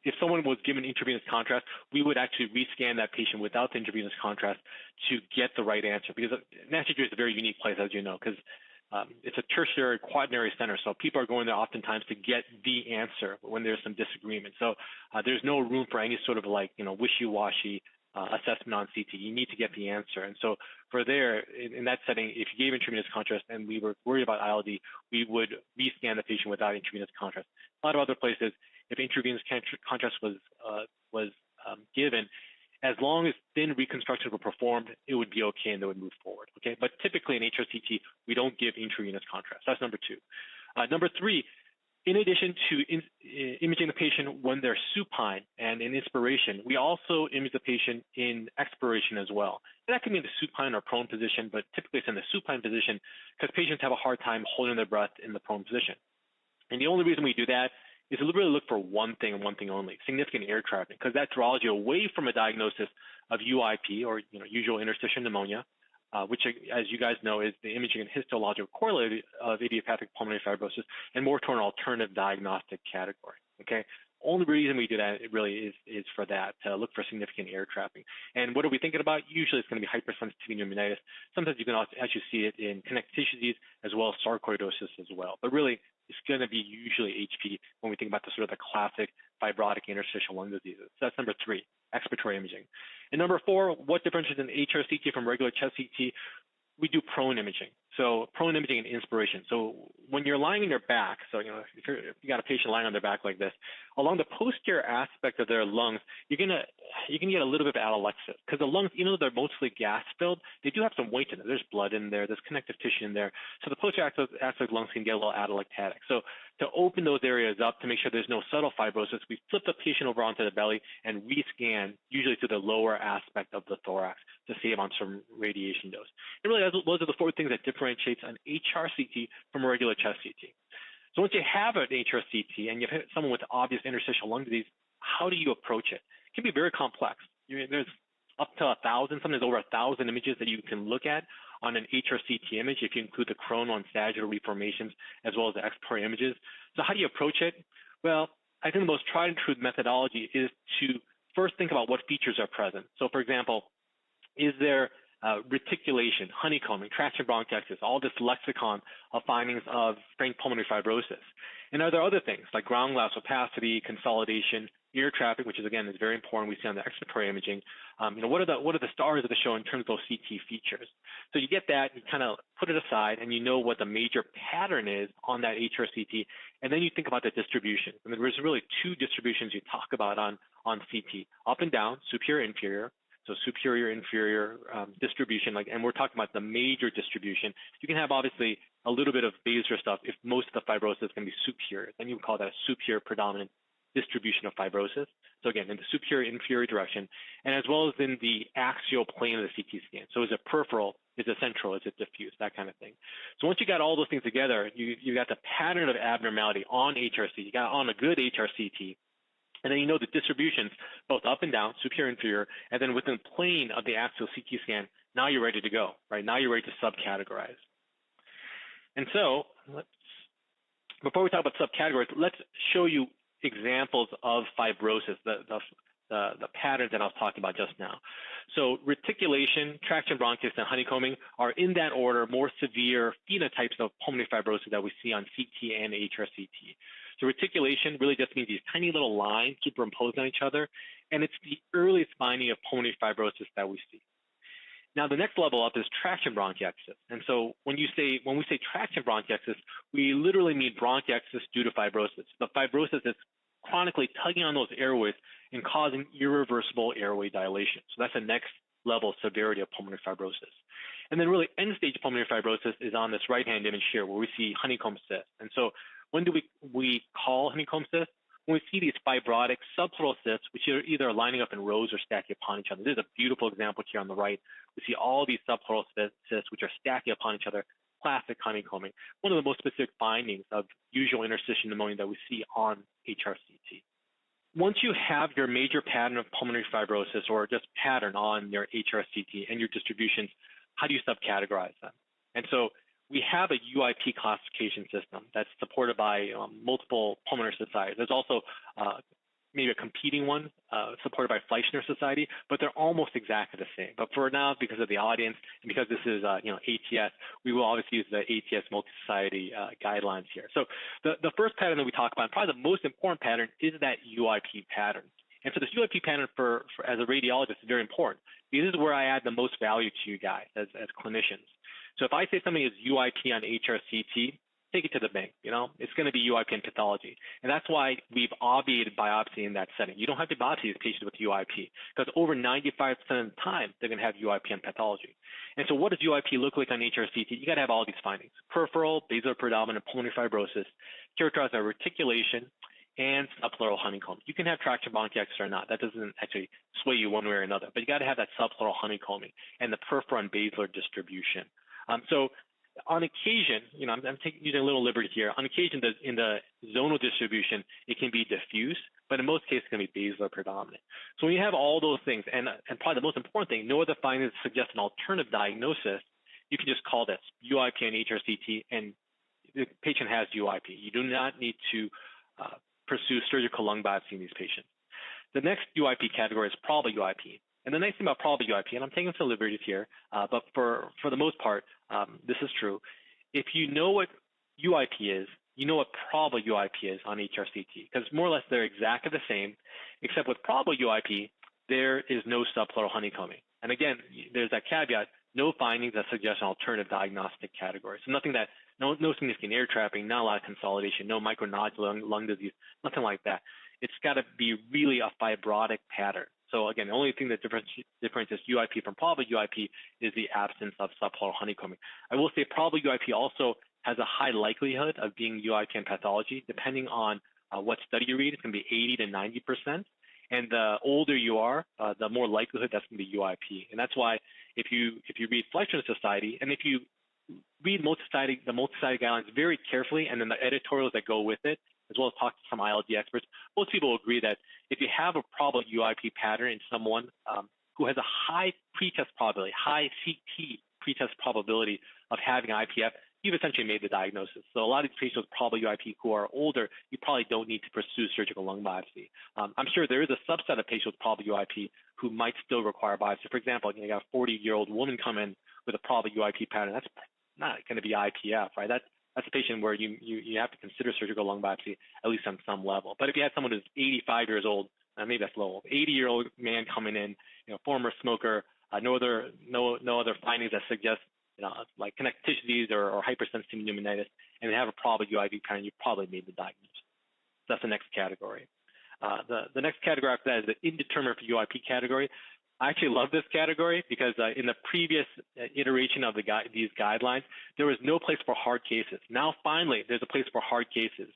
if someone was given intravenous contrast, we would actually rescan that patient without the intravenous contrast to get the right answer. Because National Jewish is a very unique place, as you know, because it's a tertiary quaternary center, so people are going there oftentimes to get the answer when there's some disagreement. So there's no room for any sort of like, you know, wishy-washy assessment on CT. You need to get the answer. And so for there, in that setting, if you gave intravenous contrast and we were worried about ILD, we would rescan the patient without intravenous contrast. A lot of other places, if intravenous contrast was given, as long as thin reconstructions were performed, it would be okay and they would move forward. Okay, but typically in HRCT, we don't give intravenous contrast. That's number 2. Number 3, in addition to imaging the patient when they're supine and in inspiration, we also image the patient in expiration as well. And that can be in the supine or prone position, but typically it's in the supine position because patients have a hard time holding their breath in the prone position. And the only reason we do that is to really look for one thing and one thing only: significant air trapping, because that draws you away from a diagnosis of UIP, or usual interstitial pneumonia, which, as you guys know, is the imaging and histological correlate of idiopathic pulmonary fibrosis, and more to an alternative diagnostic category. Okay, only reason we do that really is for that, to look for significant air trapping. And what are we thinking about? Usually it's going to be hypersensitivity pneumonitis. Sometimes you can also actually see it in connective tissue disease as well as sarcoidosis as well. But really, it's going to be usually HP when we think about the sort of the classic fibrotic interstitial lung diseases. So that's number 3, expiratory imaging. And number 4, what differentiates an HRCT from regular chest CT? we do prone imaging. So prone imaging and inspiration. So when you're lying on your back, so if you got a patient lying on their back like this, along the posterior aspect of their lungs, you can get a little bit of atelectasis because the lungs, even though they're mostly gas filled, they do have some weight in it. There's blood in there, there's connective tissue in there. So the posterior aspect of the lungs can get a little atelectatic. So to open those areas up to make sure there's no subtle fibrosis, we flip the patient over onto the belly and rescan, usually to the lower aspect of the thorax to save on some radiation dose. And really, those are the four things that differentiates an HRCT from a regular chest CT. So once you have an HRCT and you have someone with obvious interstitial lung disease, how do you approach it? It can be very complex. There's up to 1,000, sometimes over 1,000 images that you can look at on an HRCT image if you include the coronal and sagittal reformations as well as the exploratory images. So how do you approach it? Well, I think the most tried and true methodology is to first think about what features are present. So for example, is there reticulation, honeycombing, traction bronchiectasis, all this lexicon of findings of frank pulmonary fibrosis? And are there other things like ground glass opacity, consolidation, ear traffic, which is again is very important. We see on the expiratory imaging. What are the stars of the show in terms of those CT features? So you get that, you kind of put it aside, and you know what the major pattern is on that HRCT, and then you think about the distribution. I mean, there's really two distributions you talk about on CT: up and down, superior, inferior. So superior, inferior distribution, and we're talking about the major distribution. You can have obviously a little bit of basilar stuff if most of the fibrosis can be superior. Then you would call that a superior predominant distribution of fibrosis. So again, in the superior, inferior direction, and as well as in the axial plane of the CT scan. So is it peripheral? Is it central? Is it diffuse? That kind of thing. So once you got all those things together, you got the pattern of abnormality on HRCT. You got on a good HRCT. And then you know the distributions, both up and down, superior, inferior, and then within the plane of the axial CT scan, now you're ready to go, right? Now you're ready to subcategorize. And so, before we talk about subcategories, let's show you examples of fibrosis, the patterns that I was talking about just now. So reticulation, traction bronchiectasis, and honeycombing are in that order more severe phenotypes of pulmonary fibrosis that we see on CT and HRCT. So reticulation really just means these tiny little lines superimposed on each other, and it's the earliest finding of pulmonary fibrosis that we see. Now, the next level up is traction bronchiectasis. And so when we say traction bronchiectasis, we literally mean bronchiectasis due to fibrosis. The fibrosis is chronically tugging on those airways and causing irreversible airway dilation. So that's the next level of severity of pulmonary fibrosis. And then really end-stage pulmonary fibrosis is on this right-hand image here where we see honeycomb cysts. And so when do we call honeycomb cysts? When we see these fibrotic subpleural cysts, which are either lining up in rows or stacking upon each other. This is a beautiful example here on the right. We see all these subpleural cysts, which are stacking upon each other, classic honeycombing. One of the most specific findings of usual interstitial pneumonia that we see on HRCT. Once you have your major pattern of pulmonary fibrosis or just pattern on your HRCT and your distributions, how do you subcategorize them? And so we have a UIP classification system that's supported by multiple pulmonary societies. There's also maybe a competing one supported by Fleischner Society, but they're almost exactly the same. But for now, because of the audience and because this is ATS, we will obviously use the ATS multi-society guidelines here. So the first pattern that we talk about, and probably the most important pattern, is that UIP pattern. And so this UIP pattern for as a radiologist is very important. This is where I add the most value to you guys as clinicians. So if I say something is UIP on HRCT, take it to the bank. It's going to be UIP in pathology. And that's why we've obviated biopsy in that setting. You don't have to biopsy these patients with UIP because over 95% of the time, they're going to have UIP in pathology. And so what does UIP look like on HRCT? You got to have all these findings: peripheral, basilar predominant pulmonary fibrosis, characterized by reticulation, and subpleural honeycomb. You can have traction bronchiectasis or not. That doesn't actually sway you one way or another. But you got to have that subpleural honeycombing and the peripheral and basilar distribution. So on occasion, I'm using a little liberty here. On occasion, in the zonal distribution, it can be diffuse, but in most cases, it can be basilar predominant. So when you have all those things, and probably the most important thing, no other findings suggest an alternative diagnosis, you can just call this UIP and HRCT, and the patient has UIP. You do not need to pursue surgical lung biopsy in these patients. The next UIP category is probable UIP. And the nice thing about probable UIP, and I'm taking some liberties here, but for the most part, this is true. If you know what UIP is, you know what probable UIP is on HRCT, because more or less they're exactly the same, except with probable UIP, there is no subpleural honeycombing. And again, there's that caveat, no findings that suggest an alternative diagnostic category. So nothing that, no significant air trapping, not a lot of consolidation, no micronodular lung disease, nothing like that. It's got to be really a fibrotic pattern. So again, the only thing that differentiates UIP from probable UIP is the absence of subpleural honeycombing. I will say probable UIP also has a high likelihood of being UIP and pathology, depending on what study you read. It's going to be 80 to 90%. And the older you are, the more likelihood that's going to be UIP. And that's why if you read Fletcher Society, and if you read the multi-society guidelines very carefully, and then the editorials that go with it, as well as talk to some ILD experts, most people will agree that if you have a probable UIP pattern in someone who has a high pretest probability, high CT pretest probability of having IPF, you've essentially made the diagnosis. So a lot of these patients with probable UIP who are older, you probably don't need to pursue surgical lung biopsy. I'm sure there is a subset of patients with probable UIP who might still require biopsy. For example, you got a 40-year-old woman come in with a probable UIP pattern. That's not going to be IPF, right? That's a patient where you have to consider surgical lung biopsy, at least on some level. But if you had someone who's 85 years old, maybe that's low, 80-year-old man coming in, former smoker, no other findings that suggest like connective tissue disease or hypersensitivity pneumonitis, and they have a probable UIP pattern, you probably made the diagnosis. That's the next category. The next category after that is the indeterminate for UIP category. I actually love this category because in the previous iteration of these guidelines, there was no place for hard cases. Now, finally, there's a place for hard cases.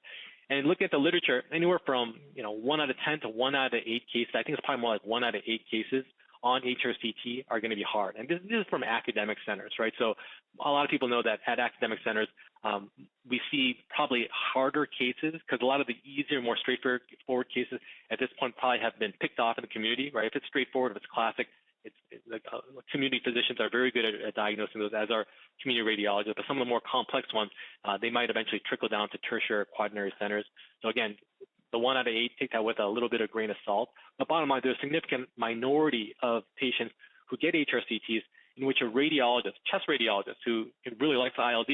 And look at the literature, anywhere from 1 out of 10 to 1 out of 8 cases. I think it's probably more like 1 out of 8 cases on HRCT are going to be hard. And this is from academic centers, right? So a lot of people know that at academic centers, we see probably harder cases because a lot of the easier, more straightforward cases at this point probably have been picked off in the community, right? If it's straightforward, if it's classic, community physicians are very good at diagnosing those, as are community radiologists. But some of the more complex ones, they might eventually trickle down to tertiary quaternary centers. So again, the 1 out of 8, take that with a little bit of grain of salt. But bottom line, there's a significant minority of patients who get HRCTs in which a radiologist, chest radiologist, who really likes ILD,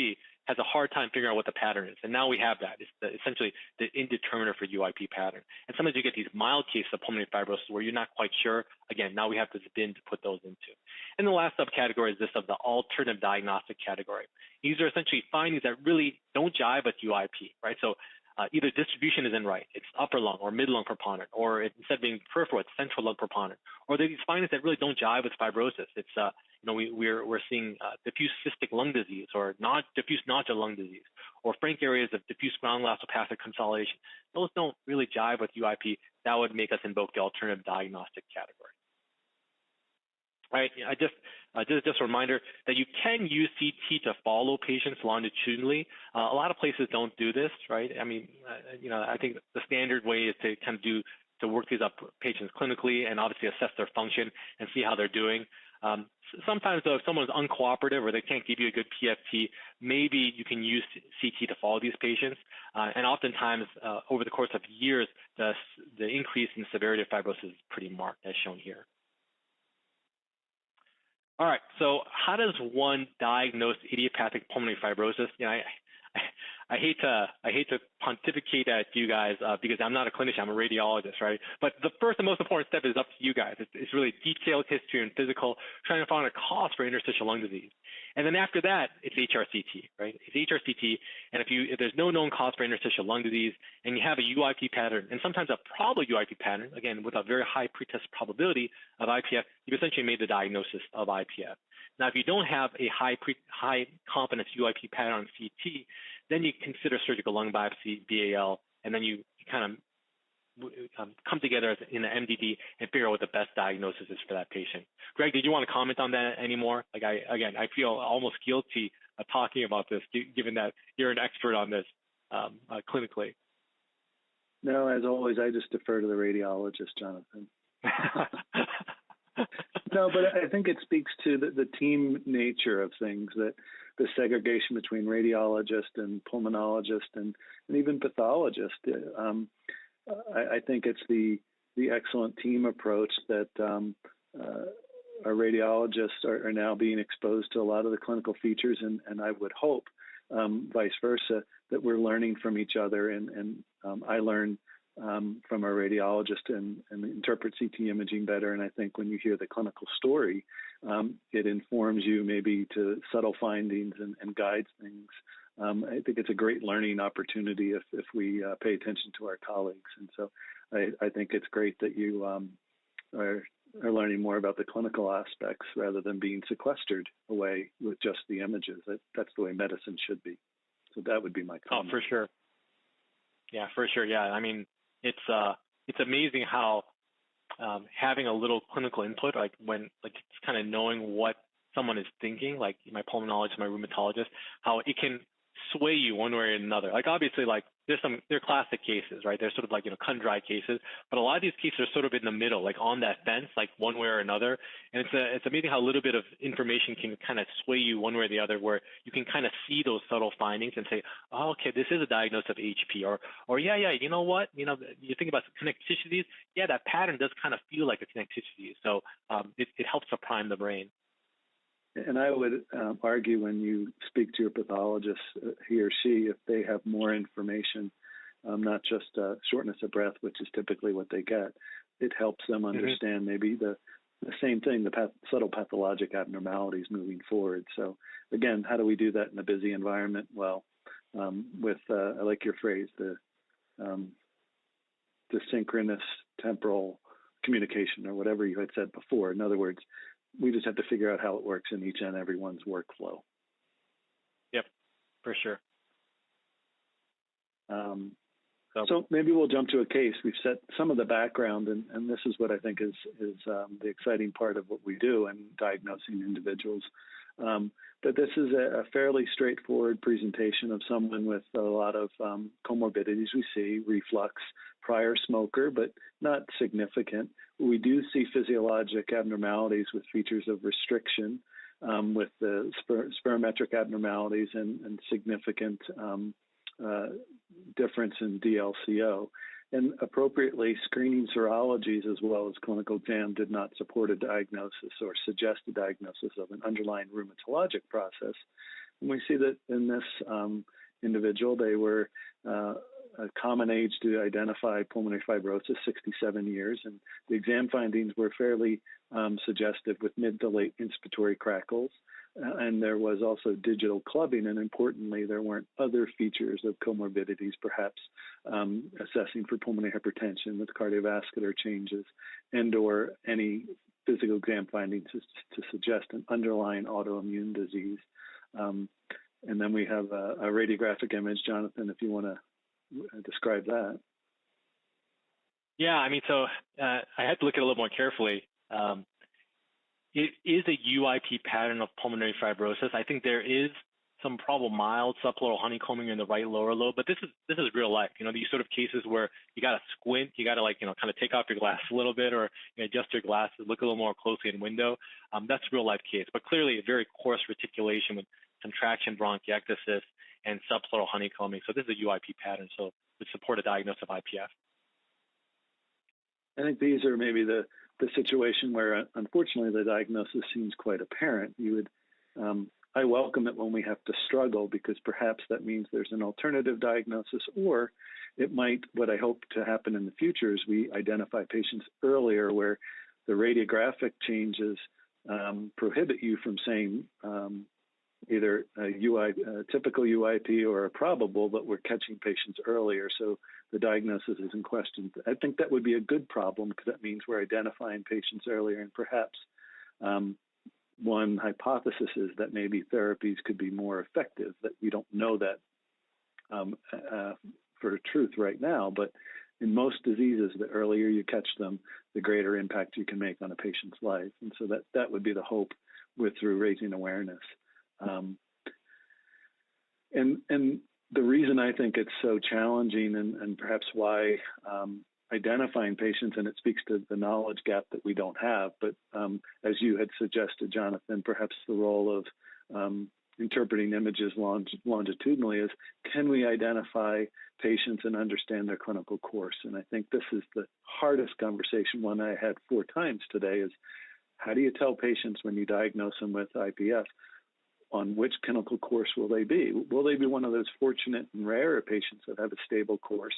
has a hard time figuring out what the pattern is. And now we have that. It's essentially the indeterminate for UIP pattern. And sometimes you get these mild cases of pulmonary fibrosis where you're not quite sure. Again, now we have this bin to put those into. And the last subcategory is this of the alternative diagnostic category. These are essentially findings that really don't jive with UIP, right? So either distribution isn't right, it's upper lung or mid lung preponderant, or instead of being peripheral, it's central lung preponderant, or these findings that really don't jive with fibrosis. It's we're seeing diffuse cystic lung disease or diffuse nodular lung disease, or frank areas of diffuse granulopathic consolidation. Those don't really jive with UIP. That would make us invoke the alternative diagnostic category. All right, just a reminder that you can use CT to follow patients longitudinally. A lot of places don't do this, right? I mean, I think the standard way is to kind of to work these up patients clinically and obviously assess their function and see how they're doing. Sometimes though, if someone's uncooperative or they can't give you a good PFT, maybe you can use CT to follow these patients. And oftentimes, over the course of years, the increase in severity of fibrosis is pretty marked, as shown here. All right, so how does one diagnose idiopathic pulmonary fibrosis? I hate to pontificate at you guys because I'm not a clinician, I'm a radiologist, right? But the first and most important step is up to you guys. It's really detailed history and physical, trying to find a cause for interstitial lung disease. And then after that, it's HRCT, right? It's HRCT, and if there's no known cause for interstitial lung disease, and you have a UIP pattern, and sometimes a probable UIP pattern, again, with a very high pretest probability of IPF, you've essentially made the diagnosis of IPF. Now, if you don't have a high confidence UIP pattern on CT, then you consider surgical lung biopsy, BAL, and then you kind of come together in the MDD and figure out what the best diagnosis is for that patient. Greg, did you want to comment on that anymore? I feel almost guilty of talking about this, given that you're an expert on this clinically. No, as always, I just defer to the radiologist, Jonathan. No, but I think it speaks to the team nature of things, that the segregation between radiologist and pulmonologist and even pathologist. I think it's the excellent team approach that our radiologists are now being exposed to a lot of the clinical features, and I would hope vice versa, that we're learning from each other, and I learn from our radiologist and interpret CT imaging better. And I think when you hear the clinical story, it informs you maybe to subtle findings and guides things. I think it's a great learning opportunity if we pay attention to our colleagues. And so I think it's great that you are learning more about the clinical aspects rather than being sequestered away with just the images. That's the way medicine should be. So that would be my comment. Oh, for sure. Yeah, for sure. Yeah, I mean, it's amazing how having a little clinical input, like it's kind of knowing what someone is thinking, like my pulmonologist, my rheumatologist, how it can sway you one way or another. Like obviously, like they're classic cases, right? They're sort of like, cut-and-dry cases, but a lot of these cases are sort of in the middle, like on that fence, like one way or another. And it's amazing how a little bit of information can kind of sway you one way or the other, where you can kind of see those subtle findings and say, oh, okay, this is a diagnosis of HP, or yeah, you know what? You think about connective tissue disease, yeah, that pattern does kind of feel like a connective tissue disease. So it helps to prime the brain. And I would argue when you speak to your pathologist, he or she, if they have more information, not just shortness of breath, which is typically what they get, it helps them understand maybe the same thing, the subtle pathologic abnormalities moving forward. So again, how do we do that in a busy environment? Well, with, I like your phrase, the synchronous temporal communication, or whatever you had said before. In other words, we just have to figure out how it works in each and everyone's workflow. Yep, for sure. So maybe we'll jump to a case. We've set some of the background, and this is what I think is the exciting part of what we do in diagnosing individuals. But this is a fairly straightforward presentation of someone with a lot of comorbidities we see, reflux, prior smoker, but not significant. We do see physiologic abnormalities with features of restriction, with the spirometric abnormalities and significant difference in DLCO. And appropriately, screening serologies as well as clinical exam did not support a diagnosis or suggest a diagnosis of an underlying rheumatologic process. And we see that in this individual, they were a common age to identify pulmonary fibrosis, 67 years, and the exam findings were fairly suggestive with mid to late inspiratory crackles. And there was also digital clubbing, and importantly, there weren't other features of comorbidities, perhaps assessing for pulmonary hypertension with cardiovascular changes, and or any physical exam findings to suggest an underlying autoimmune disease. And then we have a radiographic image. Jonathan, if you want to describe that. Yeah, I mean, so I had to look at it a little more carefully. It is a UIP pattern of pulmonary fibrosis. I think there is some probable mild subpleural honeycombing in the right lower lobe, but this is real life. These sort of cases where you got to squint, you got to kind of take off your glasses a little bit, or adjust your glasses, look a little more closely in window. That's a real life case, but clearly a very coarse reticulation with contraction bronchiectasis and subpleural honeycombing. So this is a UIP pattern, so would support a diagnosis of IPF. I think these are maybe the situation where, unfortunately, the diagnosis seems quite apparent. I welcome it when we have to struggle, because perhaps that means there's an alternative diagnosis, or it might, what I hope to happen in the future is we identify patients earlier where the radiographic changes prohibit you from saying either a typical UIP or a probable, but we're catching patients earlier, so the diagnosis is in question. I think that would be a good problem, because that means we're identifying patients earlier, and perhaps one hypothesis is that maybe therapies could be more effective, that we don't know that for truth right now, but in most diseases, the earlier you catch them, the greater impact you can make on a patient's life. And so that would be the hope through raising awareness. And the reason I think it's so challenging, and perhaps why identifying patients, and it speaks to the knowledge gap that we don't have, but as you had suggested, Jonathan, perhaps the role of interpreting images longitudinally is, can we identify patients and understand their clinical course? And I think this is the hardest conversation, one I had 4 times today, is how do you tell patients when you diagnose them with IPF, on which clinical course will they be? Will they be one of those fortunate and rare patients that have a stable course,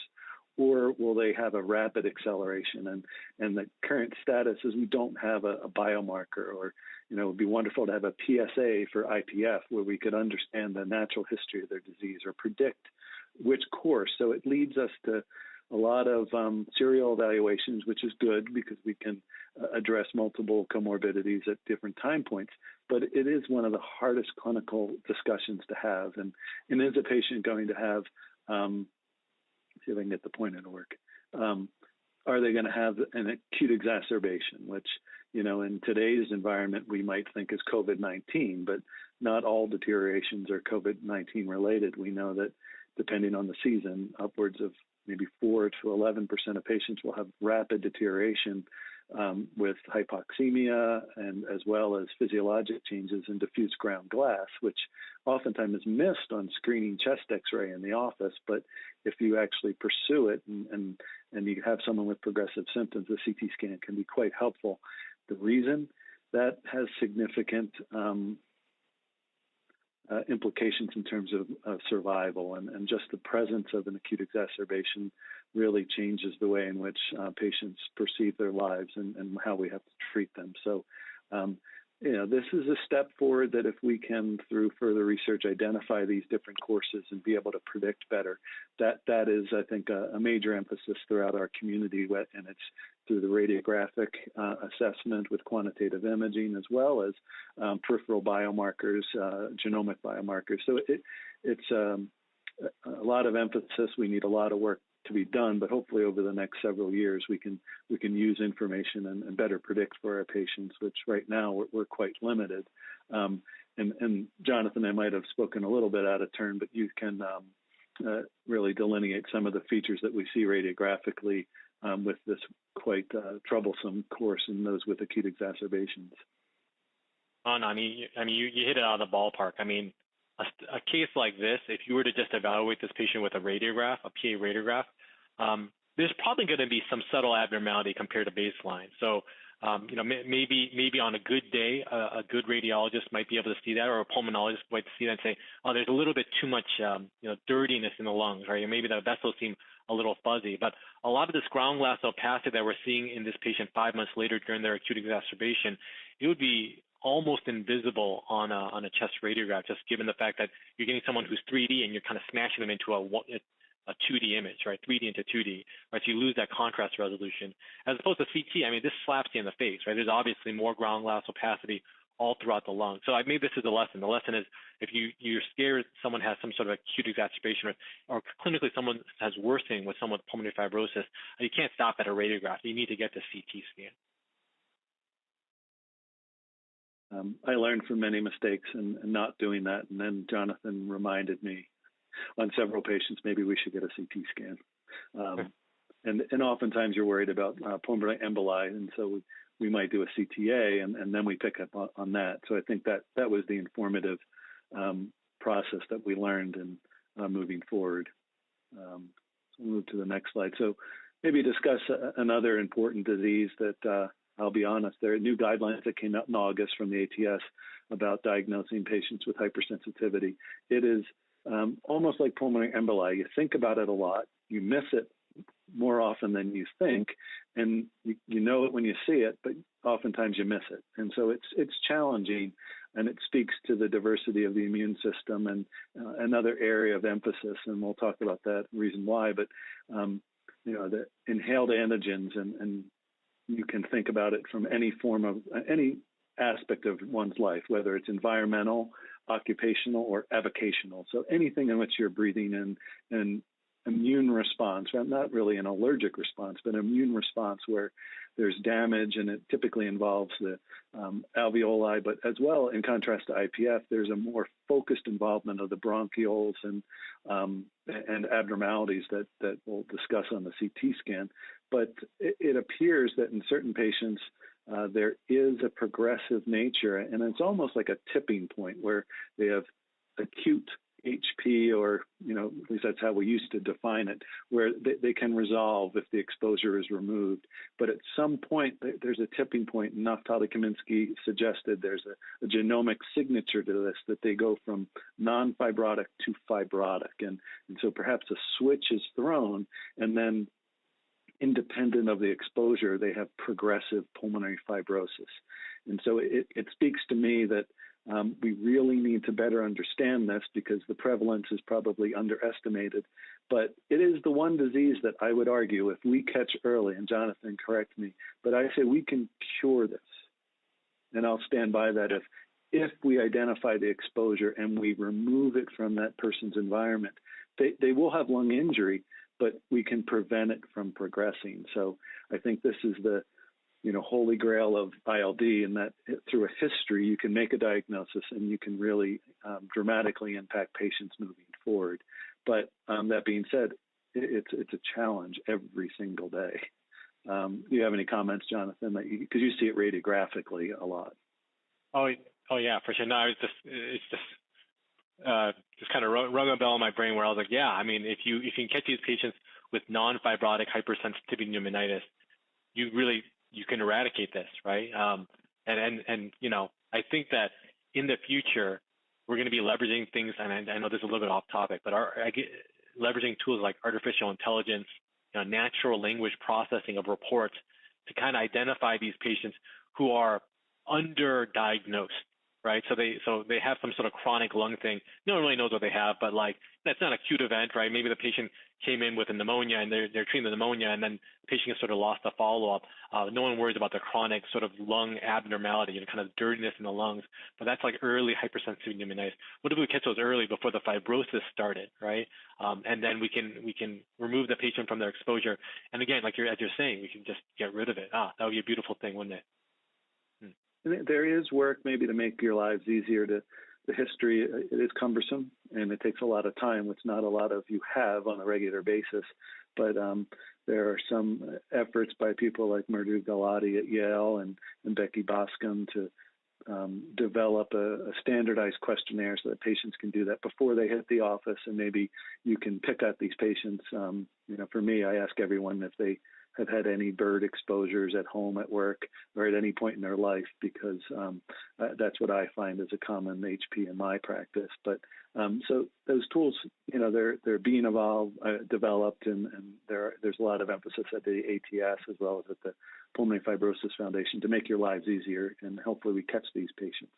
or will they have a rapid acceleration? And the current status is we don't have a biomarker, or, you know, it would be wonderful to have a PSA for IPF where we could understand the natural history of their disease or predict which course. So it leads us to a lot of serial evaluations, which is good because we can address multiple comorbidities at different time points. But it is one of the hardest clinical discussions to have. And is a patient going to have, see if I can get the pointer to work, are they going to have an acute exacerbation, which, you know, in today's environment, we might think is COVID-19, but not all deteriorations are COVID-19 related. We know that depending on the season, upwards of maybe 4 to 11% of patients will have rapid deterioration with hypoxemia, and as well as physiologic changes in diffuse ground glass, which oftentimes is missed on screening chest X-ray in the office. But if you actually pursue it and you have someone with progressive symptoms, the CT scan can be quite helpful. The reason that has significant implications in terms of survival, and just the presence of an acute exacerbation really changes the way in which patients perceive their lives and how we have to treat them. So, you know, this is a step forward that if we can, through further research, identify these different courses and be able to predict better, that is, I think, a major emphasis throughout our community, and it's through the radiographic assessment with quantitative imaging, as well as peripheral biomarkers, genomic biomarkers. So it's a lot of emphasis. We need a lot of work to be done, but hopefully over the next several years we can use information and better predict for our patients, which right now we're quite limited. And Jonathan, I might have spoken a little bit out of turn, but you can really delineate some of the features that we see radiographically with this quite troublesome course in those with acute exacerbations. Oh, no, I mean, you hit it out of the ballpark. I mean, a case like this, if you were to just evaluate this patient with a radiograph, a PA radiograph, there's probably going to be some subtle abnormality compared to baseline. So, you know, maybe on a good day, a good radiologist might be able to see that, or a pulmonologist might see that and say, oh, there's a little bit too much, you know, dirtiness in the lungs, right? Or maybe the vessels seem a little fuzzy. But a lot of this ground glass opacity that we're seeing in this patient 5 months later during their acute exacerbation, it would be almost invisible on a chest radiograph, just given the fact that you're getting someone who's 3D and you're kind of smashing them into a 2D image, right? 3D into 2D, right? So you lose that contrast resolution. As opposed to CT, I mean, this slaps you in the face, right? There's obviously more ground glass opacity all throughout the lung. So I made this as a lesson. The lesson is, if you're scared someone has some sort of acute exacerbation, or clinically someone has worsening with someone with pulmonary fibrosis, you can't stop at a radiograph. You need to get the CT scan. I learned from many mistakes and not doing that. And then Jonathan reminded me on several patients, maybe we should get a CT scan. And oftentimes you're worried about pulmonary emboli. And so we might do a CTA and then we pick up on that. So I think that was the informative process that we learned in moving forward. So we'll move to the next slide. So maybe discuss another important disease that I'll be honest, there are new guidelines that came out in August from the ATS about diagnosing patients with hypersensitivity. It is almost like pulmonary emboli. You think about it a lot, you miss it more often than you think, and you know it when you see it, but oftentimes you miss it. And so it's challenging, and it speaks to the diversity of the immune system, and another area of emphasis, and we'll talk about that reason why, but you know, the inhaled antigens, and you can think about it from any form of any aspect of one's life, whether it's environmental, occupational, or avocational. So anything in which you're breathing in an immune response, not really an allergic response, but an immune response where there's damage, and it typically involves the alveoli, but as well, in contrast to IPF, there's a more focused involvement of the bronchioles and abnormalities that we'll discuss on the CT scan. But it appears that in certain patients, there is a progressive nature, and it's almost like a tipping point where they have acute HP, or at least that's how we used to define it, where they can resolve if the exposure is removed. But at some point, there's a tipping point, and Naftali Kaminsky suggested there's a genomic signature to this, that they go from non-fibrotic to fibrotic. And so perhaps a switch is thrown, and then independent of the exposure, they have progressive pulmonary fibrosis. And so it speaks to me that we really need to better understand this, because the prevalence is probably underestimated. But it is the one disease that I would argue, if we catch early, and Jonathan, correct me, but I say we can cure this. And I'll stand by that. If we identify the exposure and we remove it from that person's environment, they will have lung injury, but we can prevent it from progressing. So I think this is the holy grail of ILD, and that through a history, you can make a diagnosis and you can really dramatically impact patients moving forward. But that being said, it's a challenge every single day. Do you have any comments, Jonathan, because you see it radiographically a lot? Oh yeah, for sure. No, it's just kind of rung a bell in my brain where I was like, yeah, I mean, if you can catch these patients with non-fibrotic hypersensitivity pneumonitis, you can eradicate this, right? And I think that in the future, we're going to be leveraging things, and I know this is a little bit off topic, but leveraging tools like artificial intelligence, natural language processing of reports to kind of identify these patients who are underdiagnosed, right? So they have some sort of chronic lung thing. No one really knows what they have, but that's not an acute event, right? Maybe the patient came in with a pneumonia and they're treating the pneumonia, and then the patient has sort of lost a follow-up. No one worries about the chronic sort of lung abnormality and kind of dirtiness in the lungs, but that's like early hypersensitivity pneumonitis. What if we catch those early before the fibrosis started, right? And then we can remove the patient from their exposure. And again, as you're saying, we can just get rid of it. That would be a beautiful thing, wouldn't it? There is work maybe to make your lives easier. The history, it is cumbersome and it takes a lot of time, which not a lot of you have on a regular basis. But there are some efforts by people like Murdu Galati at Yale and Becky Boscombe to develop a standardized questionnaire so that patients can do that before they hit the office. And maybe you can pick out these patients. For me, I ask everyone if they have had any bird exposures at home, at work, or at any point in their life, because that's what I find is a common HP in my practice. But so those tools, they're being developed, and there's a lot of emphasis at the ATS as well as at the Pulmonary Fibrosis Foundation to make your lives easier, and hopefully we catch these patients.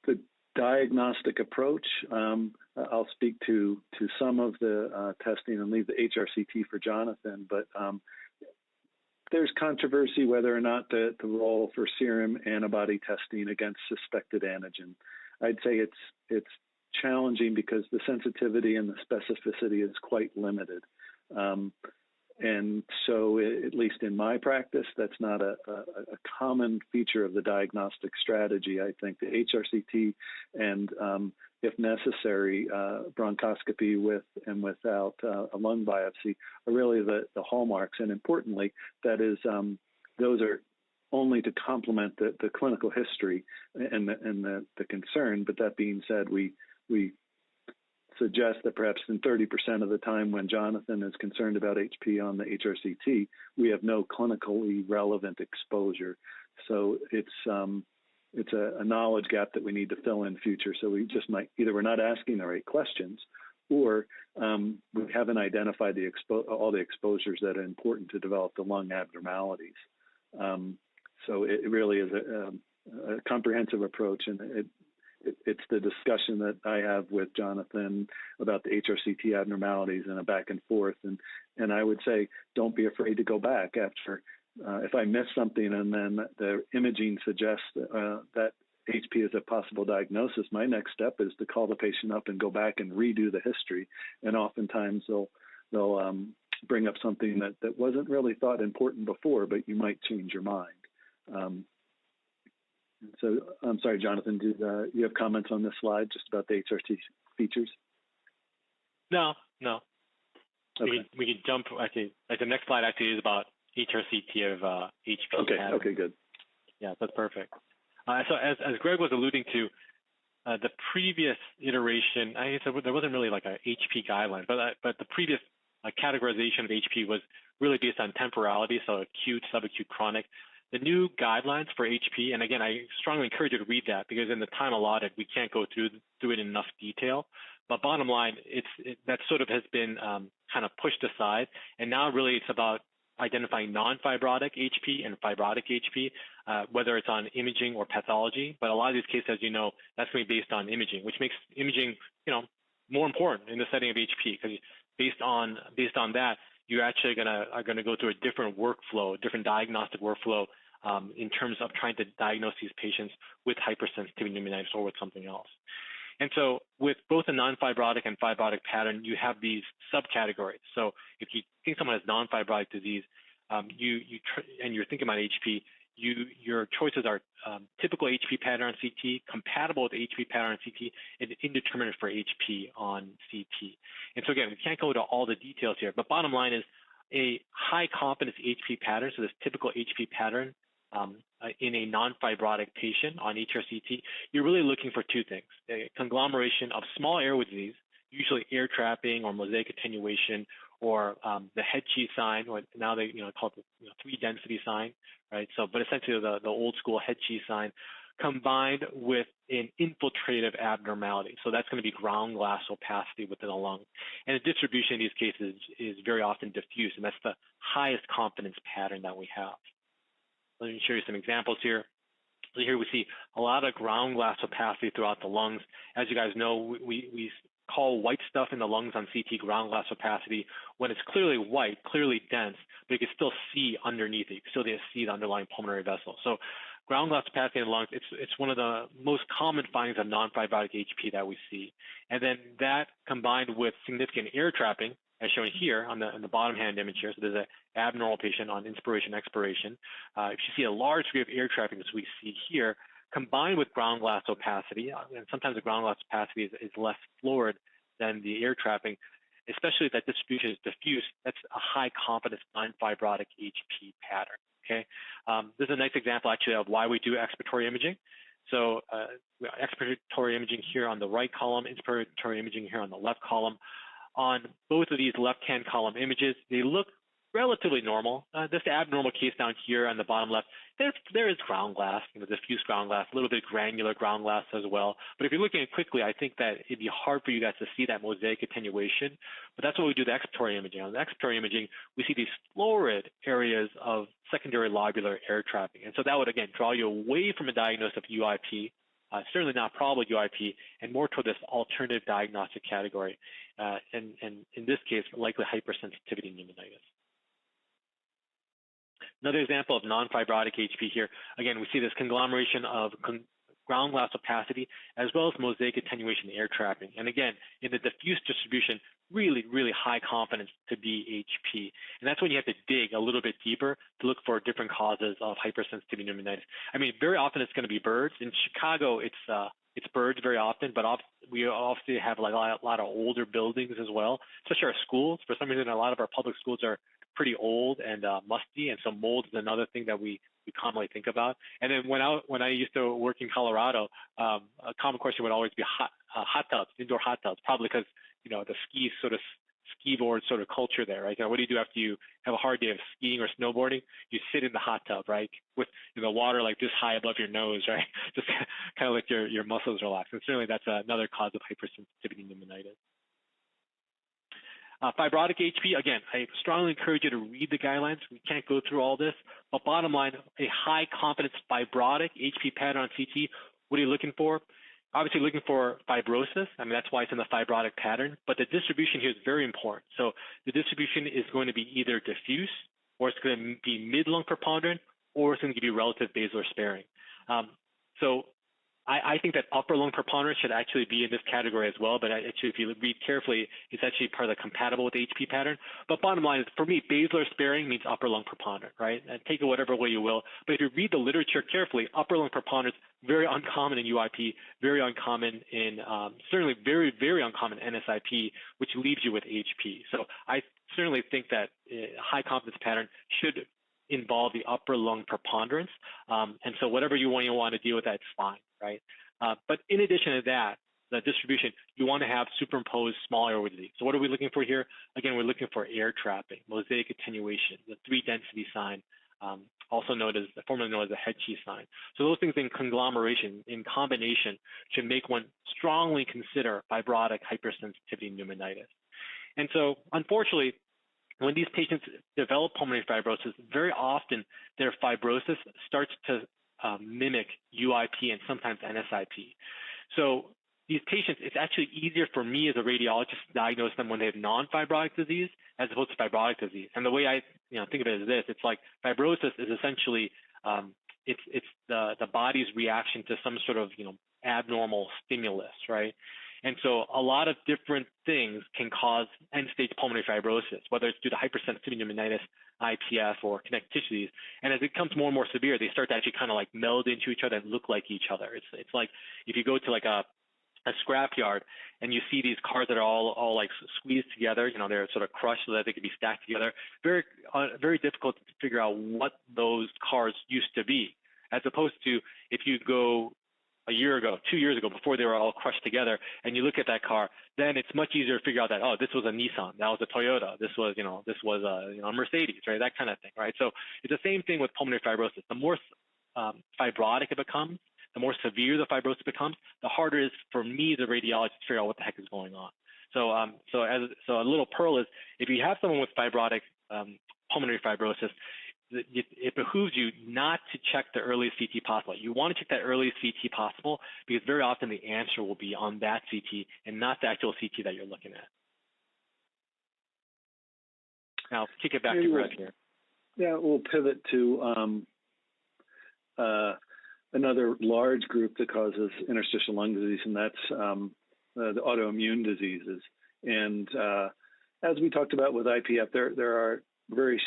The diagnostic approach, I'll speak to some of the testing and leave the HRCT for Jonathan, but there's controversy whether or not the role for serum antibody testing against suspected antigen. I'd say it's challenging because the sensitivity and the specificity is quite limited. And so, at least in my practice, that's not a common feature of the diagnostic strategy. I think the HRCT and, if necessary, bronchoscopy with and without a lung biopsy are really the hallmarks. And importantly, that is, those are only to complement the clinical history and the concern. But that being said, we suggest that perhaps in 30% of the time when Jonathan is concerned about HP on the HRCT, we have no clinically relevant exposure. So it's a knowledge gap that we need to fill in future. So we just might, either we're not asking the right questions, or we haven't identified all the exposures that are important to develop the lung abnormalities. So it really is a comprehensive approach, and it's the discussion that I have with Jonathan about the HRCT abnormalities and a back and forth. And I would say, don't be afraid to go back after, if I miss something and then the imaging suggests that HP is a possible diagnosis, my next step is to call the patient up and go back and redo the history. And oftentimes they'll bring up something that wasn't really thought important before, but you might change your mind. So I'm sorry, Jonathan, do you have comments on this slide just about the HRT features? No. Okay. We can jump, actually, the next slide actually is about HRCT of HP. Okay, good. Yeah, that's perfect. So as Greg was alluding to, the previous iteration, I guess there wasn't really like a HP guideline, but the previous categorization of HP was really based on temporality, so acute, subacute, chronic. The new guidelines for HP, and again, I strongly encourage you to read that because in the time allotted, we can't go through it in enough detail. But bottom line, that sort of has been kind of pushed aside, and now really it's about identifying non-fibrotic HP and fibrotic HP, whether it's on imaging or pathology. But a lot of these cases, as you know, that's going to be based on imaging, which makes imaging, more important in the setting of HP because based on that, you're actually are going to go through a different workflow, different diagnostic workflow in terms of trying to diagnose these patients with hypersensitivity pneumonitis or with something else. And so with both a non-fibrotic and fibrotic pattern, you have these subcategories. So if you think someone has non-fibrotic disease, and you're thinking about HP, your choices are typical HP pattern on CT, compatible with HP pattern on CT, and indeterminate for HP on CT. And so again, we can't go into all the details here, but bottom line is a high confidence HP pattern, so this typical HP pattern in a non-fibrotic patient on HRCT, you're really looking for two things: a conglomeration of small airway disease, usually air trapping or mosaic attenuation, or the head cheese sign, or now they call it the 3-density sign, right? So, but essentially the old school head cheese sign, combined with an infiltrative abnormality. So that's going to be ground glass opacity within the lung, and the distribution in these cases is very often diffuse, and that's the highest confidence pattern that we have. Let me show you some examples here. So here we see a lot of ground glass opacity throughout the lungs. As you guys know, we call white stuff in the lungs on CT ground glass opacity when it's clearly white, clearly dense, but you can still see underneath it. You can still see the underlying pulmonary vessel. So ground glass opacity in the lungs, it's one of the most common findings of non-fibrotic HP that we see. And then that combined with significant air trapping, as shown here on the bottom hand image here. So there's an abnormal patient on inspiration, expiration. If you see a large degree of air trapping, as we see here, combined with ground glass opacity, and sometimes the ground glass opacity is less florid than the air trapping, especially if that distribution is diffuse, that's a high confidence non-fibrotic HP pattern, okay? This is a nice example actually of why we do expiratory imaging. So expiratory imaging here on the right column, inspiratory imaging here on the left column. On both of these left-hand column images, they look relatively normal. This abnormal case down here on the bottom left, there is ground glass, diffuse ground glass, a little bit granular ground glass as well. But if you're looking at it quickly, I think that it'd be hard for you guys to see that mosaic attenuation. But that's what we do the expiratory imaging. On the expiratory imaging, we see these florid areas of secondary lobular air trapping. And so that would, again, draw you away from a diagnosis of UIP, certainly not probable UIP, and more toward this alternative diagnostic category, and in this case, likely hypersensitivity pneumonitis. Another example of non-fibrotic HP here, again, we see this conglomeration of ground glass opacity as well as mosaic attenuation air trapping. And again, in the diffuse distribution, really, really high confidence to be HP. And that's when you have to dig a little bit deeper to look for different causes of hypersensitivity pneumonitis. I mean, very often it's going to be birds. In Chicago, it's birds very often, but we obviously have like a lot of older buildings as well, especially our schools. For some reason, a lot of our public schools are pretty old and musty, and so mold is another thing that we commonly think about. And then when I used to work in Colorado, a common question would always be hot tubs, indoor hot tubs, probably because the ski board sort of culture there, right? What do you do after you have a hard day of skiing or snowboarding? You sit in the hot tub, right, with the water like this high above your nose, right? Just kind of like your muscles relax. And certainly that's another cause of hypersensitivity pneumonitis. Fibrotic HP, again, I strongly encourage you to read the guidelines. We can't go through all this, but bottom line, a high confidence fibrotic HP pattern on CT, what are you looking for? Obviously looking for fibrosis. I mean, that's why it's in the fibrotic pattern, but the distribution here is very important. So the distribution is going to be either diffuse, or it's going to be mid-lung preponderant, or it's going to give you relative basilar sparing. So I think that upper lung preponderance should actually be in this category as well, but actually, if you read carefully, it's actually part of the compatible with the HP pattern. But bottom line is, for me, basilar sparing means upper lung preponderant, right? And take it whatever way you will. But if you read the literature carefully, upper lung preponderance, very uncommon in UIP, very uncommon in, certainly very, very uncommon in NSIP, which leaves you with HP. So I certainly think that high confidence pattern should involve the upper lung preponderance. And so whatever you want to deal with, that's fine, right? But in addition to that, the distribution, you want to have superimposed small airway disease. So what are we looking for here? Again, we're looking for air trapping, mosaic attenuation, the 3-density sign, also formerly known as the head cheese sign. So those things in conglomeration, in combination, should make one strongly consider fibrotic hypersensitivity pneumonitis. And so, unfortunately, when these patients develop pulmonary fibrosis, very often their fibrosis starts to mimic UIP and sometimes NSIP. So these patients, it's actually easier for me as a radiologist to diagnose them when they have non-fibrotic disease as opposed to fibrotic disease. And the way I think of it is this: it's like fibrosis is essentially it's the body's reaction to some sort of abnormal stimulus, right? And so a lot of different things can cause end-stage pulmonary fibrosis, whether it's due to hypersensitivity pneumonitis, IPF, or connective tissue disease. And as it becomes more and more severe, they start to actually kind of like meld into each other and look like each other. It's like if you go to like a scrapyard and you see these cars that are all like squeezed together, they're sort of crushed so that they could be stacked together. Very difficult to figure out what those cars used to be, as opposed to if you go a year ago, 2 years ago, before they were all crushed together, and you look at that car, then it's much easier to figure out that, oh, this was a Nissan, that was a Toyota, this was a Mercedes, right? That kind of thing, right? So it's the same thing with pulmonary fibrosis. The more fibrotic it becomes, the more severe the fibrosis becomes, the harder it is for me, the radiologist, to figure out what the heck is going on. So a little pearl is, if you have someone with fibrotic pulmonary fibrosis, it behooves you not to check the earliest CT possible. You want to check that earliest CT possible because very often the answer will be on that CT and not the actual CT that you're looking at. Now, I'll kick it back to Greg here. Yeah, we'll pivot to another large group that causes interstitial lung disease, and that's the autoimmune diseases. And as we talked about with IPF, there are very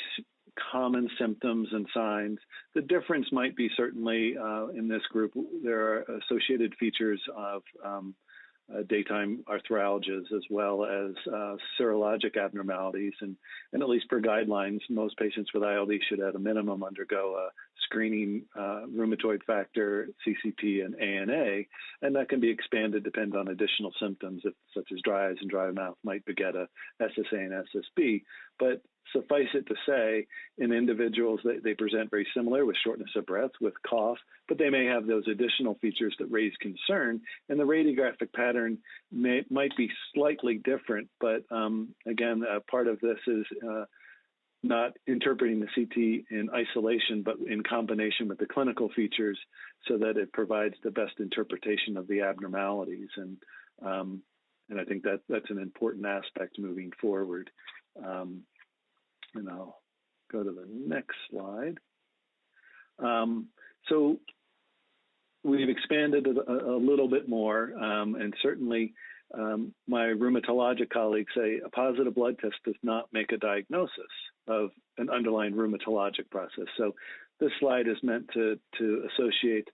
common symptoms and signs. The difference might be certainly in this group, there are associated features of daytime arthralgias as well as serologic abnormalities. And at least per guidelines, most patients with ILD should at a minimum undergo a screening rheumatoid factor, CCP, and ANA, and that can be expanded depending on additional symptoms, such as dry eyes and dry mouth might beget a SSA and SSB. But suffice it to say, in individuals, they present very similar with shortness of breath, with cough, but they may have those additional features that raise concern. And the radiographic pattern might be slightly different, but again, part of this is not interpreting the CT in isolation, but in combination with the clinical features so that it provides the best interpretation of the abnormalities. And I think that's an important aspect moving forward. And I'll go to the next slide. So we've expanded a little bit more, and certainly my rheumatologic colleagues say a positive blood test does not make a diagnosis of an underlying rheumatologic process. So this slide is meant to associate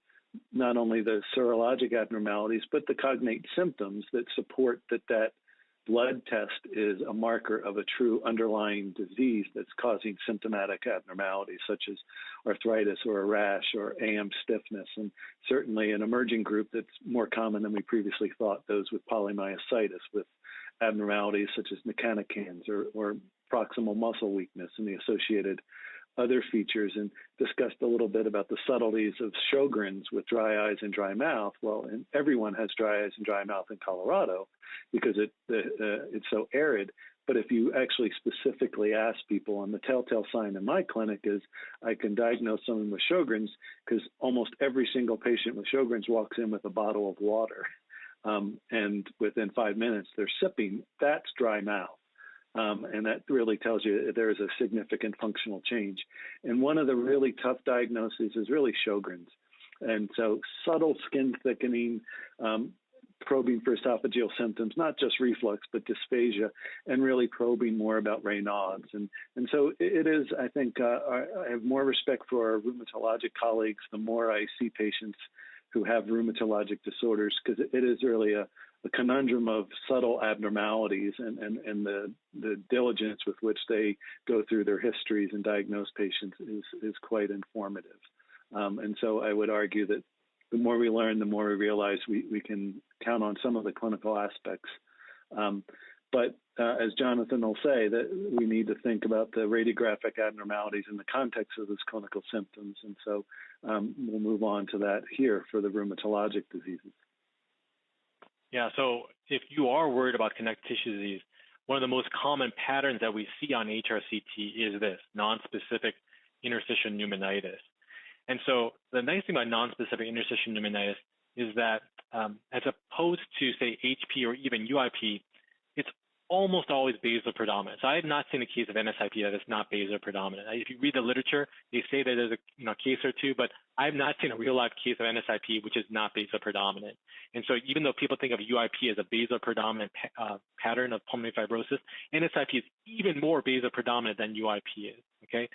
not only the serologic abnormalities, but the cognate symptoms that support that blood test is a marker of a true underlying disease that's causing symptomatic abnormalities such as arthritis or a rash or AM stiffness. And certainly an emerging group that's more common than we previously thought, those with polymyositis, with abnormalities such as mechanicans or proximal muscle weakness and the associated other features, and discussed a little bit about the subtleties of Sjogren's with dry eyes and dry mouth. Well, and everyone has dry eyes and dry mouth in Colorado because it's so arid. But if you actually specifically ask people, and the telltale sign in my clinic is I can diagnose someone with Sjogren's because almost every single patient with Sjogren's walks in with a bottle of water. And within 5 minutes, they're sipping. That's dry mouth. And that really tells you there is a significant functional change. And one of the really tough diagnoses is really Sjogren's. And so subtle skin thickening, probing for esophageal symptoms, not just reflux, but dysphagia, and really probing more about Raynaud's. And so it is, I think, I have more respect for our rheumatologic colleagues the more I see patients who have rheumatologic disorders, because it is really a conundrum of subtle abnormalities and the diligence with which they go through their histories and diagnose patients is quite informative. And so I would argue that the more we learn, the more we realize we can count on some of the clinical aspects. But as Jonathan will say, that we need to think about the radiographic abnormalities in the context of those clinical symptoms. And so we'll move on to that here for the rheumatologic diseases. Yeah, so if you are worried about connective tissue disease, one of the most common patterns that we see on HRCT is this, nonspecific interstitial pneumonitis. And so the nice thing about nonspecific interstitial pneumonitis is that as opposed to, say, HP or even UIP, it's almost always basal predominant. So I have not seen a case of NSIP that is not basal predominant. If you read the literature, they say that there's a case or two, but I have not seen a real life case of NSIP which is not basal predominant. And so even though people think of UIP as a basal predominant pattern of pulmonary fibrosis, NSIP is even more basal predominant than UIP is. Okay,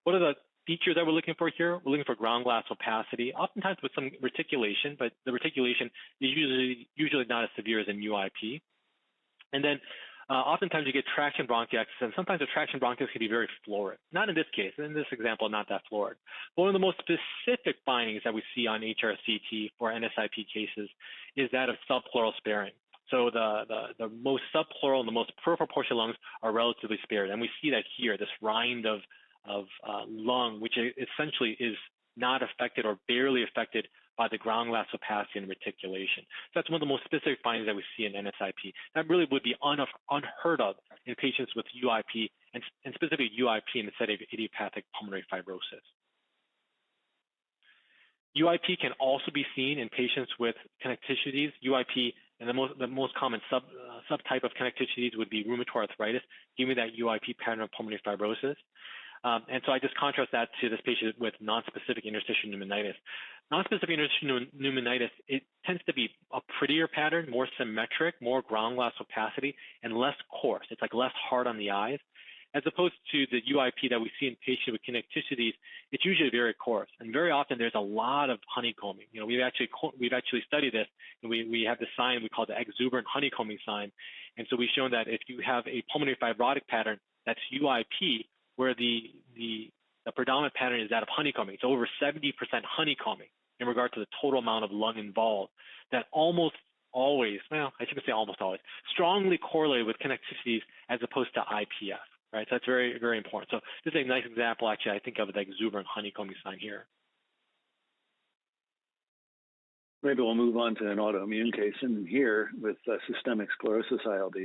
what are the features that we're looking for here? We're looking for ground glass opacity, oftentimes with some reticulation, but the reticulation is usually not as severe as in UIP. And then oftentimes you get traction bronchiectasis, and sometimes the traction bronchiectasis can be very florid. Not in this case, in this example, not that florid. But one of the most specific findings that we see on HRCT for NSIP cases is that of subpleural sparing. So the most subpleural and the most peripheral portion of lungs are relatively spared. And we see that here, this rind of lung, which essentially is not affected or barely affected by the ground glass opacity and reticulation. So that's one of the most specific findings that we see in NSIP. That really would be unheard of in patients with UIP, and specifically UIP in the setting of idiopathic pulmonary fibrosis. UIP can also be seen in patients with connective tissue disease. UIP, and the most common subtype of connective tissue disease would be rheumatoid arthritis, giving that UIP pattern of pulmonary fibrosis. And so I just contrast that to this patient with nonspecific interstitial pneumonitis. Nonspecific interstitial pneumonitis, it tends to be a prettier pattern, more symmetric, more ground glass opacity, and less coarse. It's like less hard on the eyes. As opposed to the UIP that we see in patients with connective tissue disease, it's usually very coarse. And very often there's a lot of honeycombing. You know, we've actually studied this, and we have the sign we call the exuberant honeycombing sign. And so we've shown that if you have a pulmonary fibrotic pattern that's UIP, where the predominant pattern is that of honeycombing. It's over 70% honeycombing in regard to the total amount of lung involved. That almost always, well, I shouldn't say almost always, strongly correlated with connective tissue disease as opposed to IPF, right? So that's very, very important. So this is a nice example, actually, I think of the exuberant honeycombing sign here. Maybe we'll move on to an autoimmune case in here with systemic sclerosis ILD.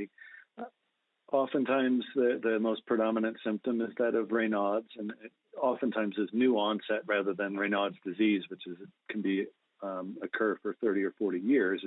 Oftentimes, the most predominant symptom is that of Raynaud's, and it oftentimes is new onset rather than Raynaud's disease, which can be occur for 30 or 40 years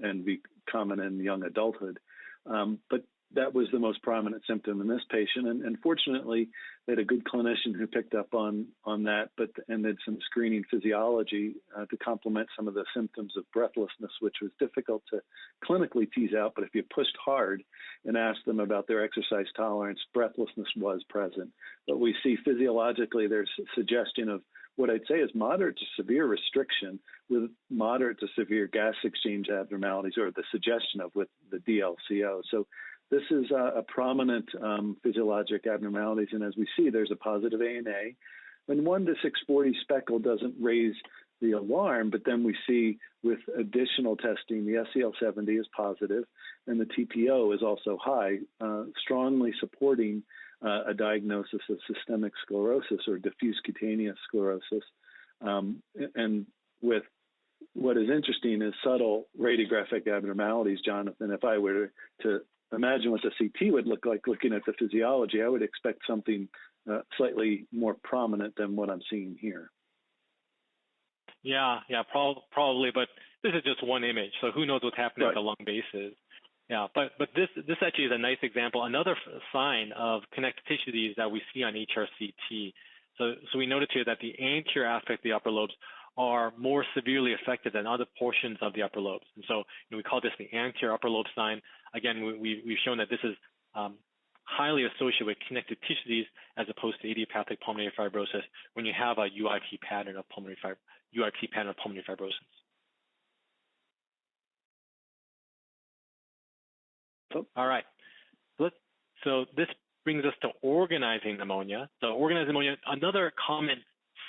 and be common in young adulthood. But that was the most prominent symptom in this patient, and fortunately, they had a good clinician who picked up on that, and did some screening physiology to complement some of the symptoms of breathlessness, which was difficult to clinically tease out. But if you pushed hard and asked them about their exercise tolerance, breathlessness was present. But we see physiologically there's a suggestion of what I'd say is moderate to severe restriction with moderate to severe gas exchange abnormalities, or the suggestion of with the DLCO. So this is a prominent physiologic abnormalities, and as we see, there's a positive ANA. And 1 to 640 speckle doesn't raise the alarm, but then we see with additional testing, the SEL70 is positive, and the TPO is also high, strongly supporting a diagnosis of systemic sclerosis or diffuse cutaneous sclerosis. And with what is interesting is subtle radiographic abnormalities, Jonathan. If I were to imagine what the CT would look like looking at the physiology, I would expect something slightly more prominent than what I'm seeing here. Yeah, probably, but this is just one image, so who knows what's happening at the lung bases. Yeah, but this actually is a nice example, another sign of connective tissue disease that we see on HRCT. So we noted here that the anterior aspect of the upper lobes are more severely affected than other portions of the upper lobes. And so we call this the anterior upper lobe sign. Again, we've shown that this is highly associated with connective tissue disease as opposed to idiopathic pulmonary fibrosis when you have a UIP pattern of pulmonary fibrosis. All right. So this brings us to organizing pneumonia. So organizing pneumonia, another common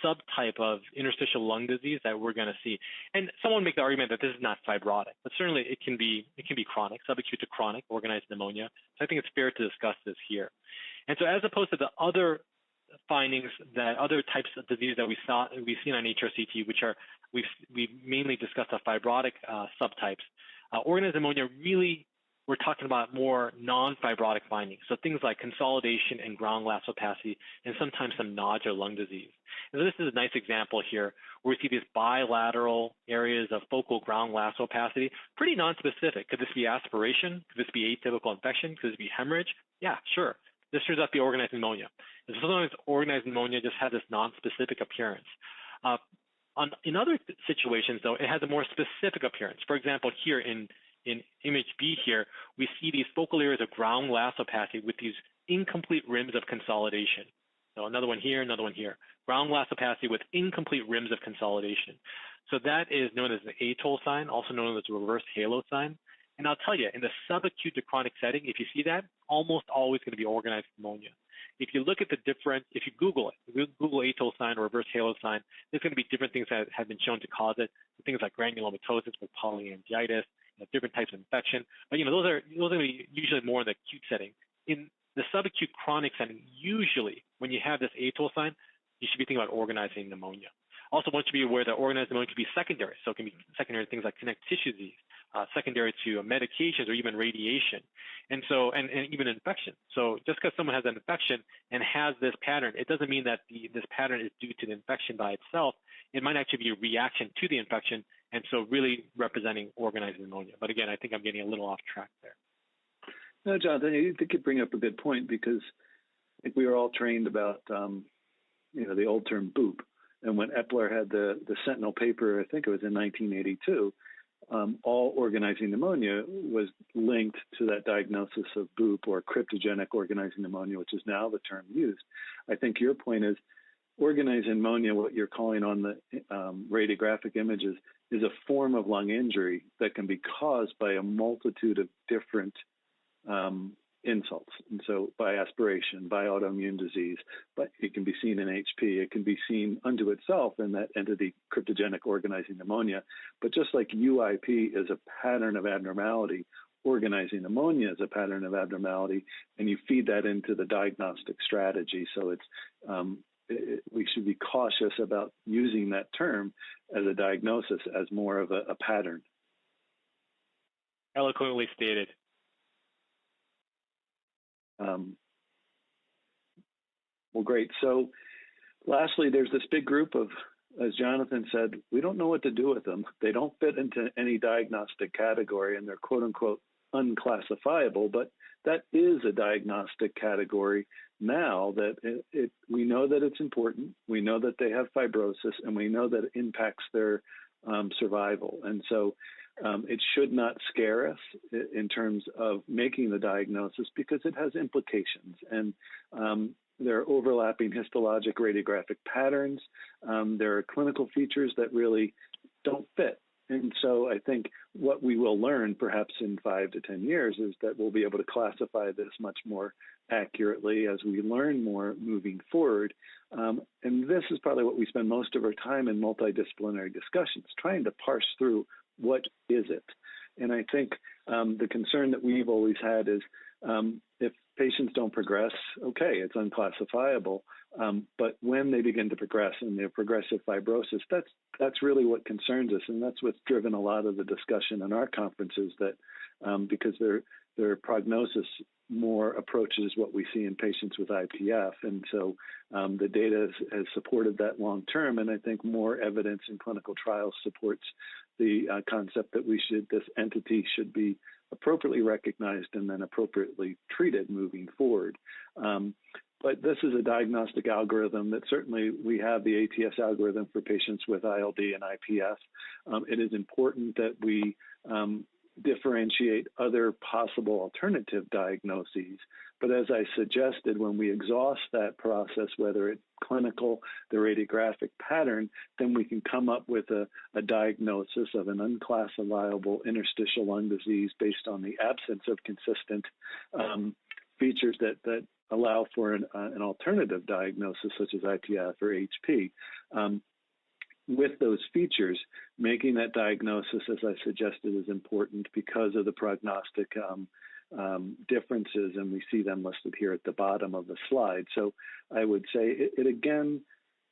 subtype of interstitial lung disease that we're going to see. And someone make the argument that this is not fibrotic, but certainly it can be chronic, subacute to chronic organized pneumonia. So I think it's fair to discuss this here. And so as opposed to the other findings, that other types of disease that we've seen on HRCT, which are we've mainly discussed the fibrotic subtypes, organized pneumonia really, we're talking about more non-fibrotic findings. So things like consolidation and ground glass opacity, and sometimes some nodular lung disease. And so this is a nice example here where we see these bilateral areas of focal ground glass opacity, pretty non-specific. Could this be aspiration? Could this be atypical infection? Could this be hemorrhage? Yeah, sure. This turns out to be organized pneumonia. And sometimes organized pneumonia just has this non-specific appearance. In other situations, though, it has a more specific appearance. For example, here in image B here, we see these focal areas of ground glass opacity with these incomplete rims of consolidation. So another one here, another one here. Ground glass opacity with incomplete rims of consolidation. So that is known as the atoll sign, also known as the reverse halo sign. And I'll tell you, in the subacute to chronic setting, if you see that, almost always going to be organized pneumonia. If you look at the different, if you Google it, Google atoll sign or reverse halo sign, there's going to be different things that have been shown to cause it. Things like granulomatosis with polyangiitis, different types of infection. But those are going to be usually more in the acute setting. In the subacute chronic setting, usually when you have this atoll sign, you should be thinking about organizing pneumonia. Also, want you to be aware that organized pneumonia can be secondary. So it can be secondary to things like connective tissue disease, secondary to medications or even radiation, and even infection. So just because someone has an infection and has this pattern, it doesn't mean that this pattern is due to the infection by itself. It might actually be a reaction to the infection, and so really representing organized pneumonia. But again, I think I'm getting a little off track there. No, Jonathan, I think you bring up a good point, because I think we were all trained about the old term BOOP. And when Epler had the Sentinel paper, I think it was in 1982, all organizing pneumonia was linked to that diagnosis of BOOP, or cryptogenic organizing pneumonia, which is now the term used. I think your point is organized pneumonia, what you're calling on the radiographic images, is a form of lung injury that can be caused by a multitude of different insults. And so by aspiration, by autoimmune disease, but it can be seen in HP. It can be seen unto itself in that entity, cryptogenic organizing pneumonia. But just like UIP is a pattern of abnormality, organizing pneumonia is a pattern of abnormality, and you feed that into the diagnostic strategy. So it's we should be cautious about using that term as a diagnosis, as more of a pattern. Eloquently stated. Well, great. So lastly, there's this big group of, as Jonathan said, we don't know what to do with them. They don't fit into any diagnostic category, and they're quote unquote unclassifiable, but that is a diagnostic category now. That we know that it's important. We know that they have fibrosis, and we know that it impacts their survival. And so it should not scare us in terms of making the diagnosis, because it has implications. And there are overlapping histologic radiographic patterns. There are clinical features that really don't fit. And so I think what we will learn perhaps in 5 to 10 years is that we'll be able to classify this much more accurately as we learn more moving forward. And this is probably what we spend most of our time in multidisciplinary discussions, trying to parse through what is it. And I think the concern that we've always had is if patients don't progress, okay, it's unclassifiable. But when they begin to progress and they're progressive fibrosis, that's really what concerns us. And that's what's driven a lot of the discussion in our conferences, that because their prognosis more approaches what we see in patients with IPF. And so the data has supported that long term. And I think more evidence in clinical trials supports the concept that this entity should be appropriately recognized and then appropriately treated moving forward. But this is a diagnostic algorithm that certainly we have the ATS algorithm for patients with ILD and IPF. It is important that we differentiate other possible alternative diagnoses. But as I suggested, when we exhaust that process, whether it's clinical, the radiographic pattern, then we can come up with a diagnosis of an unclassifiable interstitial lung disease based on the absence of consistent features that allow for an alternative diagnosis such as IPF or HP. With those features, making that diagnosis, as I suggested, is important because of the prognostic differences, and we see them listed here at the bottom of the slide. So I would say it again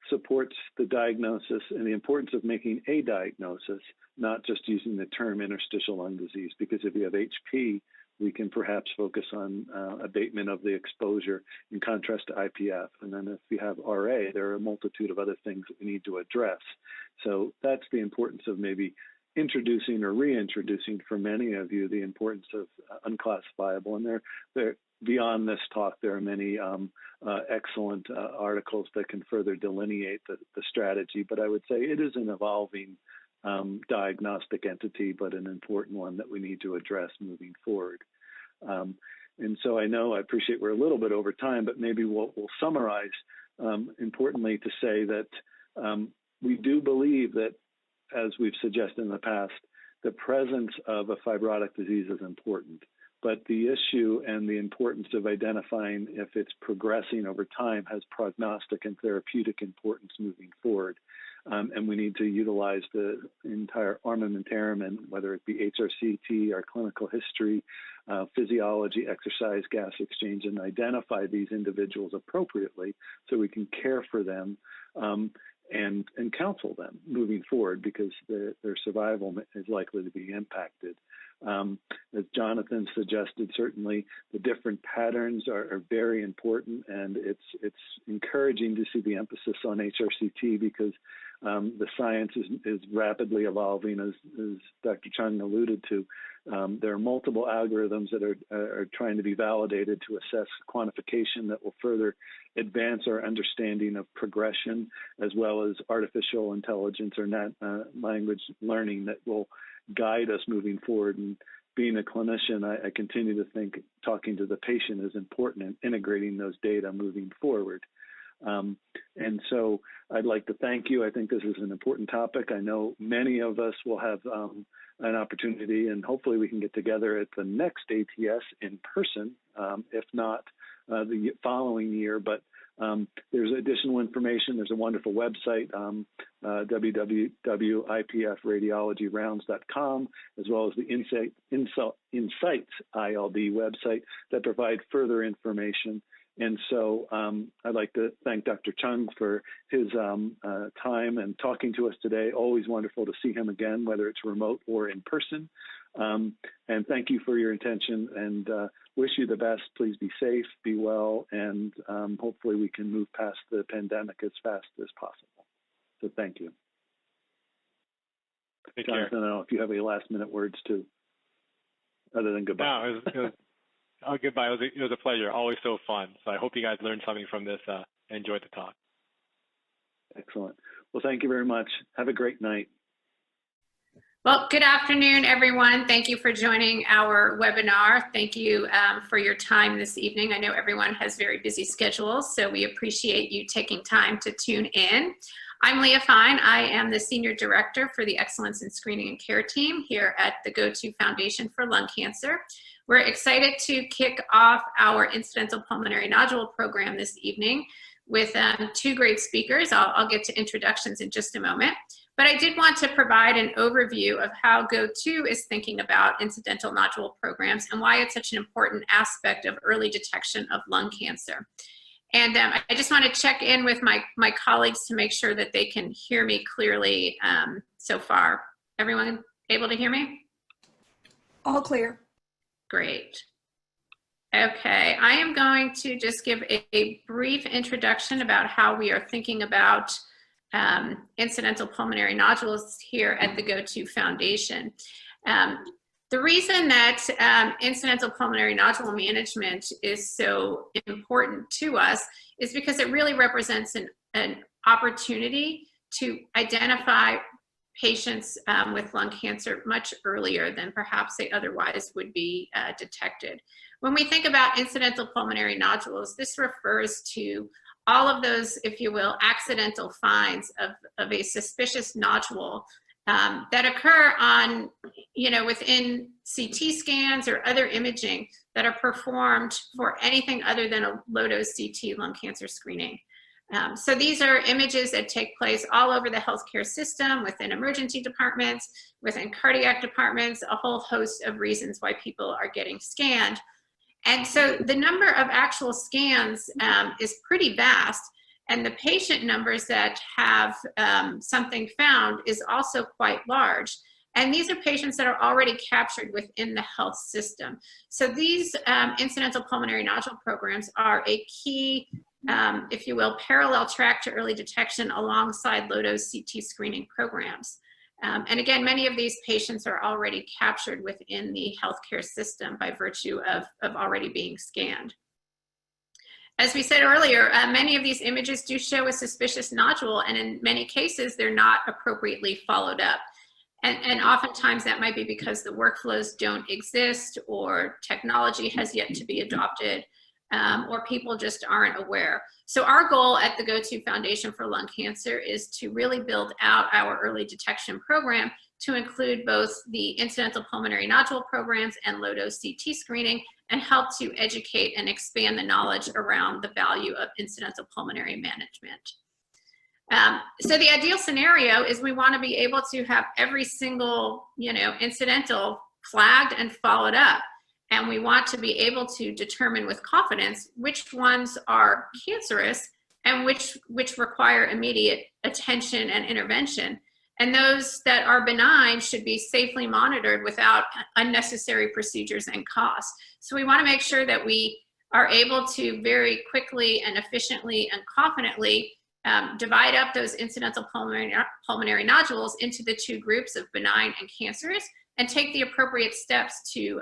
supports the diagnosis and the importance of making a diagnosis, not just using the term interstitial lung disease, because if you have HP, we can perhaps focus on abatement of the exposure in contrast to IPF. And then if you have RA, there are a multitude of other things that we need to address. So that's the importance of maybe introducing or reintroducing for many of you the importance of unclassifiable. And there beyond this talk, there are many excellent articles that can further delineate the strategy. But I would say it is an evolving diagnostic entity, but an important one that we need to address moving forward. And so I appreciate we're a little bit over time, but maybe we'll summarize importantly to say that we do believe that, as we've suggested in the past, the presence of a fibrotic disease is important. But the issue and the importance of identifying if it's progressing over time has prognostic and therapeutic importance moving forward. And we need to utilize the entire armamentarium, and whether it be HRCT, our clinical history, physiology, exercise, gas exchange, and identify these individuals appropriately so we can care for them and counsel them moving forward, because their survival is likely to be impacted. As Jonathan suggested, certainly the different patterns are very important, and it's encouraging to see the emphasis on HRCT because the science is rapidly evolving, as Dr. Chung alluded to. There are multiple algorithms that are trying to be validated to assess quantification that will further advance our understanding of progression, as well as artificial intelligence or language learning that will guide us moving forward. And being a clinician, I continue to think talking to the patient is important and integrating those data moving forward. And so I'd like to thank you. I think this is an important topic. I know many of us will have an opportunity, and hopefully we can get together at the next ATS in person, if not the following year. But there's additional information. There's a wonderful website, www.ipfradiologyrounds.com, as well as the Insights ILD website that provide further information. And so I'd like to thank Dr. Chung for his time and talking to us today. Always wonderful to see him again, whether it's remote or in person. And thank you for your attention, and wish you the best. Please be safe, be well, and hopefully we can move past the pandemic as fast as possible. So thank you. Take Jonathan, care. I don't know if you have any last minute words too, other than goodbye. No, it was goodbye. It was a pleasure. Always so fun. So I hope you guys learned something from this. Enjoyed the talk. Excellent. Well, thank you very much. Have a great night. Well, good afternoon, everyone. Thank you for joining our webinar. Thank you for your time this evening. I know everyone has very busy schedules, so we appreciate you taking time to tune in. I'm Leah Fine. I am the Senior Director for the Excellence in Screening and Care team here at the Go-To Foundation for Lung Cancer. We're excited to kick off our incidental pulmonary nodule program this evening with two great speakers. I'll get to introductions in just a moment. But I did want to provide an overview of how Go-To is thinking about incidental nodule programs and why it's such an important aspect of early detection of lung cancer. And I just want to check in with my colleagues to make sure that they can hear me clearly so far. Everyone able to hear me? All clear. Great. Okay, I am going to just give a brief introduction about how we are thinking about incidental pulmonary nodules here at the Go-To Foundation. The reason that incidental pulmonary nodule management is so important to us is because it really represents an opportunity to identify patients with lung cancer much earlier than perhaps they otherwise would be detected. When we think about incidental pulmonary nodules, this refers to all of those, if you will, accidental finds of a suspicious nodule that occur on, within CT scans or other imaging, that are performed for anything other than a low-dose CT lung cancer screening. So these are images that take place all over the healthcare system, within emergency departments, within cardiac departments, a whole host of reasons why people are getting scanned. And so the number of actual scans is pretty vast, and the patient numbers that have something found is also quite large. And these are patients that are already captured within the health system. So these incidental pulmonary nodule programs are a key, if you will, parallel track to early detection alongside low-dose CT screening programs. And again, many of these patients are already captured within the healthcare system by virtue of already being scanned. As we said earlier, many of these images do show a suspicious nodule, and in many cases, they're not appropriately followed up. And oftentimes that might be because the workflows don't exist, or technology has yet to be adopted, or people just aren't aware. So our goal at the Go-To Foundation for Lung Cancer is to really build out our early detection program to include both the incidental pulmonary nodule programs and low-dose CT screening, and help to educate and expand the knowledge around the value of incidental pulmonary management. So the ideal scenario is we want to be able to have every single, incidental flagged and followed up. And we want to be able to determine with confidence which ones are cancerous and which require immediate attention and intervention. And those that are benign should be safely monitored without unnecessary procedures and costs. So we want to make sure that we are able to very quickly and efficiently and confidently divide up those incidental pulmonary nodules into the two groups of benign and cancerous, and take the appropriate steps to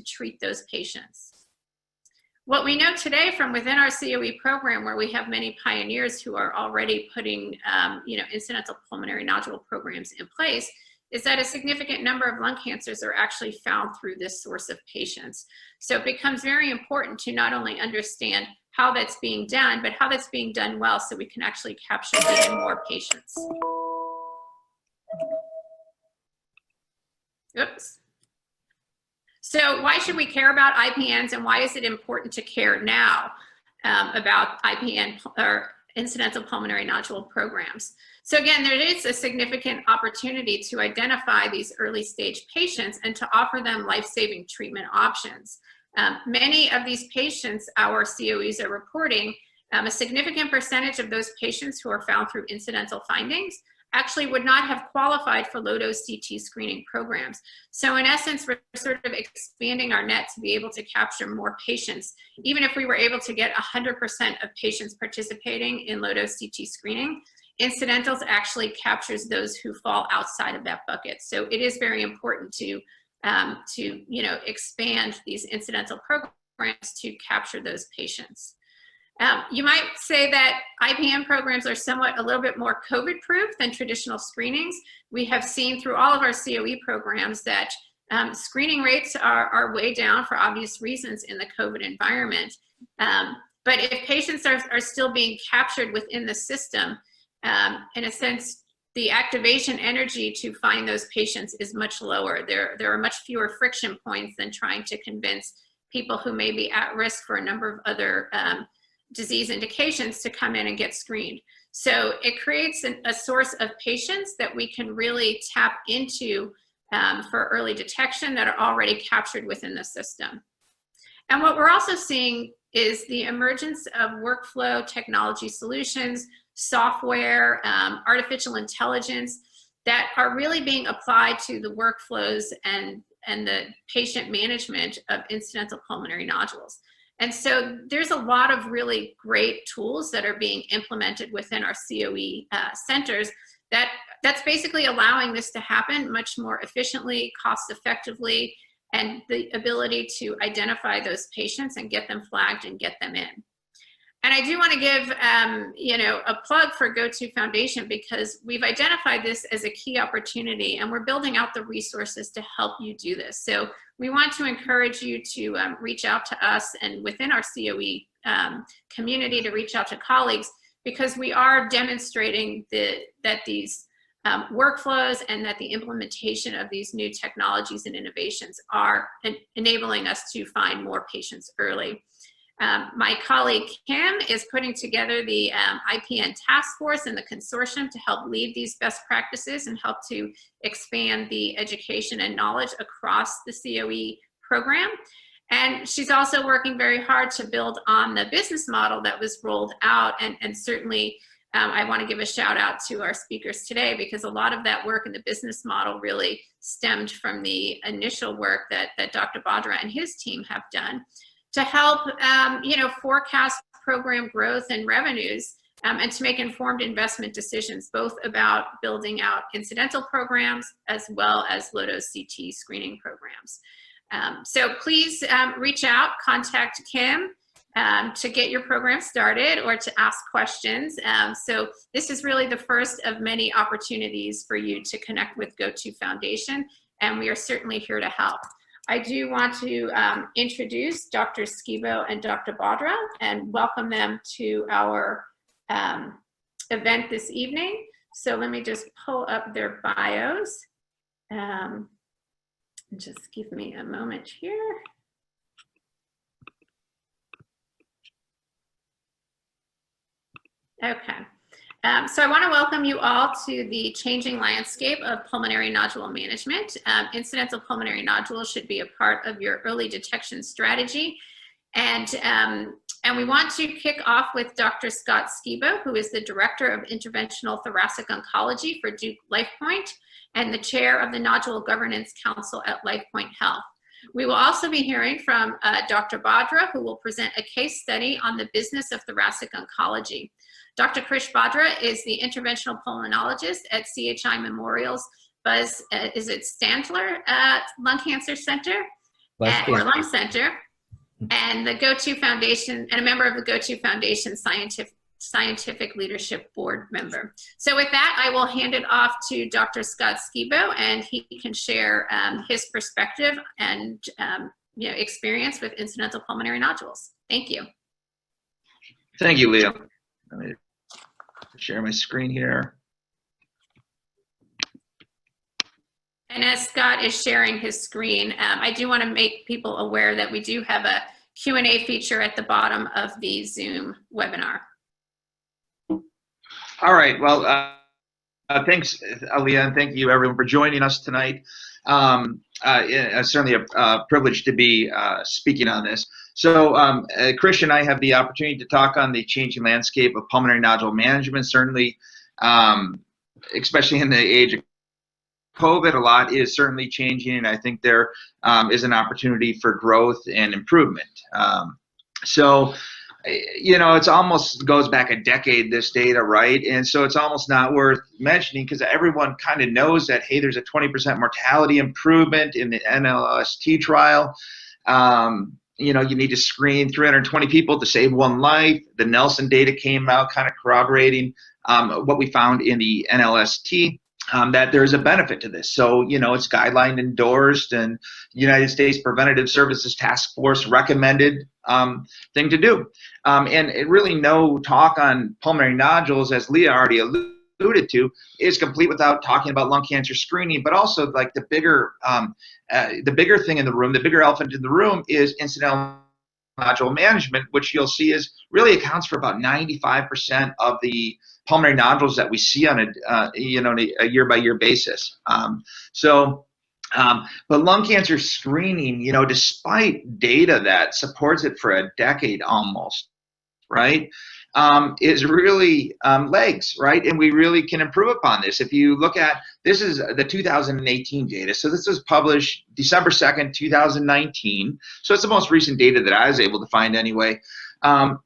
treat those patients. What we know today from within our COE program, where we have many pioneers who are already putting incidental pulmonary nodule programs in place, is that a significant number of lung cancers are actually found through this source of patients. So it becomes very important to not only understand how that's being done, but how that's being done well, so we can actually capture even more patients. Oops. So why should we care about IPNs, and why is it important to care now about IPN or incidental pulmonary nodule programs? So again, there is a significant opportunity to identify these early stage patients and to offer them life-saving treatment options. Many of these patients, our COEs are reporting, a significant percentage of those patients who are found through incidental findings actually would not have qualified for low-dose CT screening programs. So in essence, we're sort of expanding our net to be able to capture more patients. Even if we were able to get 100% of patients participating in low-dose CT screening, incidentals actually captures those who fall outside of that bucket. So it is very important to expand these incidental programs to capture those patients. You might say that IPN programs are somewhat a little bit more COVID-proof than traditional screenings. We have seen through all of our COE programs that screening rates are way down for obvious reasons in the COVID environment. But if patients are still being captured within the system, in a sense, the activation energy to find those patients is much lower. There are much fewer friction points than trying to convince people who may be at risk for a number of other disease indications to come in and get screened. So it creates a source of patients that we can really tap into for early detection that are already captured within the system. And what we're also seeing is the emergence of workflow technology solutions, software, artificial intelligence that are really being applied to the workflows and the patient management of incidental pulmonary nodules. And so there's a lot of really great tools that are being implemented within our COE centers that's basically allowing this to happen much more efficiently, cost effectively, and the ability to identify those patients and get them flagged and get them in. And I do want to give a plug for Go-To Foundation, because we've identified this as a key opportunity, and we're building out the resources to help you do this. So we want to encourage you to reach out to us, and within our COE community to reach out to colleagues, because we are demonstrating that these workflows, and that the implementation of these new technologies and innovations are enabling us to find more patients early. My colleague Kim is putting together the IPN task force and the consortium to help lead these best practices and help to expand the education and knowledge across the COE program. And she's also working very hard to build on the business model that was rolled out. And certainly I want to give a shout out to our speakers today, because a lot of that work in the business model really stemmed from the initial work that Dr. Badra and his team have done to help forecast program growth and revenues, and to make informed investment decisions, both about building out incidental programs as well as low-dose CT screening programs. So please reach out, contact Kim to get your program started or to ask questions. So this is really the first of many opportunities for you to connect with GoTo Foundation, and we are certainly here to help. I do want to introduce Dr. Skibo and Dr. Badra and welcome them to our event this evening. So let me just pull up their bios. Just give me a moment here. Okay. So I want to welcome you all to the changing landscape of pulmonary nodule management. Incidental pulmonary nodules should be a part of your early detection strategy. And we want to kick off with Dr. Scott Skibo, who is the Director of Interventional Thoracic Oncology for Duke LifePoint and the Chair of the Nodule Governance Council at LifePoint Health. We will also be hearing from Dr. Badra, who will present a case study on the business of thoracic oncology. Dr. Krish Badra is the interventional pulmonologist at CHI Memorial's is it Stantler Lung Cancer Center or Lung Center, and the GoTo Foundation, and a member of the GoTo Foundation Scientific Leadership Board member. So with that, I will hand it off to Dr. Scott Skibo, and he can share his perspective and experience with incidental pulmonary nodules. Thank you. Thank you, Leah. Let me share my screen here. And as Scott is sharing his screen, I do want to make people aware that we do have a Q&A feature at the bottom of the Zoom webinar. All right. Well, thanks, Leah, and thank you, everyone, for joining us tonight. It's certainly a privilege to be speaking on this. So Krish and I have the opportunity to talk on the changing landscape of pulmonary nodule management. Certainly, especially in the age of COVID, a lot is certainly changing, and I think there is an opportunity for growth and improvement. It's almost goes back a decade, this data, right? And so it's almost not worth mentioning because everyone kind of knows that, hey, there's a 20% mortality improvement in the NLST trial. You need to screen 320 people to save one life. The Nelson data came out kind of corroborating what we found in the NLST. That there's a benefit to this. So, it's guideline endorsed and United States Preventative Services Task Force recommended thing to do. And it really no talk on pulmonary nodules, as Leah already alluded to, is complete without talking about lung cancer screening, but also like the bigger thing in the room, the bigger elephant in the room is incidental nodule management, which you'll see is really accounts for about 95% of the pulmonary nodules that we see on a year-by-year basis. But lung cancer screening, despite data that supports it for a decade almost, right, is really legs, right? And we really can improve upon this. If you look at, this is the 2018 data. So this was published December 2nd, 2019. So it's the most recent data that I was able to find anyway.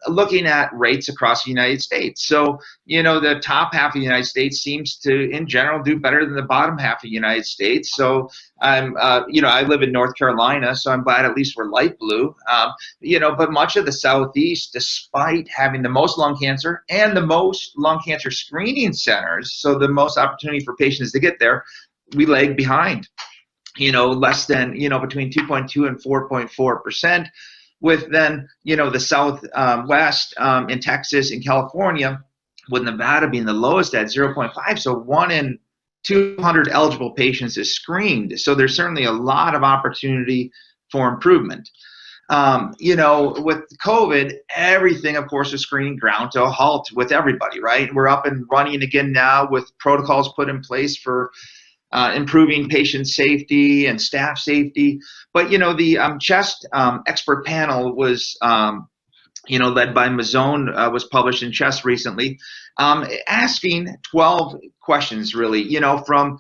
Looking at rates across the United States. So, the top half of the United States seems to, in general, do better than the bottom half of the United States. So, I live in North Carolina, so I'm glad at least we're light blue. But much of the Southeast, despite having the most lung cancer and the most lung cancer screening centers, so the most opportunity for patients to get there, we lag behind, less than, between 2.2 and 4.4%. With then, the Southwest in Texas and California, with Nevada being the lowest at 0.5. So 1 in 200 eligible patients is screened. So there's certainly a lot of opportunity for improvement. With COVID, everything, of course, is screening ground to a halt with everybody, right? We're up and running again now with protocols put in place for improving patient safety and staff safety. But, the chest expert panel was led by Mazzone, was published in Chest recently, asking 12 questions, really, from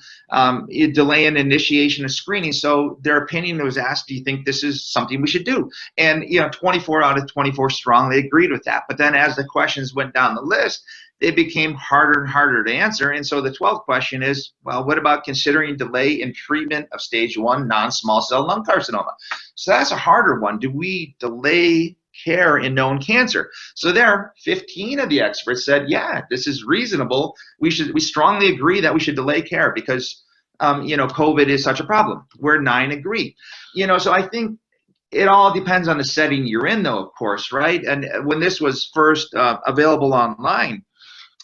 delay in initiation of screening. So their opinion was asked, do you think this is something we should do? And, 24 out of 24 strongly agreed with that. But then as the questions went down the list, it became harder and harder to answer. And so the 12th question is, well, what about considering delay in treatment of stage 1 non-small cell lung carcinoma? So that's a harder one. Do we delay care in known cancer? So there, 15 of the experts said, yeah, this is reasonable. We strongly agree that we should delay care because, COVID is such a problem, where 9 agree. So I think it all depends on the setting you're in, though, of course, right? And when this was first available online,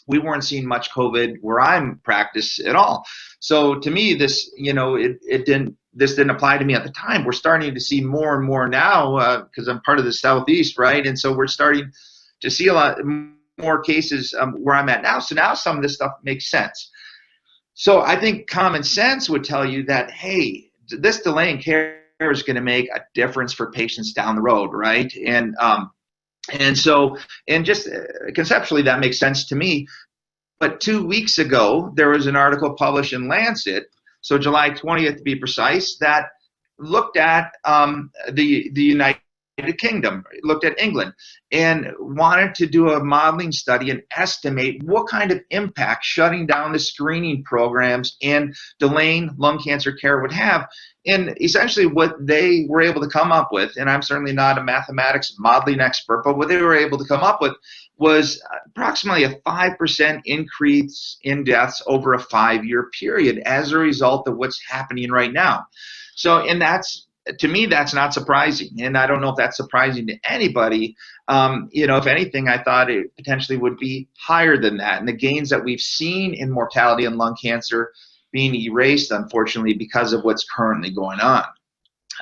we weren't seeing much COVID where I'm practiced at all. So to me, this, this didn't apply to me at the time. We're starting to see more and more now because I'm part of the Southeast, right? And so we're starting to see a lot more cases where I'm at now. So now some of this stuff makes sense. So I think common sense would tell you that, hey, this delay in care is going to make a difference for patients down the road, right? And so just conceptually, that makes sense to me. But 2 weeks ago, there was an article published in Lancet, so July 20th to be precise, that looked at the United Kingdom, looked at England, and wanted to do a modeling study and estimate what kind of impact shutting down the screening programs and delaying lung cancer care would have. And essentially what they were able to come up with, and I'm certainly not a mathematics modeling expert, but what they were able to come up with was approximately a 5% increase in deaths over a 5-year period as a result of what's happening right now. So, and to me, that's not surprising. And I don't know if that's surprising to anybody. If anything, I thought it potentially would be higher than that. And the gains that we've seen in mortality in lung cancer being erased, unfortunately, because of what's currently going on.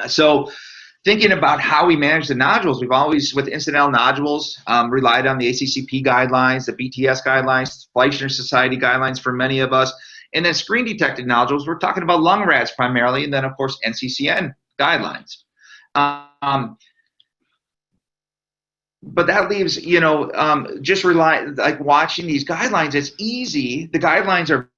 So thinking about how we manage the nodules, we've always, with incidental nodules, relied on the ACCP guidelines, the BTS guidelines, Fleischner Society guidelines for many of us. And then screen detected nodules, we're talking about lung RADs primarily, and then of course NCCN guidelines. But that leaves, just watching these guidelines, it's easy. The guidelines are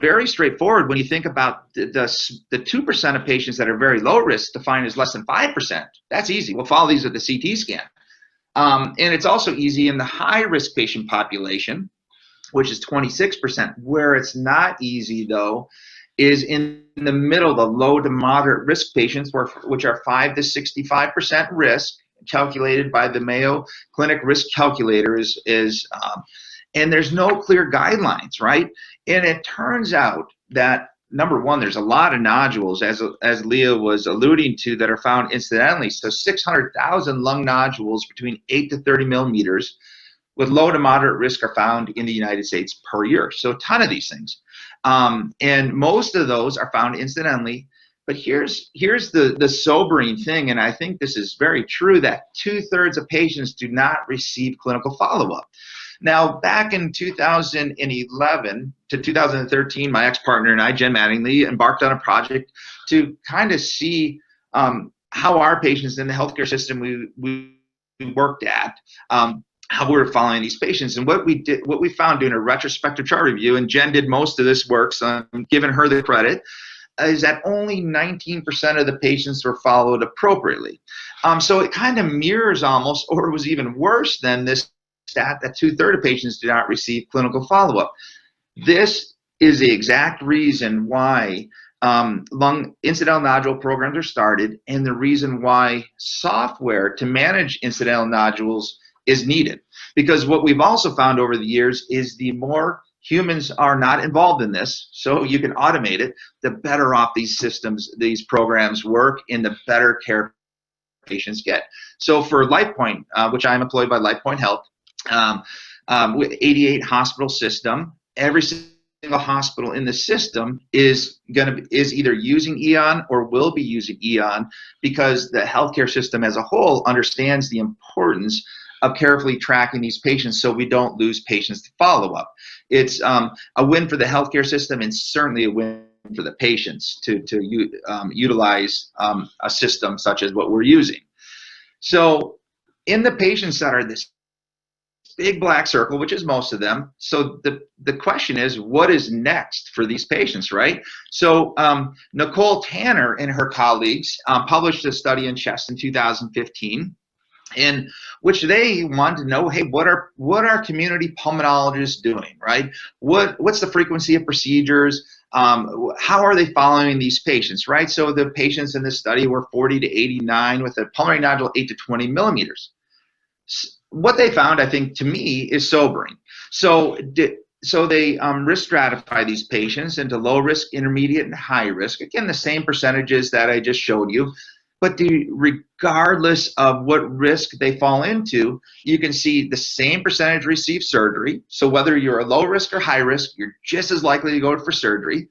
very straightforward when you think about the 2% of patients that are very low risk defined as less than 5%. That's easy. We'll follow these with the CT scan. And it's also easy in the high risk patient population, which is 26%. Where it's not easy, though, is in the middle, the low to moderate risk patients, which are 5 to 65% risk, calculated by the Mayo Clinic Risk Calculator, and there's no clear guidelines, right? And it turns out that, number one, there's a lot of nodules, as Leah was alluding to, that are found incidentally. So 600,000 lung nodules between 8 to 30 millimeters with low to moderate risk are found in the United States per year. So a ton of these things. And most of those are found incidentally. But here's the sobering thing, and I think this is very true, that 2/3 of patients do not receive clinical follow-up. Now, back in 2011 to 2013, my ex-partner and I, Jen Mattingly, embarked on a project to kind of see how our patients in the healthcare system we worked at, how we were following these patients. And what we found doing a retrospective chart review, and Jen did most of this work, so I'm giving her the credit, is that only 19% of the patients were followed appropriately. So it kind of mirrors almost, or it was even worse than this stat that 2/3 of patients do not receive clinical follow-up. This is the exact reason why lung incidental nodule programs are started, and the reason why software to manage incidental nodules is needed. Because what we've also found over the years is the more humans are not involved in this, so you can automate it, the better off these systems, these programs work, and the better care patients get. So for LifePoint, which I'm employed by LifePoint Health, with 88 hospital system, every single hospital in the system is either using EON or will be using EON, because the healthcare system as a whole understands the importance of carefully tracking these patients so we don't lose patients to follow-up. It's a win for the healthcare system and certainly a win for the patients to utilize a system such as what we're using. So in the patients that are this big black circle, which is most of them, so the question is, what is next for these patients, right? So Nicole Tanner and her colleagues published a study in Chest in 2015, in which they wanted to know, hey, what are community pulmonologists doing, right? What's the frequency of procedures? How are they following these patients, right? So the patients in this study were 40 to 89 with a pulmonary nodule 8 to 20 millimeters. What they found, I think, to me, is sobering. So they risk stratify these patients into low risk, intermediate, and high risk. Again, the same percentages that I just showed you. But regardless of what risk they fall into, you can see the same percentage receive surgery. So whether you're a low risk or high risk, you're just as likely to go for surgery.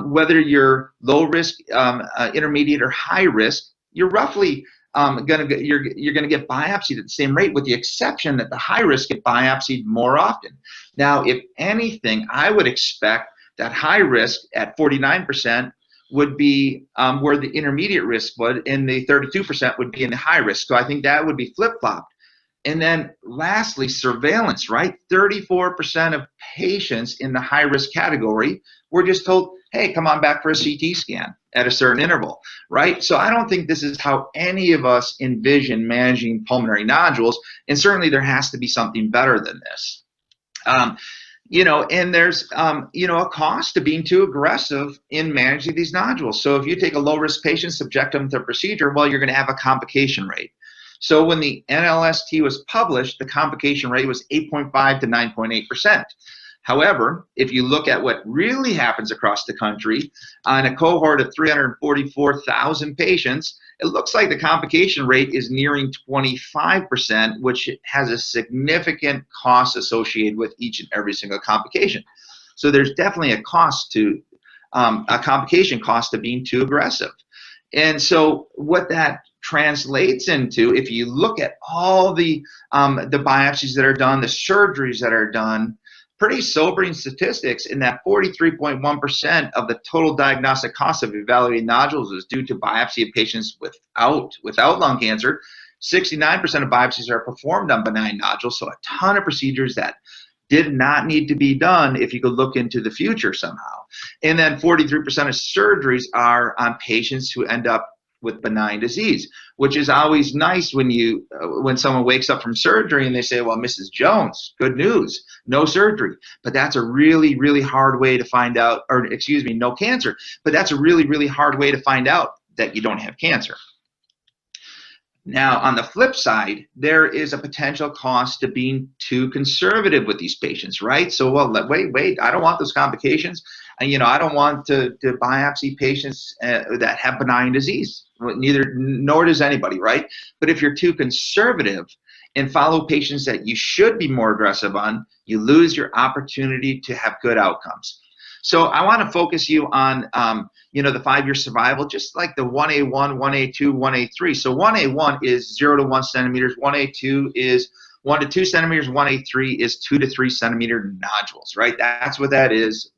Whether you're low risk, intermediate, or high risk, you're roughly you're gonna get biopsied at the same rate, with the exception that the high risk get biopsied more often. Now, if anything, I would expect that high risk at 49% would be where the intermediate risk would, and the 32% would be in the high risk. So I think that would be flip-flopped. And then lastly, surveillance, right? 34% of patients in the high risk category were just told, hey, come on back for a CT scan at a certain interval, right? So I don't think this is how any of us envision managing pulmonary nodules, and certainly there has to be something better than this. And there's, a cost to being too aggressive in managing these nodules. So if you take a low-risk patient, subject them to a procedure, well, you're going to have a complication rate. So when the NLST was published, the complication rate was 8.5 to 9.8%. However, if you look at what really happens across the country, on a cohort of 344,000 patients, it looks like the complication rate is nearing 25%, which has a significant cost associated with each and every single complication. So there's definitely a cost to a complication cost to being too aggressive. And so what that translates into, if you look at all the biopsies that are done, the surgeries that are done, pretty sobering statistics in that 43.1% of the total diagnostic cost of evaluating nodules is due to biopsy of patients without lung cancer. 69% of biopsies are performed on benign nodules, so a ton of procedures that did not need to be done if you could look into the future somehow. And then 43% of surgeries are on patients who end up with benign disease, which is always nice when someone wakes up from surgery and they say, well, Mrs. Jones, good news, no surgery. But that's a really, really hard way to find out, or excuse me, no cancer. But that's a really, really hard way to find out that you don't have cancer. Now, on the flip side, there is a potential cost to being too conservative with these patients, right? So, well, wait, I don't want those complications. And, I don't want to biopsy patients that have benign disease. Nor does anybody, right? But if you're too conservative and follow patients that you should be more aggressive on, you lose your opportunity to have good outcomes. So I want to focus you on, the 5-year survival, just like the 1A1, 1A2, 1A3. So 1A1 is 0 to 1 centimeters, 1A2 is 1 to 2 centimeters, 1A3 is 2 to 3 centimeter nodules, right? That's what that is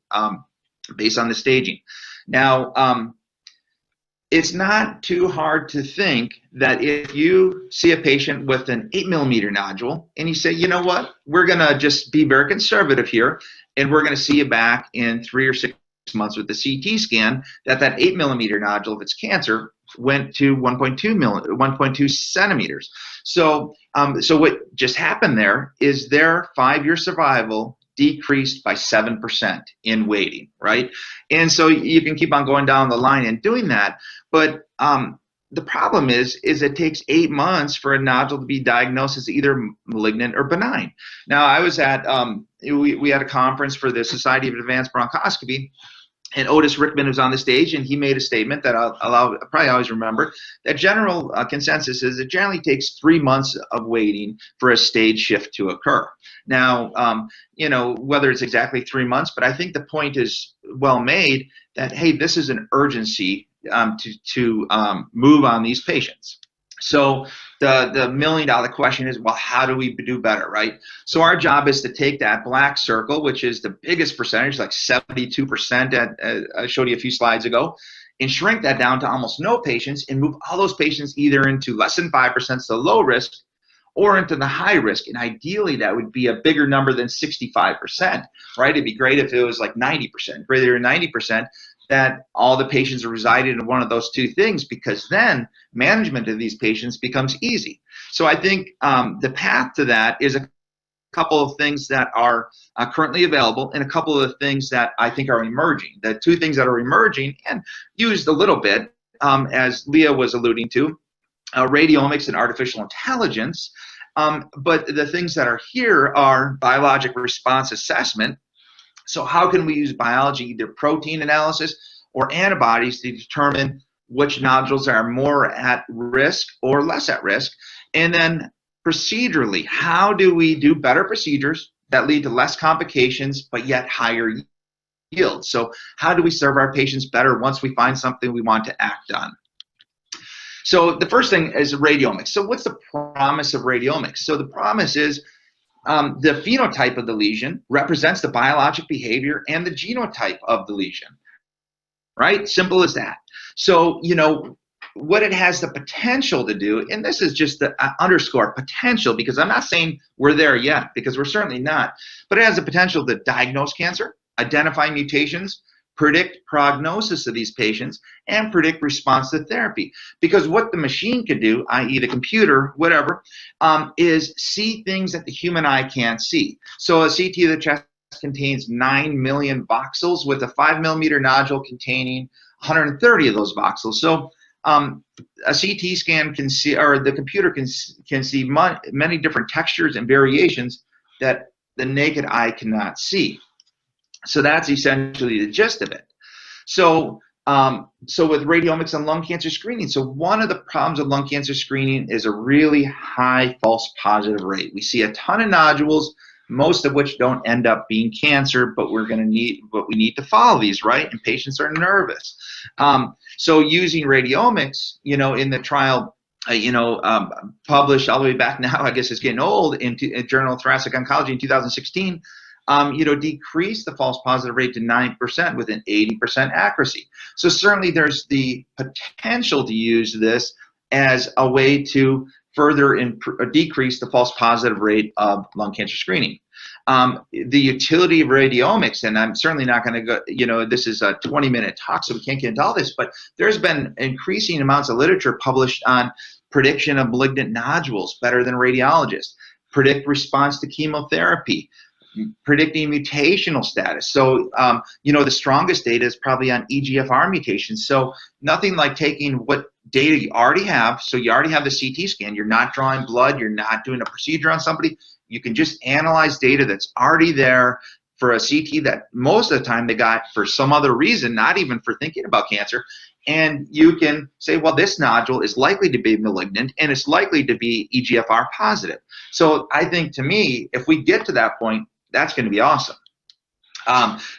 based on the staging. Now, it's not too hard to think that if you see a patient with an 8 millimeter nodule and you say, you know what, we're going to just be very conservative here, and we're going to see you back in 3 or 6 months with the CT scan, that 8 millimeter nodule, if it's cancer, went to 1.2 centimeters. So what just happened there is their 5-year survival decreased by 7% in waiting, right? And so you can keep on going down the line and doing that, but the problem is it takes 8 months for a nodule to be diagnosed as either malignant or benign. Now, I was at we had a conference for the Society of Advanced Bronchoscopy, and Otis Rickman was on the stage, and he made a statement that I'll probably always remember, that general consensus is it generally takes 3 months of waiting for a stage shift to occur. Now, whether it's exactly 3 months, but I think the point is well made that, hey, this is an urgency to move on these patients. So the million-dollar question is, well, how do we do better, right? So our job is to take that black circle, which is the biggest percentage, like 72% I showed you a few slides ago, and shrink that down to almost no patients and move all those patients either into less than 5%, so low risk, or into the high risk. And ideally, that would be a bigger number than 65%, right? It'd be great if it was like 90%, greater than 90%, that all the patients are residing in one of those two things, because then management of these patients becomes easy. So I think the path to that is a couple of things that are currently available and a couple of things that I think are emerging. The two things that are emerging and used a little bit, as Leah was alluding to, radiomics and artificial intelligence. But the things that are here are biologic response assessment. So how can we use biology, either protein analysis or antibodies, to determine which nodules are more at risk or less at risk? And then procedurally, how do we do better procedures that lead to less complications but yet higher yield? So how do we serve our patients better once we find something we want to act on? So the first thing is radiomics. So what's the promise of radiomics? So the promise is the phenotype of the lesion represents the biologic behavior and the genotype of the lesion, right? Simple as that. So, what it has the potential to do, and this is just the underscore potential, because I'm not saying we're there yet, because we're certainly not, but it has the potential to diagnose cancer, identify mutations, predict prognosis of these patients, and predict response to therapy. Because what the machine could do, i.e. the computer, whatever, is see things that the human eye can't see. So a CT of the chest contains 9 million voxels, with a 5 millimeter nodule containing 130 of those voxels. So a CT scan can see, or the computer can see many different textures and variations that the naked eye cannot see. So that's essentially the gist of it. So with radiomics and lung cancer screening, so one of the problems with lung cancer screening is a really high false positive rate. We see a ton of nodules, most of which don't end up being cancer, but we need to follow these, right? And patients are nervous. So using radiomics, in the trial, published all the way back now, I guess it's getting old, in Journal of Thoracic Oncology in 2016, decrease the false positive rate to 9% with an 80% accuracy. So certainly there's the potential to use this as a way to further decrease the false positive rate of lung cancer screening. The utility of radiomics, and I'm certainly not going to go, this is a 20-minute talk, so we can't get into all this, but there's been increasing amounts of literature published on prediction of malignant nodules better than radiologists, predict response to chemotherapy, predicting mutational status. So, the strongest data is probably on EGFR mutations. So nothing like taking what data you already have. So you already have the CT scan. You're not drawing blood. You're not doing a procedure on somebody. You can just analyze data that's already there for a CT that most of the time they got for some other reason, not even for thinking about cancer. And you can say, well, this nodule is likely to be malignant and it's likely to be EGFR positive. So I think, to me, if we get to that point, that's going to be awesome.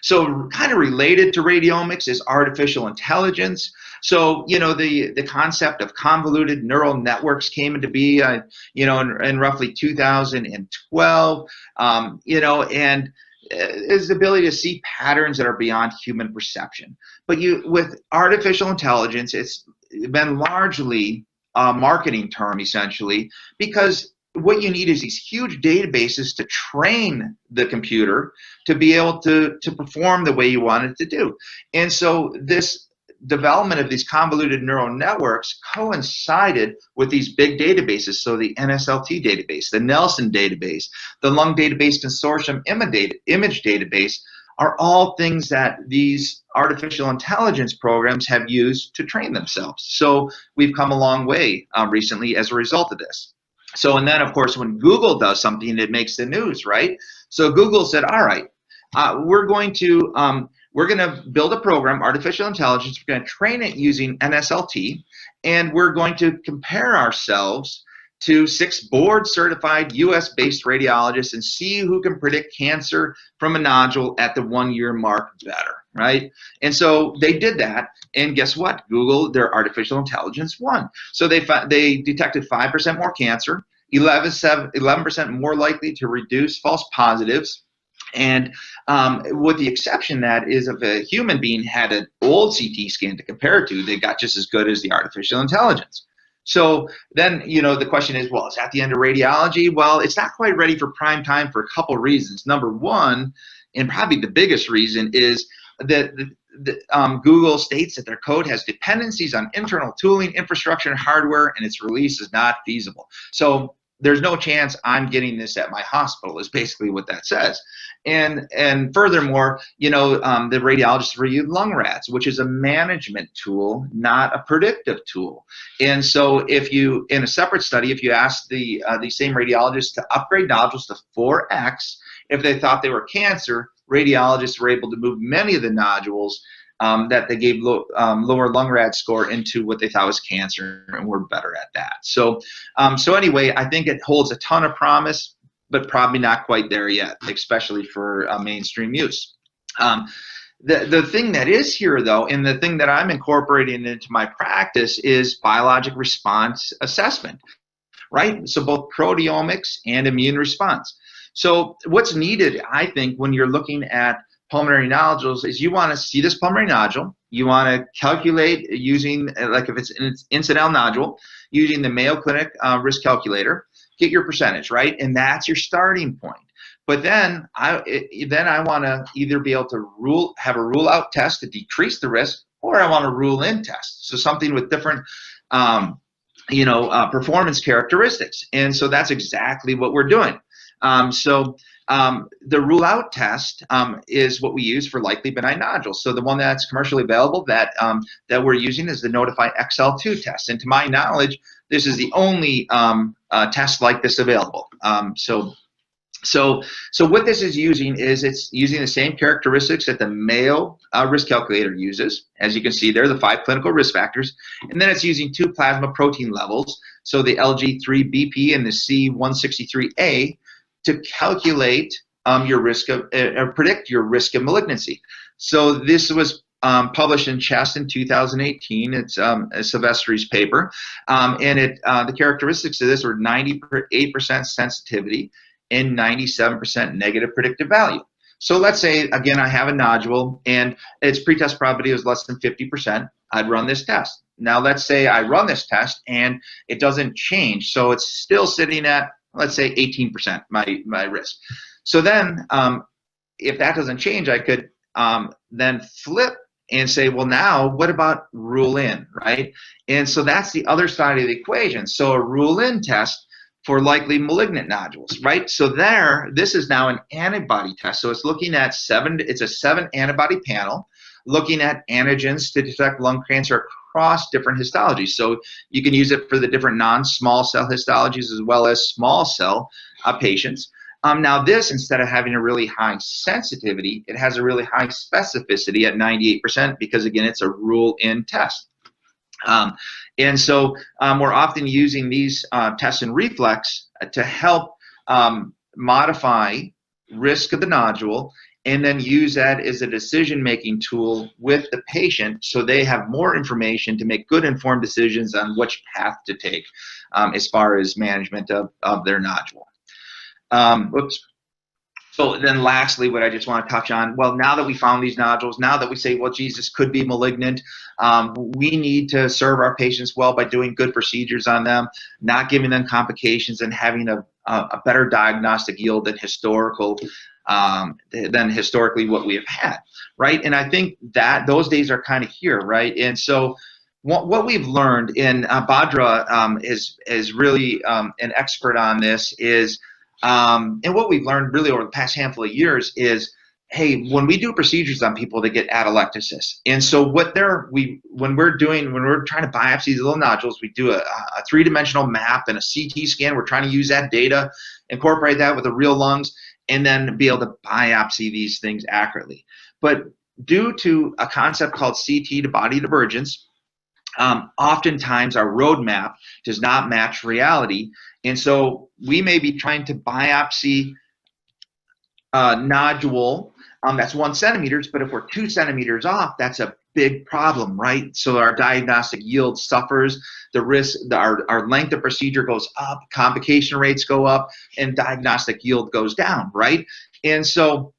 So kind of related to radiomics is artificial intelligence. So, the concept of convoluted neural networks came into being, in roughly 2012, and is the ability to see patterns that are beyond human perception. But with artificial intelligence, it's been largely a marketing term, essentially, because what you need is these huge databases to train the computer to be able to perform the way you want it to do. And so this development of these convoluted neural networks coincided with these big databases. So the NSLT database, the Nelson database, the Lung Database Consortium image database are all things that these artificial intelligence programs have used to train themselves. So we've come a long way recently as a result of this. So, and then of course, when Google does something, it makes the news, right? So Google said, all right, we're going to we're going to build a program, artificial intelligence. We're going to train it using NSLT, and we're going to compare ourselves to 6 board-certified US-based radiologists and see who can predict cancer from a nodule at the 1-year mark better, right? And so they did that, and guess what? Google, their artificial intelligence won. So they detected 5% more cancer, 11% more likely to reduce false positives, and with the exception that is if a human being had an old CT scan to compare to, they got just as good as the artificial intelligence. So then, the question is, well, is that the end of radiology? Well, it's not quite ready for prime time for a couple of reasons. Number one, and probably the biggest reason, is that Google states that their code has dependencies on internal tooling, infrastructure, and hardware, and its release is not feasible. So there's no chance I'm getting this at my hospital is basically what that says. And furthermore, the radiologists reviewed lung rats, which is a management tool, not a predictive tool. And so if you, in a separate study, if you ask the same radiologists to upgrade nodules to 4x, if they thought they were cancer, radiologists were able to move many of the nodules that they gave lower lung rad score into what they thought was cancer, and we're better at that. So anyway, I think it holds a ton of promise, but probably not quite there yet, especially for mainstream use. The thing that is here, though, and the thing that I'm incorporating into my practice is biologic response assessment, right? So both proteomics and immune response. So what's needed, I think, when you're looking at pulmonary nodules is you want to see this pulmonary nodule. You want to calculate using, like if it's an incidental nodule, using the Mayo Clinic risk calculator, get your percentage, right? And that's your starting point. But then I want to either be able to have a rule out test to decrease the risk, or I want a rule in test. So something with different performance characteristics. And so that's exactly what we're doing. The rule out test is what we use for likely benign nodules. So the one that's commercially available that we're using is the Notify XL2 test. And to my knowledge, this is the only test like this available. So what this is using is it's using the same characteristics that the Mayo risk calculator uses. As you can see there, the 5 clinical risk factors. And then it's using 2 plasma protein levels, so the LG3BP and the C163A, to calculate your risk of, predict your risk of malignancy. So this was published in Chest in 2018. It's Silvestri's paper. And the characteristics of this were 98% sensitivity and 97% negative predictive value. So let's say, again, I have a nodule and its pretest probability is less than 50%. I'd run this test. Now let's say I run this test and it doesn't change. So it's still sitting at, let's say, 18% my risk. So then if that doesn't change, I could then flip and say, well, now what about rule in, right? And so that's the other side of the equation. So a rule in test for likely malignant nodules, right? So this is now an antibody test. So it's looking at it's a 7 antibody panel looking at antigens to detect lung cancer across different histologies. So you can use it for the different non-small cell histologies as well as small cell patients. Now this, instead of having a really high sensitivity, it has a really high specificity at 98% because, again, it's a rule-in test. And so we're often using these tests in reflex to help modify risk of the nodule and then use that as a decision-making tool with the patient so they have more information to make good informed decisions on which path to take as far as management of their nodule. So then lastly, what I just want to touch on, well, now that we found these nodules, now that we say, well, Jesus could be malignant, we need to serve our patients well by doing good procedures on them, not giving them complications, and having a better diagnostic yield than historically what we have had, right? And I think that those days are kind of here, right? And so what we've learned, and Badra is really an expert on this, is and what we've learned really over the past handful of years is, hey, when we do procedures on people, they get atelectasis. And so when we're trying to biopsy these little nodules, we do a 3-dimensional map and a CT scan. We're trying to use that data, incorporate that with the real lungs, and then be able to biopsy these things accurately. But due to a concept called CT to body divergence, oftentimes our roadmap does not match reality. And so we may be trying to biopsy a nodule that's 1 centimeter, but if we're 2 centimeters off, that's a big problem, right? So our diagnostic yield suffers, the risk, our length of procedure goes up, complication rates go up, and diagnostic yield goes down, right? And so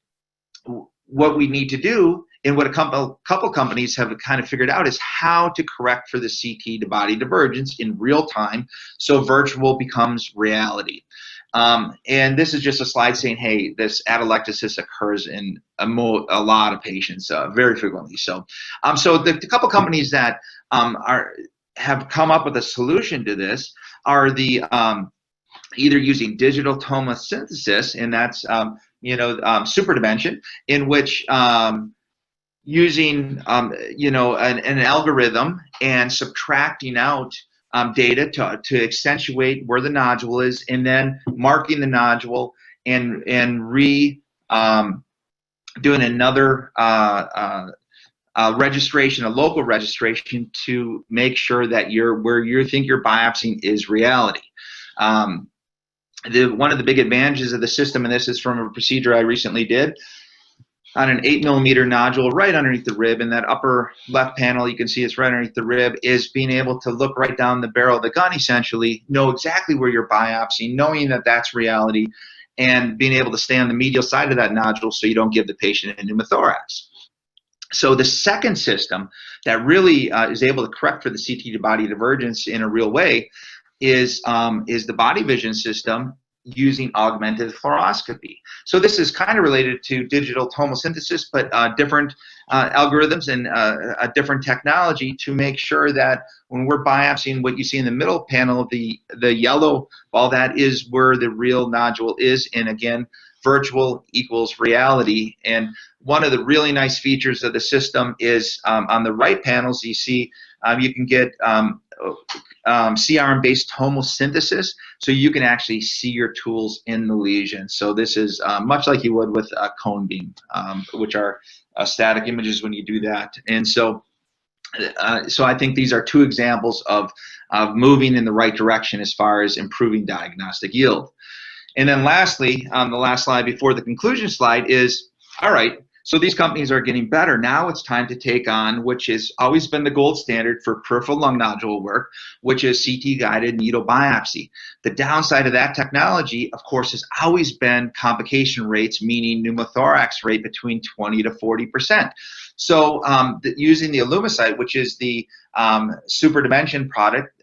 what we need to do, and what a couple companies have kind of figured out, is how to correct for the CT to body divergence in real time so virtual becomes reality. And this is just a slide saying, hey, this atelectasis occurs in a lot of patients very frequently. So, the couple companies that have come up with a solution to this are the either using digital tomosynthesis, and that's super dimension, in which using an algorithm and subtracting out data to accentuate where the nodule is, and then marking the nodule and doing another registration, a local registration, to make sure that where you think you're biopsying is reality. One of the big advantages of the system, and this is from a procedure I recently did on an 8mm nodule right underneath the rib. In that upper left panel, you can see it's right underneath the rib, is being able to look right down the barrel of the gun, essentially, know exactly where you're biopsying, knowing that that's reality, and being able to stay on the medial side of that nodule so you don't give the patient a pneumothorax. So the second system that really is able to correct for the CT to body divergence in a real way is the body vision system using augmented fluoroscopy. So this is kind of related to digital tomosynthesis, but different algorithms and a different technology to make sure that when we're biopsying, what you see in the middle panel, the yellow ball, that is where the real nodule is. And again, virtual equals reality. And one of the really nice features of the system is on the right panels, you see you can get CRM-based tomosynthesis, so you can actually see your tools in the lesion. So this is much like you would with a cone beam, which are static images when you do that. And so I think these are two examples of moving in the right direction as far as improving diagnostic yield. And then lastly, the last slide before the conclusion slide is, all right, so these companies are getting better. Now it's time to take on, which has always been the gold standard for peripheral lung nodule work, which is CT-guided needle biopsy. The downside of that technology, of course, has always been complication rates, meaning pneumothorax rate between 20 to 40%. So using the Illumicite, which is the super dimension product,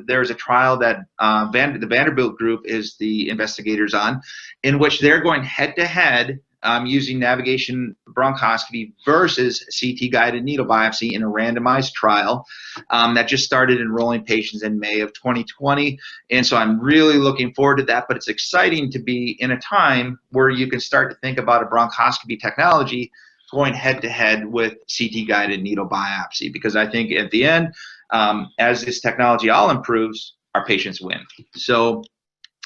there's a trial that the Vanderbilt group is the investigators on, in which they're going head-to-head using navigation bronchoscopy versus CT-guided needle biopsy in a randomized trial that just started enrolling patients in May of 2020. And so I'm really looking forward to that, but it's exciting to be in a time where you can start to think about a bronchoscopy technology going head-to-head with CT-guided needle biopsy, because I think at the end, as this technology all improves, our patients win. So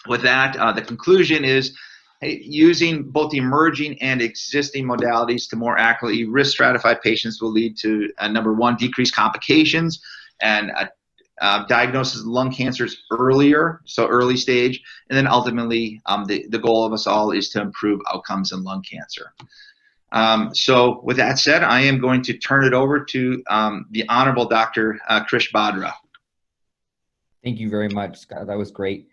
with that, the conclusion is, using both the emerging and existing modalities to more accurately risk stratify patients will lead to, number one, decreased complications and diagnosis of lung cancers earlier, so early stage, and then ultimately the goal of us all is to improve outcomes in lung cancer. So with that said, I am going to turn it over to the Honorable Dr. Krish Badra. Thank you very much, Scott. That was great.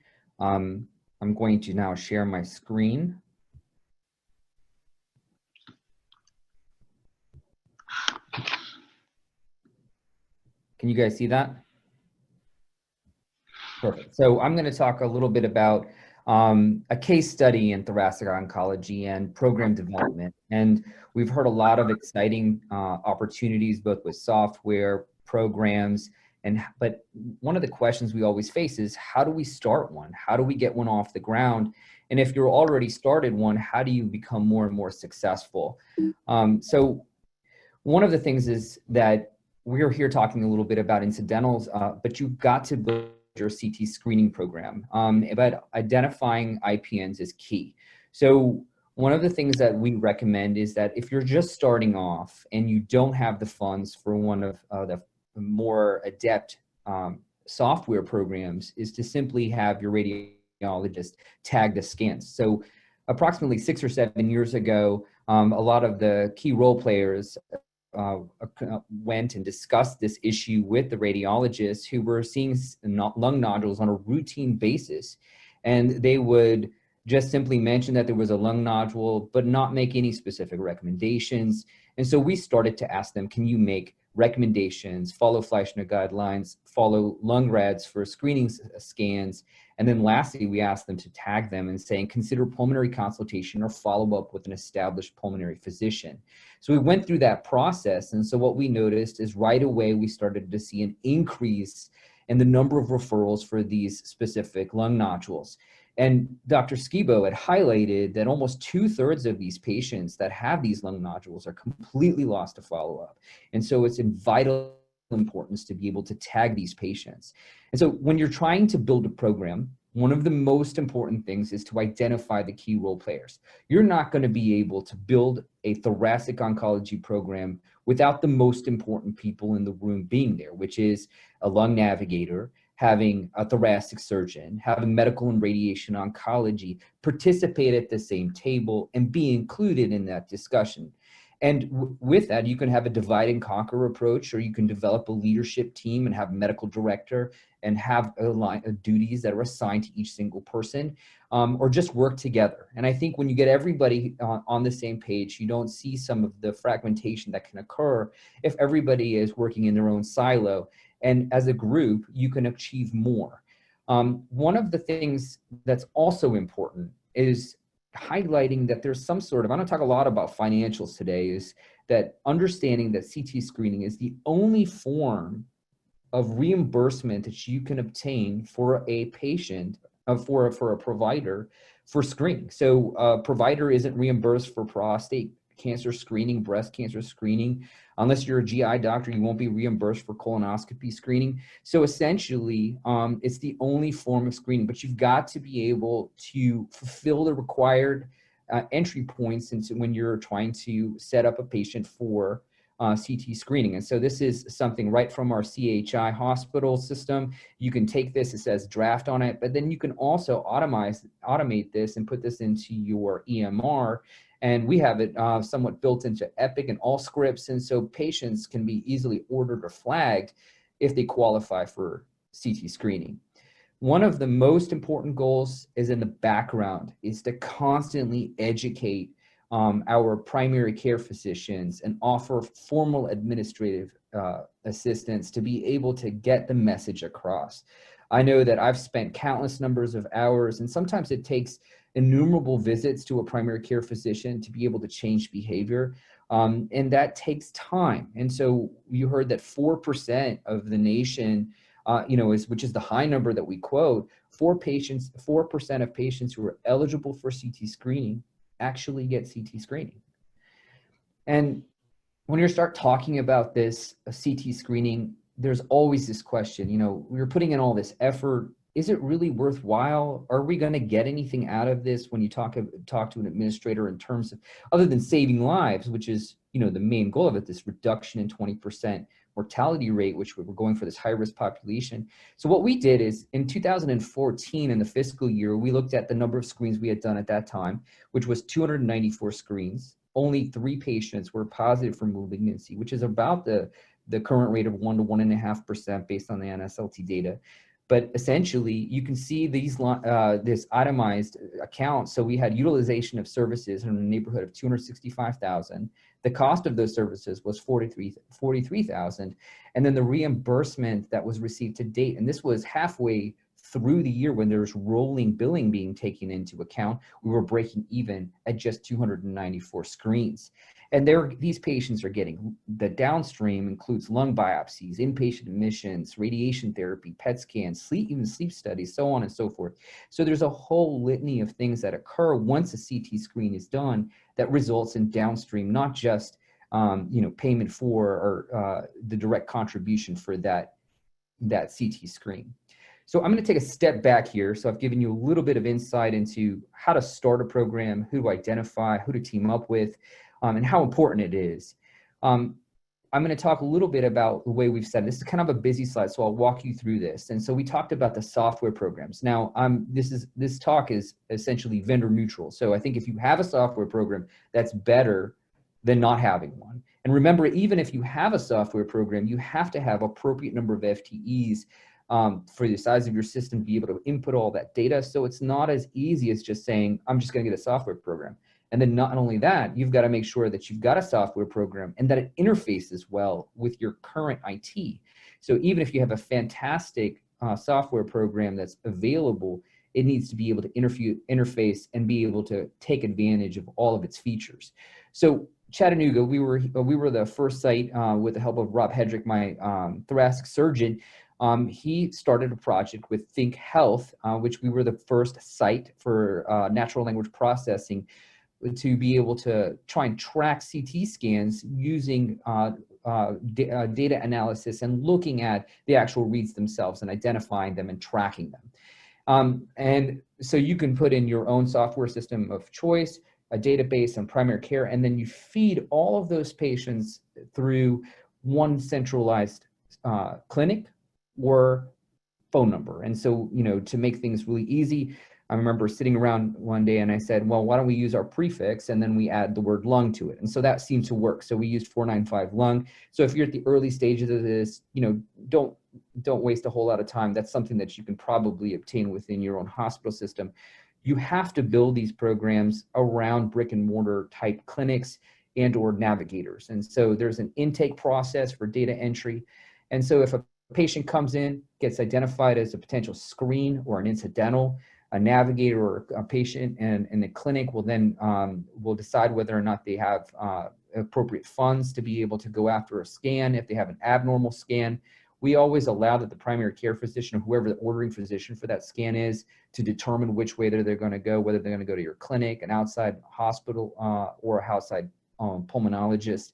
I'm going to now share my screen. Can you guys see that? Perfect. So I'm going to talk a little bit about a case study in thoracic oncology and program development. And we've heard a lot of exciting opportunities, both with software, programs, but one of the questions we always face is, how do we start one? How do we get one off the ground? And if you're already started one, how do you become more and more successful? So one of the things is that we're here talking a little bit about incidentals, but you've got to build your CT screening program. But identifying IPNs is key. So one of the things that we recommend is that if you're just starting off and you don't have the funds for one of the more adept software programs, is to simply have your radiologist tag the scans. So approximately 6 or 7 years ago, a lot of the key role players went and discussed this issue with the radiologists who were seeing lung nodules on a routine basis. And they would just simply mention that there was a lung nodule, but not make any specific recommendations. And so we started to ask them, can you make recommendations, follow Fleischner guidelines, follow lung rads for screening scans? And then lastly, we asked them to tag them and saying, consider pulmonary consultation or follow up with an established pulmonary physician. So we went through that process. And so what we noticed is right away, we started to see an increase in the number of referrals for these specific lung nodules. And Dr. Skibo had highlighted that almost 2/3 of these patients that have these lung nodules are completely lost to follow-up. And so it's in vital importance to be able to tag these patients. And so when you're trying to build a program, one of the most important things is to identify the key role players. You're not going to be able to build a thoracic oncology program without the most important people in the room being there, which is a lung navigator, having a thoracic surgeon, having medical and radiation oncology participate at the same table and be included in that discussion. And with that, you can have a divide and conquer approach, or you can develop a leadership team and have a medical director and have a line of duties that are assigned to each single person, or just work together. And I think when you get everybody on the same page, you don't see some of the fragmentation that can occur if everybody is working in their own silo. And as a group, you can achieve more. One of the things that's also important is highlighting that there's some sort of, I don't talk a lot about financials today, is that understanding that CT screening is the only form of reimbursement that you can obtain for a patient, for a provider for screening. So a provider isn't reimbursed for prostate cancer screening, breast cancer screening. Unless you're a GI doctor, you won't be reimbursed for colonoscopy screening. So essentially, it's the only form of screening, but you've got to be able to fulfill the required entry points into when you're trying to set up a patient for CT screening. And so this is something right from our CHI hospital system. You can take this, it says draft on it, but then you can also automate this and put this into your EMR. And we have it somewhat built into Epic and Allscripts. And so patients can be easily ordered or flagged if they qualify for CT screening. One of the most important goals is in the background, is to constantly educate our primary care physicians and offer formal administrative assistance to be able to get the message across. I know that I've spent countless numbers of hours, and sometimes it takes innumerable visits to a primary care physician to be able to change behavior. And that takes time. And so you heard that 4% of the nation, which is the high number that we quote, 4% of patients who are eligible for CT screening actually get CT screening. And when you start talking about this CT screening, there's always this question, we're putting in all this effort. Is it really worthwhile? Are we going to get anything out of this when you talk to an administrator in terms of, other than saving lives, which is, the main goal of it, this reduction in 20% mortality rate, which we're going for this high-risk population. So what we did is in 2014, in the fiscal year, we looked at the number of screens we had done at that time, which was 294 screens. Only 3 patients were positive for malignancy, which is about the current rate of 1 to 1.5% based on the NSLT data. But essentially, you can see this itemized account. So we had utilization of services in the neighborhood of 265,000. The cost of those services was 43,000. And then the reimbursement that was received to date, and this was halfway through the year when there's rolling billing being taken into account, we were breaking even at just 294 screens. And these patients are getting, the downstream includes lung biopsies, inpatient admissions, radiation therapy, PET scans, even sleep studies, so on and so forth. So there's a whole litany of things that occur once a CT screen is done that results in downstream, not just payment for or the direct contribution for that CT screen. So I'm going to take a step back here. So I've given you a little bit of insight into how to start a program, who to identify, who to team up with, and how important it is. I'm going to talk a little bit about the way we've said this is kind of a busy slide, so I'll walk you through this. And so we talked about the software programs. Now, this talk is essentially vendor neutral. So I think if you have a software program, that's better than not having one. And remember, even if you have a software program, you have to have appropriate number of FTEs for the size of your system to be able to input all that data. So it's not as easy as just saying, I'm just going to get a software program. And then not only that, you've got to make sure that you've got a software program and that it interfaces well with your current IT. So even if you have a fantastic software program that's available, it needs to be able to interface and be able to take advantage of all of its features. So Chattanooga, we were the first site with the help of Rob Hedrick, my thoracic surgeon. He started a project with Think Health, which we were the first site for natural language processing to be able to try and track CT scans using data analysis and looking at the actual reads themselves and identifying them and tracking them. And so you can put in your own software system of choice, a database and primary care, and then you feed all of those patients through one centralized clinic or phone number. And so, to make things really easy, I remember sitting around one day and I said, well, why don't we use our prefix and then we add the word lung to it? And so that seemed to work. So we used 495 lung. So if you're at the early stages of this, don't waste a whole lot of time. That's something that you can probably obtain within your own hospital system. You have to build these programs around brick and mortar type clinics and or navigators. And so there's an intake process for data entry. And so if a patient comes in, gets identified as a potential screen or an incidental, a navigator or a patient and the clinic will then will decide whether or not they have appropriate funds to be able to go after a scan. If they have an abnormal scan, we always allow that the primary care physician or whoever the ordering physician for that scan is to determine which way they're going to go, whether they're going to go to your clinic, an outside hospital, or a outside pulmonologist.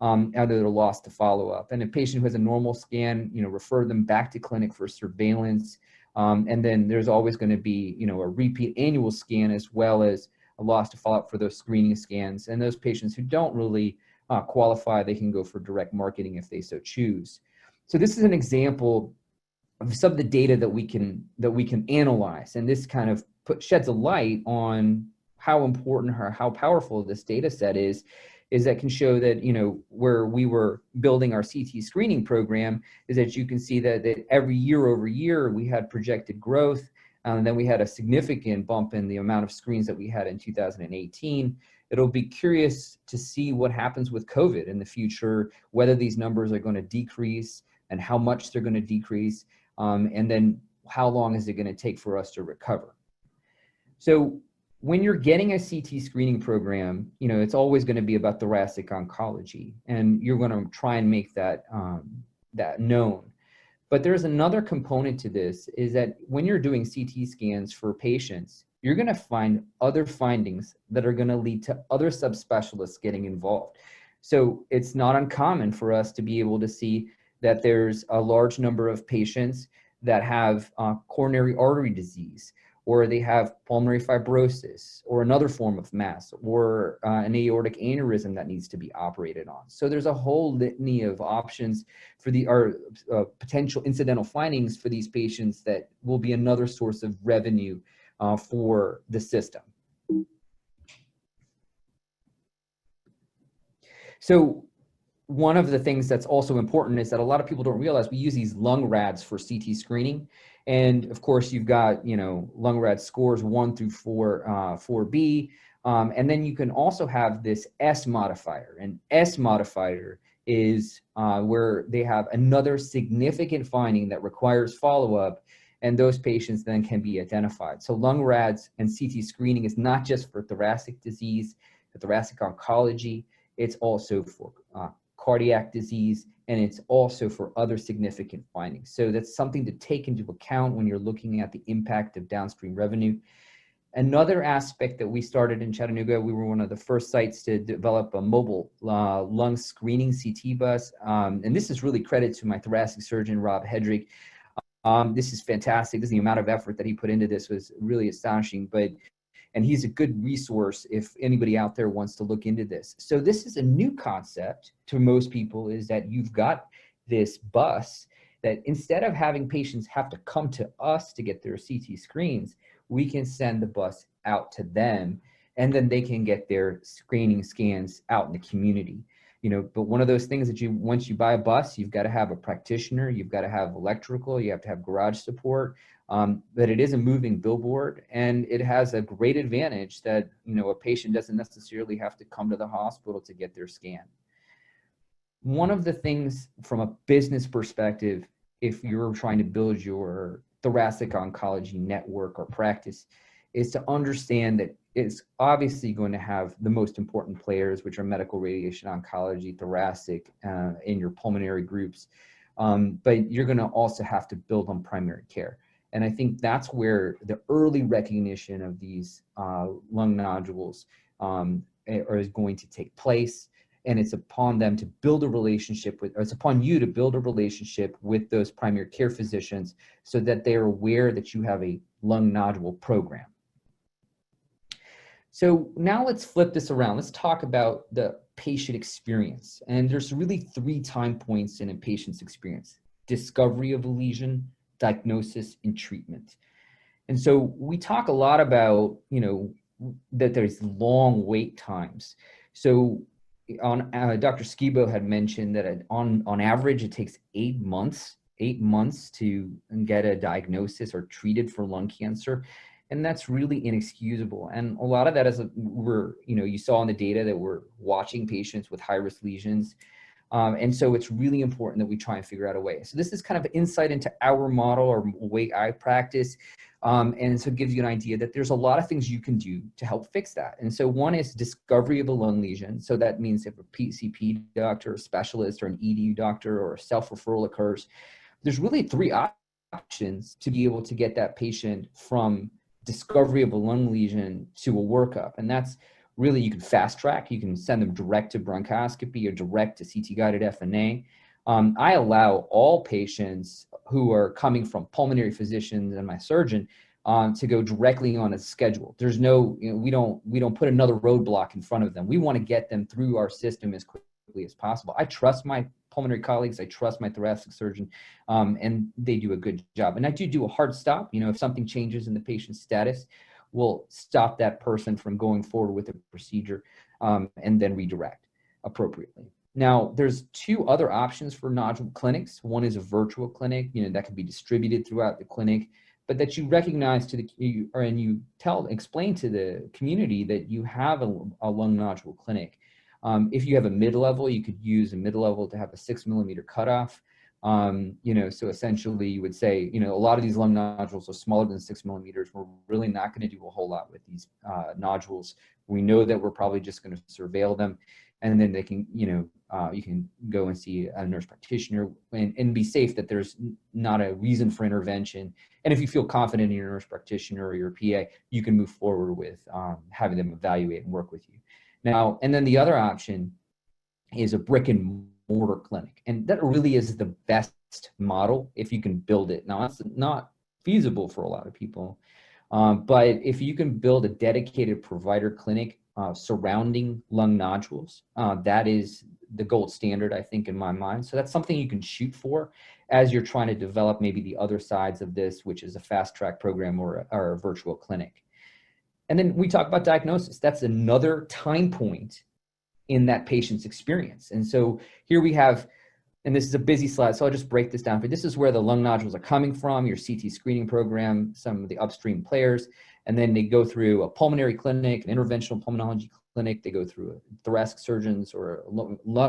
Either they're lost to follow up. And a patient who has a normal scan, refer them back to clinic for surveillance. And then there's always going to be, a repeat annual scan as well as a loss to follow up for those screening scans. And those patients who don't really qualify, they can go for direct marketing if they so choose. So this is an example of some of the data that we can analyze, and this kind of sheds a light on how important or how powerful this data set is that can show that, where we were building our CT screening program is that you can see that every year over year we had projected growth, and then we had a significant bump in the amount of screens that we had in 2018. It'll be curious to see what happens with COVID in the future, whether these numbers are going to decrease and how much they're going to decrease, and then how long is it going to take for us to recover. So when you're getting a CT screening program, it's always going to be about thoracic oncology, and you're going to try and make that known. But there's another component to this, is that when you're doing CT scans for patients, you're going to find other findings that are going to lead to other subspecialists getting involved. So it's not uncommon for us to be able to see that there's a large number of patients that have coronary artery disease, or they have pulmonary fibrosis, or another form of mass, or an aortic aneurysm that needs to be operated on. So there's a whole litany of options for potential incidental findings for these patients that will be another source of revenue for the system. So one of the things that's also important is that a lot of people don't realize we use these lung rads for CT screening. And of course, you've got, lung rad scores 1 through 4, 4B. And then you can also have this S modifier. And S modifier is where they have another significant finding that requires follow-up, and those patients then can be identified. So lung rads and CT screening is not just for thoracic disease, thoracic oncology, it's also for cardiac disease, and it's also for other significant findings. So that's something to take into account when you're looking at the impact of downstream revenue. Another aspect that we started in Chattanooga, we were one of the first sites to develop a mobile lung screening CT bus. And this is really credit to my thoracic surgeon, Rob Hedrick. This is fantastic. The amount of effort that he put into this was really astonishing, and he's a good resource if anybody out there wants to look into this. So this is a new concept to most people, is that you've got this bus that instead of having patients have to come to us to get their CT screens, we can send the bus out to them, and then they can get their screening scans out in the community. But one of those things that once you buy a bus, you've got to have a practitioner, you've got to have electrical, you have to have garage support. But it is a moving billboard, and it has a great advantage that, a patient doesn't necessarily have to come to the hospital to get their scan. One of the things from a business perspective, if you're trying to build your thoracic oncology network or practice, is to understand that it's obviously going to have the most important players, which are medical radiation oncology, thoracic, in your pulmonary groups. But you're going to also have to build on primary care. And I think that's where the early recognition of these lung nodules is going to take place. And it's upon them to build a relationship with, or it's upon you to build a relationship with those primary care physicians so that they're aware that you have a lung nodule program. So now let's flip this around. Let's talk about the patient experience. And there's really 3 time points in a patient's experience: discovery of a lesion, diagnosis, and treatment. And so we talk a lot about, that there's long wait times. So Dr. Skibo had mentioned that on average, it takes 8 months to get a diagnosis or treated for lung cancer. And that's really inexcusable. And a lot of that is you saw in the data that we're watching patients with high-risk lesions. And so it's really important that we try and figure out a way. So this is kind of insight into our model or way I practice. And so it gives you an idea that there's a lot of things you can do to help fix that. And so one is discovery of a lung lesion. So that means if a PCP doctor, a specialist, or an ED doctor, or a self-referral occurs, there's really 3 options to be able to get that patient from discovery of a lung lesion to a workup. And that's really, you can fast track, you can send them direct to bronchoscopy or direct to CT guided FNA. I allow all patients who are coming from pulmonary physicians and my surgeon to go directly on a schedule. There's no, we don't put another roadblock in front of them. We want to get them through our system as quickly as possible. I trust my pulmonary colleagues, I trust my thoracic surgeon, and they do a good job. And I do a hard stop. If something changes in the patient's status, we'll stop that person from going forward with a procedure and then redirect appropriately. Now, there's 2 other options for nodule clinics. One is a virtual clinic, that can be distributed throughout the clinic, but that you recognize and you explain to the community that you have a lung nodule clinic. If you have a mid-level, you could use a mid-level to have a 6 millimeter cutoff. So essentially you would say, a lot of these lung nodules are smaller than 6 millimeters. We're really not going to do a whole lot with these nodules. We know that we're probably just going to surveil them, and then they can, you can go and see a nurse practitioner and be safe that there's not a reason for intervention. And if you feel confident in your nurse practitioner or your PA, you can move forward with having them evaluate and work with you. Now, and then the other option is a brick and mortar clinic. And that really is the best model if you can build it. Now, it's not feasible for a lot of people, but if you can build a dedicated provider clinic surrounding lung nodules, that is the gold standard, I think, in my mind. So that's something you can shoot for as you're trying to develop maybe the other sides of this, which is a fast track program or a virtual clinic. And then we talk about diagnosis. That's another time point in that patient's experience. And so here we have, and this is a busy slide, so I'll just break this down. But this is where the lung nodules are coming from, your CT screening program, some of the upstream players, and then they go through a pulmonary clinic, an interventional pulmonology clinic, they go through a thoracic surgeons or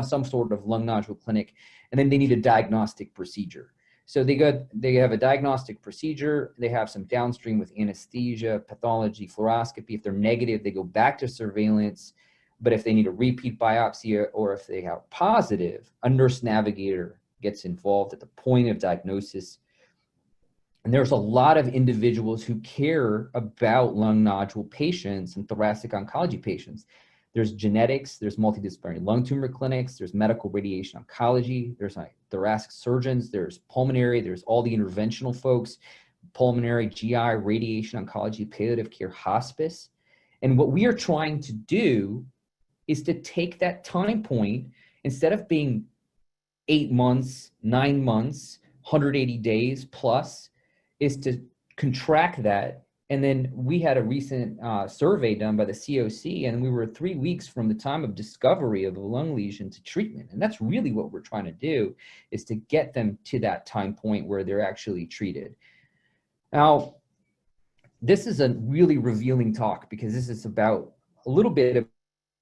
some sort of lung nodule clinic, and then they need a diagnostic procedure. So they have a diagnostic procedure, they have some downstream with anesthesia, pathology, fluoroscopy. If they're negative, they go back to surveillance. But if they need a repeat biopsy or if they have positive, a nurse navigator gets involved at the point of diagnosis. And there's a lot of individuals who care about lung nodule patients and thoracic oncology patients. There's genetics, there's multidisciplinary lung tumor clinics, there's medical radiation oncology, there's thoracic surgeons, there's pulmonary, there's all the interventional folks, pulmonary, GI, radiation oncology, palliative care, hospice. And what we are trying to do is to take that time point, instead of being 8 months, 9 months, 180 days plus, is to contract that. And then we had a recent survey done by the COC, and we were 3 weeks from the time of discovery of a lung lesion to treatment. And that's really what we're trying to do, is to get them to that time point where they're actually treated. Now, this is a really revealing talk, because this is about a little bit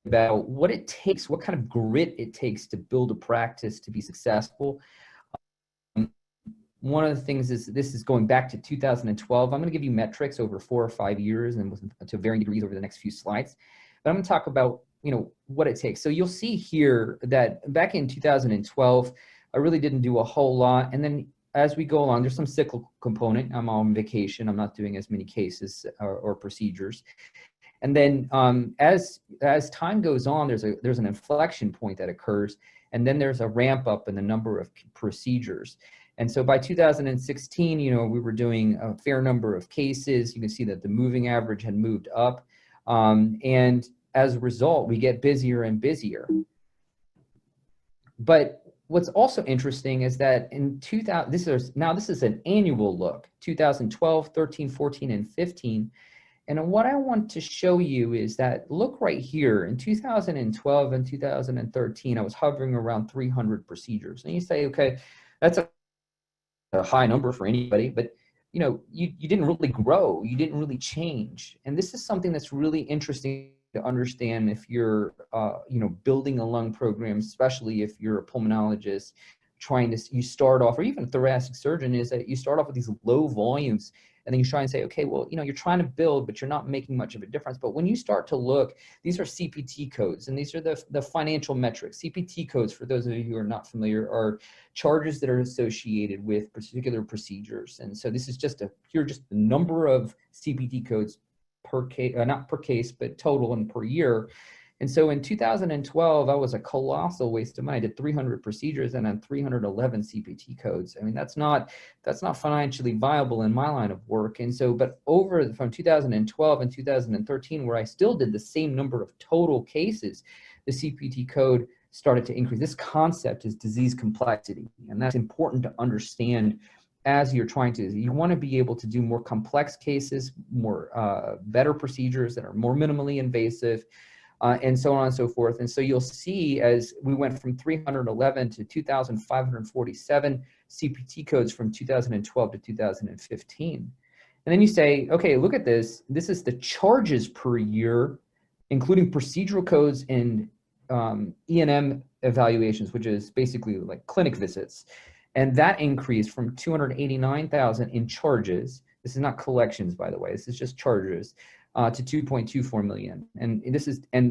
about what it takes, what kind of grit it takes to build a practice to be successful. One of the things is, this is going back to 2012. I'm going to give you metrics over 4 or 5 years, and to varying degrees over the next few slides. But I'm going to talk about, what it takes. So you'll see here that back in 2012, I really didn't do a whole lot. And then as we go along, there's some cyclical component. I'm on vacation. I'm not doing as many cases or procedures. And then as time goes on, there's an inflection point that occurs, and then there's a ramp up in the number of procedures. And so by 2016, we were doing a fair number of cases. You can see that the moving average had moved up. And as a result, we get busier and busier. But what's also interesting is that in 2000, this is an annual look, 2012, 13, 14, and 15. And what I want to show you is that, look right here, in 2012 and 2013, I was hovering around 300 procedures. And you say, okay, that's a high number for anybody, but you didn't really grow, you didn't really change. And this is something that's really interesting to understand if you're building a lung program, especially if you're a pulmonologist you start off, or even a thoracic surgeon, is that you start off with these low volumes, and then you try and say, okay, well, you're trying to build, but you're not making much of a difference. But when you start to look, these are CPT codes, and these are the financial metrics. CPT codes, for those of you who are not familiar, are charges that are associated with particular procedures. And so this is just the number of CPT codes per case, not per case, but total and per year. And so in 2012, that was a colossal waste of money. I did 300 procedures and then 311 CPT codes. I mean, that's not financially viable in my line of work. And so, but from 2012 and 2013, where I still did the same number of total cases, the CPT code started to increase. This concept is disease complexity, and that's important to understand as you're you want to be able to do more complex cases, more better procedures that are more minimally invasive, and so on and so forth. And so you'll see, as we went from 311 to 2,547 CPT codes from 2012 to 2015. And then you say, okay, look at this. This is the charges per year, including procedural codes and E&M evaluations, which is basically like clinic visits. And that increased from 289,000 in charges. This is not collections, by the way. This is just charges. To 2.24 million, and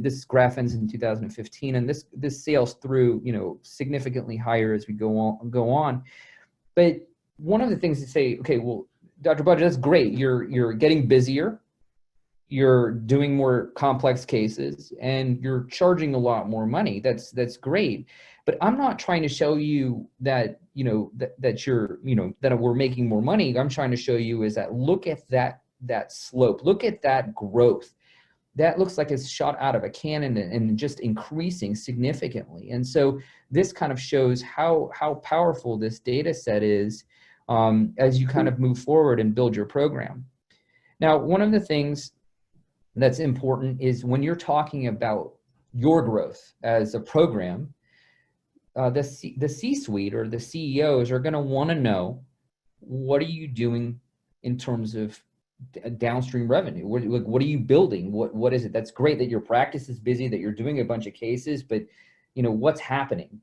this graph ends in 2015, and this sails through significantly higher as we go on. But one of the things to say, okay, well, Dr. Budge, that's great. You're getting busier, you're doing more complex cases, and you're charging a lot more money. That's great. But I'm not trying to show you that that we're making more money. I'm trying to show you is that, look at that slope, look at that growth. That looks like it's shot out of a cannon and just increasing significantly. And so this kind of shows how powerful this data set is as you kind of move forward and build your program. Now, one of the things that's important is when you're talking about your growth as a program, the C-suite or the CEOs are going to want to know, what are you doing in terms of downstream revenue? What are you building? What is it? That's great that your practice is busy, that you're doing a bunch of cases, but what's happening?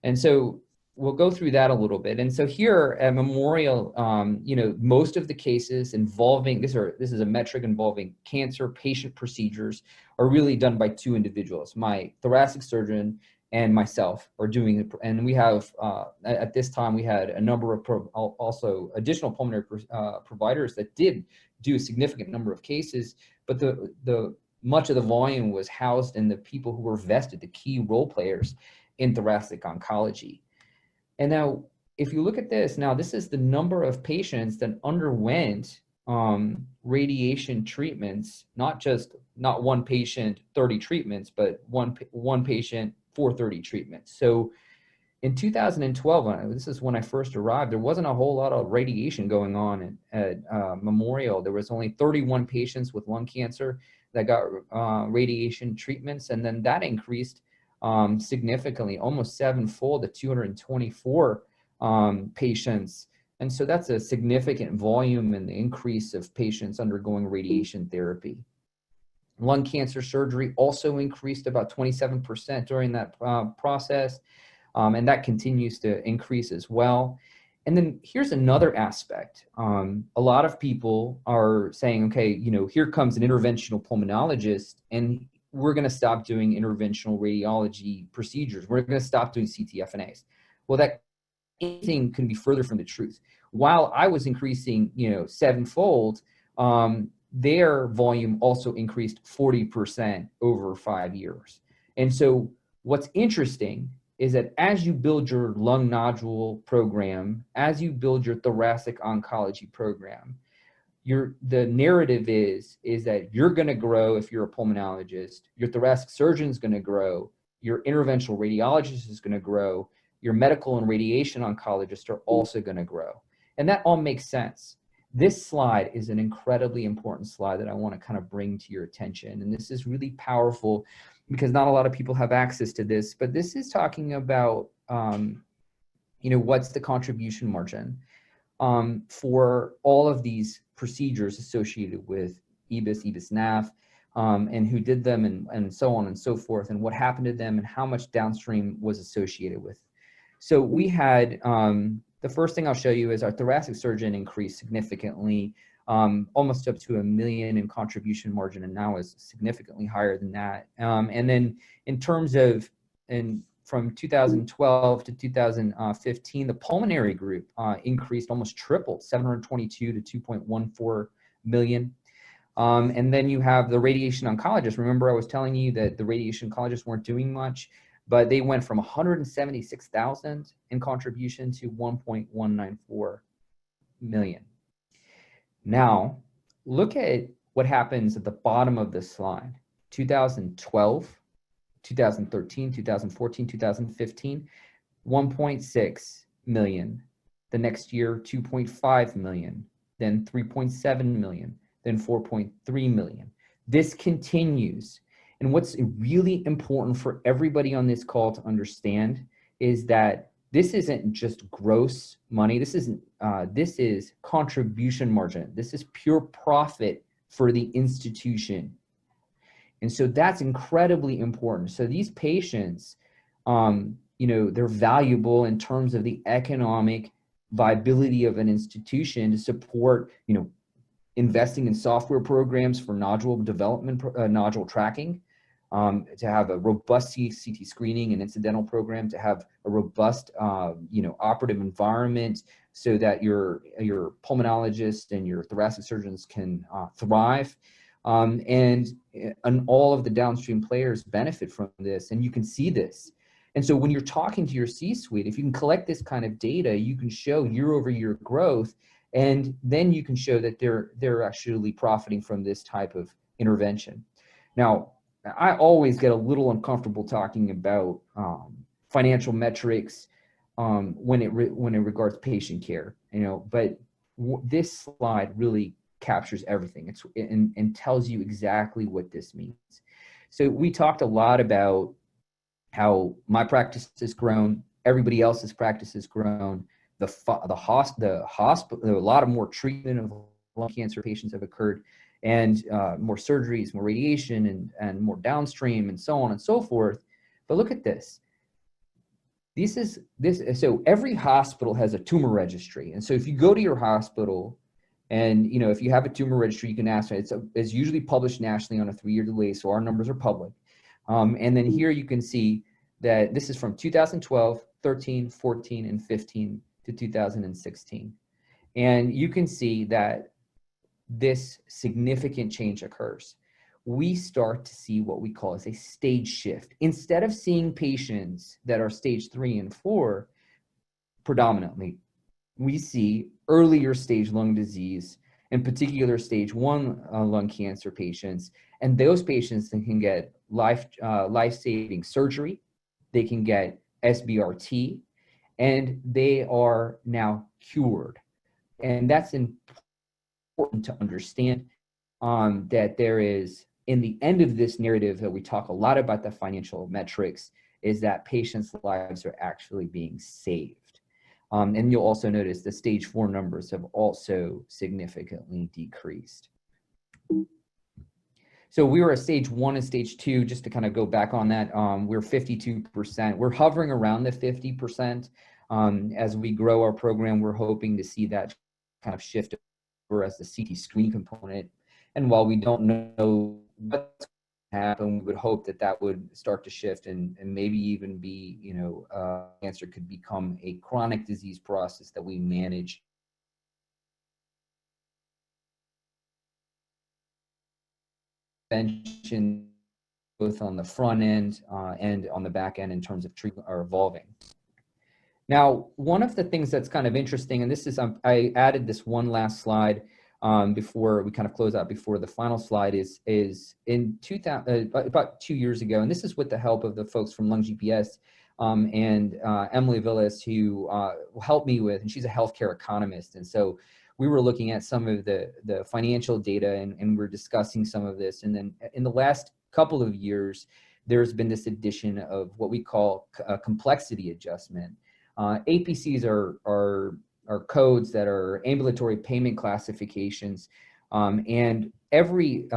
And so we'll go through that a little bit. And so here at Memorial, most of the cases involving this is a metric involving cancer patient procedures are really done by 2 individuals. My thoracic surgeon and myself are doing it, and we have at this time we had a number of also additional pulmonary providers that did do a significant number of cases, but the much of the volume was housed in the people who were vested, the key role players in thoracic oncology. And now, if you look at this, now this is the number of patients that underwent radiation treatments, not one patient, 30 treatments, but one patient for 30 treatments. So in 2012, this is when I first arrived, there wasn't a whole lot of radiation going on at Memorial. There was only 31 patients with lung cancer that got radiation treatments, and then that increased significantly, almost sevenfold to 224 patients. And so that's a significant volume in the increase of patients undergoing radiation therapy. Lung cancer surgery also increased about 27% during that process. And that continues to increase as well. And then here's another aspect. A lot of people are saying, okay, here comes an interventional pulmonologist, and we're going to stop doing interventional radiology procedures. We're going to stop doing CTFNAs. Well, that anything can be further from the truth. While I was increasing, sevenfold, their volume also increased 40% over 5 years. And so what's interesting is that as you build your lung nodule program, as you build your thoracic oncology program, the narrative is that you're going to grow if you're a pulmonologist, your thoracic surgeon is going to grow, your interventional radiologist is going to grow, your medical and radiation oncologists are also going to grow. And that all makes sense. This slide is an incredibly important slide that I want to kind of bring to your attention. And this is really powerful because not a lot of people have access to this, but this is talking about, what's the contribution margin for all of these procedures associated with EBIS, NAF, and who did them and so on and so forth, and what happened to them and how much downstream was associated with. So we had, the first thing I'll show you is our thoracic surgeon increased significantly, almost up to $1 million in contribution margin, and now is significantly higher than that. And then in terms of, from 2012 to 2015, the pulmonary group increased, almost tripled, 722 to 2.14 million. And then you have the radiation oncologists. Remember, I was telling you that the radiation oncologists weren't doing much, but they went from 176,000 in contribution to 1.194 million. Now, look at what happens at the bottom of this slide. 2012, 2013, 2014, 2015, 1.6 million. The next year, 2.5 million, then 3.7 million, then 4.3 million. This continues. And what's really important for everybody on this call to understand is that this isn't just gross money. This is contribution margin. This is pure profit for the institution. And so that's incredibly important. So these patients, they're valuable in terms of the economic viability of an institution to support, investing in software programs for nodule development, nodule tracking, to have a robust CT screening and incidental program, to have a robust, operative environment so that your pulmonologists and your thoracic surgeons can thrive. And all of the downstream players benefit from this, and you can see this. And so when you're talking to your C-suite, if you can collect this kind of data, you can show year-over-year growth, and then you can show that they're actually profiting from this type of intervention. Now, I always get a little uncomfortable talking about financial metrics when it regards patient care, but this slide really captures everything. And tells you exactly what this means. So we talked a lot about how my practice has grown, everybody else's practice has grown, the hospital, a lot of more treatment of lung cancer patients have occurred, and more surgeries, more radiation, and more downstream, and so on and so forth. But look at this. So every hospital has a tumor registry. And so if you go to your hospital and, if you have a tumor registry, you can ask, it's usually published nationally on a 3-year delay. So our numbers are public. And then here you can see that this is from 2012, 13, 14, and 15 to 2016. And you can see that this significant change occurs. we start to see what we call as a stage shift. Instead of seeing patients that are stage 3 and 4 predominantly, we see earlier stage lung disease, in particular stage 1 lung cancer patients, and those patients that can get life-saving surgery, they can get SBRT, and they are now cured. And that's important to understand, that there is, in the end of this narrative that we talk a lot about the financial metrics, is that patients' lives are actually being saved. And you'll also notice the stage 4 numbers have also significantly decreased. So we were at stage 1 and stage 2, just to kind of go back on that, we're 52%. We're hovering around the 50%. As we grow our program, we're hoping to see that kind of shift over as the CT screening component. And while we don't know what's going to happen, we would hope that that would start to shift and maybe even be, cancer could become a chronic disease process that we manage. Prevention, both on the front end and on the back end in terms of treatment, are evolving. Now, one of the things that's kind of interesting, and this is, I added this one last slide before we kind of close out before the final slide, is in about 2 years ago, and this is with the help of the folks from Lung GPS and Emily Villas, who helped me with, and she's a healthcare economist, and so we were looking at some of the financial data, and we're discussing some of this. And then in the last couple of years, there's been this addition of what we call complexity adjustment. APCs are codes that are ambulatory payment classifications, and every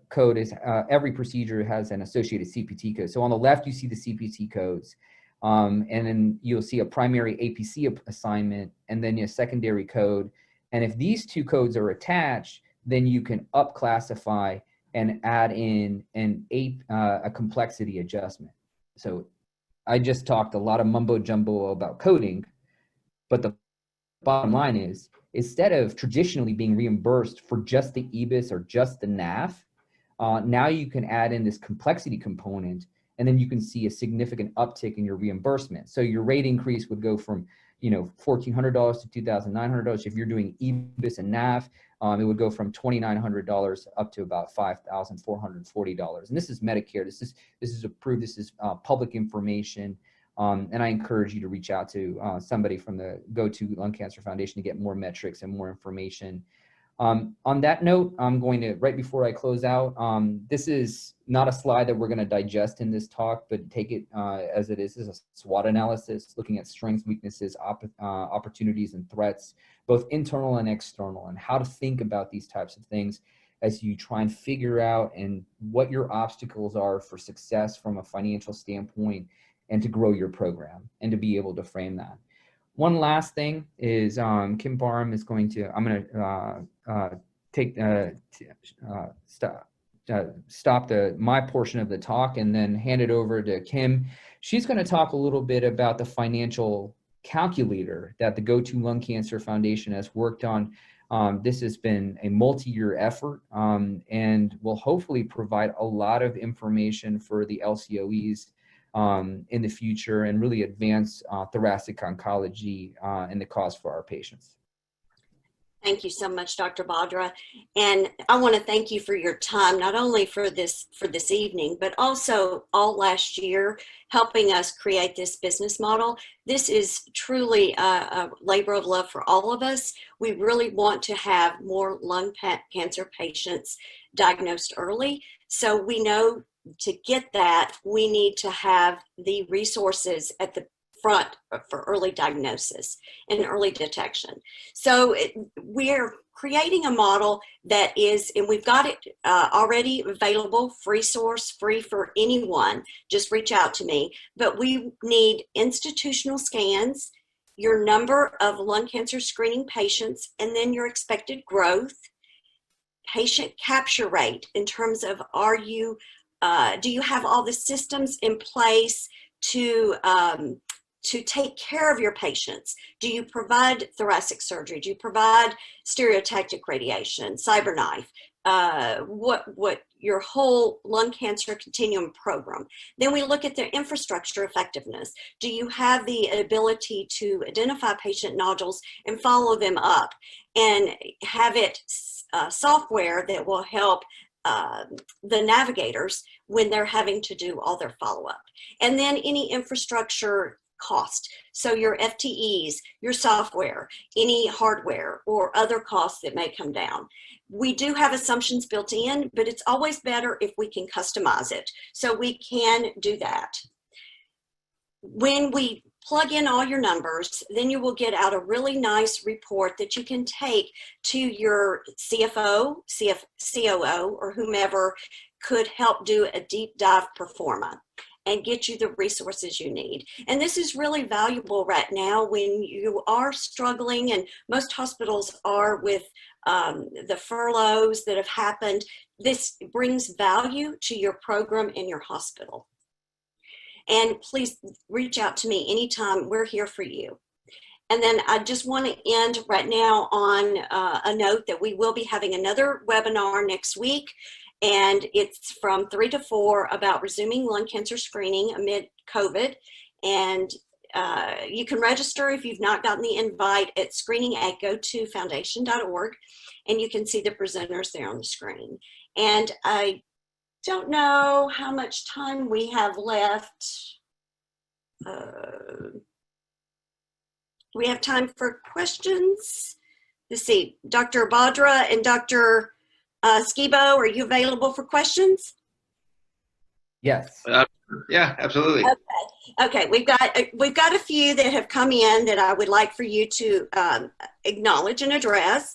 code is every procedure has an associated CPT code. So on the left, you see the CPT codes, and then you'll see a primary APC assignment, and then a secondary code. And if these two codes are attached, then you can up classify and add in a complexity adjustment. So I just talked a lot of mumbo jumbo about coding, but the bottom line is, instead of traditionally being reimbursed for just the EBIS or just the NAF, now you can add in this complexity component, and then you can see a significant uptick in your reimbursement. So your rate increase would go from $1,400 to $2,900. If you're doing EBIS and NAF, it would go from $2,900 up to about $5,440. And this is Medicare. This is approved. This is public information. And I encourage you to reach out to somebody from the Go-To Lung Cancer Foundation to get more metrics and more information. On that note, I'm going to, right before I close out, this is not a slide that we're going to digest in this talk, but take it as it is a SWOT analysis, looking at strengths, weaknesses, opportunities, and threats, both internal and external, and how to think about these types of things as you try and figure out and what your obstacles are for success from a financial standpoint, and to grow your program and to be able to frame that. One last thing is Kim Barham is going to, I'm going to stop my portion of the talk and then hand it over to Kim. She's going to talk a little bit about the financial calculator that the Go-To Lung Cancer Foundation has worked on. This has been a multi-year effort and will hopefully provide a lot of information for the LCOEs in the future, and really advance thoracic oncology and the cause for our patients. Thank you so much, Dr. Badra. And I want to thank you for your time, not only for this evening, but also all last year, helping us create this business model. This is truly a labor of love for all of us. We really want to have more lung cancer patients diagnosed early. So we know to get that, we need to have the resources at the front for early diagnosis and early detection. So we're creating a model that is, and we've got it already available, free source, free for anyone. Just reach out to me. But we need institutional scans, your number of lung cancer screening patients, and then your expected growth, patient capture rate in terms of do you have all the systems in place to take care of your patients? Do you provide thoracic surgery? Do you provide stereotactic radiation, CyberKnife? what your whole lung cancer continuum program. Then we look at the infrastructure effectiveness. Do you have the ability to identify patient nodules and follow them up, and have it software that will help the navigators when they're having to do all their follow-up? And then any infrastructure cost. So your FTEs, your software, any hardware or other costs that may come down. We do have assumptions built in, but it's always better if we can customize it. So we can do that. When we plug in all your numbers, then you will get out a really nice report that you can take to your CFO, COO, or whomever could help do a deep dive pro forma and get you the resources you need. And this is really valuable right now when you are struggling, and most hospitals are with the furloughs that have happened. This brings value to your program in your hospital. And please reach out to me anytime. We're here for you. And then I just want to end right now on a note that we will be having another webinar next week. And it's from 3 to 4 about resuming lung cancer screening amid COVID. And you can register if you've not gotten the invite at screening@go2foundation.org. And you can see the presenters there on the screen. And I don't know how much time we have left. We have time for questions. Let's see, Dr. Badra and Dr. Skibo, are you available for questions? Yes. Yeah, absolutely. Okay. We've got a few that have come in that I would like for you to acknowledge and address.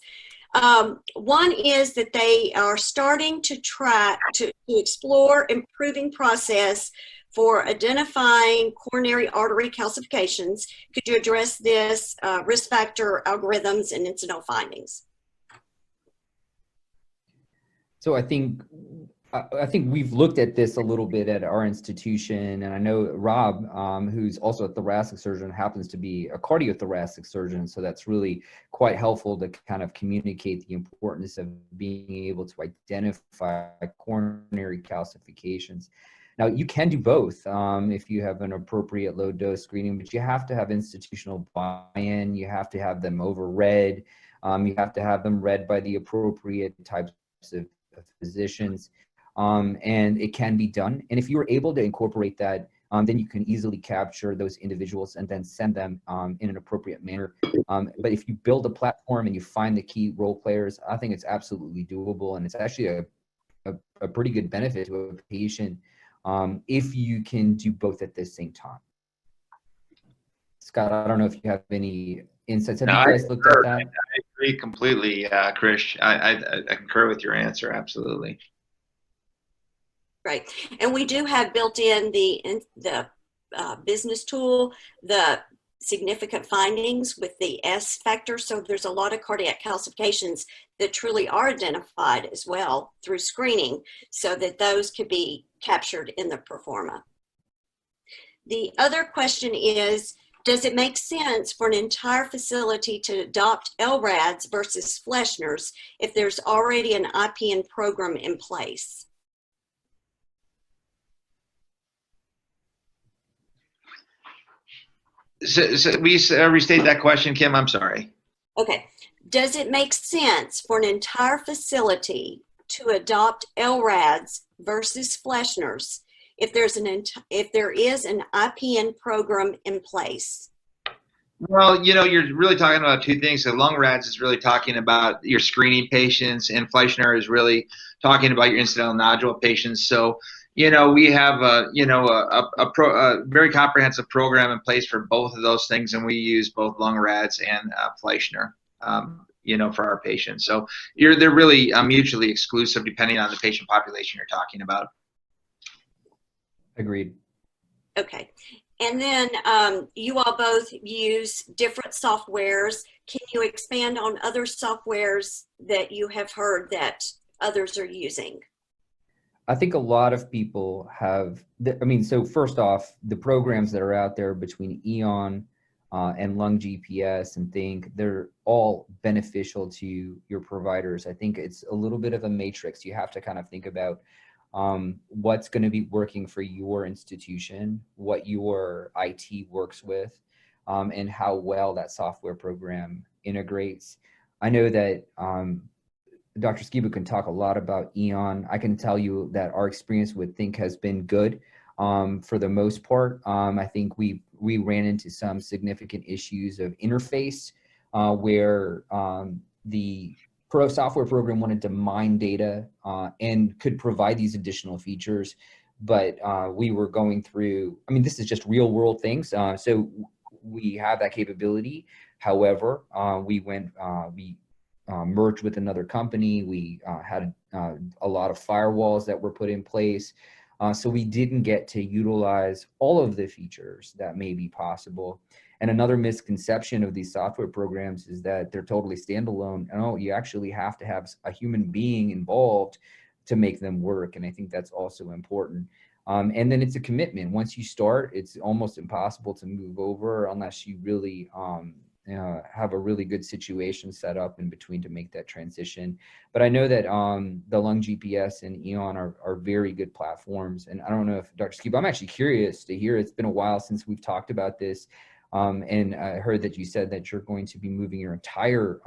One is that they are starting to try to explore improving process for identifying coronary artery calcifications. Could you address this, risk factor algorithms and incidental findings? So I think we've looked at this a little bit at our institution, and I know Rob, who's also a thoracic surgeon, happens to be a cardiothoracic surgeon, so that's really quite helpful to kind of communicate the importance of being able to identify coronary calcifications. Now, you can do both if you have an appropriate low dose screening, but you have to have institutional buy-in, you have to have them overread, you have to have them read by the appropriate types of physicians, and it can be done. And if you were able to incorporate that, then you can easily capture those individuals and then send them in an appropriate manner. But if you build a platform and you find the key role players, I think it's absolutely doable, and it's actually a pretty good benefit to a patient if you can do both at the same time. Scott, I don't know if you have any insights. Have you guys looked at that? I agree completely, Krish. I concur with your answer, absolutely. Right, and we do have built in the business tool, the significant findings with the S factor. So there's a lot of cardiac calcifications that truly are identified as well through screening, so that those could be captured in the pro forma. The other question is, does it make sense for an entire facility to adopt LRADs versus Fleischner's if there's already an IPN program in place? So we restate that question, Kim. I'm sorry. Okay. Does it make sense for an entire facility to adopt LRADs versus Fleischner's if there is an IPN program in place? Well, you're really talking about two things. So lung RADs is really talking about your screening patients, and Fleischner is really talking about your incidental nodule patients. So, we have a very comprehensive program in place for both of those things, and we use both lung RADs and Fleischner, for our patients. So they're really mutually exclusive depending on the patient population you're talking about. Agreed. Okay. And then you all both use different softwares. Can you expand on other softwares that you have heard that others are using? I think a lot of people have, so first off, the programs that are out there between Eon, and lung GPS and think they're all beneficial to your providers. I think it's a little bit of a matrix. You have to kind of think about what's going to be working for your institution, what your IT works with, and how well that software program integrates. I know that Dr. Skiba can talk a lot about Eon. I can tell you that our experience with Think has been good for the most part. I think we ran into some significant issues of interface where the Pro software program wanted to mine data and could provide these additional features, but we were going through, I mean, this is just real world things. So we have that capability. However, we merged with another company. We had a lot of firewalls that were put in place. So we didn't get to utilize all of the features that may be possible. And another misconception of these software programs is that they're totally standalone. No, you actually have to have a human being involved to make them work. And I think that's also important. And then it's a commitment. Once you start, it's almost impossible to move over unless you really have a really good situation set up in between to make that transition. But I know that the Lung GPS and Eon are very good platforms. And I don't know if Dr. Skiba, I'm actually curious to hear, it's been a while since we've talked about this. And I heard that you said that you're going to be moving your entire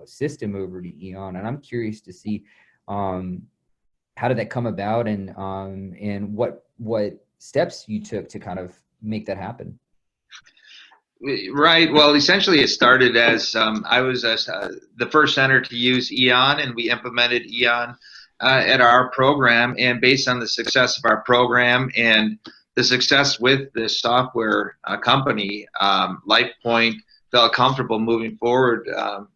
system over to Eon. And I'm curious to see how did that come about and what steps you took to kind of make that happen? Right. Well, essentially, it started as I was the first center to use Eon, and we implemented Eon at our program. And based on the success of our program and the success with this software company, LifePoint felt comfortable moving forward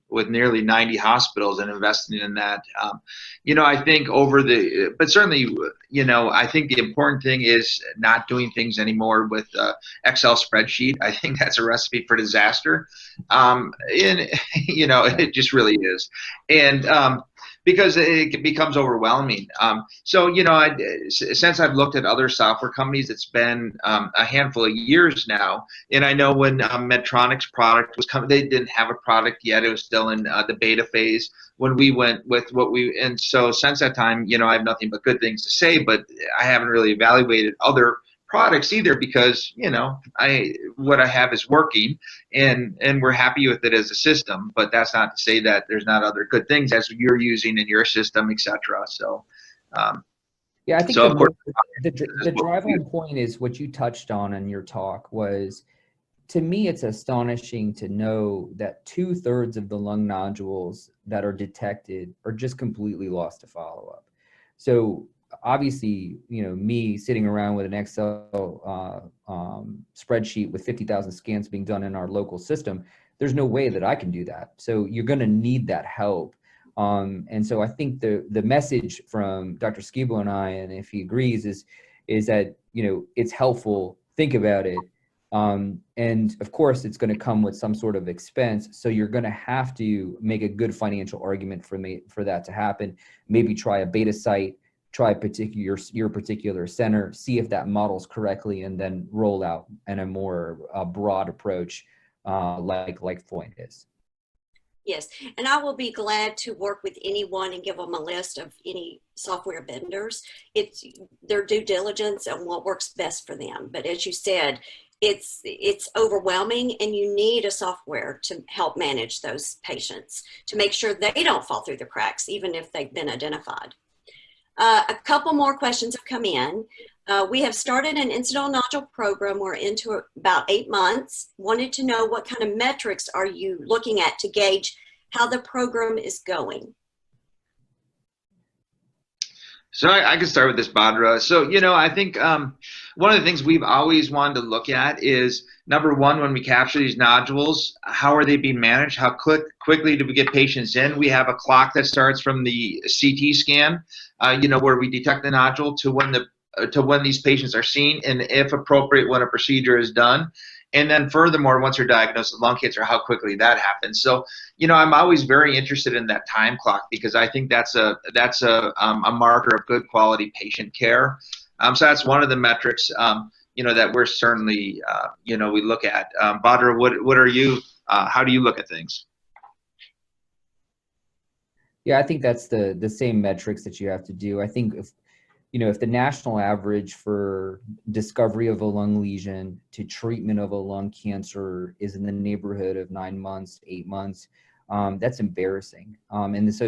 with nearly 90 hospitals and investing in that. I think but certainly, I think the important thing is not doing things anymore with Excel spreadsheet. I think that's a recipe for disaster. It just really is. And because it becomes overwhelming. Since I've looked at other software companies, it's been a handful of years now. And I know when Medtronic's product was coming, they didn't have a product yet. It was still in the beta phase when we went with and so since that time, I have nothing but good things to say, but I haven't really evaluated other products either because what I have is working and we're happy with it as a system, but that's not to say that there's not other good things as you're using in your system, etc. So yeah, I think so of course, the drive home point is what you touched on in your talk was, to me, it's astonishing to know that 2/3 of the lung nodules that are detected are just completely lost to follow-up. So obviously, me sitting around with an Excel spreadsheet with 50,000 scans being done in our local system, there's no way that I can do that. So you're going to need that help. And so I think the message from Dr. Skibo and I, and if he agrees, is that, it's helpful, think about it. And of course, it's going to come with some sort of expense. So you're going to have to make a good financial argument for that to happen. Maybe try a beta site, try your particular center, see if that models correctly, and then roll out in a more broad approach like LifePoint is. Yes, and I will be glad to work with anyone and give them a list of any software vendors. It's their due diligence and what works best for them. But as you said, it's overwhelming, and you need a software to help manage those patients to make sure they don't fall through the cracks, even if they've been identified. A couple more questions have come in. We have started an incidental nodule program. We're into about 8 months. Wanted to know what kind of metrics are you looking at to gauge how the program is going? So I can start with this, Badra. So, I think one of the things we've always wanted to look at is, number one, when we capture these nodules, how are they being managed? How quickly do we get patients in? We have a clock that starts from the CT scan, where we detect the nodule to when these patients are seen, and if appropriate, when a procedure is done. And then furthermore, once you're diagnosed with lung cancer, how quickly that happens. So, I'm always very interested in that time clock because I think that's a marker of good quality patient care. So that's one of the metrics. that we're certainly, we look at. Badra, what are you, how do you look at things? Yeah, I think that's the same metrics that you have to do. I think if the national average for discovery of a lung lesion to treatment of a lung cancer is in the neighborhood of 9 months, 8 months, that's embarrassing. And so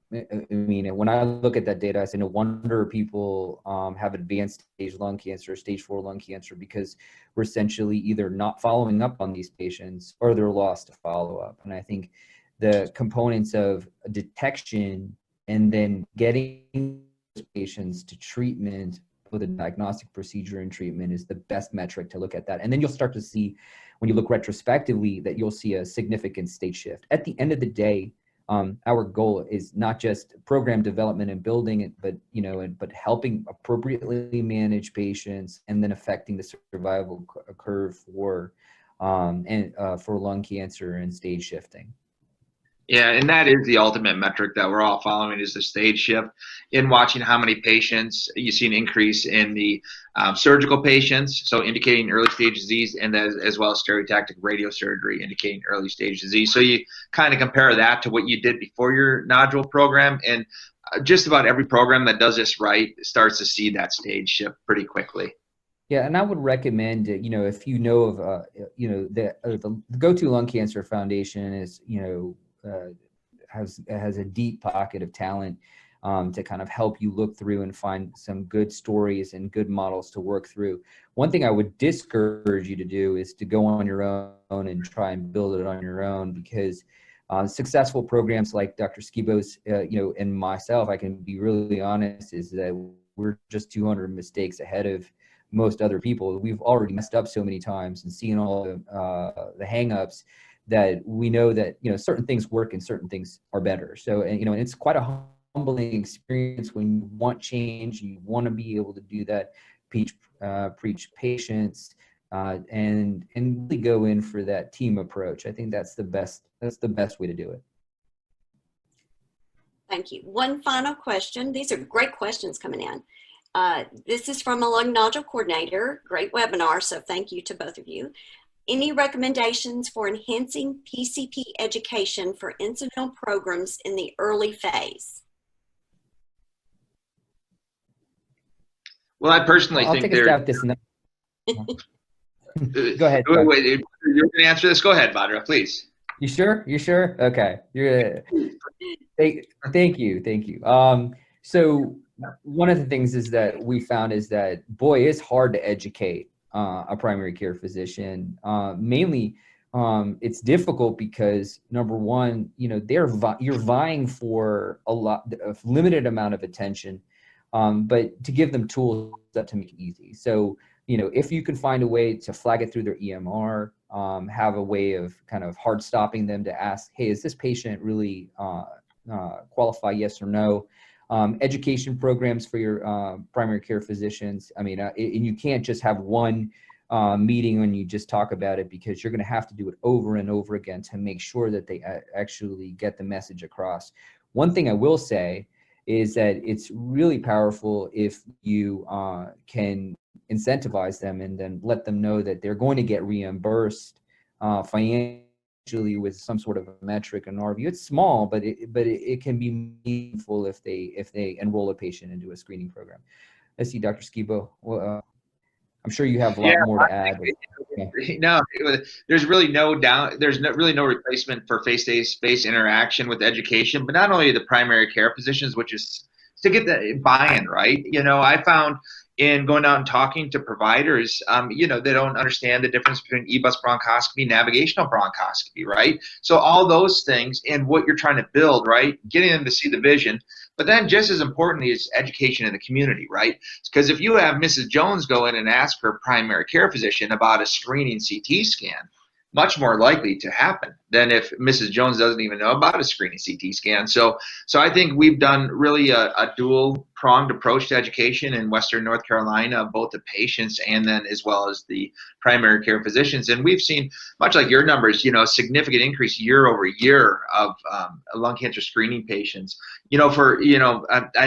when I look at that data, I say no wonder people have advanced stage lung cancer, stage 4 lung cancer, because we're essentially either not following up on these patients or they're lost to follow up. And I think the components of detection and then getting patients to treatment with a diagnostic procedure and treatment is the best metric to look at that. And then you'll start to see, when you look retrospectively, that you'll see a significant stage shift. At the end of the day, our goal is not just program development and building it, but helping appropriately manage patients and then affecting the survival curve for lung cancer and stage shifting. Yeah, and that is the ultimate metric that we're all following, is the stage shift in watching how many patients. You see an increase in the surgical patients, so indicating early stage disease, and as well as stereotactic radiosurgery indicating early stage disease. So you kind of compare that to what you did before your nodule program, and just about every program that does this right starts to see that stage shift pretty quickly. Yeah, and I would recommend, if you know of, the Go-To Lung Cancer Foundation is, has a deep pocket of talent to kind of help you look through and find some good stories and good models to work through. One thing I would discourage you to do is to go on your own and try and build it on your own, because successful programs like Dr. Skibo's, and myself, I can be really honest, is that we're just 200 mistakes ahead of most other people. We've already messed up so many times and seen all the hangups that we know that certain things work and certain things are better. So and it's quite a humbling experience when you want change, you want to be able to do that, preach patience, and really go in for that team approach. I think that's the best way to do it. Thank you. One final question. These are great questions coming in. This is from a lung nodule coordinator. Great webinar, so thank you to both of you. Any recommendations for enhancing PCP education for incidental programs in the early phase? Well, I personally I'll think take a stab at this. Go ahead. Wait, you're going to answer this? Go ahead, Badra, please. You sure? You sure? Okay. Thank you. So one of the things is that we found is that, boy, it's hard to educate a primary care physician. Mainly, it's difficult because, number one, you're vying for a limited amount of attention, but to give them tools to make it easy. So, if you can find a way to flag it through their EMR, have a way of kind of hard stopping them to ask, hey, is this patient really qualify, yes or no? Education programs for your primary care physicians. I mean, and you can't just have one meeting when you just talk about it, because you're going to have to do it over and over again to make sure that they actually get the message across. One thing I will say is that it's really powerful if you can incentivize them and then let them know that they're going to get reimbursed financially with some sort of a metric. In our view, it's small, but it can be meaningful if they enroll a patient into a screening program. I see Dr. Skibo. Well, I'm sure you have a lot more to add. No, there's really no doubt. There's really no replacement for face-to-face interaction with education, but not only the primary care physicians, which is to get the buy-in, right? I found in going out and talking to providers, they don't understand the difference between E-bus bronchoscopy, navigational bronchoscopy, right? So all those things and what you're trying to build, right? Getting them to see the vision. But then just as importantly is education in the community, right? Because if you have Mrs. Jones go in and ask her primary care physician about a screening CT scan, much more likely to happen than if Mrs. Jones doesn't even know about a screening CT scan. So I think we've done really a dual pronged approach to education in Western North Carolina, both the patients and then as well as the primary care physicians. And we've seen, much like your numbers, a significant increase year over year of lung cancer screening patients. I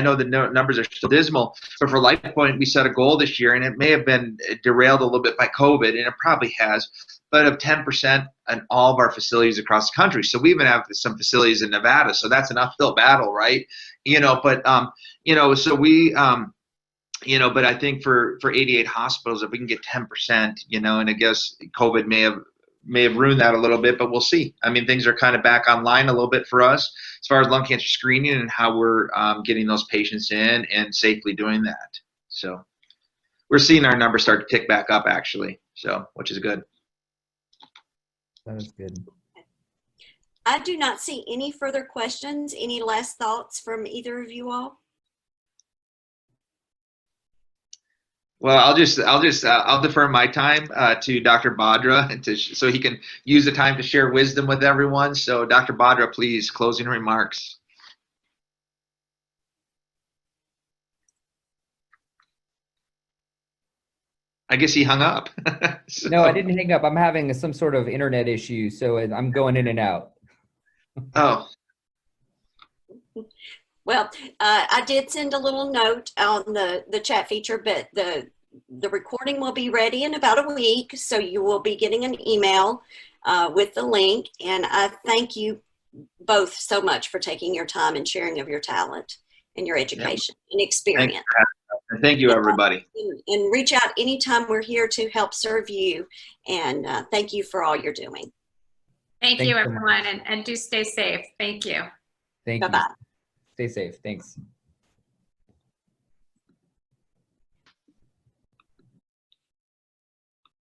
know the numbers are still dismal, but for LifePoint, we set a goal this year, and it may have been derailed a little bit by COVID, and it probably has, but of 10% in all of our facilities across the country. So we even have some facilities in Nevada, so that's an uphill battle, right? But I think for 88 hospitals, if we can get 10%, and I guess COVID may have ruined that a little bit, but we'll see. I mean, things are kind of back online a little bit for us as far as lung cancer screening and how we're getting those patients in and safely doing that. So we're seeing our numbers start to tick back up, actually, so which is good. That is good. I do not see any further questions. Any last thoughts from either of you all? Well, I'll defer my time to Dr. Badra so he can use the time to share wisdom with everyone. So Dr. Badra, please, closing remarks. I guess he hung up. So. No, I didn't hang up. I'm having some sort of internet issue, so I'm going in and out. Oh. Well, I did send a little note on the chat feature, but the recording will be ready in about a week, so you will be getting an email with the link. And I thank you both so much for taking your time and sharing of your talent and your education and experience. Thank you, everybody. And reach out anytime. We're here to help serve you. And thank you for all you're doing. Thank you, everyone, and do stay safe. Thank you. Thank you. Bye-bye. Stay safe. Thanks.